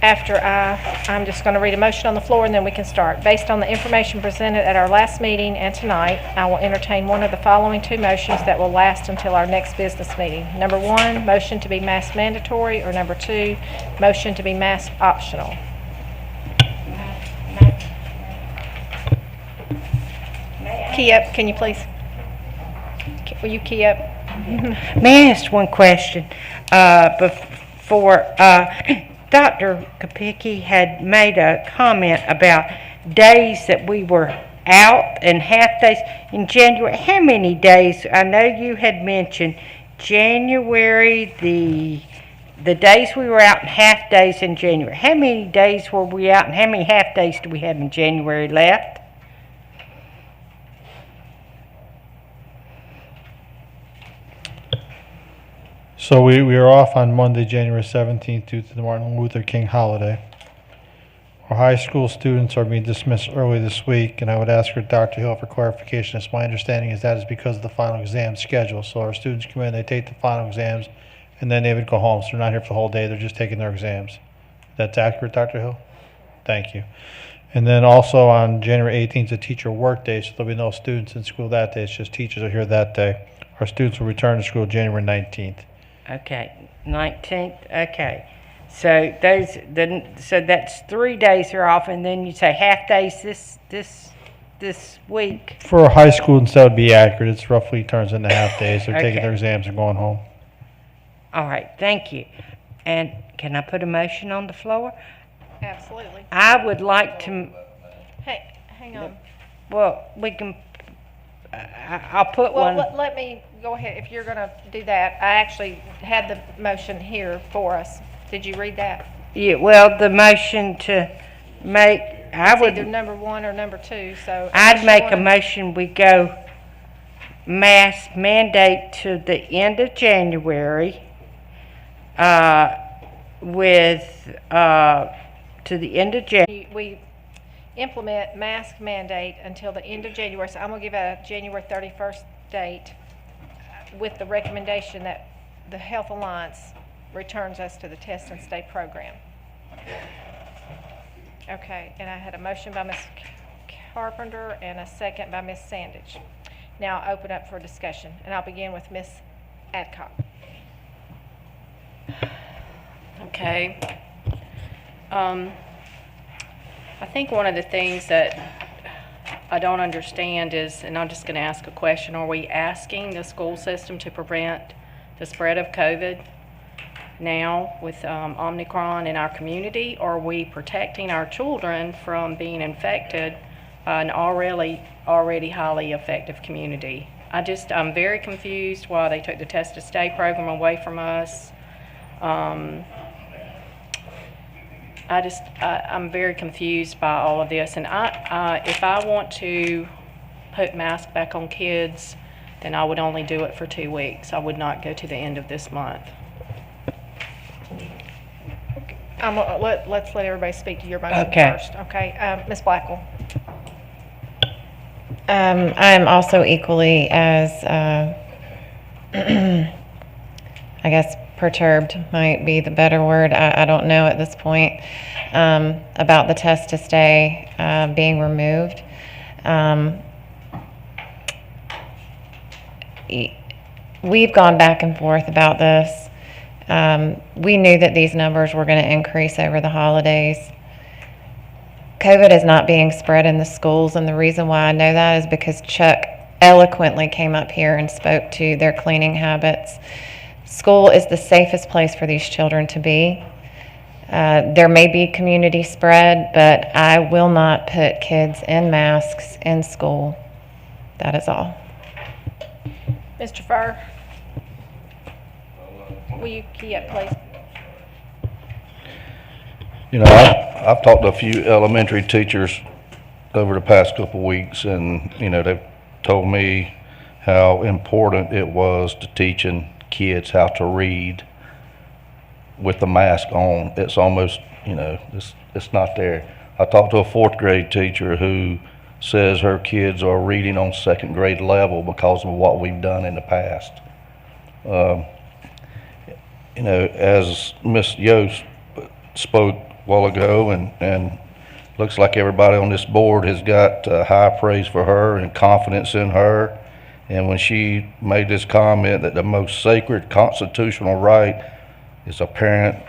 After I'm just going to read a motion on the floor and then we can start. Based on the information presented at our last meeting and tonight, I will entertain one of the following two motions that will last until our next business meeting. Number one, motion to be mask mandatory, or number two, motion to be mask optional. Key up, can you please? Will you key up? May I ask one question? Before Dr. Kopicki had made a comment about days that we were out and half days in January. How many days? I know you had mentioned January, the days we were out and half days in January. How many days were we out and how many half days do we have in January left? So we are off on Monday, January 17th due to the Martin Luther King holiday. Our high school students are being dismissed early this week, and I would ask for Dr. Hill for clarification. As my understanding is that is because of the final exam schedule. So our students come in, they take the final exams, and then they would go home. So they're not here for the whole day, they're just taking their exams. That's accurate, Dr. Hill? Thank you. And then also on January 18th is a teacher work day, so there'll be no students in school that day. It's just teachers are here that day. Our students will return to school January 19th. Okay, 19th. Okay, so so that's 3 days are off, and then you say half days this week. For high students, that would be accurate. It's roughly turns into half days. They're taking Okay. their exams and going home. All right, thank you. And can I put a motion on the floor? Absolutely. I would like to. Hey, hang on. Well, we can. I'll put Well, one. let me go ahead. If you're going to do that, I actually had the motion here for us. Did you read that? Yeah. Well, the motion to make. I It's would. either number one or number two. So I'd make a motion. We go mask mandate to the end of January. To the end of January. We implement mask mandate until the end of January. So I'm going to give a January 31st date with the recommendation that the Health Alliance returns us to the test and stay program. Okay, and I had a motion by Ms. Carpenter and a second by Ms. Sandage. Now I'll open up for discussion, and I'll begin with Ms. Adcock. Okay. I think one of the things that I don't understand is, and I'm just going to ask a question, are we asking the school system to prevent the spread of COVID now with Omicron in our community, or are we protecting our children from being infected by an already highly effective community? I'm very confused why they took the Test to Stay program away from us. I'm very confused by all of this, and if I want to put masks back on kids, then I would only do it for 2 weeks. I would not go to the end of this month. Let's let everybody speak to your motion first. Okay, Ms. Blackwell. I'm also equally as, I guess, perturbed might be the better word. I don't know at this point about the Test to Stay being removed. we've gone back and forth about this. We knew that these numbers were going to increase over the holidays. COVID is not being spread in the schools, and the reason why I know that is because Chuck eloquently came up here and spoke to their cleaning habits. School is the safest place for these children to be. There may be community spread, but I will not put kids in masks in school. That is all. Mr. Farr, will you key up, please? You know, I've talked to a few elementary teachers over the past couple of weeks, and, you know, they've told me how important it was to teaching kids how to read with the mask on. It's almost, you know, it's not there. I talked to a 4th grade teacher who says her kids are reading on 2nd grade level because of what we've done in the past. You know, as Miss Yost spoke a while ago, and looks like everybody on this board has got high praise for her and confidence in her. And when she made this comment that the most sacred constitutional right is a parent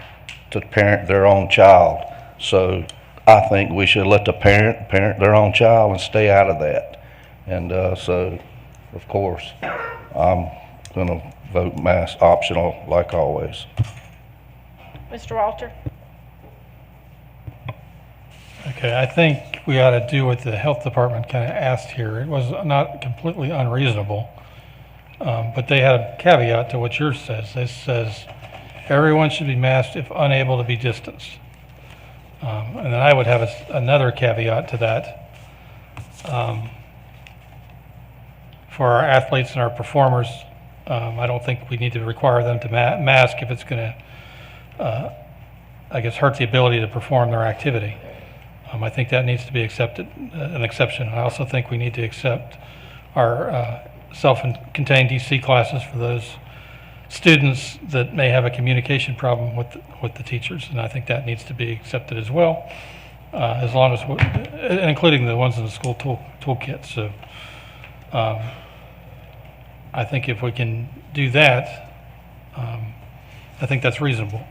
to parent their own child. So I think we should let the parent their own child and stay out of that. And so, of course, I'm going to vote mask optional like always. Mr. Walter? Okay, I think we ought to do what the health department kind of asked here. It was not completely unreasonable, but they had a caveat to what yours says. This says everyone should be masked if unable to be distanced. And then I would have another caveat to that. For our athletes and our performers, I don't think we need to require them to mask if it's going to, I guess, hurt the ability to perform their activity. I think that needs to be accepted, an exception. I also think we need to accept our self-contained DC classes for those students that may have a communication problem with the teachers, and I think that needs to be accepted as well, as long as, including the ones in the school toolkit. So I think if we can do that, I think that's reasonable.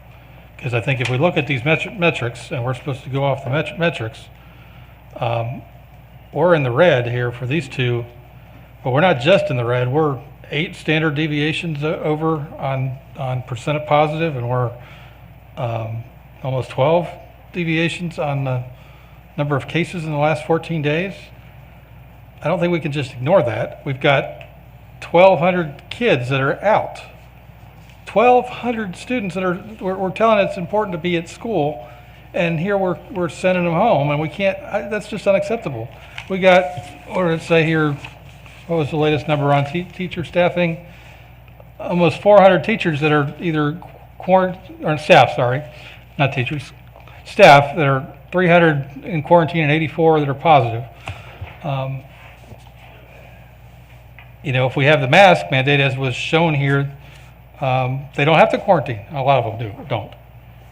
Because I think if we look at these metrics, and we're supposed to go off the metrics, we're in the red here for these two, but we're not just in the red. We're 8 standard deviations over on percent of positive, and we're almost 12 deviations on the number of cases in the last 14 days. I don't think we can just ignore that. We've got 1,200 kids that are out. 1,200 students that are, we're telling it's important to be at school, and here we're sending them home, and we can't, that's just unacceptable. We got, what did it say here, what was the latest number on teacher staffing? Almost 400 teachers that are either or staff, sorry, not teachers, staff that are 300 in quarantine and 84 that are positive. You know, if we have the mask mandate as was shown here, they don't have to quarantine. A lot of them don't.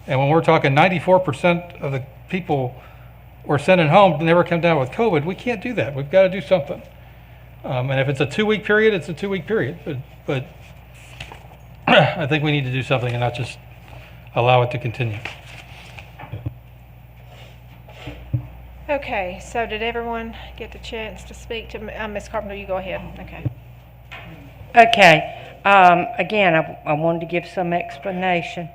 And when we're talking 94% of the people we're sending home never come down with COVID, we can't do that. We've got to do something. And if it's a 2-week period, it's a 2-week period. But I think we need to do something and not just allow it to continue. Okay, so did everyone get the chance to speak to Ms. Carpenter? You go ahead. Okay. Okay. Again, I wanted to give some explanation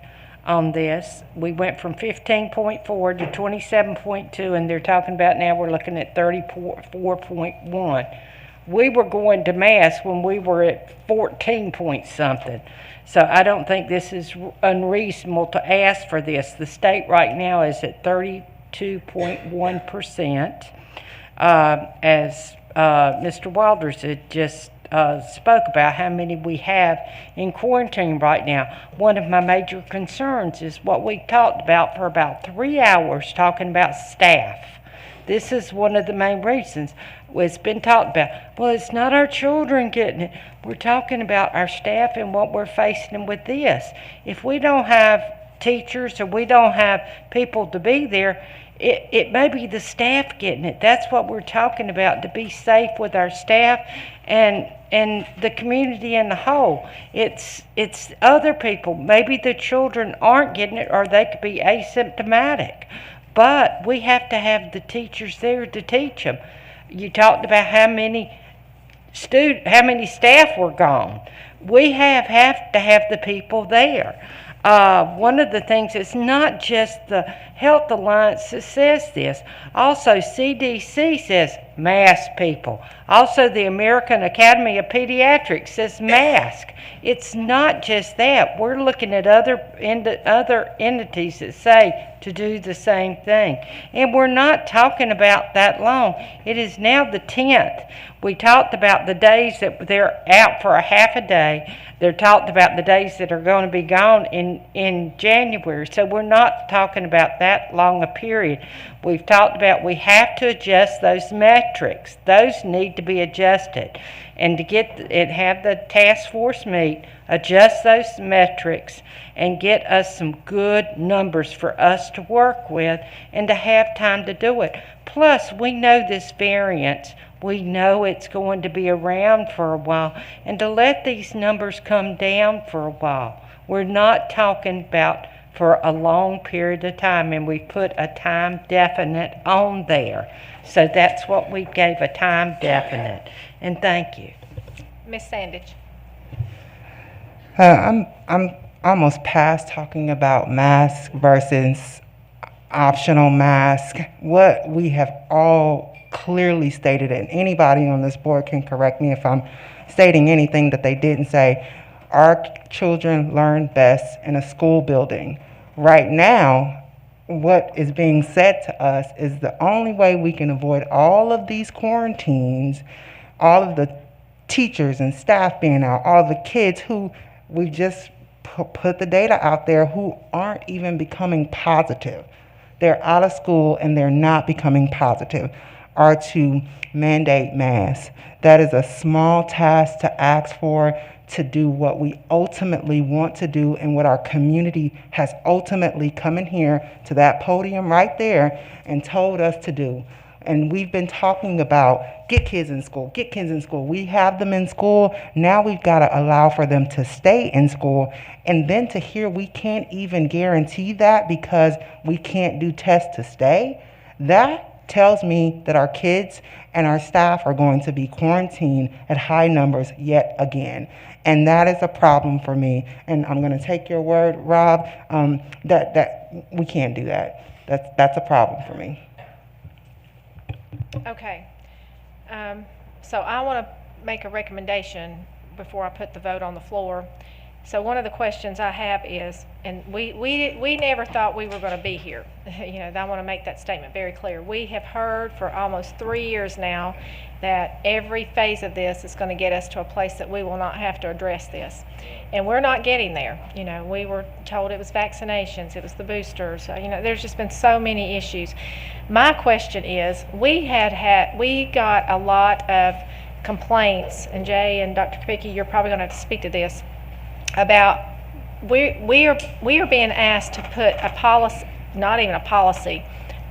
on this. We went from 15.4 to 27.2, and they're talking about now we're looking at 34.1. We were going to mass when we were at 14 point something. So I don't think this is unreasonable to ask for this. The state right now is at 32.1%. As Mr. Walters had just spoke about how many we have in quarantine right now. One of my major concerns is what we talked about for about 3 hours, talking about staff. This is one of the main reasons it's been talked about. Well, it's not our children getting it. We're talking about our staff and what we're facing with this. If we don't have teachers or we don't have people to be there, it may be the staff getting it. That's what we're talking about, to be safe with our staff. And and the community in the whole. It's other people. Maybe the children aren't getting it, or they could be asymptomatic. But we have to have the teachers there to teach them. You talked about how many staff were gone. We have to have the people there. One of the things, it's not just the Health Alliance that says this. Also, CDC says mask, people. Also, the American Academy of Pediatrics says mask. It's not just that. We're looking at other entities that say to do the same thing. And we're not talking about that long. It is now the 10th. We talked about the days that they're out for a half a day. They're talked about the days that are going to be gone in January. So we're not talking about that long a period. We've talked about we have to adjust those metrics. Those need to be adjusted. And to have the task force meet, adjust those metrics, and get us some good numbers for us to work with and to have time to do it. Plus, we know this variant. We know it's going to be around for a while, and to let these numbers come down for a while. We're not talking about for a long period of time, and we put a time definite on there. So that's what we gave, a time definite. And thank you. Ms. Sandage. I'm almost past talking about mask versus optional mask. What we have all clearly stated, and anybody on this board can correct me if I'm stating anything that they didn't say, our children learn best in a school building. Right now, what is being said to us is the only way we can avoid all of these quarantines, all of the teachers and staff being out, all the kids who we just put the data out there who aren't even becoming positive. They're out of school and they're not becoming positive, are to mandate masks. That is a small task to ask for, to do what we ultimately want to do and what our community has ultimately come in here to that podium right there and told us to do. And we've been talking about get kids in school, get kids in school. We have them in school. Now we've got to allow for them to stay in school. And then to hear we can't even guarantee that because we can't do tests to stay, that tells me that our kids and our staff are going to be quarantined at high numbers yet again. And that is a problem for me. And I'm going to take your word, Rob, that we can't do that. That's a problem for me. Okay. So I want to make a recommendation before I put the vote on the floor. So one of the questions I have is, and we never thought we were going to be here. You know, I want to make that statement very clear. We have heard for almost 3 years now that every phase of this is going to get us to a place that we will not have to address this. And we're not getting there. You know, we were told it was vaccinations, it was the boosters. You know, there's just been so many issues. My question is, we got a lot of complaints, and Jay and Dr. Kapicki, you're probably going to have to speak to this, about we are being asked to put a policy, not even a policy,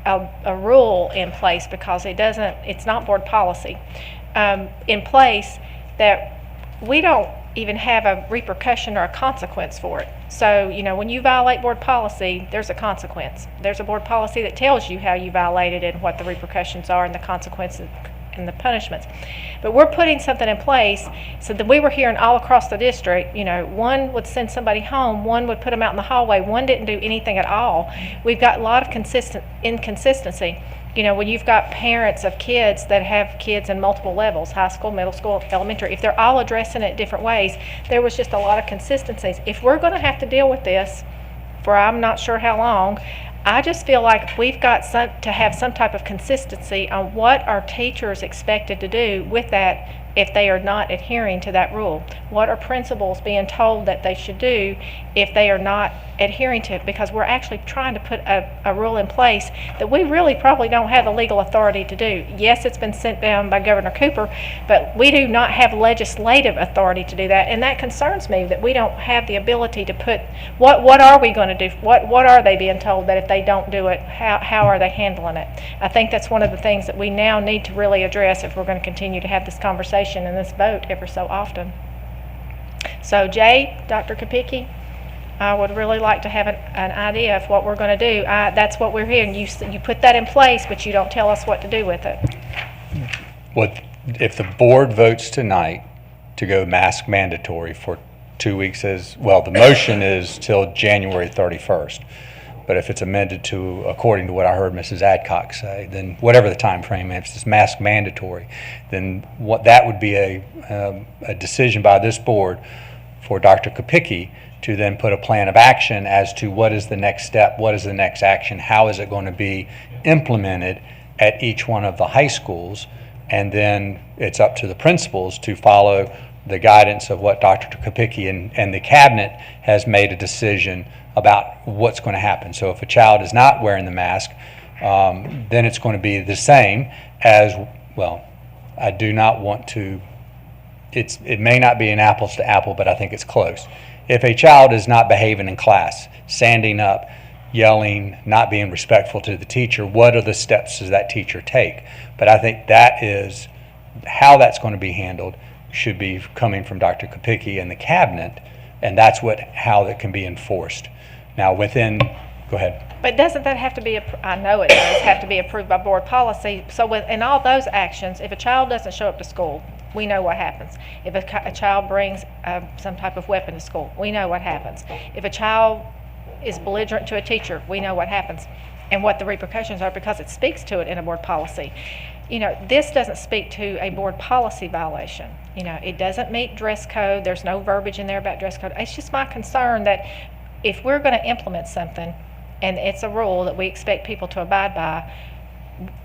a rule in place, because it's not board policy, in place that we don't even have a repercussion or a consequence for it. So, you know, when you violate board policy, there's a consequence. There's a board policy that tells you how you violated it and what the repercussions are and the consequences and the punishments. But we're putting something in place so that we were hearing all across the district, you know, one would send somebody home, one would put them out in the hallway, one didn't do anything at all. We've got a lot of inconsistency. You know, when you've got parents of kids that have kids in multiple levels, high school, middle school, elementary, if they're all addressing it different ways, there was just a lot of consistencies. If we're going to have to deal with this for I'm not sure how long, I just feel like we've got to have some type of consistency on what our teachers expected to do with that if they are not adhering to that rule. What are principals being told that they should do if they are not adhering to it? Because we're actually trying to put a rule in place that we really probably don't have the legal authority to do. Yes, it's been sent down by Governor Cooper, but we do not have legislative authority to do that, and that concerns me that we don't have the ability to put, what are we going to do? What are they being told that if they don't do it, how are they handling it? I think that's one of the things that we now need to really address if we're going to continue to have this conversation, conversation and this vote every so often. So Jay, Dr. Kopicki, I would really like to have an idea of what we're going to do. That's what we're hearing. You put that in place, but you don't tell us what to do with it. Well, if the board votes tonight to go mask mandatory for 2 weeks as, well, the motion is till January 31st. But if it's amended to, according to what I heard Mrs. Adcock say, then whatever the time frame is, if it's mask mandatory, then what that would be a decision by this board for Dr. Kopicki to then put a plan of action as to what is the next step, what is the next action, how is it going to be implemented at each one of the high schools, and then it's up to the principals to follow the guidance of what Dr. Kopicki and the cabinet has made a decision about what's going to happen. So if a child is not wearing the mask, then it's going to be the same as, well, I do not want to, it may not be an apples to apple, but I think it's close. If a child is not behaving in class, standing up, yelling, not being respectful to the teacher, what are the steps does that teacher take? But I think that is how that's going to be handled should be coming from Dr. Kopicki and the cabinet, and that's how that can be enforced. Now within, go ahead. But doesn't that have to be, I know it does have to be approved by board policy. So in all those actions, if a child doesn't show up to school, we know what happens. If a child brings some type of weapon to school, we know what happens. If a child is belligerent to a teacher, we know what happens and what the repercussions are because it speaks to it in a board policy. You know, this doesn't speak to a board policy violation. You know, it doesn't meet dress code. There's no verbiage in there about dress code. It's just my concern that if we're going to implement something and it's a rule that we expect people to abide by,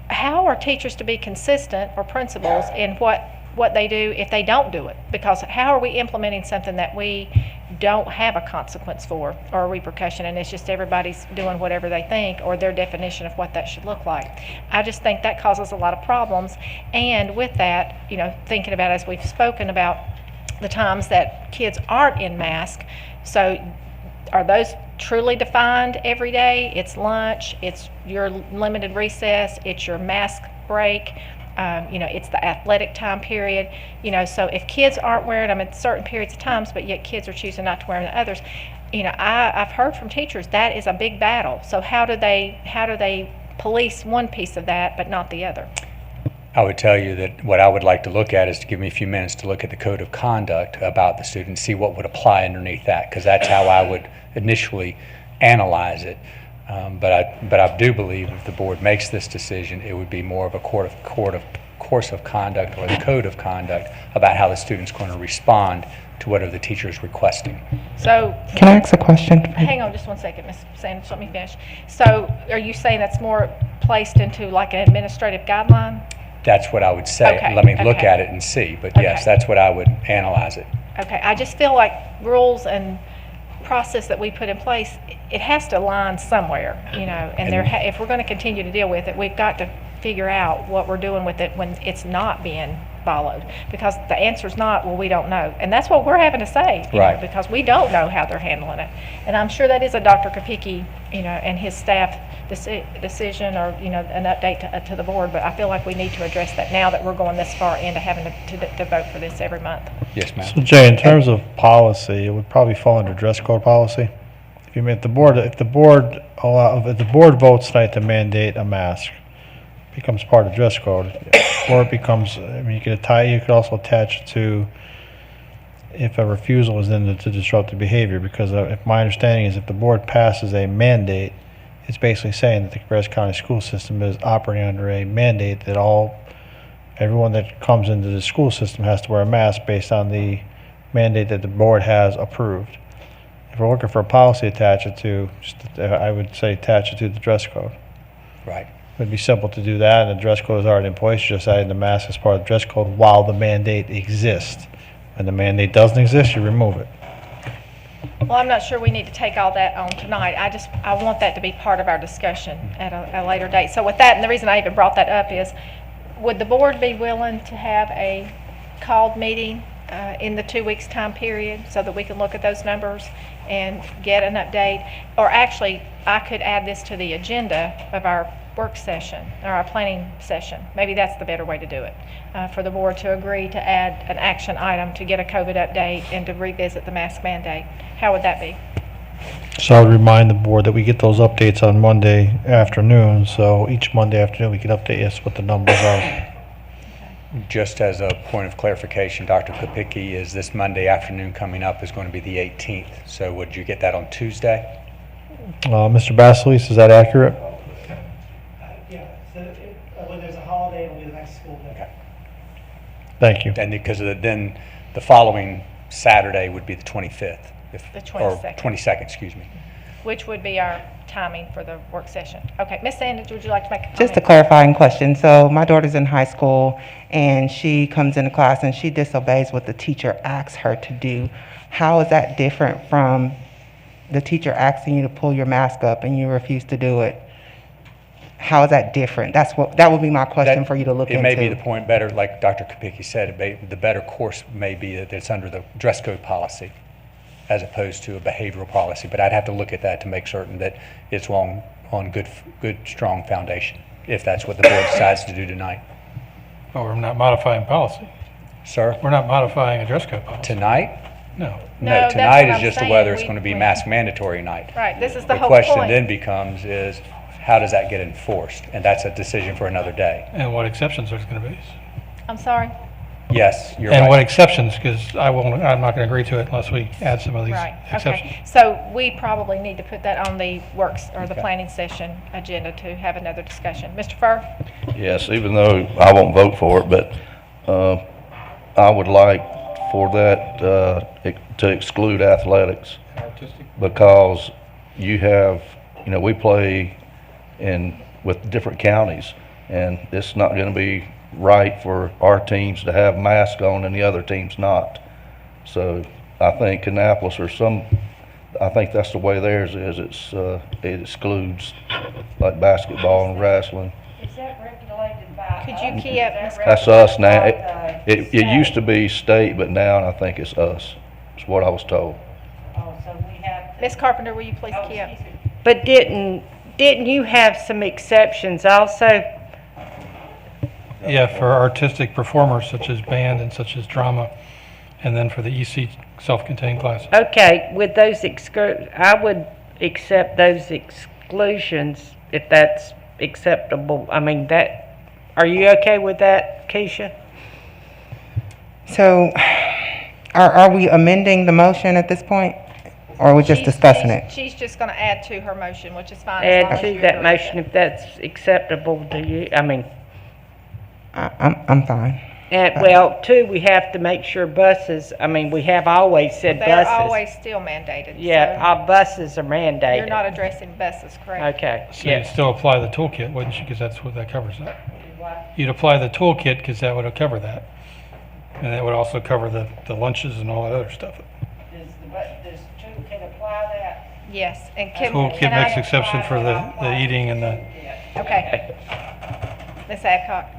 how are teachers to be consistent or principals in what they do if they don't do it? Because how are we implementing something that we don't have a consequence for or a repercussion, and it's just everybody's doing whatever they think or their definition of what that should look like? I just think that causes a lot of problems. And with that, you know, thinking about, as we've spoken about, the times that kids aren't in mask, so are those truly defined every day? It's lunch, it's your limited recess, it's your mask break, you know, it's the athletic time period, you know, so if kids aren't wearing them at certain periods of times, but yet kids are choosing not to wear them at others, you know, I've heard from teachers that is a big battle. So how do they police one piece of that but not the other? I would tell you that what I would like to look at is to give me a few minutes to look at the code of conduct about the student, see what would apply underneath that, because that's how I would initially analyze it. But I do believe if the board makes this decision, it would be more of a course of conduct or the code of conduct about how the student's going to respond to whatever the teacher is requesting. So can I ask a question? Hang on just one second, Ms. Sanders, let me finish. So are you saying that's more placed into like an administrative guideline? That's what I would say. Okay, Let me look at it and see. But yes, that's what I would analyze it. Okay, I just feel like rules and process that we put in place, it has to align somewhere, you know, and if we're going to continue to deal with it, we've got to figure out what we're doing with it when it's not being followed, because the answer is not, well, we don't know, and that's what we're having to say, you know, because we don't know how they're handling it. And I'm sure that is a Dr. Kopicki, you know, and his staff decision, or, you know, an update to the board, but I feel like we need to address that now that we're going this far into having to vote for this every month. Yes, ma'am. So Jay, in terms of policy, it would probably fall under dress code policy. If the board votes tonight to mandate a mask, it becomes part of dress code, or it becomes, I mean, you could also attach it to if a refusal is then to disrupt the behavior, because if my understanding is if the board passes a mandate, it's basically saying that the Cabarrus County school system is operating under a mandate that everyone that comes into the school system has to wear a mask based on the mandate that the board has approved. If we're looking for a policy, attach it to, I would say attach it to the dress code. Right. It would be simple to do that, and the dress code is already in place, just adding the mask as part of the dress code while the mandate exists. When the mandate doesn't exist, you remove it. Well, I'm not sure we need to take all that on tonight. I want that to be part of our discussion at a later date. So with that, and the reason I even brought that up is, would the board be willing to have a called meeting in the 2 weeks time period so that we can look at those numbers and get an update? Or actually, I could add this to the agenda of our work session, or our planning session. Maybe that's the better way to do it. For the board to agree to add an action item to get a COVID update and to revisit the mask mandate. How would that be? So I would remind the board that we get those updates on Monday afternoon, so each Monday afternoon we can update us what the numbers are. Just as a point of clarification, Dr. Kopicki, is this Monday afternoon coming up is going to be the 18th. So would you get that on Tuesday? Mr. Basilis, is that accurate? Yeah, so when there's a holiday, it'll be the next school day. Okay. Thank you. And because then the following Saturday would be the 25th. The 22nd. Or 22nd, excuse me. Which would be our timing for the work session. Okay, Ms. Sanders, would you like to make a comment? Just a clarifying question. So my daughter's in high school and she comes into class and she disobeys what the teacher asks her to do. How is that different from the teacher asking you to pull your mask up and you refuse to do it? How is that different? That would be my question for you to look into. It may be the point better, like Dr. Kopicki said, the better course may be that it's under the dress code policy as opposed to a behavioral policy. But I'd have to look at that to make certain that it's on good, strong foundation, if that's what the board decides to do tonight. But we're not modifying policy. Sir? We're not modifying a dress code policy. Tonight? No. No, tonight is just whether it's going to be mask mandatory night. Right, this is the whole question point. then becomes is, how does that get enforced? And that's a decision for another day. And what exceptions there's going to be. I'm sorry? Yes, you're And right. what exceptions, because I'm not going to agree to it unless we add some of these Right, exceptions. okay. So we probably need to put that on the works, or the Okay. planning session agenda to have another discussion. Mr. Furr? Yes, even though I won't vote for it, but I would like for that to exclude athletics, because you have, we play with different counties, and it's not going to be right for our teams to have masks on and the other teams not. So I think Kannapolis I think that's the way theirs is. It excludes like basketball and wrestling. Is that regulated by? Could you key up, Ms. That's us now. It used to be state, but now I think it's us. It's what I was told. Oh, so we have. Ms. Carpenter, will you please key up? But didn't you have some exceptions also? Yeah, for artistic performers such as band and such as drama, and then for the EC self-contained classes. Okay, with those I would accept those exclusions if that's acceptable. I mean, are you okay with that, Keisha? So are we amending the motion at this point? Or are we just discussing it? She's just going to add to her motion, which is fine. as long Add as to you that agree with motion it. if that's acceptable to you. I mean, I'm fine. well, too, we have to make sure buses, I mean, we have always said They're buses. always still mandated. Yeah, so our buses are mandated. You're not addressing buses, correct? Okay, So you'd still apply the toolkit, wouldn't you? Because that's what that covers that. You'd apply the toolkit because that would cover that. And that would also cover the lunches and all that other stuff. Does toolkit apply that? Yes, and Toolkit makes exception for the eating and the. Okay. Ms. Adcock?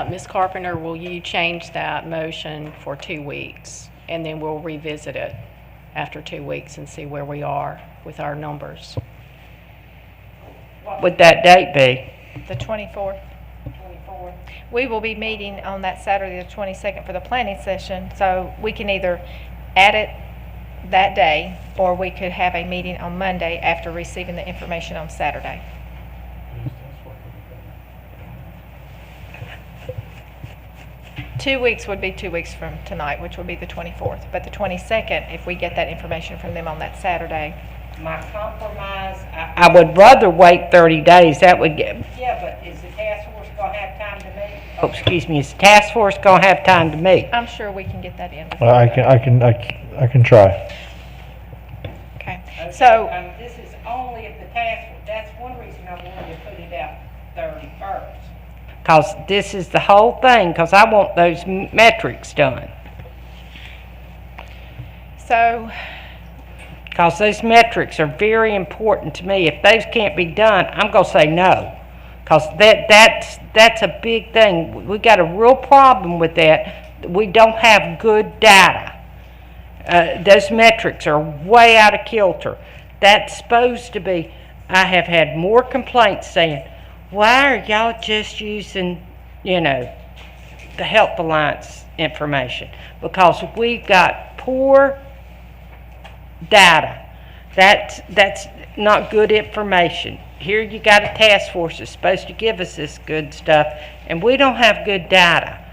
Ms. Carpenter, will you change that motion for 2 weeks? And then we'll revisit it after 2 weeks and see where we are with our numbers. What would that date be? The 24th. We will be meeting on that Saturday, the 22nd, for the planning session, so we can either add it that day, or we could have a meeting on Monday after receiving the information on Saturday. Two weeks would be 2 weeks from tonight, which would be the 24th. But the 22nd, if we get that information from them on that Saturday. My compromise, I would rather wait 30 days. That would get. Yeah, but is the task force going to have time to meet? Oh, excuse me, is the task force going to have time to meet? I'm sure we can get that in. I can try. Okay, so. This is only if the task force, that's one reason I wanted to put it out 31st. Because this is the whole thing, because I want those metrics done. So. Because those metrics are very important to me. If those can't be done, I'm going to say no. Because that's a big thing. We got a real problem with that. We don't have good data. Those metrics are way out of kilter. That's supposed to be, I have had more complaints saying, why are y'all just using, the Health Alliance information? Because we've got poor data. That's not good information. Here you got a task force that's supposed to give us this good stuff, and we don't have good data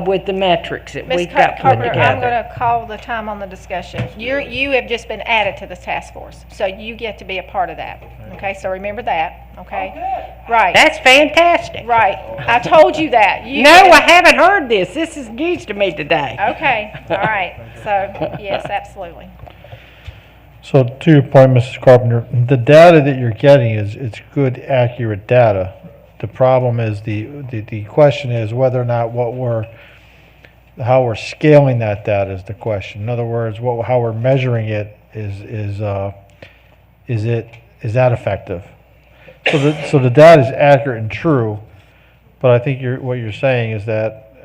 with the metrics that Ms. we've got put Carpenter, together. I'm going to call the time on the discussion. You have just been added to the task force, so you get to be a part of that. Okay, so remember that. Okay, right. That's fantastic. Right. I told you that. I haven't heard this. This is news to me today. Okay. All right. So yes, absolutely. So to your point, Mrs. Carpenter, the data that you're getting it's good, accurate data. The problem is the question is whether or not how we're scaling that data is the question. In other words, how we're measuring it is that effective? So the data is accurate and true, but I think what you're saying is that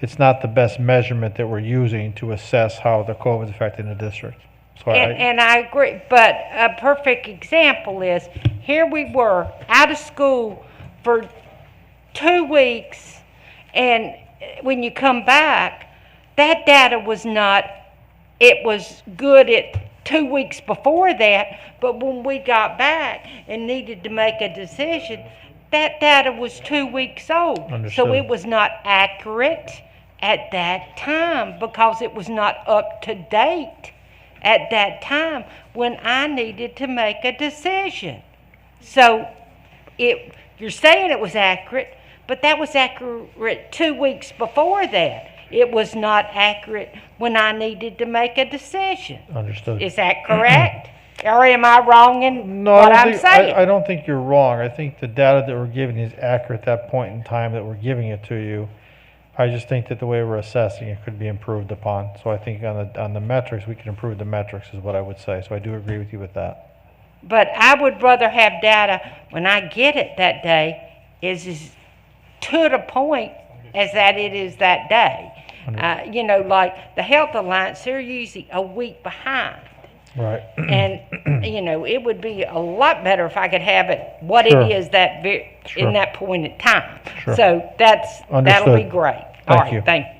it's not the best measurement that we're using to assess how the COVID is affecting the district. So And I agree, but a perfect example is, here we were out of school for 2 weeks, and when you come back, that data was not, it was good at 2 weeks before that, but when we got back and needed to make a decision, that data was 2 weeks old. Understood. So it was not accurate at that time because it was not up to date at that time when I needed to make a decision. So you're saying it was accurate, but that was accurate 2 weeks before that. It was not accurate when I needed to make a decision. Understood. Is that correct? Or am I wrong in No, what I'm saying? I don't think you're wrong. I think the data that we're giving is accurate at that point in time that we're giving it to you. I just think that the way we're assessing it could be improved upon. So I think on the metrics, we can improve the metrics is what I would say. So I do agree with you with that. But I would rather have data when I get it that day is to the point as that it is that day. Like the Health Alliance, they're usually a week behind. Right. And, it would be a lot better if I could have it what Sure. it is in that point in time. Sure. So that'll be Understood. great. Thank you. Thank you.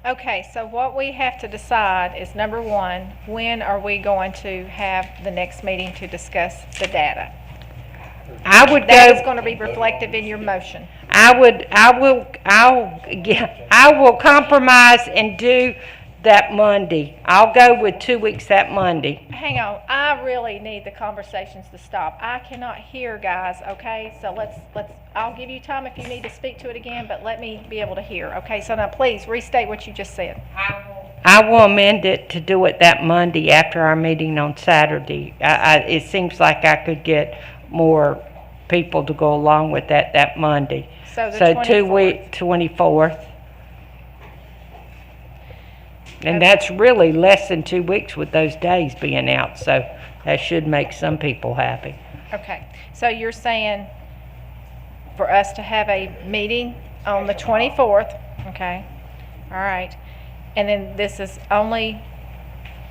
Okay, so what we have to decide is, number one, when are we going to have the next meeting to discuss the data? That is going to be reflective in your motion. I will compromise and do that Monday. I'll go with 2 weeks that Monday. Hang on, I really need the conversations to stop. I cannot hear, guys, okay? So I'll give you time if you need to speak to it again, but let me be able to hear, okay? So now please restate what you just said. I will amend it to do it that Monday after our meeting on Saturday. It seems like I could get more people to go along with that Monday. So the 24th. And that's really less than 2 weeks with those days being out, so that should make some people happy. Okay, so you're saying for us to have a meeting on the 24th, okay? All right, and then this is only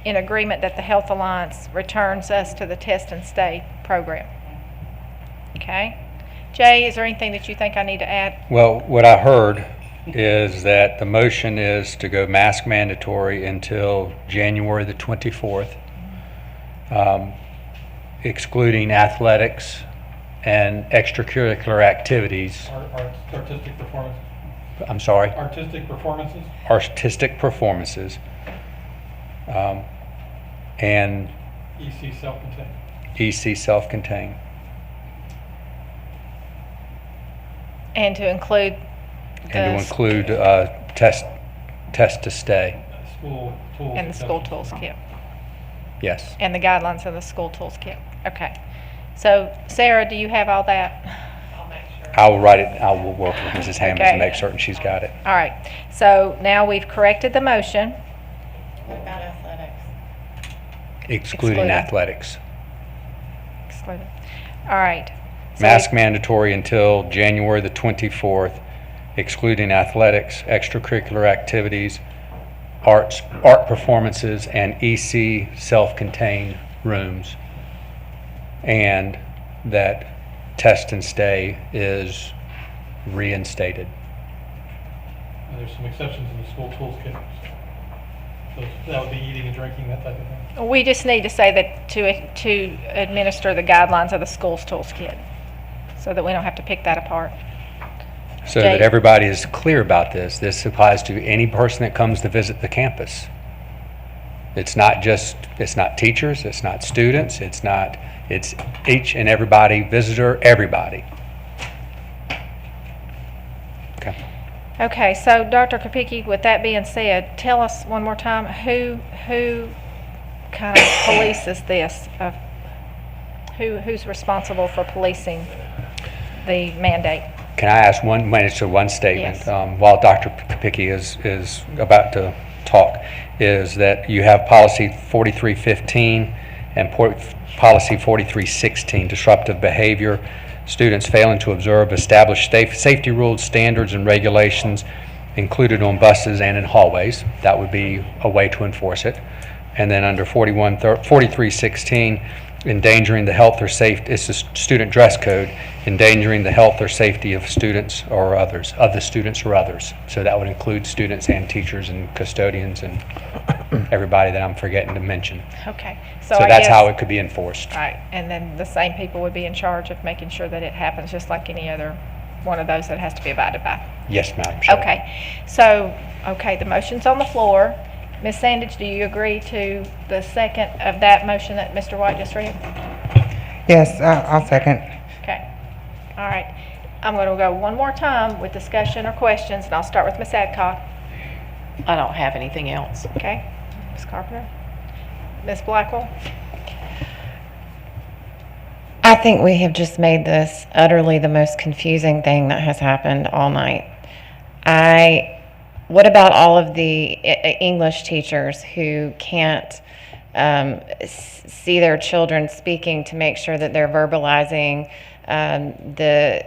in agreement that the Health Alliance returns us to the test and stay program. Okay? Jay, is there anything that you think I need to add? Well, what I heard is that the motion is to go mask mandatory until January the 24th, excluding athletics and extracurricular activities. Artistic performances. I'm sorry? Artistic performances. Artistic performances. And EC self-contained. EC self-contained. And to include And to include test to stay. School tools. And the school tools kit. Yes. And the guidelines of the school tools kit. Okay. So, Sarah, do you have all that? I will write it. I will work with Mrs. Hammonds Okay. to make certain she's got it. All right. So now we've corrected the motion. What about athletics? Excluding athletics. Excluded. All right. So Mask mandatory until January the 24th, excluding athletics, extracurricular activities, art performances, and EC self-contained rooms. And that test and stay is reinstated. And there's some exceptions in the school tools kit. So that would be eating and drinking, that type of thing. We just need to say that to administer the guidelines of the school's tools kit, so that we don't have to pick that apart. So that everybody is clear about this. This applies to any person that comes to visit the campus. It's not teachers, it's not students, it's each and everybody, visitor, everybody. Okay. Okay, so Dr. Kopicki, with that being said, tell us one more time who kind of polices this? Who's responsible for policing the mandate? Can I ask one statement? Yes. While Dr. Kopicki is about to talk, is that you have policy 4315 and policy 4316, disruptive behavior. Students failing to observe established safety rules, standards, and regulations included on buses and in hallways. That would be a way to enforce it. And then under 4316, endangering the health or safety, it's a student dress code, endangering the health or safety of students or others, of the students or others. So that would include students and teachers and custodians and everybody that I'm forgetting to mention. Okay. So that's how it could be enforced. Right, and then the same people would be in charge of making sure that it happens just like any other one of those that has to be abided by. Yes, Madam Chair. Okay, so, the motion's on the floor. Ms. Sandage, do you agree to the second of that motion that Mr. White just read? Yes, I'll second. Okay, all right. I'm going to go one more time with discussion or questions, and I'll start with Ms. Adcock. I don't have anything else. Okay, Ms. Carpenter? Ms. Blackwell? I think we have just made this utterly the most confusing thing that has happened all night. What about all of the English teachers who can't see their children speaking to make sure that they're verbalizing the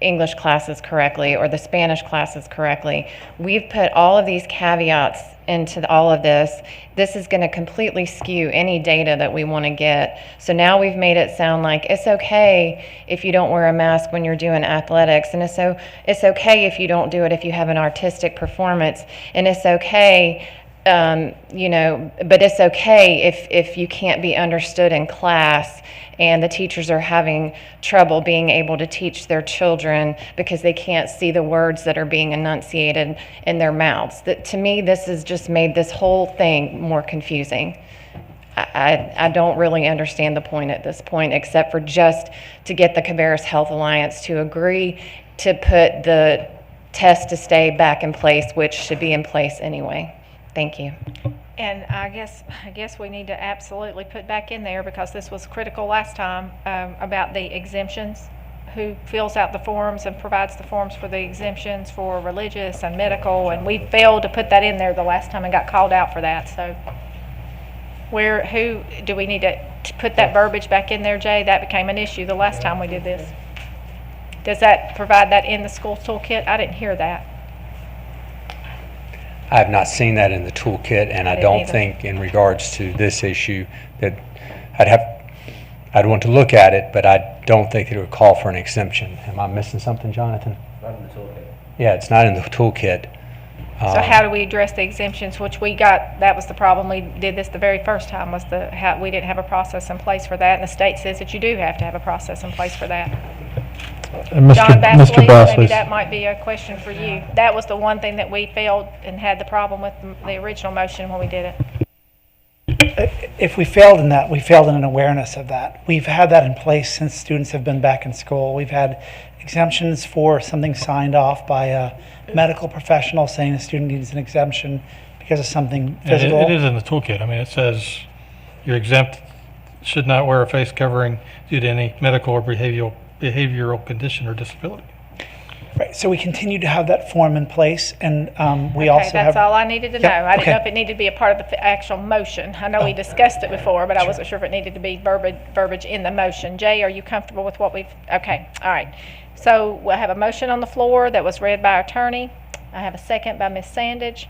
English classes correctly or the Spanish classes correctly? We've put all of these caveats into all of this. This is going to completely skew any data that we want to get. So now we've made it sound like it's okay if you don't wear a mask when you're doing athletics, and it's okay if you don't do it if you have an artistic performance, and it's okay, but it's okay if you can't be understood in class and the teachers are having trouble being able to teach their children because they can't see the words that are being enunciated in their mouths. To me, this has just made this whole thing more confusing. I don't really understand the point at this point, except for just to get the Cabarrus Health Alliance to agree to put the test to stay back in place, which should be in place anyway. Thank you. And I guess we need to absolutely put back in there, because this was critical last time, about the exemptions. Who fills out the forms and provides the forms for the exemptions for religious and medical, and we failed to put that in there the last time and got called out for that. So who do we need to put that verbiage back in there, Jay? That became an issue the last time we did this. Does that provide that in the school toolkit? I didn't hear that. I have not seen that in the toolkit, and I don't think in regards to this issue that I'd want to look at it, but I don't think it would call for an exemption. Am I missing something, Jonathan? Not in the toolkit. Yeah, it's not in the toolkit. So how do we address the exemptions, which we got? That was the problem. We did this the very first time, was we didn't have a process in place for that, and the state says that you do have to have a process in place for that. And John Mr. Bassley, maybe that might be a question for you. That was the one thing that we failed and had the problem with the original motion when we did it. If we failed in that, we failed in an awareness of that. We've had that in place since students have been back in school. We've had exemptions for something signed off by a medical professional saying a student needs an exemption because of something physical. It is in the toolkit. I mean, it says you're exempt, should not wear a face covering due to any medical or behavioral condition or disability. Right, so we continue to have that form in place, and we Okay, also have... that's all I needed to know. Yep, I didn't know okay. if it needed to be a part of the actual motion. I know we discussed it before, but I wasn't sure if it needed to be verbiage in the motion. Jay, are you comfortable with what we've... Okay, all right. So we'll have a motion on the floor that was read by our attorney. I have a second by Ms. Sandage,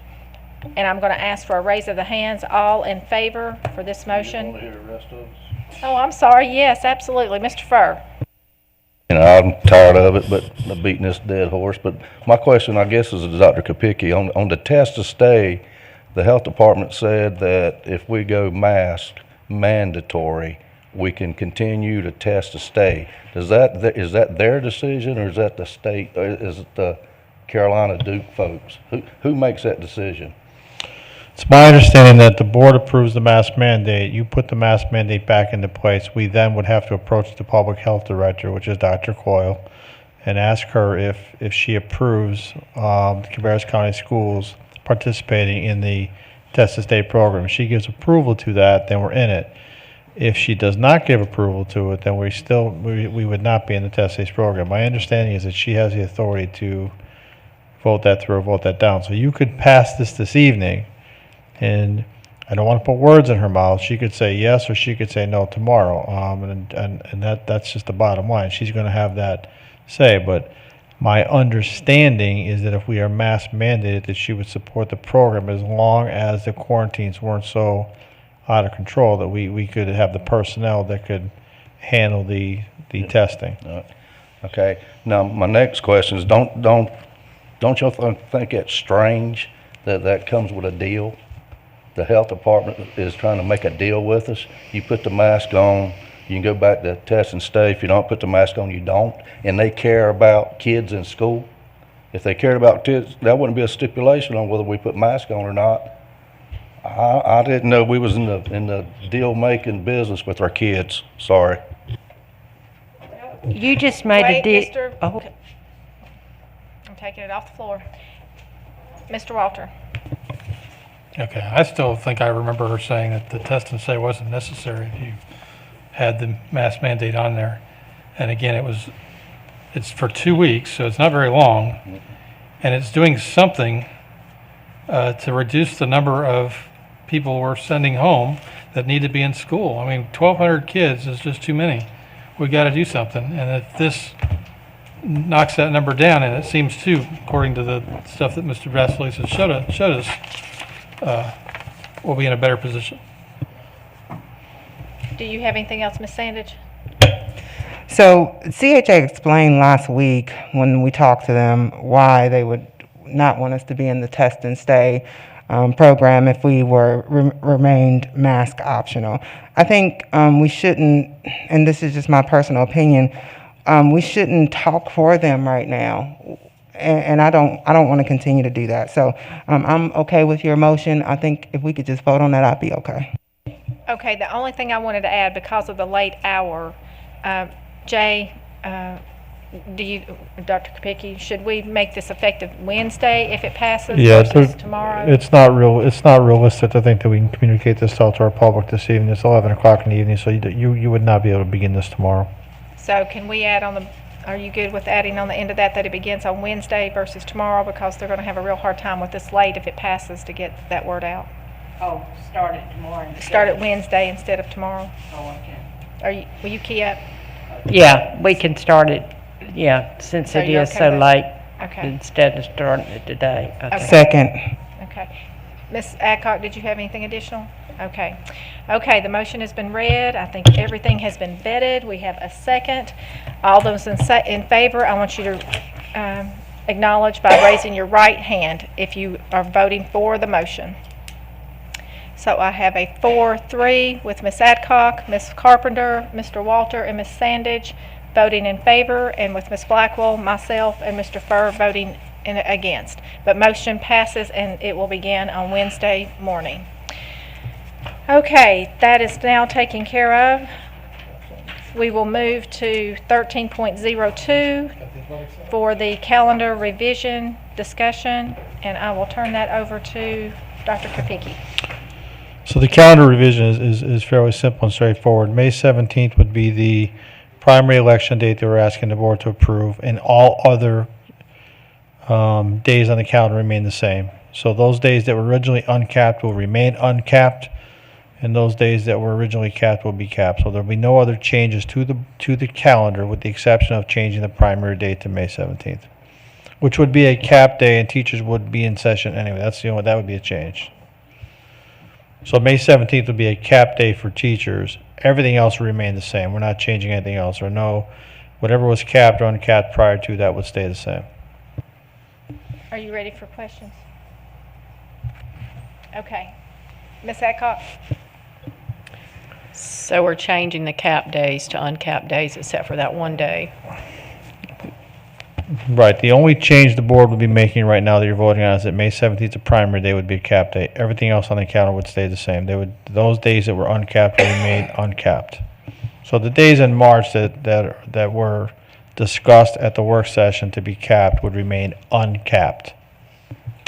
and I'm going to ask for a raise of the hands. All in favor for this motion? Want to hear the rest of us? Oh, I'm sorry. Yes, absolutely. Mr. Furr. I'm tired of it, but beating this dead horse. But my question, I guess, is to Dr. Kopicki. On the test to stay, the health department said that if we go mask mandatory, we can continue to test to stay. Is that their decision, or is that the state? Or is it the Carolina Duke folks? Who makes that decision? It's my understanding that the board approves the mask mandate. You put the mask mandate back into place. We then would have to approach the public health director, which is Dr. Coyle, and ask her if she approves the Cabarrus County Schools participating in the Test to Stay program. If she gives approval to that, then we're in it. If she does not give approval to it, then we would not be in the Test to Stay program. My understanding is that she has the authority to vote that through or vote that down. So you could pass this evening, and I don't want to put words in her mouth. She could say yes or she could say no tomorrow, and that's just the bottom line. She's going to have that say. But my understanding is that if we are mask mandated, that she would support the program as long as the quarantines weren't so out of control that we could have the personnel that could handle the testing. Okay. Now my next question is: don't you think it's strange that comes with a deal? The health department is trying to make a deal with us. You put the mask on, you can go back to test and stay. If you don't put the mask on, you don't. And they care about kids in school. If they cared about kids, that wouldn't be a stipulation on whether we put mask on or not. I didn't know we was in the deal making business with our kids. Sorry. You just made a deal. Mr. Oh. I'm taking it off the floor. Mr. Walter. Okay, I still think I remember her saying that the test and stay wasn't necessary if you had the mask mandate on there. And again, it's for 2 weeks, so it's not very long, and it's doing something to reduce the number of people we're sending home that need to be in school. I mean, 1,200 kids is just too many. We got to do something, and if this knocks that number down, and it seems to, according to the stuff that Mr. Vassilis has showed us, we'll be in a better position. Do you have anything else, Ms. Sandage? So CHA explained last week when we talked to them why they would not want us to be in the test and stay program if we were remained mask optional. I think we shouldn't, and this is just my personal opinion, we shouldn't talk for them right now. And I don't want to continue to do that. So I'm okay with your motion. I think if we could just vote on that, I'd be okay. Okay, the only thing I wanted to add, because of the late hour, Jay, Dr. Kopicki, should we make this effective Wednesday if it passes versus tomorrow? It's not realistic to think that we can communicate this out to our public this evening. It's 11 o'clock in the evening, so you would not be able to begin this tomorrow. So can we add on are you good with adding on the end of that it begins on Wednesday versus tomorrow, because they're going to have a real hard time with this late if it passes to get that word out? Oh, start it tomorrow. Start it Wednesday instead of tomorrow. Oh, okay. Will you key up? Yeah, we can start it, since So it you're is okay so with- late. Okay. Instead of starting it today. Okay. Second. Okay. Ms. Adcock, did you have anything additional? Okay. Okay, the motion has been read. I think everything has been vetted. We have a second. All those in favor, I want you to acknowledge by raising your right hand if you are voting for the motion. So I have a 4-3 with Ms. Adcock, Ms. Carpenter, Mr. Walter, and Ms. Sandage voting in favor, and with Ms. Blackwell, myself, and Mr. Furr voting against. But motion passes, and it will begin on Wednesday morning. Okay, that is now taken care of. We will move to 13.02 for the calendar revision discussion, and I will turn that over to Dr. Kopicki. So the calendar revision is fairly simple and straightforward. May 17th would be the primary election date that we're asking the board to approve, and all other days on the calendar remain the same. So those days that were originally uncapped will remain uncapped, and those days that were originally capped will be capped. So there'll be no other changes to the calendar, with the exception of changing the primary date to May 17th, which would be a cap day, and teachers would be in session anyway. That would be a change. So May 17th would be a cap day for teachers. Everything else will remain the same. We're not changing anything else. There are no Whatever was capped or uncapped prior to that would stay the same. Are you ready for questions? Okay. Ms. Adcock? So we're changing the cap days to uncapped days except for that one day. Right. The only change the board would be making right now that you're voting on is that May 17th, the primary day, would be a cap day. Everything else on the calendar would stay the same. Those days that were uncapped would be made uncapped. So the days in March that were discussed at the work session to be capped would remain uncapped.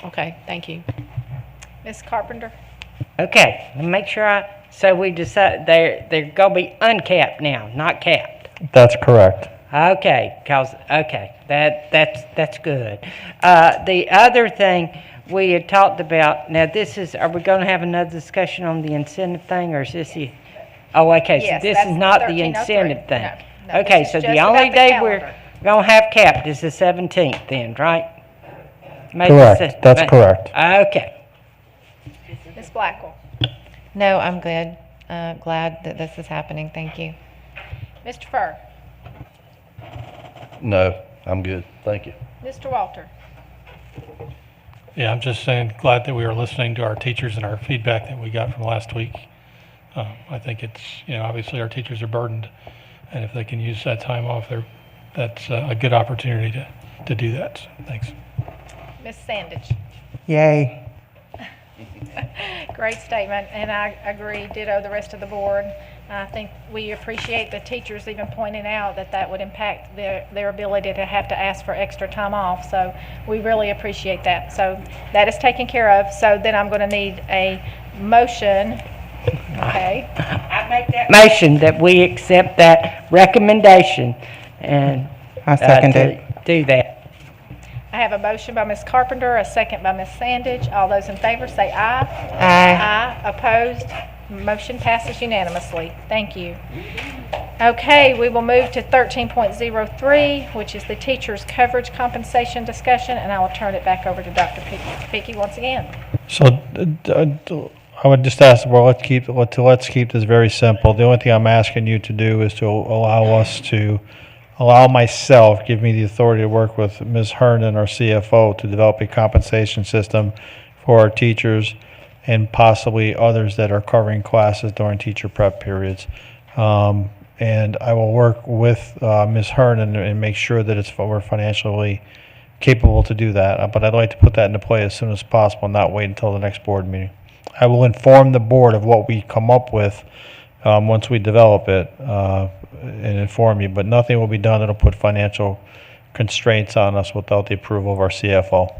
Okay, thank you. Ms. Carpenter? Okay, let me make sure so we decide they're gonna be uncapped now, not capped. That's correct. Okay, that's good. The other thing we had talked about, now are we gonna have another discussion on the incentive thing, or is this the, okay, Yes, so this that's is not the 1303. incentive thing. No, Okay, this is so just the only about the day calendar. we're gonna have capped is the 17th then, right? Maybe Correct. That's correct. Okay. Ms. Blackwell? No, I'm good. Glad that this is happening. Thank you. Mr. Furr? No, I'm good. Thank you. Mr. Walter? Yeah, I'm just saying, glad that we are listening to our teachers and our feedback that we got from last week. I think it's, obviously our teachers are burdened, and if they can use that time off, that's a good opportunity to do that. So, thanks. Ms. Sandage? Yay. Great statement, and I agree, ditto the rest of the board. I think we appreciate the teachers even pointing out that would impact their ability to have to ask for extra time off, so we really appreciate that. So that is taken care of, so then I'm going to need a motion. Okay. I make that motion that we accept that recommendation and I second it. Do that. I have a motion by Ms. Carpenter, a second by Ms. Sandage. All those in favor say aye. Aye. Aye. Opposed? Motion passes unanimously. Thank you. Okay, we will move to 13.03, which is the teacher's coverage compensation discussion, and I will turn it back over to Dr. Pickey once again. So I would just ask, well, let's keep this very simple. The only thing I'm asking you to do is to allow myself, give me the authority to work with Ms. Herndon, our CFO, to develop a compensation system for our teachers and possibly others that are covering classes during teacher prep periods. And I will work with Ms. Herndon and make sure that we're financially capable to do that. But I'd like to put that into play as soon as possible, not wait until the next board meeting. I will inform the board of what we come up with once we develop it and inform you, but nothing will be done that'll put financial constraints on us without the approval of our CFO.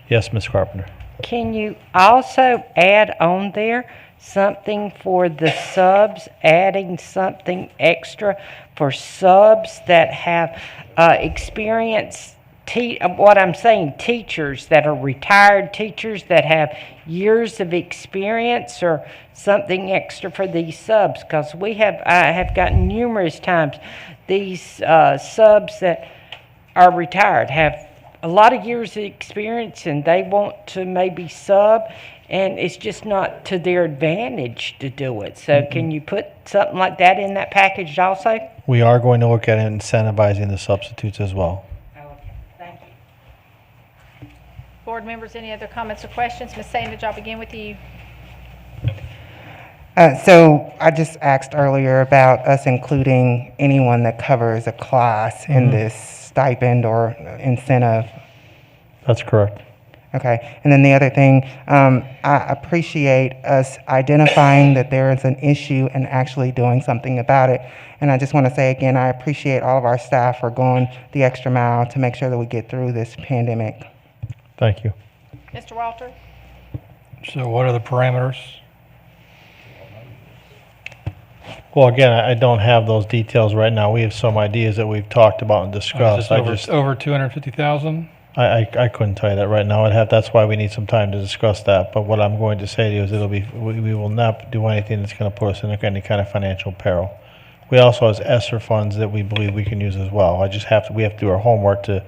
Yes, Ms. Carpenter. Can you also add on there something for the subs, adding something extra for subs that have experience? What I'm saying, teachers that are retired teachers that have years of experience, or something extra for these subs, because I have gotten numerous times these subs that are retired have a lot of years of experience and they want to maybe sub, and it's just not to their advantage to do it. So can you put something like that in that package also? We are going to look at incentivizing the substitutes as well. Board members, any other comments or questions? Ms. Sandage, I'll begin with you. So I just asked earlier about us including anyone that covers a class in this stipend or incentive. That's correct. Okay. And then the other thing, I appreciate us identifying that there is an issue and actually doing something about it. And I just want to say again, I appreciate all of our staff for going the extra mile to make sure that we get through this pandemic. Thank you. Mr. Walter? So what are the parameters? Well, again, I don't have those details right now. We have some ideas that we've talked about and discussed. Over 250,000? I couldn't tell you that right now. That's why we need some time to discuss that. But what I'm going to say to you is we will not do anything that's going to put us in any kind of financial peril. We also have ESSER funds that we believe we can use as well. We have to do our homework to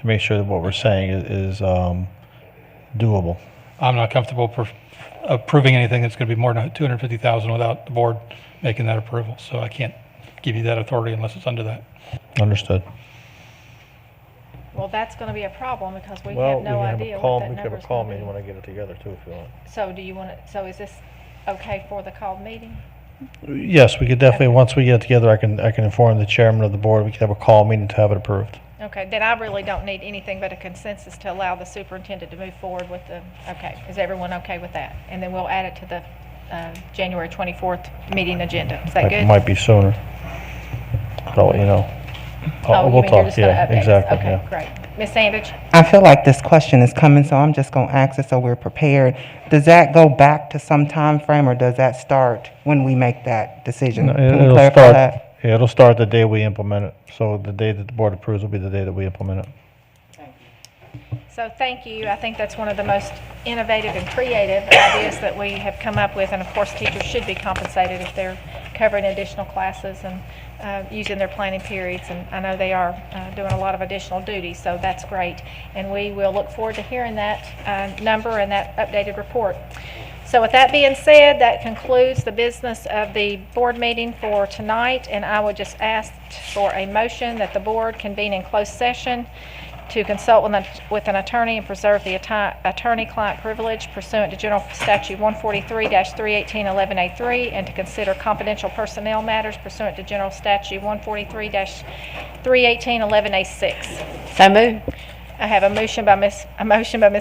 make sure that what we're saying is doable. I'm not comfortable approving anything that's going to be more than 250,000 without the board making that approval. So I can't give you that authority unless it's under that. Understood. Well, that's going to be a problem because we Well, have no idea what that we can have number a is call going to meeting be. when I get it together too, if you want. So do you want to, so is this okay for the called meeting? Yes, we could definitely, once we get it together, I can inform the chairman of the board, we could have a call meeting to have it approved. Okay, then I really don't need anything but a consensus to allow the superintendent to move forward with the, okay, is everyone okay with that? And then we'll add it to the January 24th meeting agenda. Is that It good? might be sooner. I'll let you know. Oh, you We'll mean you're talk, just going to yeah, update us? exactly, Okay, yeah. great. Ms. Sandage? I feel like this question is coming, so I'm just gonna ask it so we're prepared. Does that go back to some time frame, or does that start when we make that decision? No, Can we it'll clarify start, that? yeah, it'll start the day we implement it. So the day that the board approves will be the day that we implement it. So thank you. I think that's one of the most innovative and creative ideas that we have come up with. And of course, teachers should be compensated if they're covering additional classes and using their planning periods. And I know they are doing a lot of additional duties, so that's great. And we will look forward to hearing that number and that updated report. So with that being said, that concludes the business of the board meeting for tonight. And I would just ask for a motion that the board convene in closed session to consult with an attorney and preserve the attorney-client privilege pursuant to General Statute 143-318-11A3, and to consider confidential personnel matters pursuant to General Statute 143-318-11A6. So moved. I have a motion by Ms.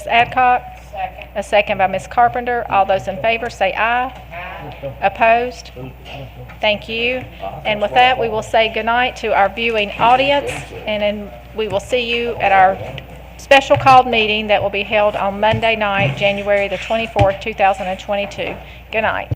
Adcock. Second. A second by Ms. Carpenter. All those in favor say aye. Aye. Opposed? Thank you. And with that, we will say goodnight to our viewing audience, and then we will see you at our special called meeting that will be held on Monday night, January the 24th, 2022. Good night.